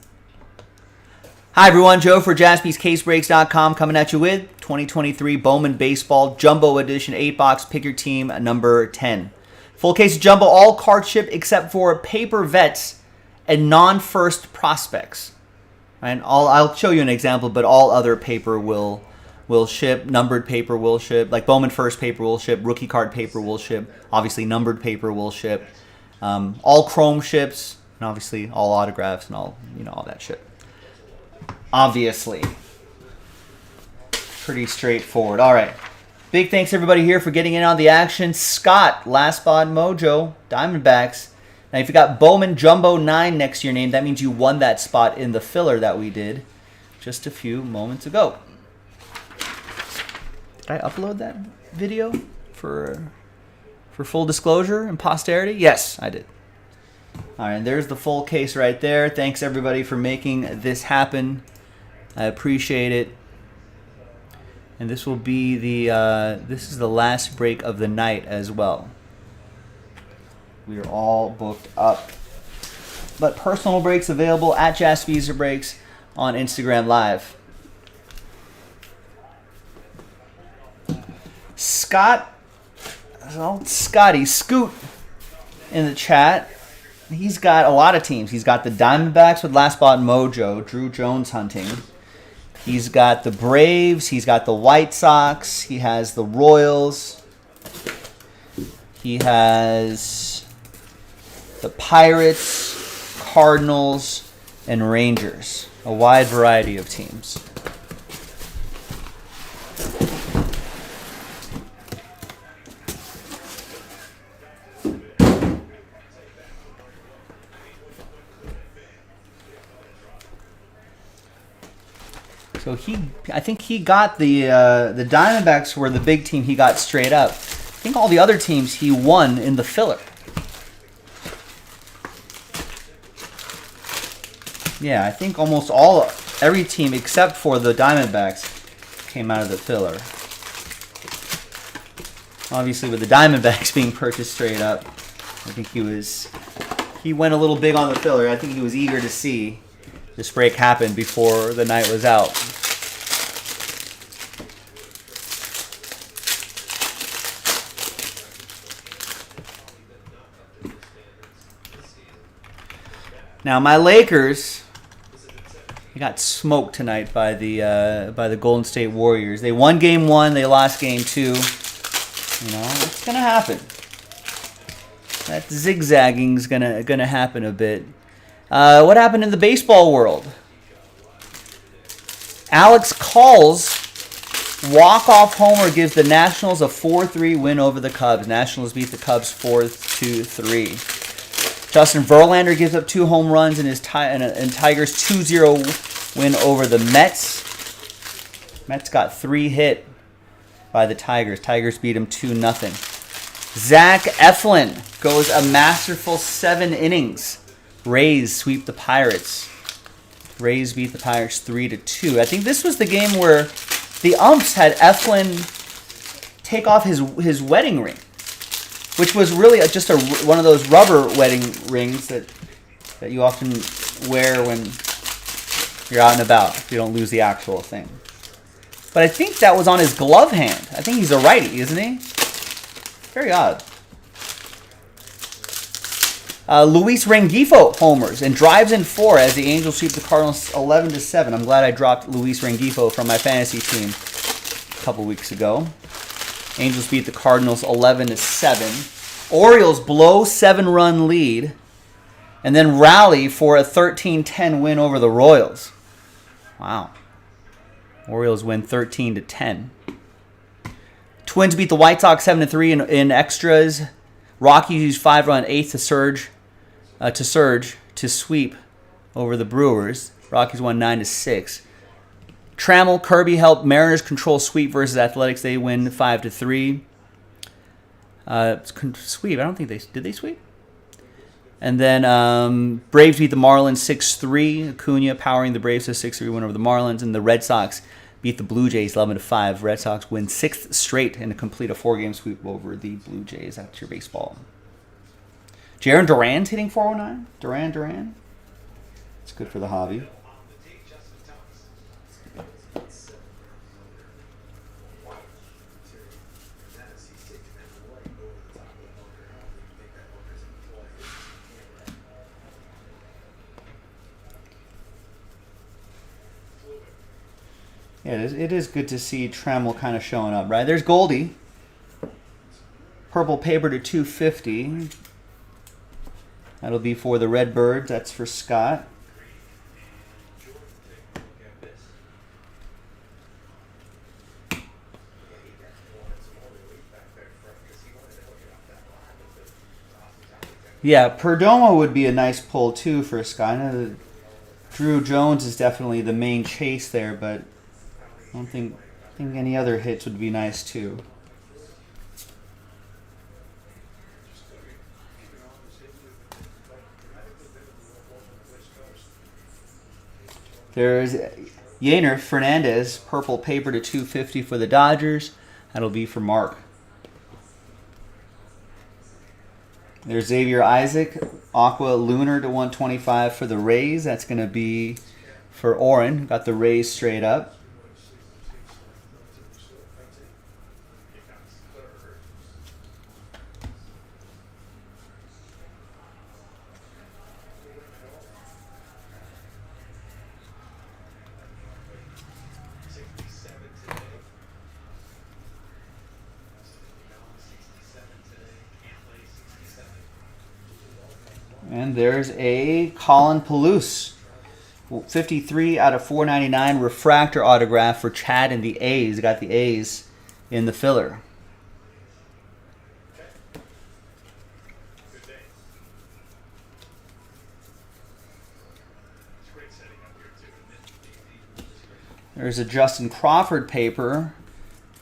Hi, everyone. Joe for JaspysCaseBreaks.com coming at you with 2023 Bowman Baseball Jumbo Edition 8-box. Pick your team, number 10. Full case of Jumbo, all card ship except for paper vets and non-first prospects. Right? I'll show you an example, but all other paper will ship. Numbered paper will ship. Like Bowman first paper will ship. Rookie card paper will ship. Obviously, numbered paper will ship. All chrome ships, and obviously all autographs and all that shit. Obviously. Pretty straightforward. All right. Big thanks everybody here for getting in on the action. Scott, Last Spot Mojo, Diamondbacks. Now, if you got Bowman Jumbo 9 next to your name, that means you won that spot in the filler that we did just a few moments ago. Did I upload that video for full disclosure and posterity? Yes, I did. All right, and there's the full case right there. Thanks everybody for making this happen. I appreciate it. And this will be this is the last break of the night as well. We are all booked up. But personal breaks available at Jaspys Breaks on Instagram Live. Scott, Scotty Scoot in the chat. He's got a lot of teams. He's got the Diamondbacks with Last Spot Mojo, Drew Jones hunting. He's got the Braves. He's got the White Sox. He has the Royals. He has the Pirates, Cardinals, and Rangers. A wide variety of teams. So I think he got the Diamondbacks were the big team he got straight up. I think all the other teams he won in the filler. Yeah, I think almost every team except for the Diamondbacks came out of the filler. Obviously, with the Diamondbacks being purchased straight up, I think he went a little big on the filler. I think he was eager to see this break happen before the night was out. Now my Lakers, they got smoked tonight by the Golden State Warriors. They won game 1, they lost game 2. It's gonna happen. That zigzagging's gonna happen a bit. What happened in the baseball world? Alex Call's walk-off homer gives the Nationals a 4-3 win over the Cubs. Nationals beat the Cubs 4-3. Justin Verlander gives up 2 home runs in Tigers' 2-0 win over the Mets. Mets got 3 hit by the Tigers. Tigers beat him 2-0. Zach Eflin goes a masterful 7 innings. Rays sweep the Pirates. Rays beat the Pirates 3-2. I think this was the game where the umps had Eflin take off his wedding ring, which was really just one of those rubber wedding rings that you often wear when you're out and about, if you don't lose the actual thing. But I think that was on his glove hand. I think he's a righty, isn't he? Very odd. Luis Rengifo homers and drives in 4 as the Angels sweep the Cardinals 11-7. I'm glad I dropped Luis Rengifo from my fantasy team a couple weeks ago. Angels beat the Cardinals 11-7. Orioles blow 7-run lead and then rally for a 13-10 win over the Royals. Wow. Orioles win 13-10. Twins beat the White Sox 7-3 in extras. Rockies use 5-run 8th to sweep over the Brewers. Rockies won 9-6. Trammell, Kirby helped Mariners control sweep versus Athletics. They win 5-3. Sweep. I don't think did they sweep? And then Braves beat the Marlins 6-3. Acuna powering the Braves to 6-3 win over the Marlins. And the Red Sox beat the Blue Jays 11-5. Red Sox win 6th straight and complete a 4-game sweep over the Blue Jays. That's your baseball. Jaron Duran's hitting 409. Duran. It's good for the hobby. Yeah, it is good to see Trammell kind of showing up, right? There's Goldie. Purple paper to 250. That'll be for the Redbirds. That's for Scott. Yeah, Perdomo would be a nice pull too for Scott. I know that Drew Jones is definitely the main chase there, but I don't think any other hits would be nice too. There's Yainer Fernandez, purple paper to 250 for the Dodgers. That'll be for Mark. There's Xavier Isaac, Aqua Lunar to 125 for the Rays. That's going to be for Oren. Got the Rays straight up. And there's a Colin Palouse, 53 out of 499 refractor autograph for Chad and the A's. Got the A's in the filler. There's a Justin Crawford paper.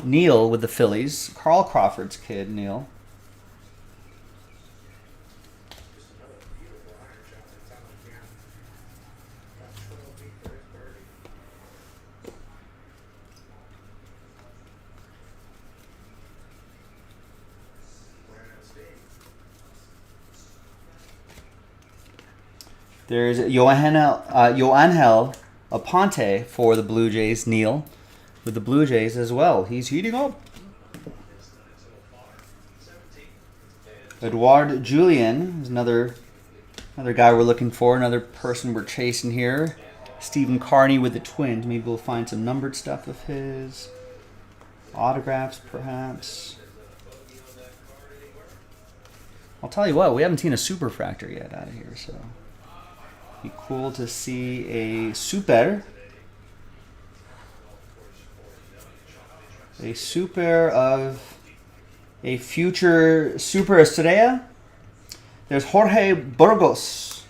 Neil with the Phillies. Carl Crawford's kid, Neil. There's Yoanhel Aponte for the Blue Jays. Neil with the Blue Jays as well. He's heating up. Edouard Julien is another guy we're looking for. Another person we're chasing here. Stephen Carney with the Twins. Maybe we'll find some numbered stuff of his. Autographs, perhaps. I'll tell you what, we haven't seen a Superfractor yet out of here, so be cool to see a Super of a future Super Estrella. There's Jorge Burgos,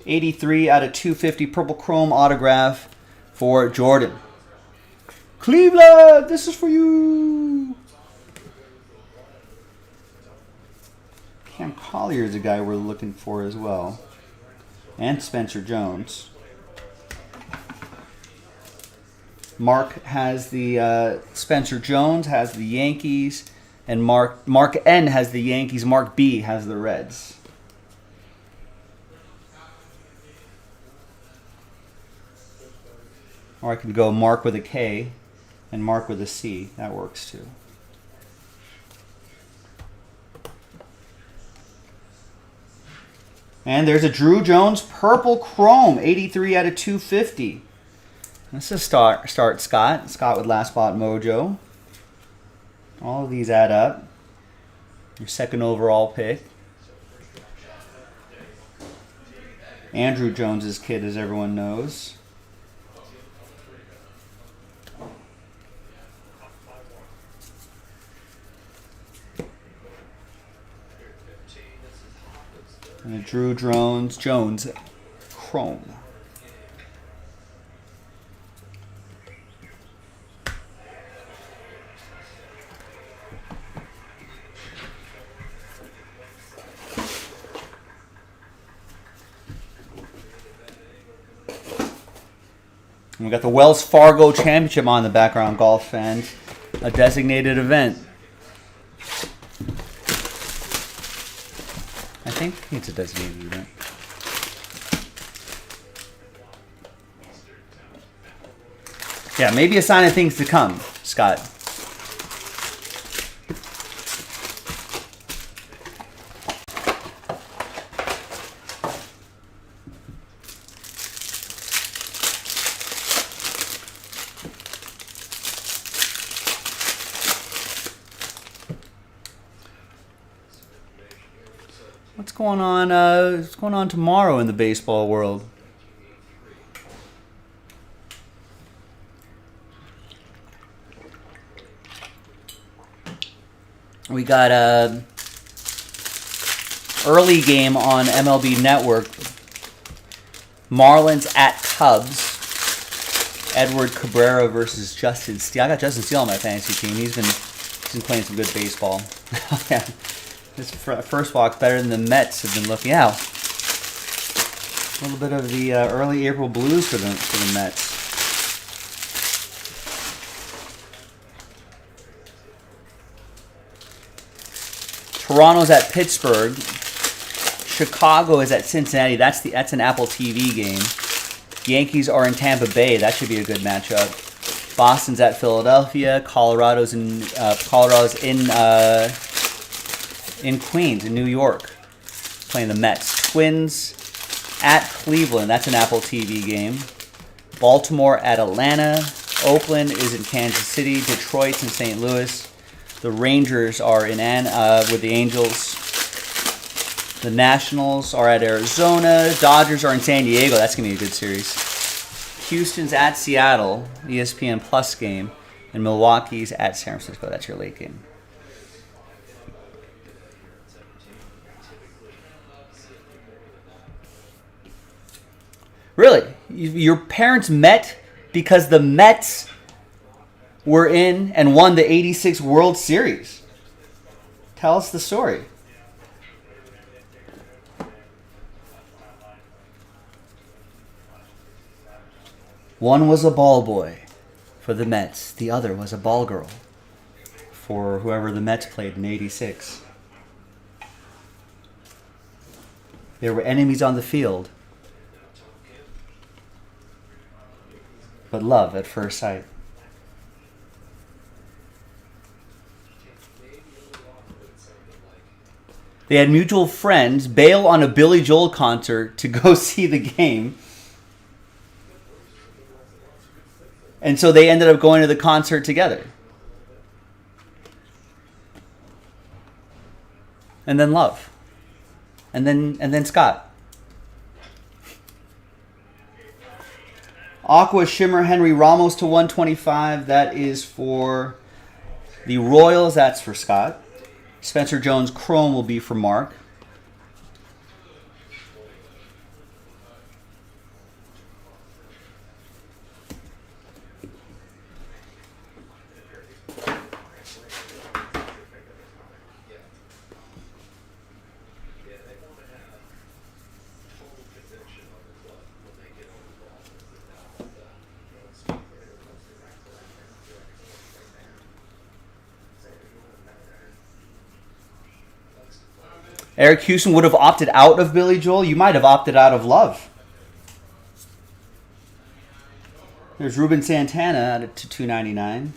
83 out of 250 purple chrome autograph for Jordan. Cleveland, this is for you. Cam Collier is a guy we're looking for as well. And Spencer Jones. Mark has the Spencer Jones, has the Yankees, and Mark N has the Yankees. Mark B has the Reds. Or I could go Mark with a K and Mark with a C. That works too. And there's a Drew Jones purple chrome, 83 out of 250. This is start Scott. Scott with Last Spot Mojo. All of these add up. Your second overall pick. Andrew Jones's kid, as everyone knows. And a Drew Jones chrome. And we got the Wells Fargo Championship on in the background, golf fans. A designated event. I think it's a designated event. Yeah, maybe a sign of things to come, Scott. What's going on tomorrow in the baseball world? We got a early game on MLB Network. Marlins at Cubs. Edward Cabrera versus Justin Steele. I got Justin Steele on my fantasy team. He's been playing some good baseball. Yeah. His first walk's better than the Mets have been looking out. A little bit of the early April blues for the Mets. Toronto's at Pittsburgh. Chicago is at Cincinnati. That's an Apple TV game. Yankees are in Tampa Bay. That should be a good matchup. Boston's at Philadelphia. Colorado's in Queens, in New York, playing the Mets. Twins at Cleveland. That's an Apple TV game. Baltimore at Atlanta. Oakland is in Kansas City. Detroit's in St. Louis. The Rangers are in with the Angels. The Nationals are at Arizona. Dodgers are in San Diego. That's going to be a good series. Houston's at Seattle, ESPN Plus game. And Milwaukee's at San Francisco. That's your late game. Really? Your parents met because the Mets were in and won the '86 World Series. Tell us the story. One was a ball boy for the Mets. The other was a ball girl for whoever the Mets played in '86. They were enemies on the field, but love at first sight. They had mutual friends bail on a Billy Joel concert to go see the game. And so they ended up going to the concert together. And then love. And then Scott. Aqua Shimmer Henry Ramos to 125. That is for the Royals. That's for Scott. Spencer Jones Chrome will be for Mark. Eric Houston would have opted out of Billy Joel. You might have opted out of love. There's Ruben Santana to 299.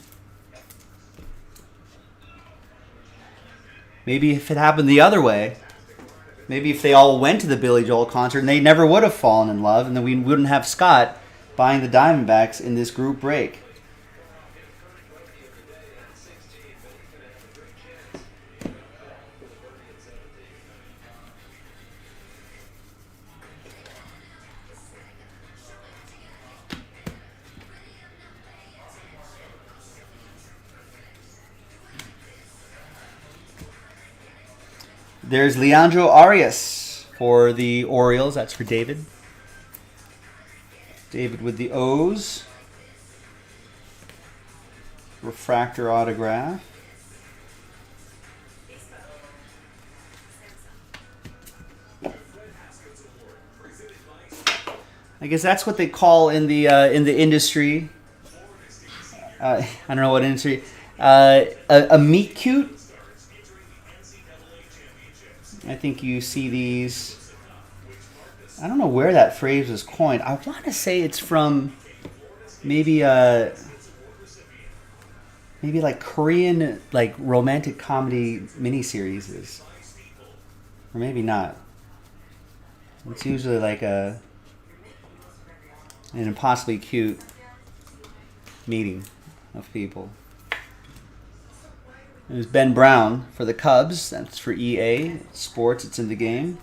Maybe if it happened the other way, maybe if they all went to the Billy Joel concert and they never would have fallen in love, and then we wouldn't have Scott buying the Diamondbacks in this group break. There's Leandro Arias for the Orioles. That's for David. David with the O's. Refractor autograph. I guess that's what they call in the industry. I don't know what industry. A meet cute. I think you see these. I don't know where that phrase was coined. I want to say it's from maybe like Korean like romantic comedy miniseries, or maybe not. It's usually like an impossibly cute meeting of people. There's Ben Brown for the Cubs. That's for EA Sports. It's in the game.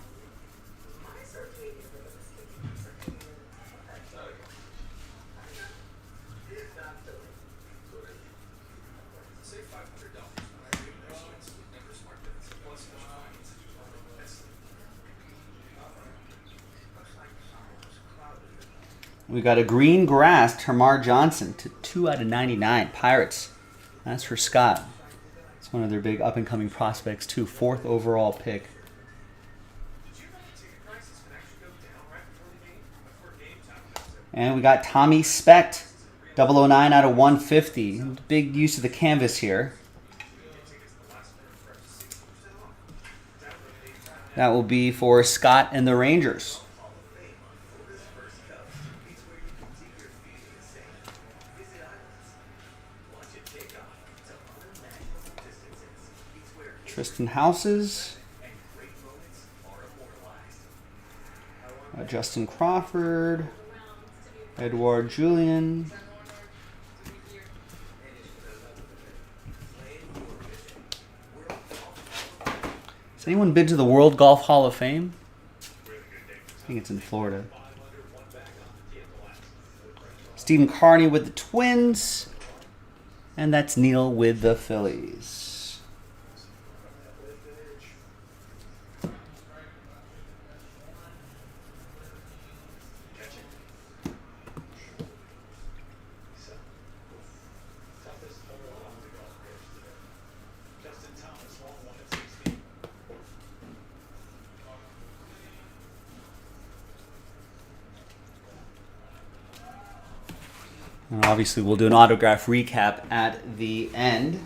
We got a green grass, Termar Johnson to 2/99. Pirates. That's for Scott. It's one of their big up-and-coming prospects too. 4th overall pick. And we got Tommy Specht, 009/150. Big use of the canvas here. That will be for Scott and the Rangers. Tristan Houses, Justin Crawford, Edouard Julien, has anyone been to the World Golf Hall of Fame? I think it's in Florida. Stephen Carney with the Twins, and that's Neil with the Phillies. And obviously, we'll do an autograph recap at the end.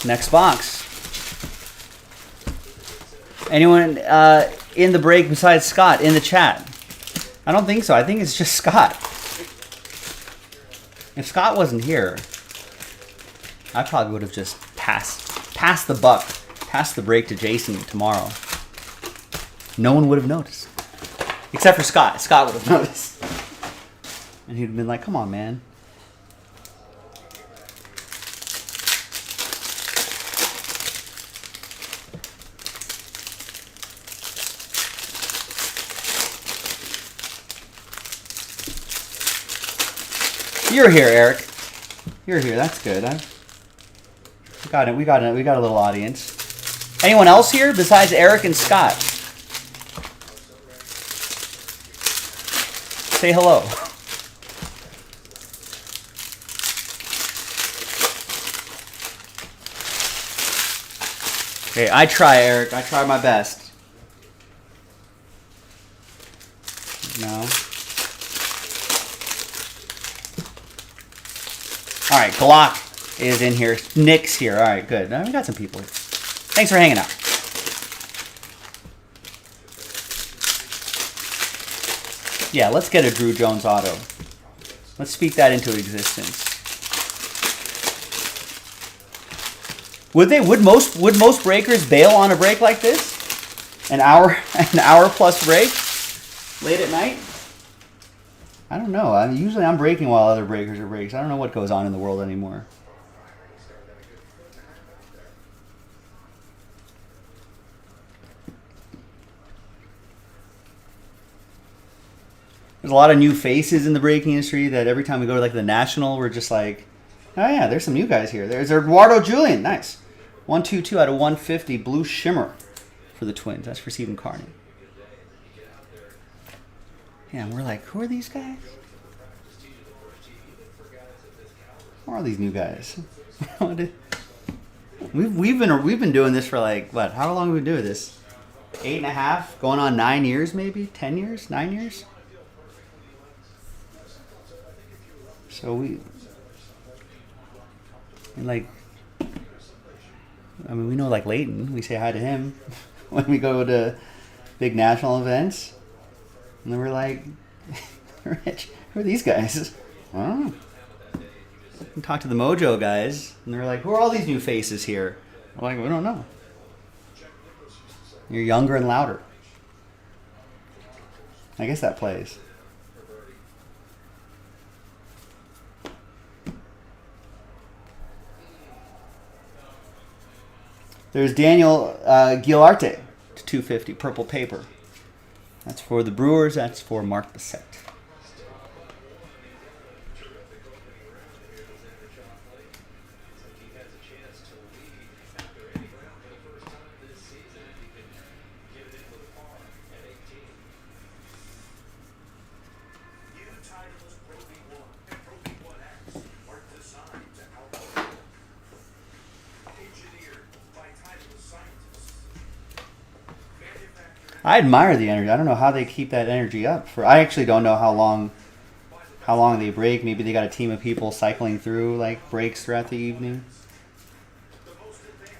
Next box. Anyone in the break besides Scott in the chat? I don't think so. I think it's just Scott. If Scott wasn't here, I probably would have just passed the buck, passed the break to Jason tomorrow. No one would have noticed. Except for Scott. Scott would have noticed. And he'd have been like, come on, man. You're here, Eric. You're here. That's good. We got it. We got a little audience. Anyone else here besides Eric and Scott? Say hello. Okay, I try, Eric. I try my best. No. All right, Glock is in here. Nick's here. All right, good. We got some people here. Thanks for hanging out. Yeah, let's get a Drew Jones auto. Let's speak that into existence. Would most breakers bail on a break like this? An hour plus break late at night? I don't know. Usually I'm breaking while other breakers are breaks. I don't know what goes on in the world anymore. There's a lot of new faces in the breaking industry that every time we go to like the National, we're just like, oh yeah, there's some new guys here. There's Eduardo Julien. Nice. 1/150 blue shimmer for the Twins. That's for Stephen Carney. Yeah, and we're like, who are these guys? Who are these new guys? What We've been doing this for like what? How long have we been doing this? 8.5, going on 9 years, maybe 10 years, 9 years. So we we know like Leighton. We say hi to him when we go to big national events, and then we're like, Rich, who are these guys? I don't know. We talk to the Mojo guys, and they're like, who are all these new faces here? We're like, we don't know. You're younger and louder. I guess that plays. There's Daniel Giolarte to 250, purple paper. That's for the Brewers. That's for Mark Bissett. I admire the energy. I don't know how they keep that energy up. I actually don't know how long they break. Maybe they got a team of people cycling through like breaks throughout the evening.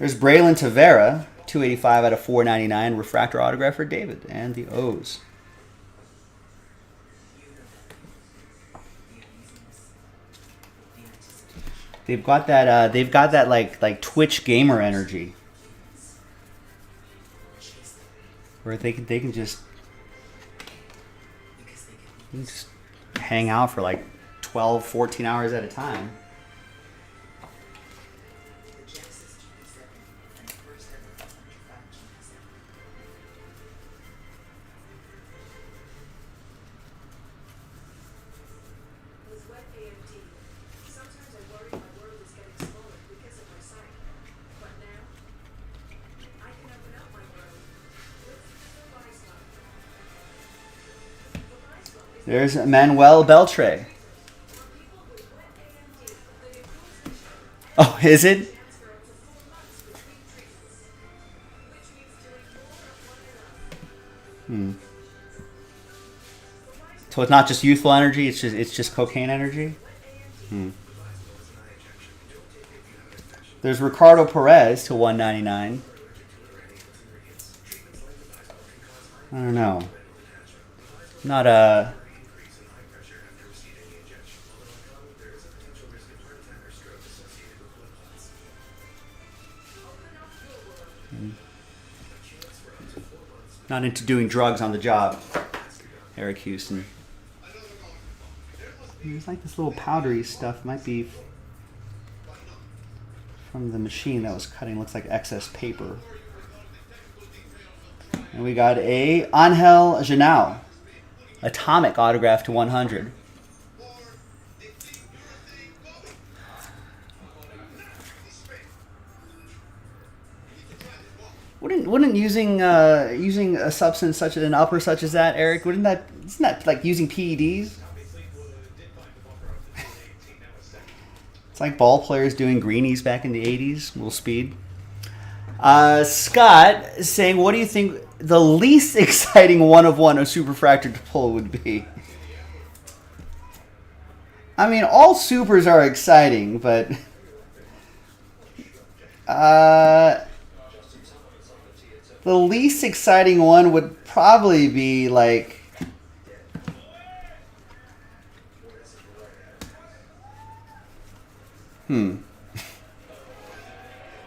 There's Braylon Tavera, 285 out of 499, refractor autograph for David and the O's. They've got that like Twitch gamer energy. Where they can just hang out for like 12, 14 hours at a time. There's Manuel Beltre. Oh, is it? So it's not just youthful energy, it's just cocaine energy? There's Ricardo Perez to 199. I don't know. Not a... Not into doing drugs on the job, Eric Houston. There's like this little powdery stuff. Might be from the machine that was cutting. Looks like excess paper. And we got a Angel Janau, atomic autograph to 100. Wouldn't using a substance such as an upper such as that, Eric? Isn't that like using PEDs? It's like ball players doing greenies back in the 80s, little speed. Scott is saying, what do you think the least exciting one-of-one a superfractor to pull would be? I mean, all supers are exciting, but the least exciting one would probably be like... It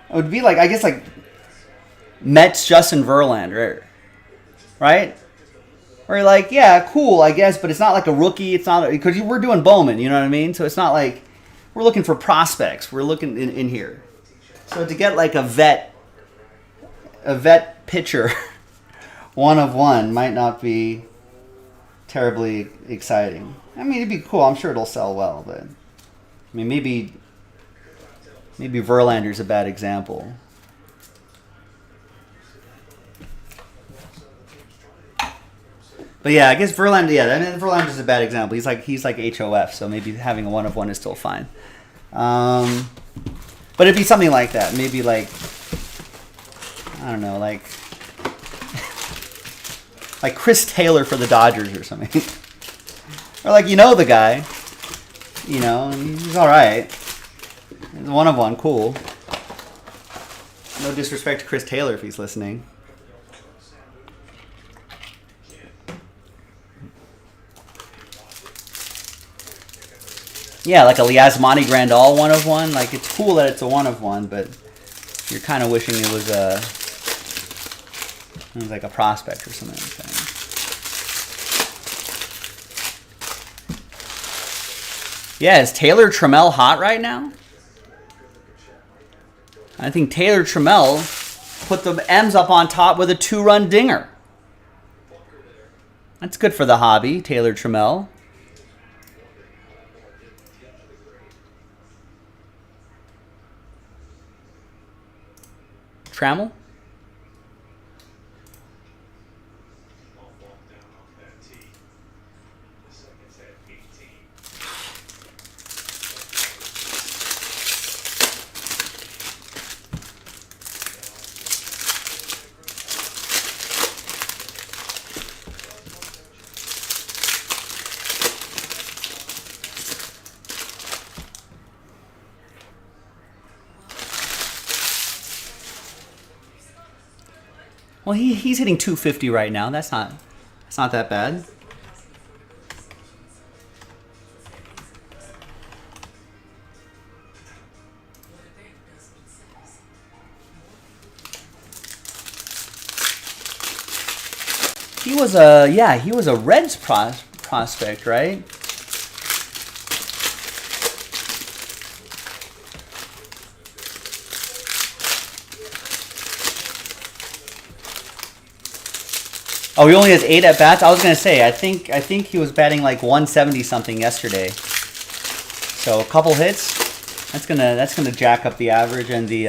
would be like, I guess, like Mets Justin Verlander, right? Where you're like, yeah, cool, I guess, but it's not like a rookie. It's not, because we're doing Bowman, you know what I mean? So it's not like we're looking for prospects. We're looking in here. So to get like a vet pitcher, one-of-one might not be terribly exciting. I mean, it'd be cool. I'm sure it'll sell well, but I mean, maybe Verlander's a bad example. But yeah, I guess Verlander. Yeah, I mean, Verlander's a bad example. He's like HOF, so maybe having a one-of-one is still fine. But it'd be something like that. Maybe like, I don't know, like Chris Taylor for the Dodgers or something. Or like, you know the guy. You know, he's alright. He's one of one, cool. No disrespect to Chris Taylor if he's listening. Yeah, like a Yasmani Grandal 1 of 1. Like, it's cool that it's a 1 of 1, but you're kind of wishing it was like a prospect or something like that. Yeah, is Taylor Trammell hot right now? I think Taylor Trammell put the M's up on top with a 2-run dinger. That's good for the hobby, Taylor Trammell. Trammell? Well, he's hitting 250 right now. That's not that bad. He was a Reds prospect, right? Oh, he only has 8 at bats. I was gonna say, I think he was batting like 170 something yesterday. So a couple hits, that's gonna jack up the average and the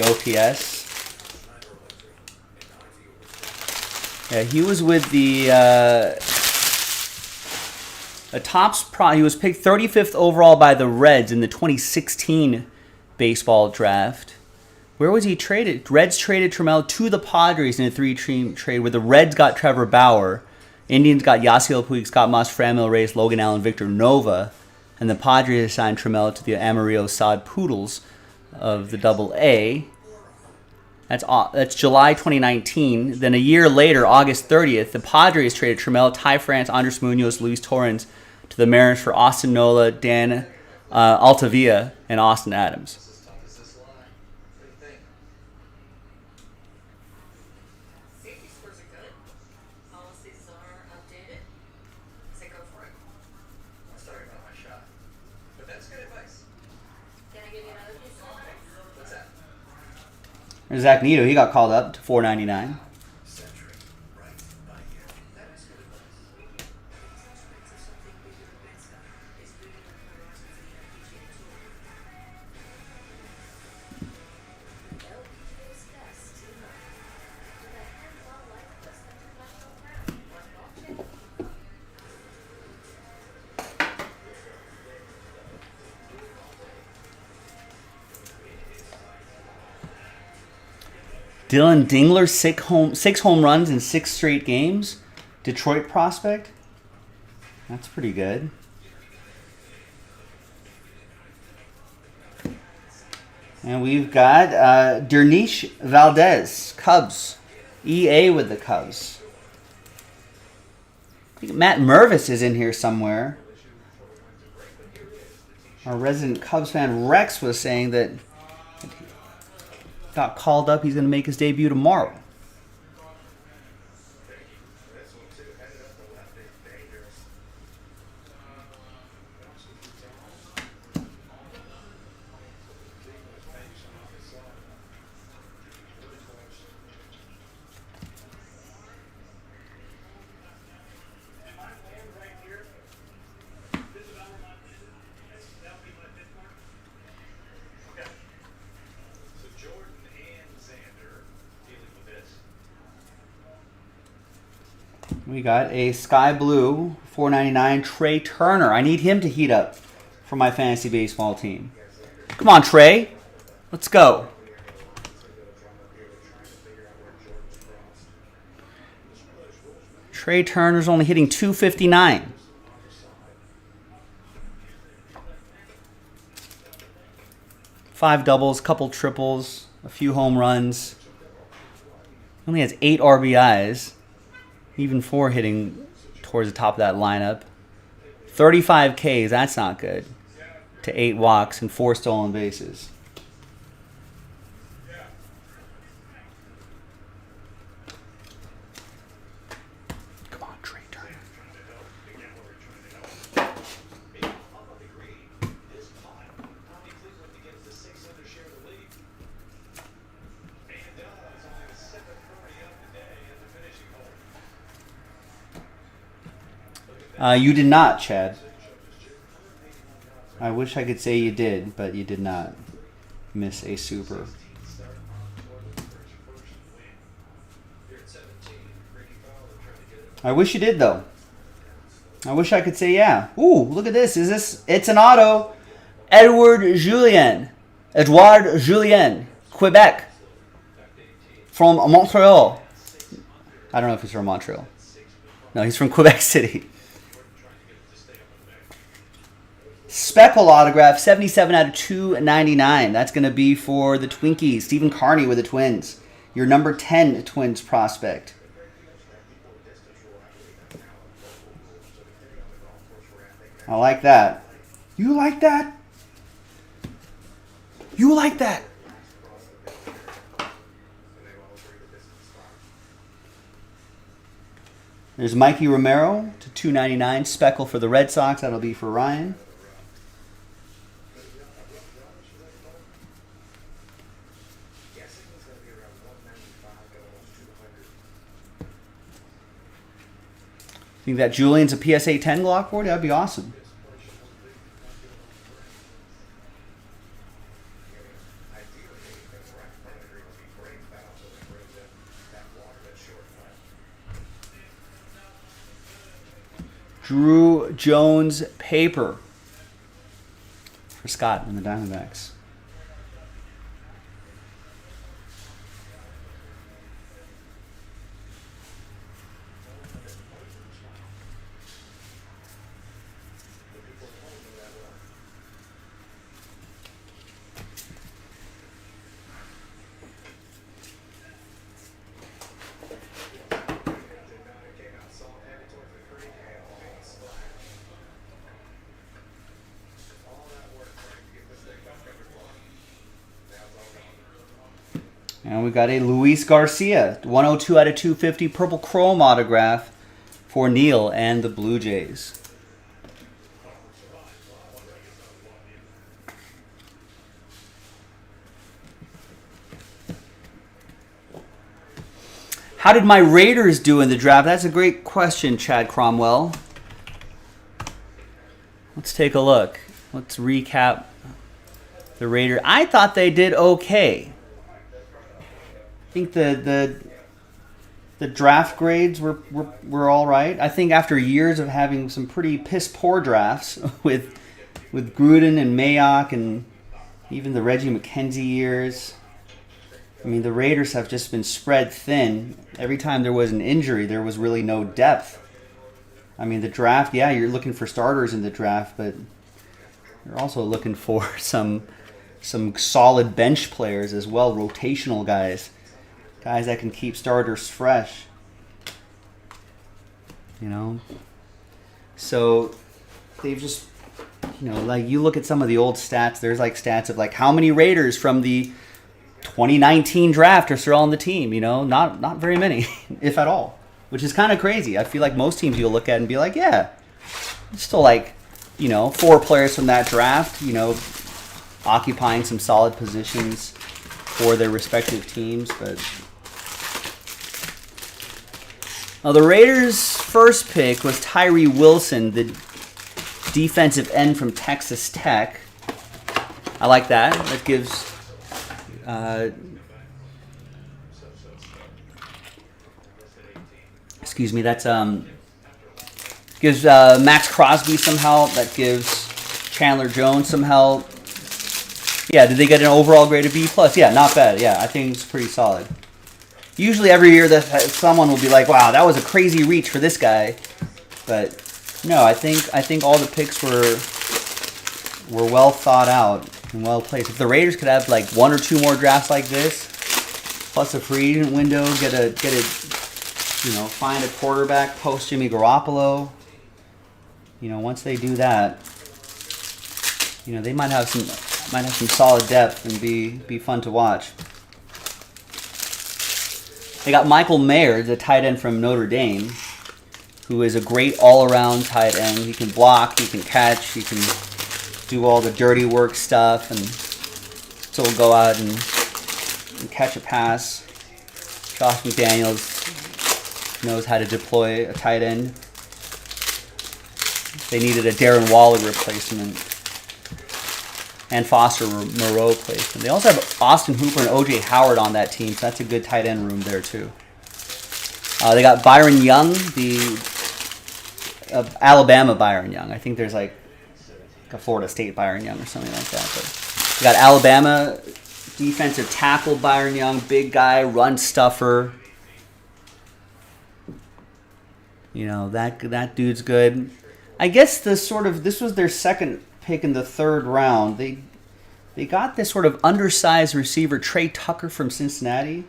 OPS. Yeah, he was with the Topps Pro. He was picked 35th overall by the Reds in the 2016 baseball draft. Where was he traded? Reds traded Trammell to the Padres in a 3-team trade where the Reds got Trevor Bauer, Indians got Yasiel Puig, Scott Moss, Franmil Reyes, Logan Allen, Victor Nova, and the Padres assigned Trammell to the Amarillo Sod Poodles of the Double-A. That's July 2019. Then a year later, August 30th, the Padres traded Trammell, Ty France, Andres Munoz, Luis Torrens to the Mariners for Austin Nola, Dan Altavilla, and Austin Adams. Zach Neto, he got called up to $4.99. Dylan Dingler, 6 home runs in 6 straight games. Detroit prospect. That's pretty good. And we've got Dernish Valdez, Cubs. EA with the Cubs. I think Matt Mervis is in here somewhere. Our resident Cubs fan Rex was saying that got called up. He's going to make his debut tomorrow. We got a sky blue $4.99 Trey Turner. I need him to heat up for my fantasy baseball team. Come on, Trey. Let's go. Trey Turner's only hitting .259. Five doubles, couple triples, a few home runs. Only has 8 RBIs. Even 4 hitting towards the top of that lineup. 35 Ks, that's not good. To 8 walks and 4 stolen bases. Come on, Trey Turner. You did not, Chad. I wish I could say you did, but you did not miss a super. I wish you did, though. I wish I could say yeah. Ooh, look at this. Is this? It's an auto. Edouard Julien, Quebec. From Montreal. I don't know if he's from Montreal. No, he's from Quebec City. Speckle autograph, 77 out of 299. That's going to be for the Twinkies. Stephen Carney with the Twins. Your number 10 Twins prospect. I like that. You like that? You like that? There's Mikey Romero to 299. Speckle for the Red Sox. That'll be for Ryan. Think that Julian's a PSA 10 Glock board? That'd be awesome. Drew Jones paper for Scott in the Diamondbacks. And we got a Luis Garcia, 102 out of 250, purple chrome autograph for Neil and the Blue Jays. How did my Raiders do in the draft? That's a great question, Chad Cromwell. Let's take a look. Let's recap the Raiders. I thought they did okay. I think the draft grades were all right. I think after years of having some pretty piss poor drafts with Gruden and Mayock and even the Reggie McKenzie years, I mean the Raiders have just been spread thin. Every time there was an injury, there was really no depth. I mean the draft, yeah, you're looking for starters in the draft, but you're also looking for some solid bench players as well, rotational guys. Guys that can keep starters fresh. You know? So they've just, you know, like you look at some of the old stats, there's like stats of like how many Raiders from the 2019 draft are still on the team, you know? Not very many, if at all. Which is kind of crazy. I feel like most teams you'll look at and be like, yeah, it's still like, you know, 4 players from that draft, you know, occupying some solid positions for their respective teams, but the Raiders' first pick was Tyree Wilson, the defensive end from Texas Tech. I like that. That gives excuse me. That's gives Max Crosby some help. That gives Chandler Jones some help. Yeah, did they get an overall grade of B+? Yeah, not bad. Yeah, I think it's pretty solid. Usually every year that someone will be like, wow, that was a crazy reach for this guy. But no, I think all the picks were well thought out and well placed. If the Raiders could have like 1 or 2 more drafts like this, plus a free agent window, get a find a quarterback post Jimmy Garoppolo. Once they do that, they might have some solid depth and be fun to watch. They got Michael Mayer, the tight end from Notre Dame, who is a great all-around tight end. He can block, he can catch, he can do all the dirty work stuff, and still go out and catch a pass. Josh McDaniels knows how to deploy a tight end. They needed a Darren Waller replacement and Foster Moreau replacement. They also have Austin Hooper and O.J. Howard on that team, so that's a good tight end room there too. They got Byron Young, the Alabama Byron Young. I think there's like a Florida State Byron Young or something like that. But we got Alabama defensive tackle Byron Young, big guy, run stuffer. That dude's good. I guess this was their second pick in the 3rd round. They got this sort of undersized receiver, Trey Tucker from Cincinnati.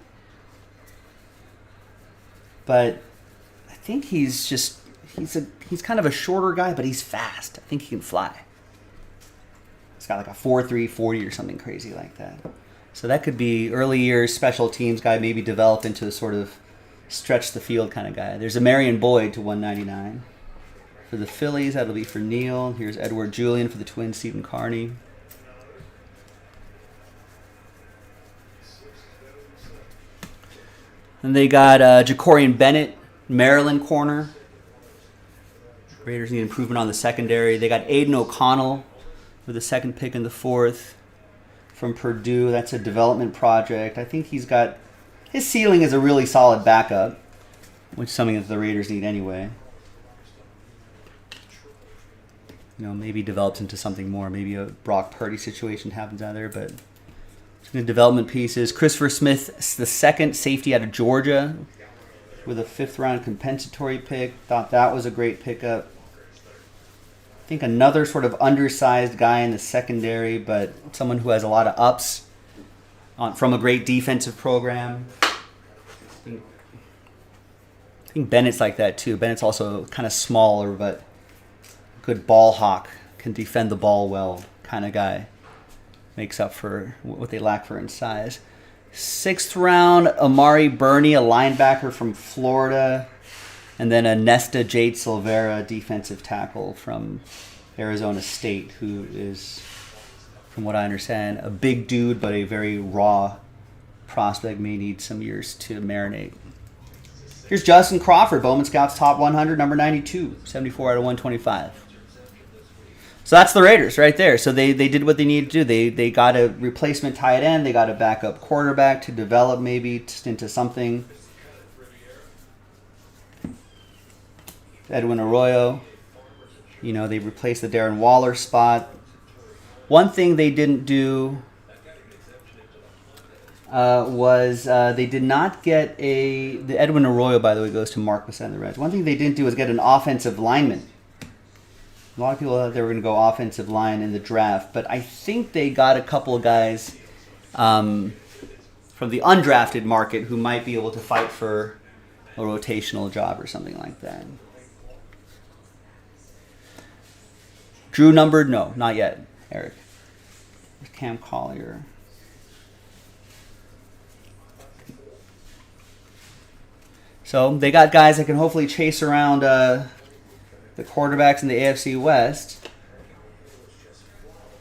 But I think he's kind of a shorter guy, but he's fast. I think he can fly. He's got like a 4.3 40 or something crazy like that. So that could be early years special teams guy, maybe develop into a sort of stretch the field kind of guy. There's a Marion Boyd to 199. For the Phillies, that'll be for Neil. Here's Edward Julian for the Twins, Stephen Carney. And they got Jacorian Bennett, Maryland corner. Raiders need improvement on the secondary. They got Aiden O'Connell with the 2nd pick in the 4th from Purdue. That's a development project. I think his ceiling is a really solid backup, which is something that the Raiders need anyway. Maybe develops into something more. Maybe a Brock Purdy situation happens out there, but the development pieces. Christopher Smith, the 2nd safety out of Georgia, with a 5th round compensatory pick. Thought that was a great pickup. I think another sort of undersized guy in the secondary, but someone who has a lot of ups from a great defensive program. I think Bennett's like that too. Bennett's also kind of smaller, but good ball hawk, can defend the ball well kind of guy. Makes up for what they lack for in size. 6th round, Amari Burney, a linebacker from Florida. And then a Nesta Jade Silvera, defensive tackle from Arizona State, who is, from what I understand, a big dude, but a very raw prospect. May need some years to marinate. Here's Justin Crawford, Bowman Scouts Top 100, number 92, 74 out of 125. So that's the Raiders right there. So they did what they needed to do. They got a replacement tight end. They got a backup quarterback to develop maybe into something. Edwin Arroyo. They replaced the Darren Waller spot. One thing they didn't do was they did not get the Edwin Arroyo, by the way, goes to Mark Bassett and the Reds. One thing they didn't do was get an offensive lineman. A lot of people thought they were going to go offensive line in the draft, but I think they got a couple of guys from the undrafted market who might be able to fight for a rotational job or something like that. Drew numbered? No, not yet, Eric. Cam Collier. So they got guys that can hopefully chase around the quarterbacks in the AFC West.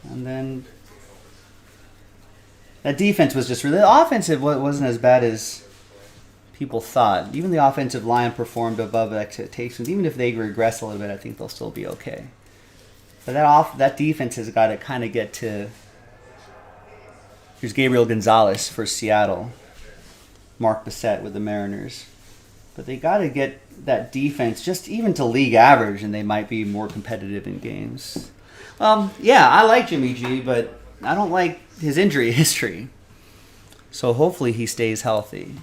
And then that defense was just really... The offensive wasn't as bad as people thought. Even the offensive line performed above expectations. Even if they regress a little bit, I think they'll still be okay. But that defense has got to kind of get to... Here's Gabriel Gonzalez for Seattle. Mark Bassett with the Mariners. But they got to get that defense just even to league average, and they might be more competitive in games. Yeah, I like Jimmy G, but I don't like his injury history. So hopefully he stays healthy.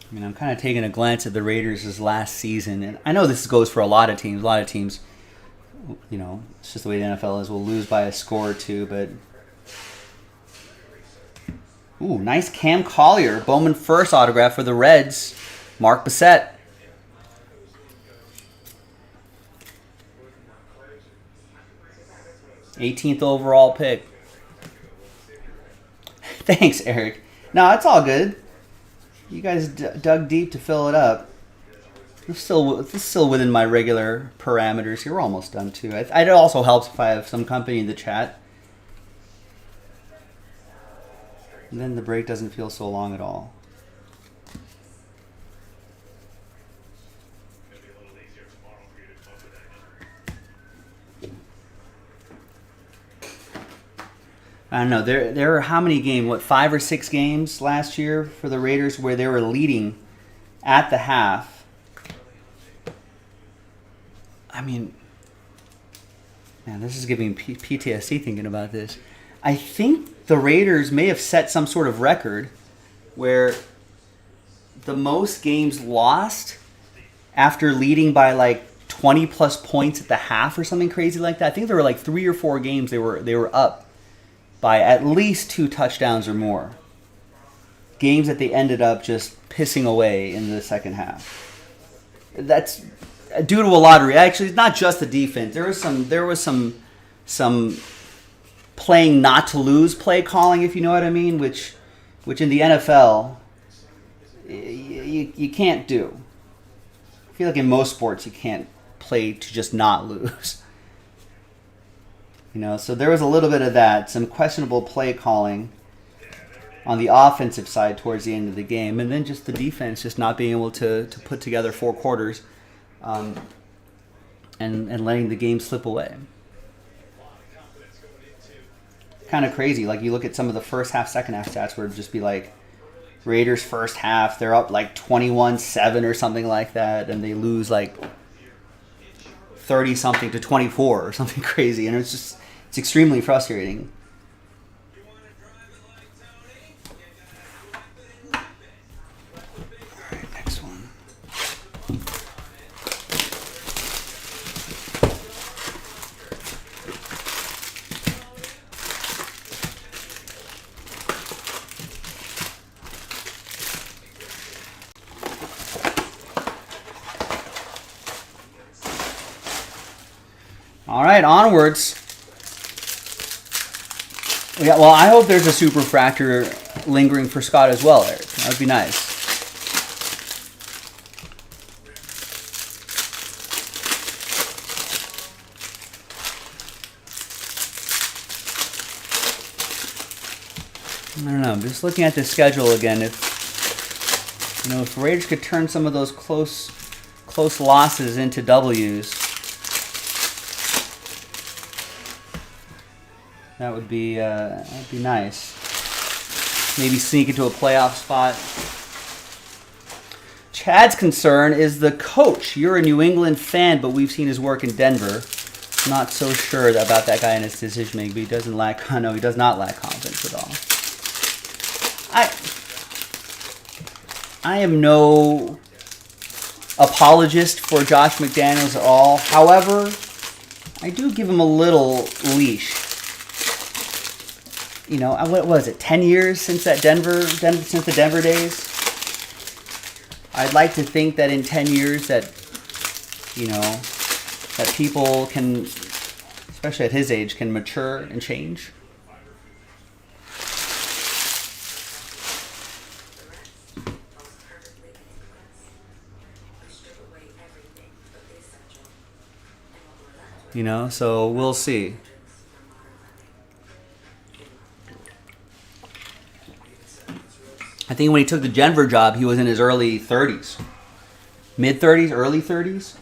I mean, I'm kind of taking a glance at the Raiders' last season, and I know this goes for a lot of teams. A lot of teams, you know, it's just the way the NFL is. Will lose by a score or two, but ooh, nice Cam Collier, Bowman first autograph for the Reds, Mark Bissett. '18th overall pick. Thanks, Eric. No, it's all good. You guys dug deep to fill it up. This is still within my regular parameters here. We're almost done, too. It also helps if I have some company in the chat. And then the break doesn't feel so long at all. I don't know. There were how many games? What, 5 or 6 games last year for the Raiders where they were leading at the half? I mean, man, this is giving me PTSD thinking about this. I think the Raiders may have set some sort of record where the most games lost after leading by like 20 plus points at the half or something crazy like that. I think there were like 3 or 4 games they were up by at least 2 touchdowns or more. Games that they ended up just pissing away in the second half. That's due to a lottery. Actually, it's not just the defense. There was some playing not to lose play calling, if you know what I mean, which in the NFL you can't do. I feel like in most sports you can't play to just not lose. You know, so there was a little bit of that, some questionable play calling on the offensive side towards the end of the game, and then just the defense just not being able to put together 4 quarters and letting the game slip away. Kind of crazy. Like you look at some of the first half, second half stats where it'd just be like Raiders first half, they're up like 21-7 or something like that, and they lose like 30-something to 24 or something crazy, and it's extremely frustrating. All right, next one. All right, onwards. Yeah, well, I hope there's a super fractor lingering for Scott as well, Eric. That would be nice. I don't know. I'm just looking at the schedule again. If the Raiders could turn some of those close losses into W's, that would be nice. Maybe sneak into a playoff spot. Chad's concern is the coach. You're a New England fan, but we've seen his work in Denver. Not so sure about that guy and his decision making, but he does not lack confidence at all. I am no apologist for Josh McDaniels at all. However, I do give him a little leash. You know, what was it? 10 years since since the Denver days. I'd like to think that in 10 years that people can, especially at his age, can mature and change. You know, so we'll see. I think when he took the Denver job, he was in his early 30s. mid-30s, early 30s.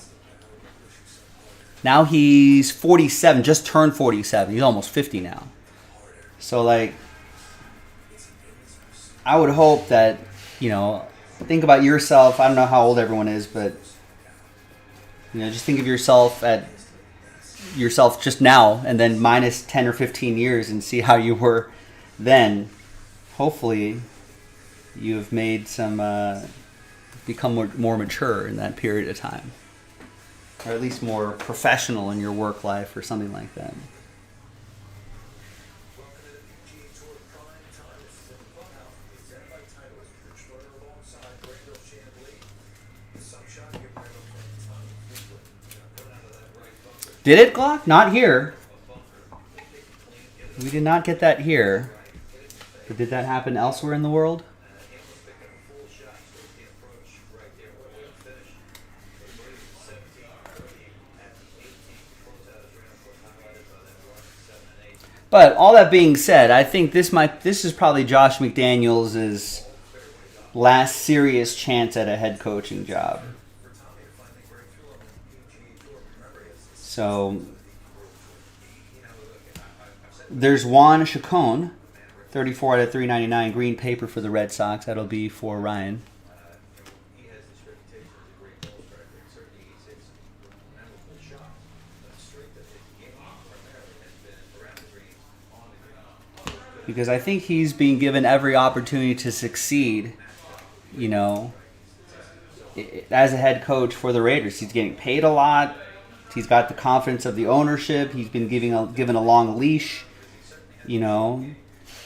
Now he's 47, just turned 47. He's almost 50 now. So, like, I would hope that, you know, think about yourself. I don't know how old everyone is, but, you know, just think of yourself just now and then minus 10 or 15 years and see how you were then. Hopefully, you have made some, become more mature in that period of time. Or at least more professional in your work life or something like that. Did it, Glock? Not here. We did not get that here. But did that happen elsewhere in the world? But all that being said, I think this is probably Josh McDaniels' last serious chance at a head coaching job. So there's Juan Chacon, 34 out of 399, green paper for the Red Sox. That'll be for Ryan. Because I think he's being given every opportunity to succeed, you know, as a head coach for the Raiders. He's getting paid a lot. He's got the confidence of the ownership. He's been given a long leash, you know.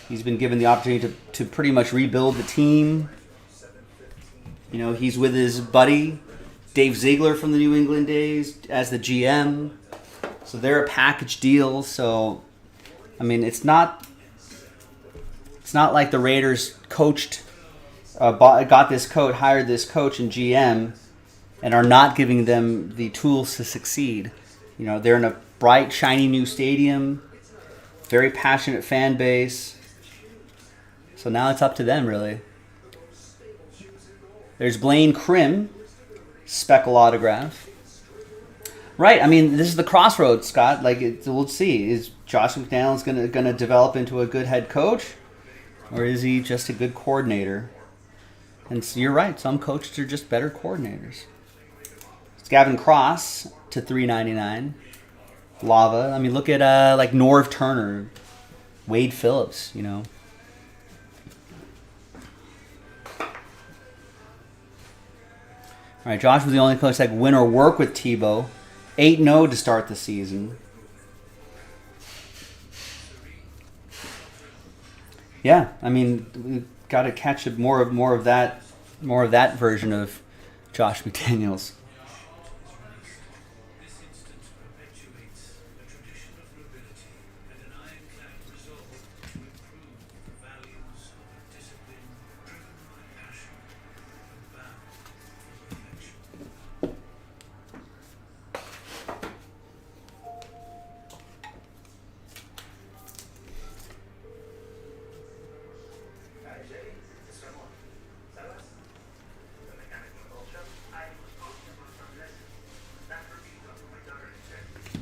He's been given the opportunity to pretty much rebuild the team. You know, he's with his buddy, Dave Ziegler from the New England days, as the GM. So they're a package deal. So, I mean, it's not like the Raiders got this coach, hired this coach and GM, and are not giving them the tools to succeed. You know, they're in a bright, shiny new stadium, very passionate fan base. So now it's up to them, really. There's Blaine Krim, speckle autograph. Right, I mean, this is the crossroads, Scott. Like, we'll see. Is Josh McDaniels gonna develop into a good head coach? Or is he just a good coordinator? And so you're right. Some coaches are just better coordinators. It's Gavin Cross to $3.99. Lava. I mean, look at like Norv Turner, Wade Phillips. You know. All right. Josh was the only coach that could win or work with Tebow. 8-0 to start the season. Yeah, I mean, we've got to catch more of that version of Josh McDaniels.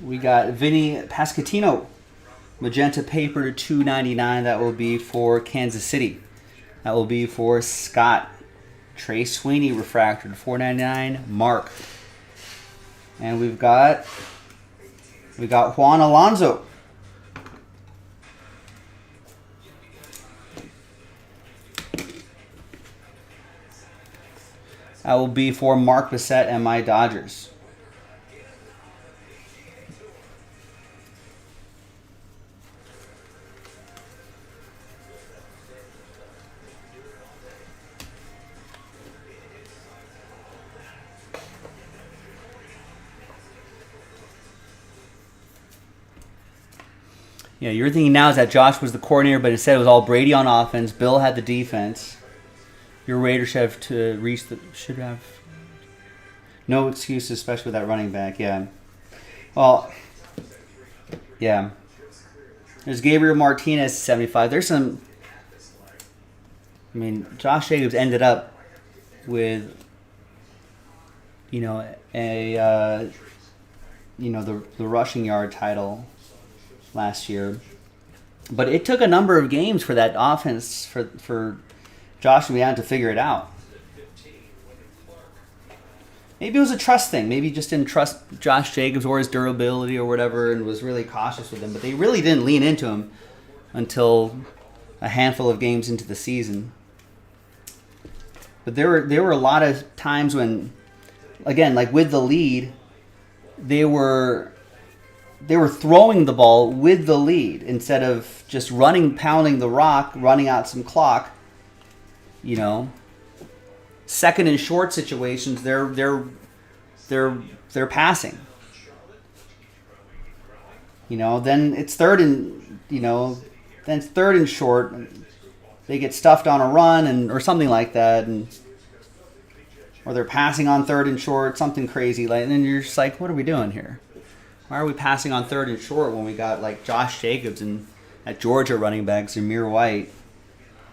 We got Vinny Pasquantino, magenta paper to $2.99. That will be for Kansas City. That will be for Scott. Trey Sweeney refractor to $4.99. Mark. And we got Juan Alonso. That will be for Mark Bissett and my Dodgers. Yeah, you're thinking now is that Josh was the coordinator, but instead it was all Brady on offense. Bill had the defense. Your Raiders should have no excuses, especially with that running back. Yeah. Well, yeah. There's Gabriel Martinez, 75. There's some. I mean, Josh Jacobs ended up with you know, the rushing yard title last year. But it took a number of games for that offense for Josh McDaniels to figure it out. Maybe it was a trust thing. Maybe he just didn't trust Josh Jacobs or his durability or whatever, and was really cautious with him. But they really didn't lean into him until a handful of games into the season. But there were a lot of times when, again, like with the lead, they were throwing the ball with the lead instead of just pounding the rock, running out some clock. You know, second and short situations, they're passing. You know, then it's third and short. They get stuffed on a run or something like that, or they're passing on third and short, something crazy like. And then you're just like, what are we doing here? Why are we passing on third and short when we got like Josh Jacobs and at Georgia running back Zamir White?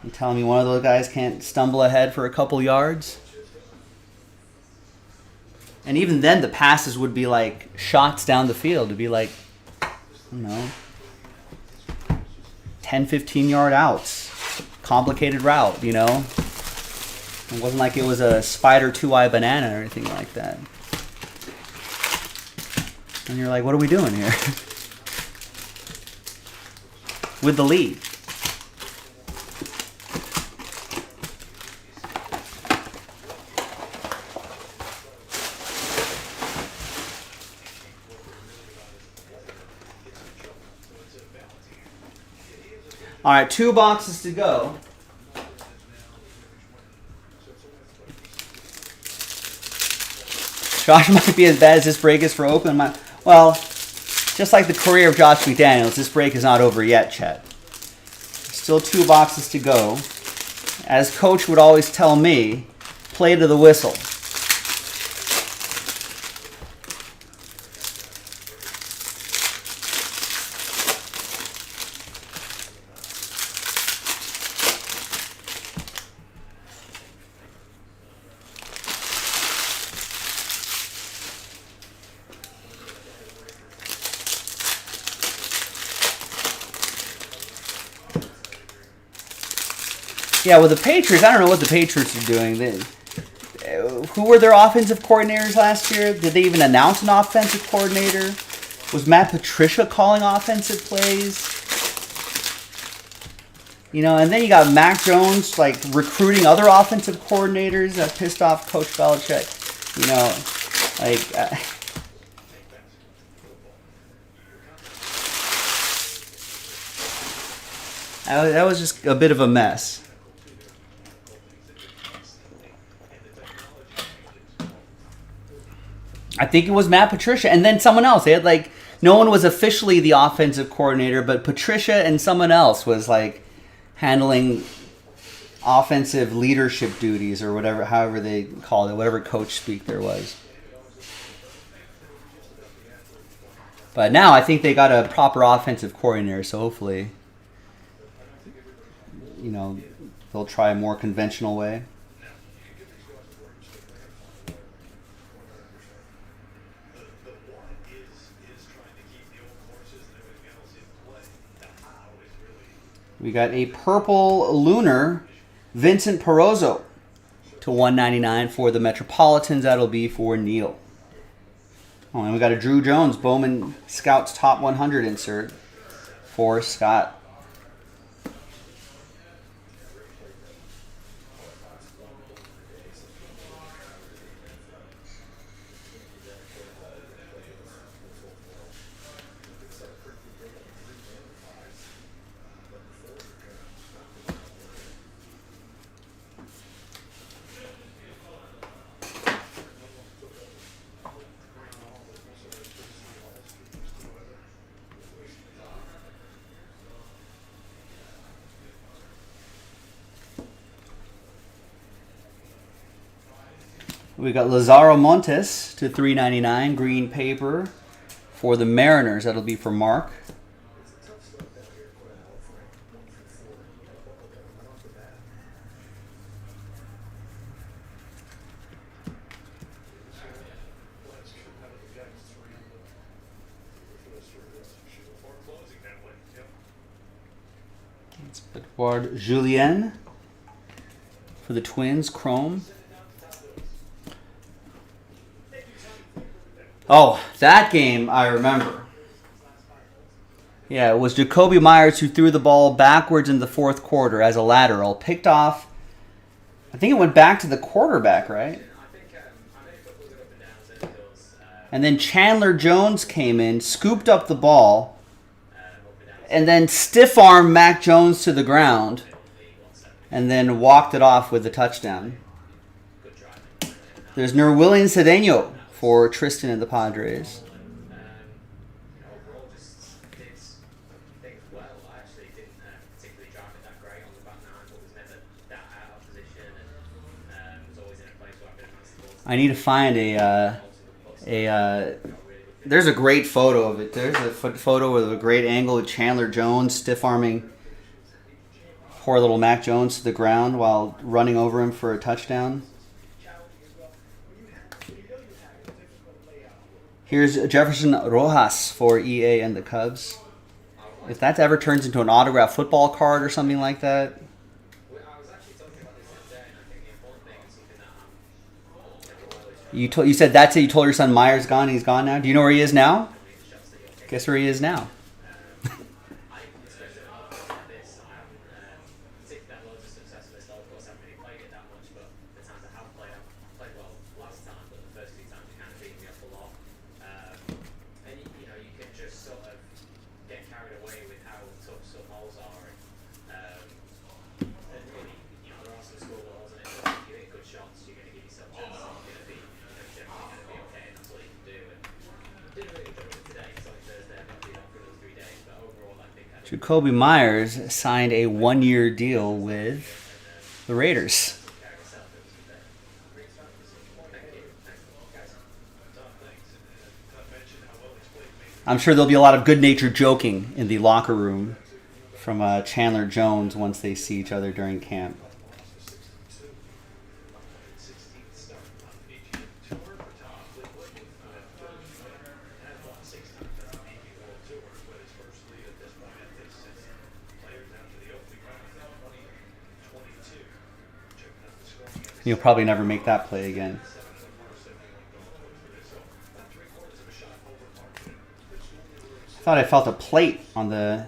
You telling me one of those guys can't stumble ahead for a couple yards? And even then, the passes would be like shots down the field. It'd be like, 10, 15-yard outs. Complicated route, you know? It wasn't like it was a spider two-eye banana or anything like that. And you're like, what are we doing here? With the lead. All right, 2 boxes to go. Josh might be as bad as this break is for Oakland. Well, just like the career of Josh McDaniels, this break is not over yet, Chet. Still 2 boxes to go. As Coach would always tell me, play to the whistle. Yeah, with the Patriots, I don't know what the Patriots are doing. Who were their offensive coordinators last year? Did they even announce an offensive coordinator? Was Matt Patricia calling offensive plays? You know, and then you got Mac Jones like recruiting other offensive coordinators that pissed off Coach Belichick. You know, like. That was just a bit of a mess. I think it was Matt Patricia and then someone else. They had like no one was officially the offensive coordinator, but Patricia and someone else was like handling offensive leadership duties or whatever, however they called it, whatever coach speak there was. But now I think they got a proper offensive coordinator, so hopefully, you know, they'll try a more conventional way. We got a purple lunar Vincent Perozzo to 199 for the Metropolitans. That'll be for Neil. Oh, and we got a Drew Jones Bowman Scouts Top 100 insert for Scott. We got Lazaro Montes to 399 green paper for the Mariners. That'll be for Mark. It's Edouard Julien for the Twins, Chrome. Oh, that game I remember. Yeah, it was Jacoby Myers who threw the ball backwards in the fourth quarter as a lateral. Picked off, I think it went back to the quarterback, right? And then Chandler Jones came in, scooped up the ball, and then stiff-armed Mac Jones to the ground, and then walked it off with a touchdown. There's Nerwillian Cedeno for Tristan and the Padres. I need to find there's a great photo of it. There's a photo with a great angle of Chandler Jones stiff-arming poor little Mac Jones to the ground while running over him for a touchdown. Here's Jefferson Rojas for EA and the Cubs. If that ever turns into an autographed football card or something like that. You said that's it. You told your son Myers gone. He's gone now. Do you know where he is now? Guess where he is now. Jacoby Myers signed a one-year deal with the Raiders. I'm sure there'll be a lot of good-natured joking in the locker room from Chandler Jones once they see each other during camp. You'll probably never make that play again. I thought I felt a plate on the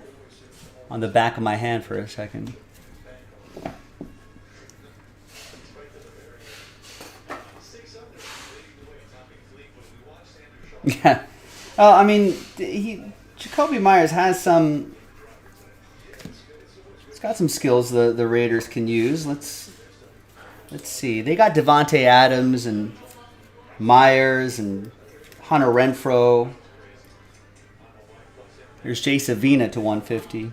back of my hand for a second. Yeah. I mean, Jacoby Myers has some. He's got some skills the Raiders can use. Let's see. They got Devontae Adams and Myers and Hunter Renfrow. There's Jay Savina to 150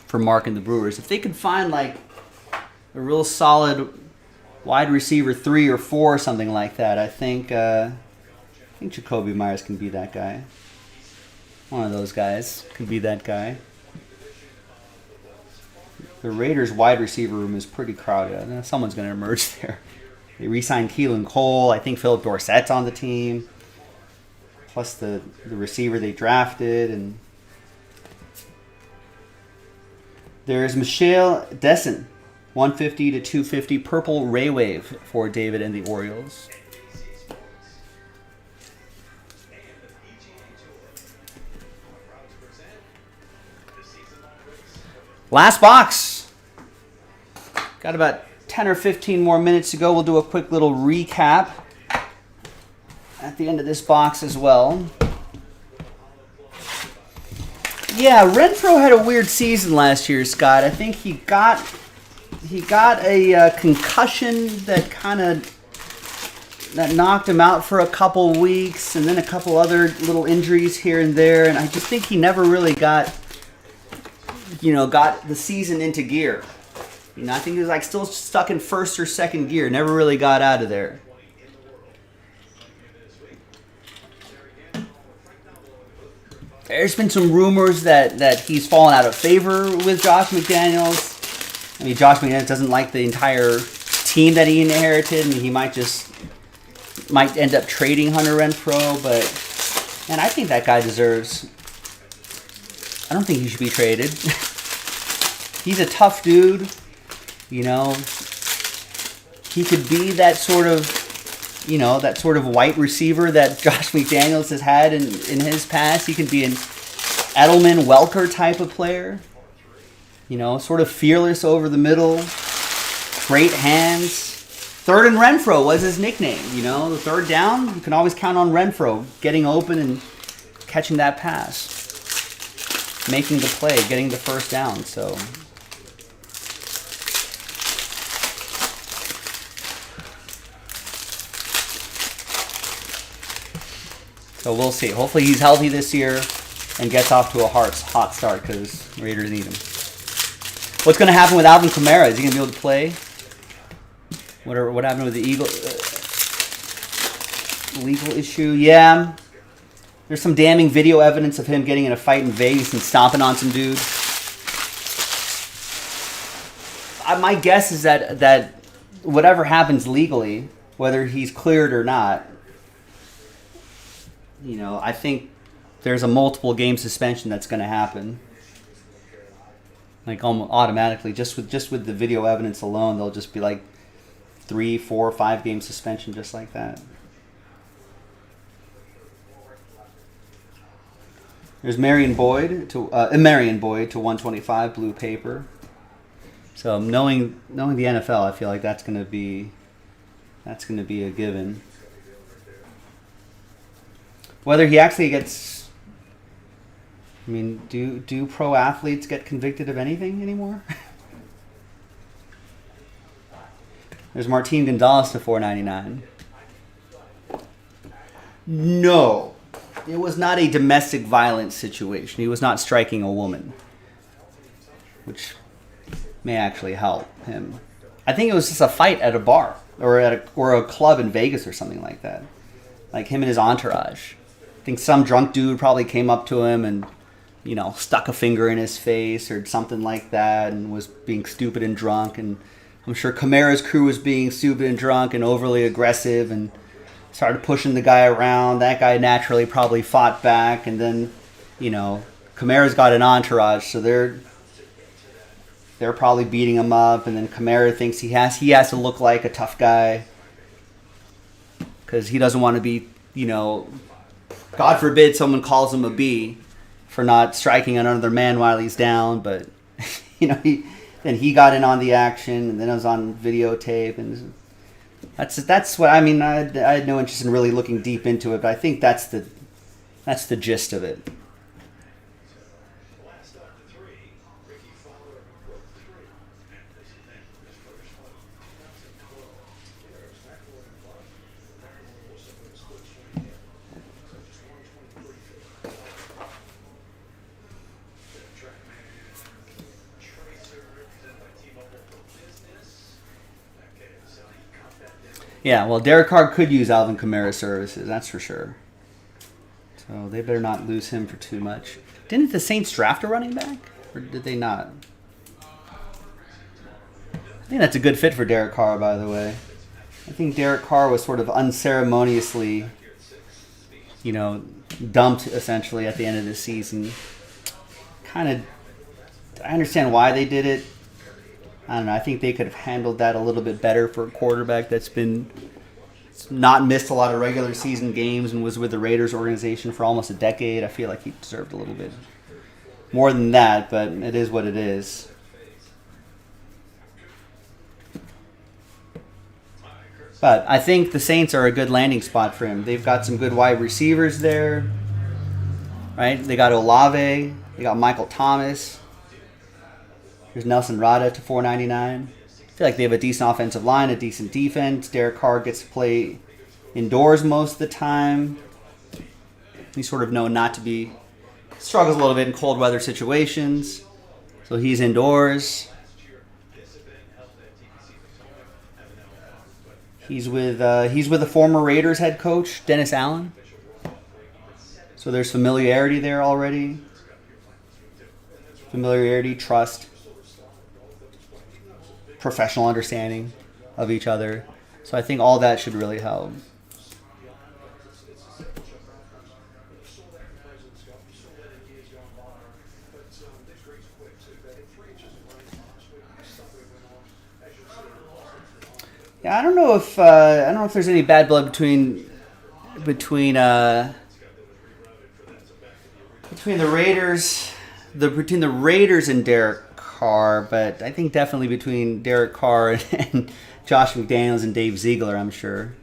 for Mark and the Brewers. If they could find like a real solid wide receiver 3 or 4 or something like that, I think Jacoby Myers can be that guy. One of those guys can be that guy. The Raiders' wide receiver room is pretty crowded. Someone's going to emerge there. They re-signed Keelan Cole. I think Philip Dorsett's on the team. Plus the receiver they drafted. And there's Michelle Dessen, 150 to 250, purple Ray Wave for David and the Orioles. Last box. Got about 10 or 15 more minutes to go. We'll do a quick little recap at the end of this box as well. Yeah, Renfrow had a weird season last year, Scott. I think he got a concussion that knocked him out for a couple weeks, and then a couple other little injuries here and there, and I just think he never really got the season into gear. I think he was still stuck in first or second gear. Never really got out of there. There's been some rumors that he's fallen out of favor with Josh McDaniels. I mean, Josh McDaniels doesn't like the entire team that he inherited. I mean, he might end up trading Hunter Renfrow, but man, I think that guy deserves. I don't think he should be traded. he's a tough dude. You know, he could be that sort of, you know, that sort of white receiver that Josh McDaniels has had in his past. He can be an Edelman, Welker type of player. You know, sort of fearless over the middle, great hands. Third and Renfro was his nickname. You know, the third down, you can always count on Renfro getting open and catching that pass, making the play, getting the first down. So we'll see. Hopefully he's healthy this year and gets off to a hot start because Raiders need him. What's going to happen with Alvin Kamara? Is he going to be able to play? What happened with the legal issue? Yeah. There's some damning video evidence of him getting in a fight in Vegas and stomping on some dude. My guess is that whatever happens legally, whether he's cleared or not, you know, I think there's a multiple game suspension that's going to happen. Like almost automatically, just with the video evidence alone, they'll just be like 3, 4, 5 game suspension, just like that. There's Marion Boyd to 125 blue paper. So knowing the NFL, I feel like that's going to be a given. Whether he actually gets, I mean, do pro athletes get convicted of anything anymore? There's Martin Gonzalez to 499. No, it was not a domestic violence situation. He was not striking a woman, which may actually help him. I think it was just a fight at a bar or a club in Vegas or something like that. Like him and his entourage. I think some drunk dude probably came up to him and, you know, stuck a finger in his face or something like that and was being stupid and drunk. And I'm sure Kamara's crew was being stupid and drunk and overly aggressive and started pushing the guy around. That guy naturally probably fought back. And then, you know, Kamara's got an entourage, so they're probably beating him up. And then Kamara thinks he has to look like a tough guy because he doesn't want to be, you know, God forbid someone calls him a B for not striking another man while he's down. But, you know, he got in on the action, and then it was on videotape, and that's what I mean. I had no interest in really looking deep into it, but I think that's the gist of it. Yeah, well, Derek Carr could use Alvin Kamara's services, that's for sure. So they better not lose him for too much. Didn't the Saints draft a running back? Or did they not? I think that's a good fit for Derek Carr, by the way. I think Derek Carr was sort of unceremoniously, you know, dumped, essentially, at the end of the season. I understand why they did it. I don't know. I think they could have handled that a little bit better for a quarterback that's not missed a lot of regular season games and was with the Raiders organization for almost a decade. I feel like he deserved a little bit more than that, but it is what it is. But I think the Saints are a good landing spot for him. They've got some good wide receivers there, right? They got Olave. They got Michael Thomas. There's Nelson Rada to $4.99. I feel like they have a decent offensive line, a decent defense. Derek Carr gets to play indoors most of the time. He's sort of known not to be... struggles a little bit in cold weather situations. So he's indoors. He's with a former Raiders head coach, Dennis Allen. So there's familiarity there already. Familiarity, trust, professional understanding of each other. So I think all that should really help. Yeah, I don't know if there's any bad blood between the Raiders, between the Raiders and Derek Carr, but I think definitely between Derek Carr and Josh McDaniels and Dave Ziegler, I'm sure.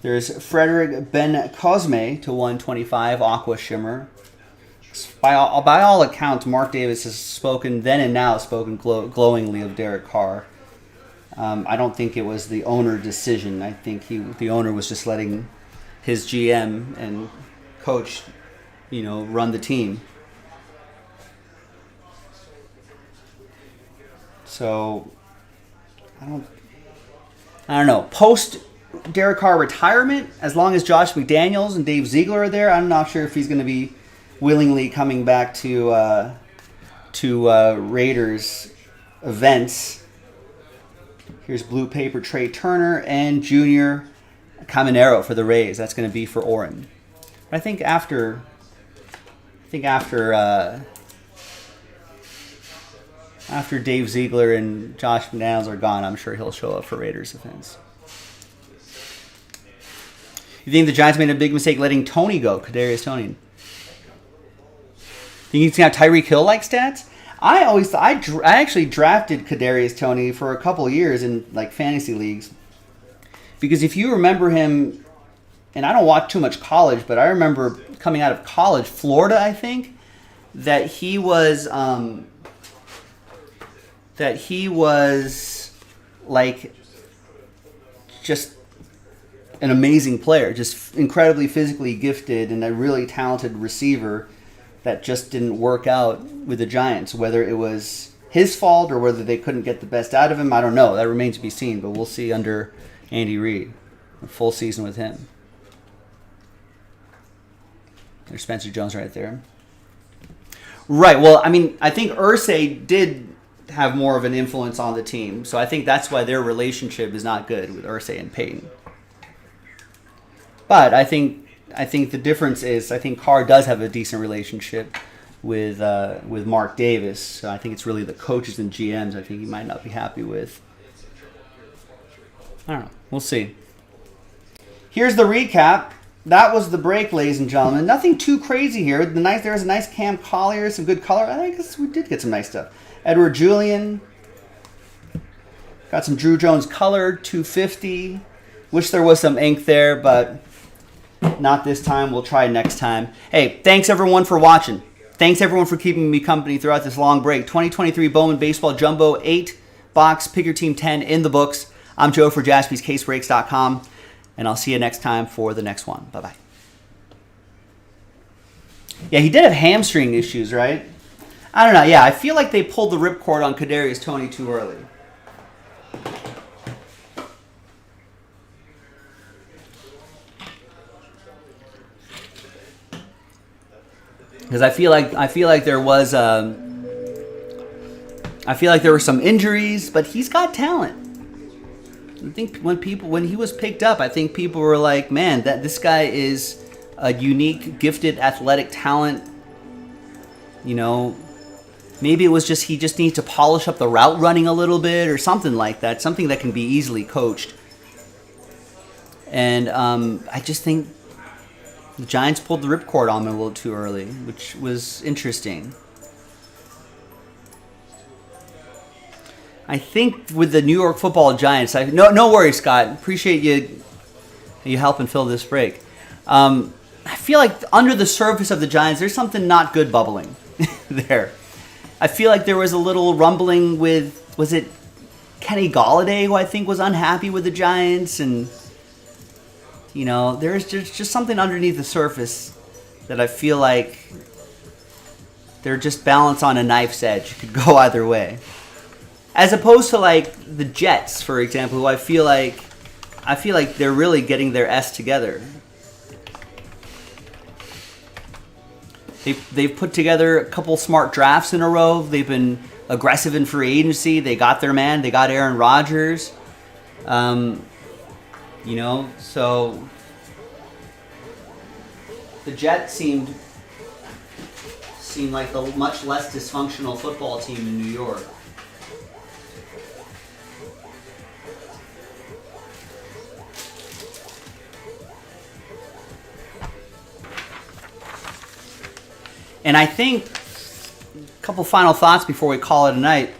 There's Frederick Ben Cosme to 125, Aqua Shimmer. By all accounts, Mark Davis has spoken then and now glowingly of Derek Carr. I don't think it was the owner decision. I think the owner was just letting his GM and coach, run the team. So I don't know. Post Derek Carr retirement, as long as Josh McDaniels and Dave Ziegler are there, I'm not sure if he's going to be willingly coming back to Raiders events. Here's blue paper Trey Turner and Junior Caminero for the Rays. That's going to be for Oren. I think after Dave Ziegler and Josh McDaniels are gone, I'm sure he'll show up for Raiders events. You think the Giants made a big mistake letting Tony go, Kadarius Toney? Think he's gonna have Tyreek Hill like stats? I actually drafted Kadarius Toney for a couple of years in like fantasy leagues, because if you remember him, and I don't watch too much college, but I remember coming out of college, Florida, I think, that he was like just an amazing player, just incredibly physically gifted and a really talented receiver that just didn't work out with the Giants. Whether it was his fault or whether they couldn't get the best out of him, I don't know. That remains to be seen, but we'll see under Andy Reid. A full season with him. There's Spencer Jones right there. Right, well, I mean, I think Irsay did have more of an influence on the team, so I think that's why their relationship is not good with Irsay and Peyton. But I think the difference is I think Carr does have a decent relationship with Mark Davis. So I think it's really the coaches and GMs I think he might not be happy with. I don't know. We'll see. Here's the recap. That was the break, ladies and gentlemen. Nothing too crazy here. There's a nice Cam Collier, some good color. I guess we did get some nice stuff. Edward Julian. Got some Drew Jones color, 250. Wish there was some ink there, but not this time. We'll try next time. Hey, thanks everyone for watching. Thanks everyone for keeping me company throughout this long break. 2023 Bowman Baseball Jumbo 8-box Pick Your Team 10 in the books. I'm Joe for JaspysCaseBreaks.com, and I'll see you next time for the next one. Bye-bye. Yeah, he did have hamstring issues, right? I don't know. Yeah, I feel like they pulled the ripcord on Kadarius Toney too early. Because I feel like there were some injuries, but he's got talent. I think when he was picked up, I think people were like, man, that this guy is a unique, gifted, athletic talent. Maybe it was just he just needs to polish up the route running a little bit or something like that, something that can be easily coached. And I just think the Giants pulled the ripcord on him a little too early, which was interesting. I think with the New York Football Giants, no worries, Scott. Appreciate you helping fill this break. I feel like under the surface of the Giants, there's something not good bubbling there. I feel like there was a little rumbling with, was it Kenny Golladay, who I think was unhappy with the Giants, and there's just something underneath the surface that I feel like they're just balanced on a knife's edge. It could go either way. As opposed to like the Jets, for example, who I feel like they're really getting their S together. They've put together a couple smart drafts in a row. They've been aggressive in free agency. They got their man. They got Aaron Rodgers. So the Jets seemed like the much less dysfunctional football team in New York. And I think a couple final thoughts before we call it a night.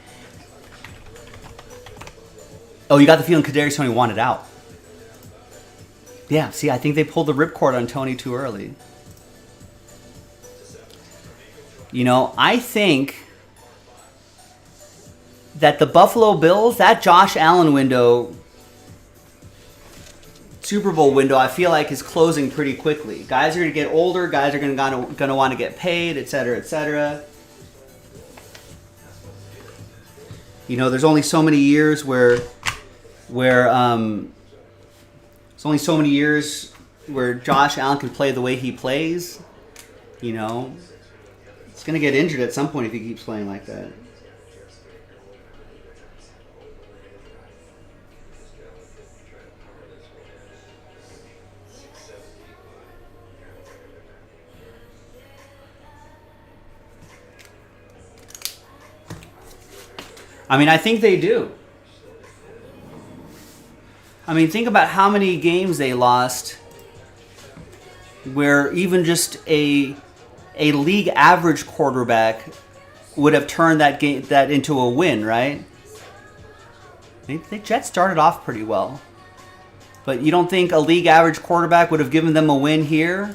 Oh, you got the feeling Kadarius Toney wanted out. Yeah, see, I think they pulled the ripcord on Toney too early. You know, I think that the Buffalo Bills, that Josh Allen window, Super Bowl window, I feel like is closing pretty quickly. Guys are going to get older. Guys are going to want to get paid, et cetera, et cetera. You know, there's only so many years where Josh Allen can play the way he plays. You know, he's going to get injured at some point if he keeps playing like that. I mean, I think they do. I mean, think about how many games they lost where even just a league average quarterback would have turned that into a win, right? The Jets started off pretty well. But you don't think a league average quarterback would have given them a win here,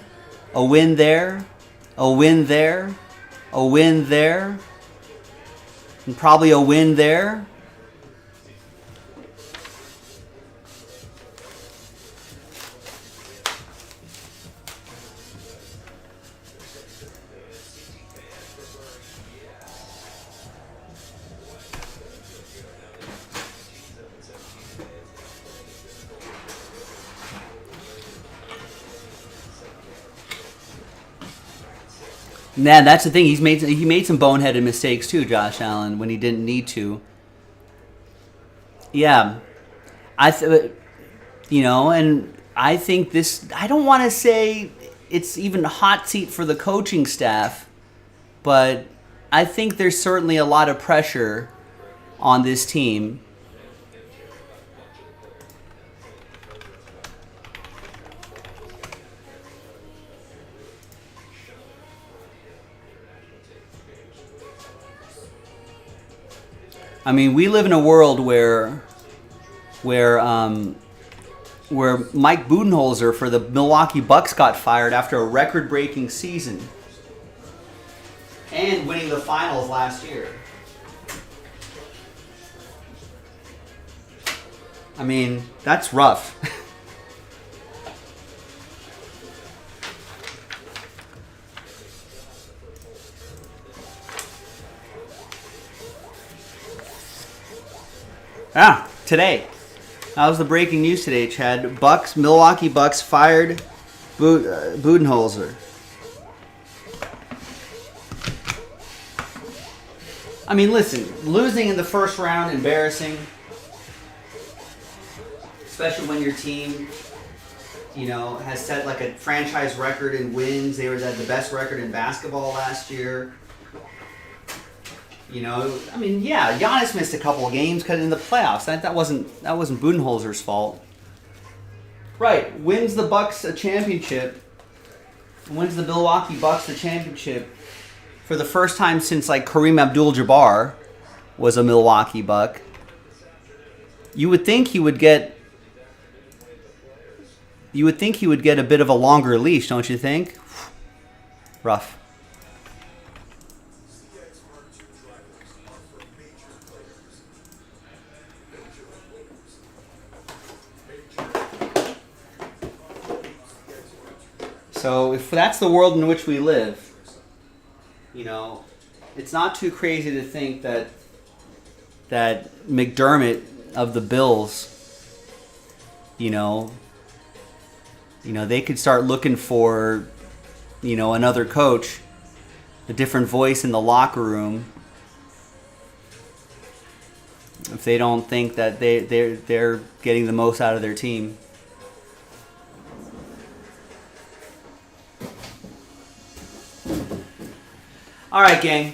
a win there, a win there, a win there, and probably a win there? Yeah, that's the thing. He made some boneheaded mistakes too, Josh Allen, when he didn't need to. Yeah, and I think this. I don't want to say it's even a hot seat for the coaching staff, but I think there's certainly a lot of pressure on this team. I mean, we live in a world where Mike Budenholzer for the Milwaukee Bucks got fired after a record-breaking season and winning the finals last year. I mean, that's rough. Today. That was the breaking news today, Chad. Milwaukee Bucks fired Budenholzer. I mean, listen, losing in the first round, embarrassing. Especially when your team, has set like a franchise record in wins. They had the best record in basketball last year. I mean, yeah, Giannis missed a couple of games because in the playoffs. That wasn't Budenholzer's fault. Right, wins the Bucks a championship. Wins the Milwaukee Bucks the championship for the first time since like Kareem Abdul-Jabbar was a Milwaukee Buck. You would think he would get a bit of a longer leash, don't you think? Rough. So if that's the world in which we live, it's not too crazy to think that McDermott of the Bills, they could start looking for, another coach, a different voice in the locker room, if they don't think that they're getting the most out of their team. All right, gang.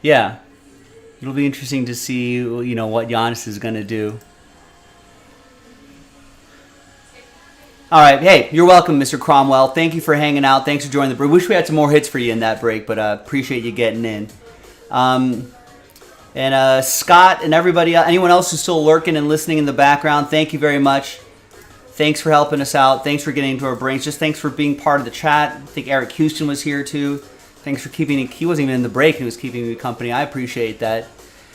Yeah. It'll be interesting to see, what Giannis is going to do. All right. Hey, you're welcome, Mr. Cromwell. Thank you for hanging out. Thanks for joining the break. Wish we had some more hits for you in that break, but appreciate you getting in. And Scott and everybody, anyone else who's still lurking and listening in the background, thank you very much. Thanks for helping us out. Thanks for getting into our brains. Just thanks for being part of the chat. I think Eric Houston was here too. Thanks for keeping. He wasn't even in the break. He was keeping me company. I appreciate that.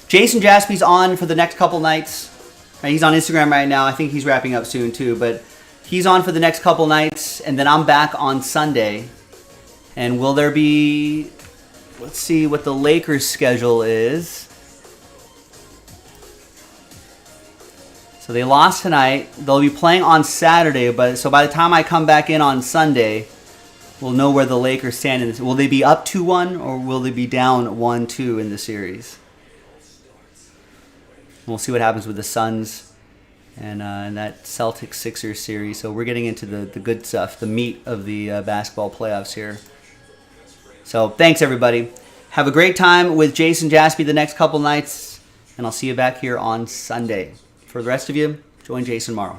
Jason Jaspy's on for the next couple nights. He's on Instagram right now. I think he's wrapping up soon too, but he's on for the next couple nights, and then I'm back on Sunday. And will there be? Let's see what the Lakers' schedule is. So they lost tonight. They'll be playing on Saturday, but so by the time I come back in on Sunday, we'll know where the Lakers stand in this. Will they be up 2-1 or will they be down 1-2 in the series? We'll see what happens with the Suns and that Celtics-Sixers series. So we're getting into the good stuff, the meat of the basketball playoffs here. So thanks, everybody. Have a great time with Jason Jaspy the next couple nights, and I'll see you back here on Sunday. For the rest of you, join Jason tomorrow.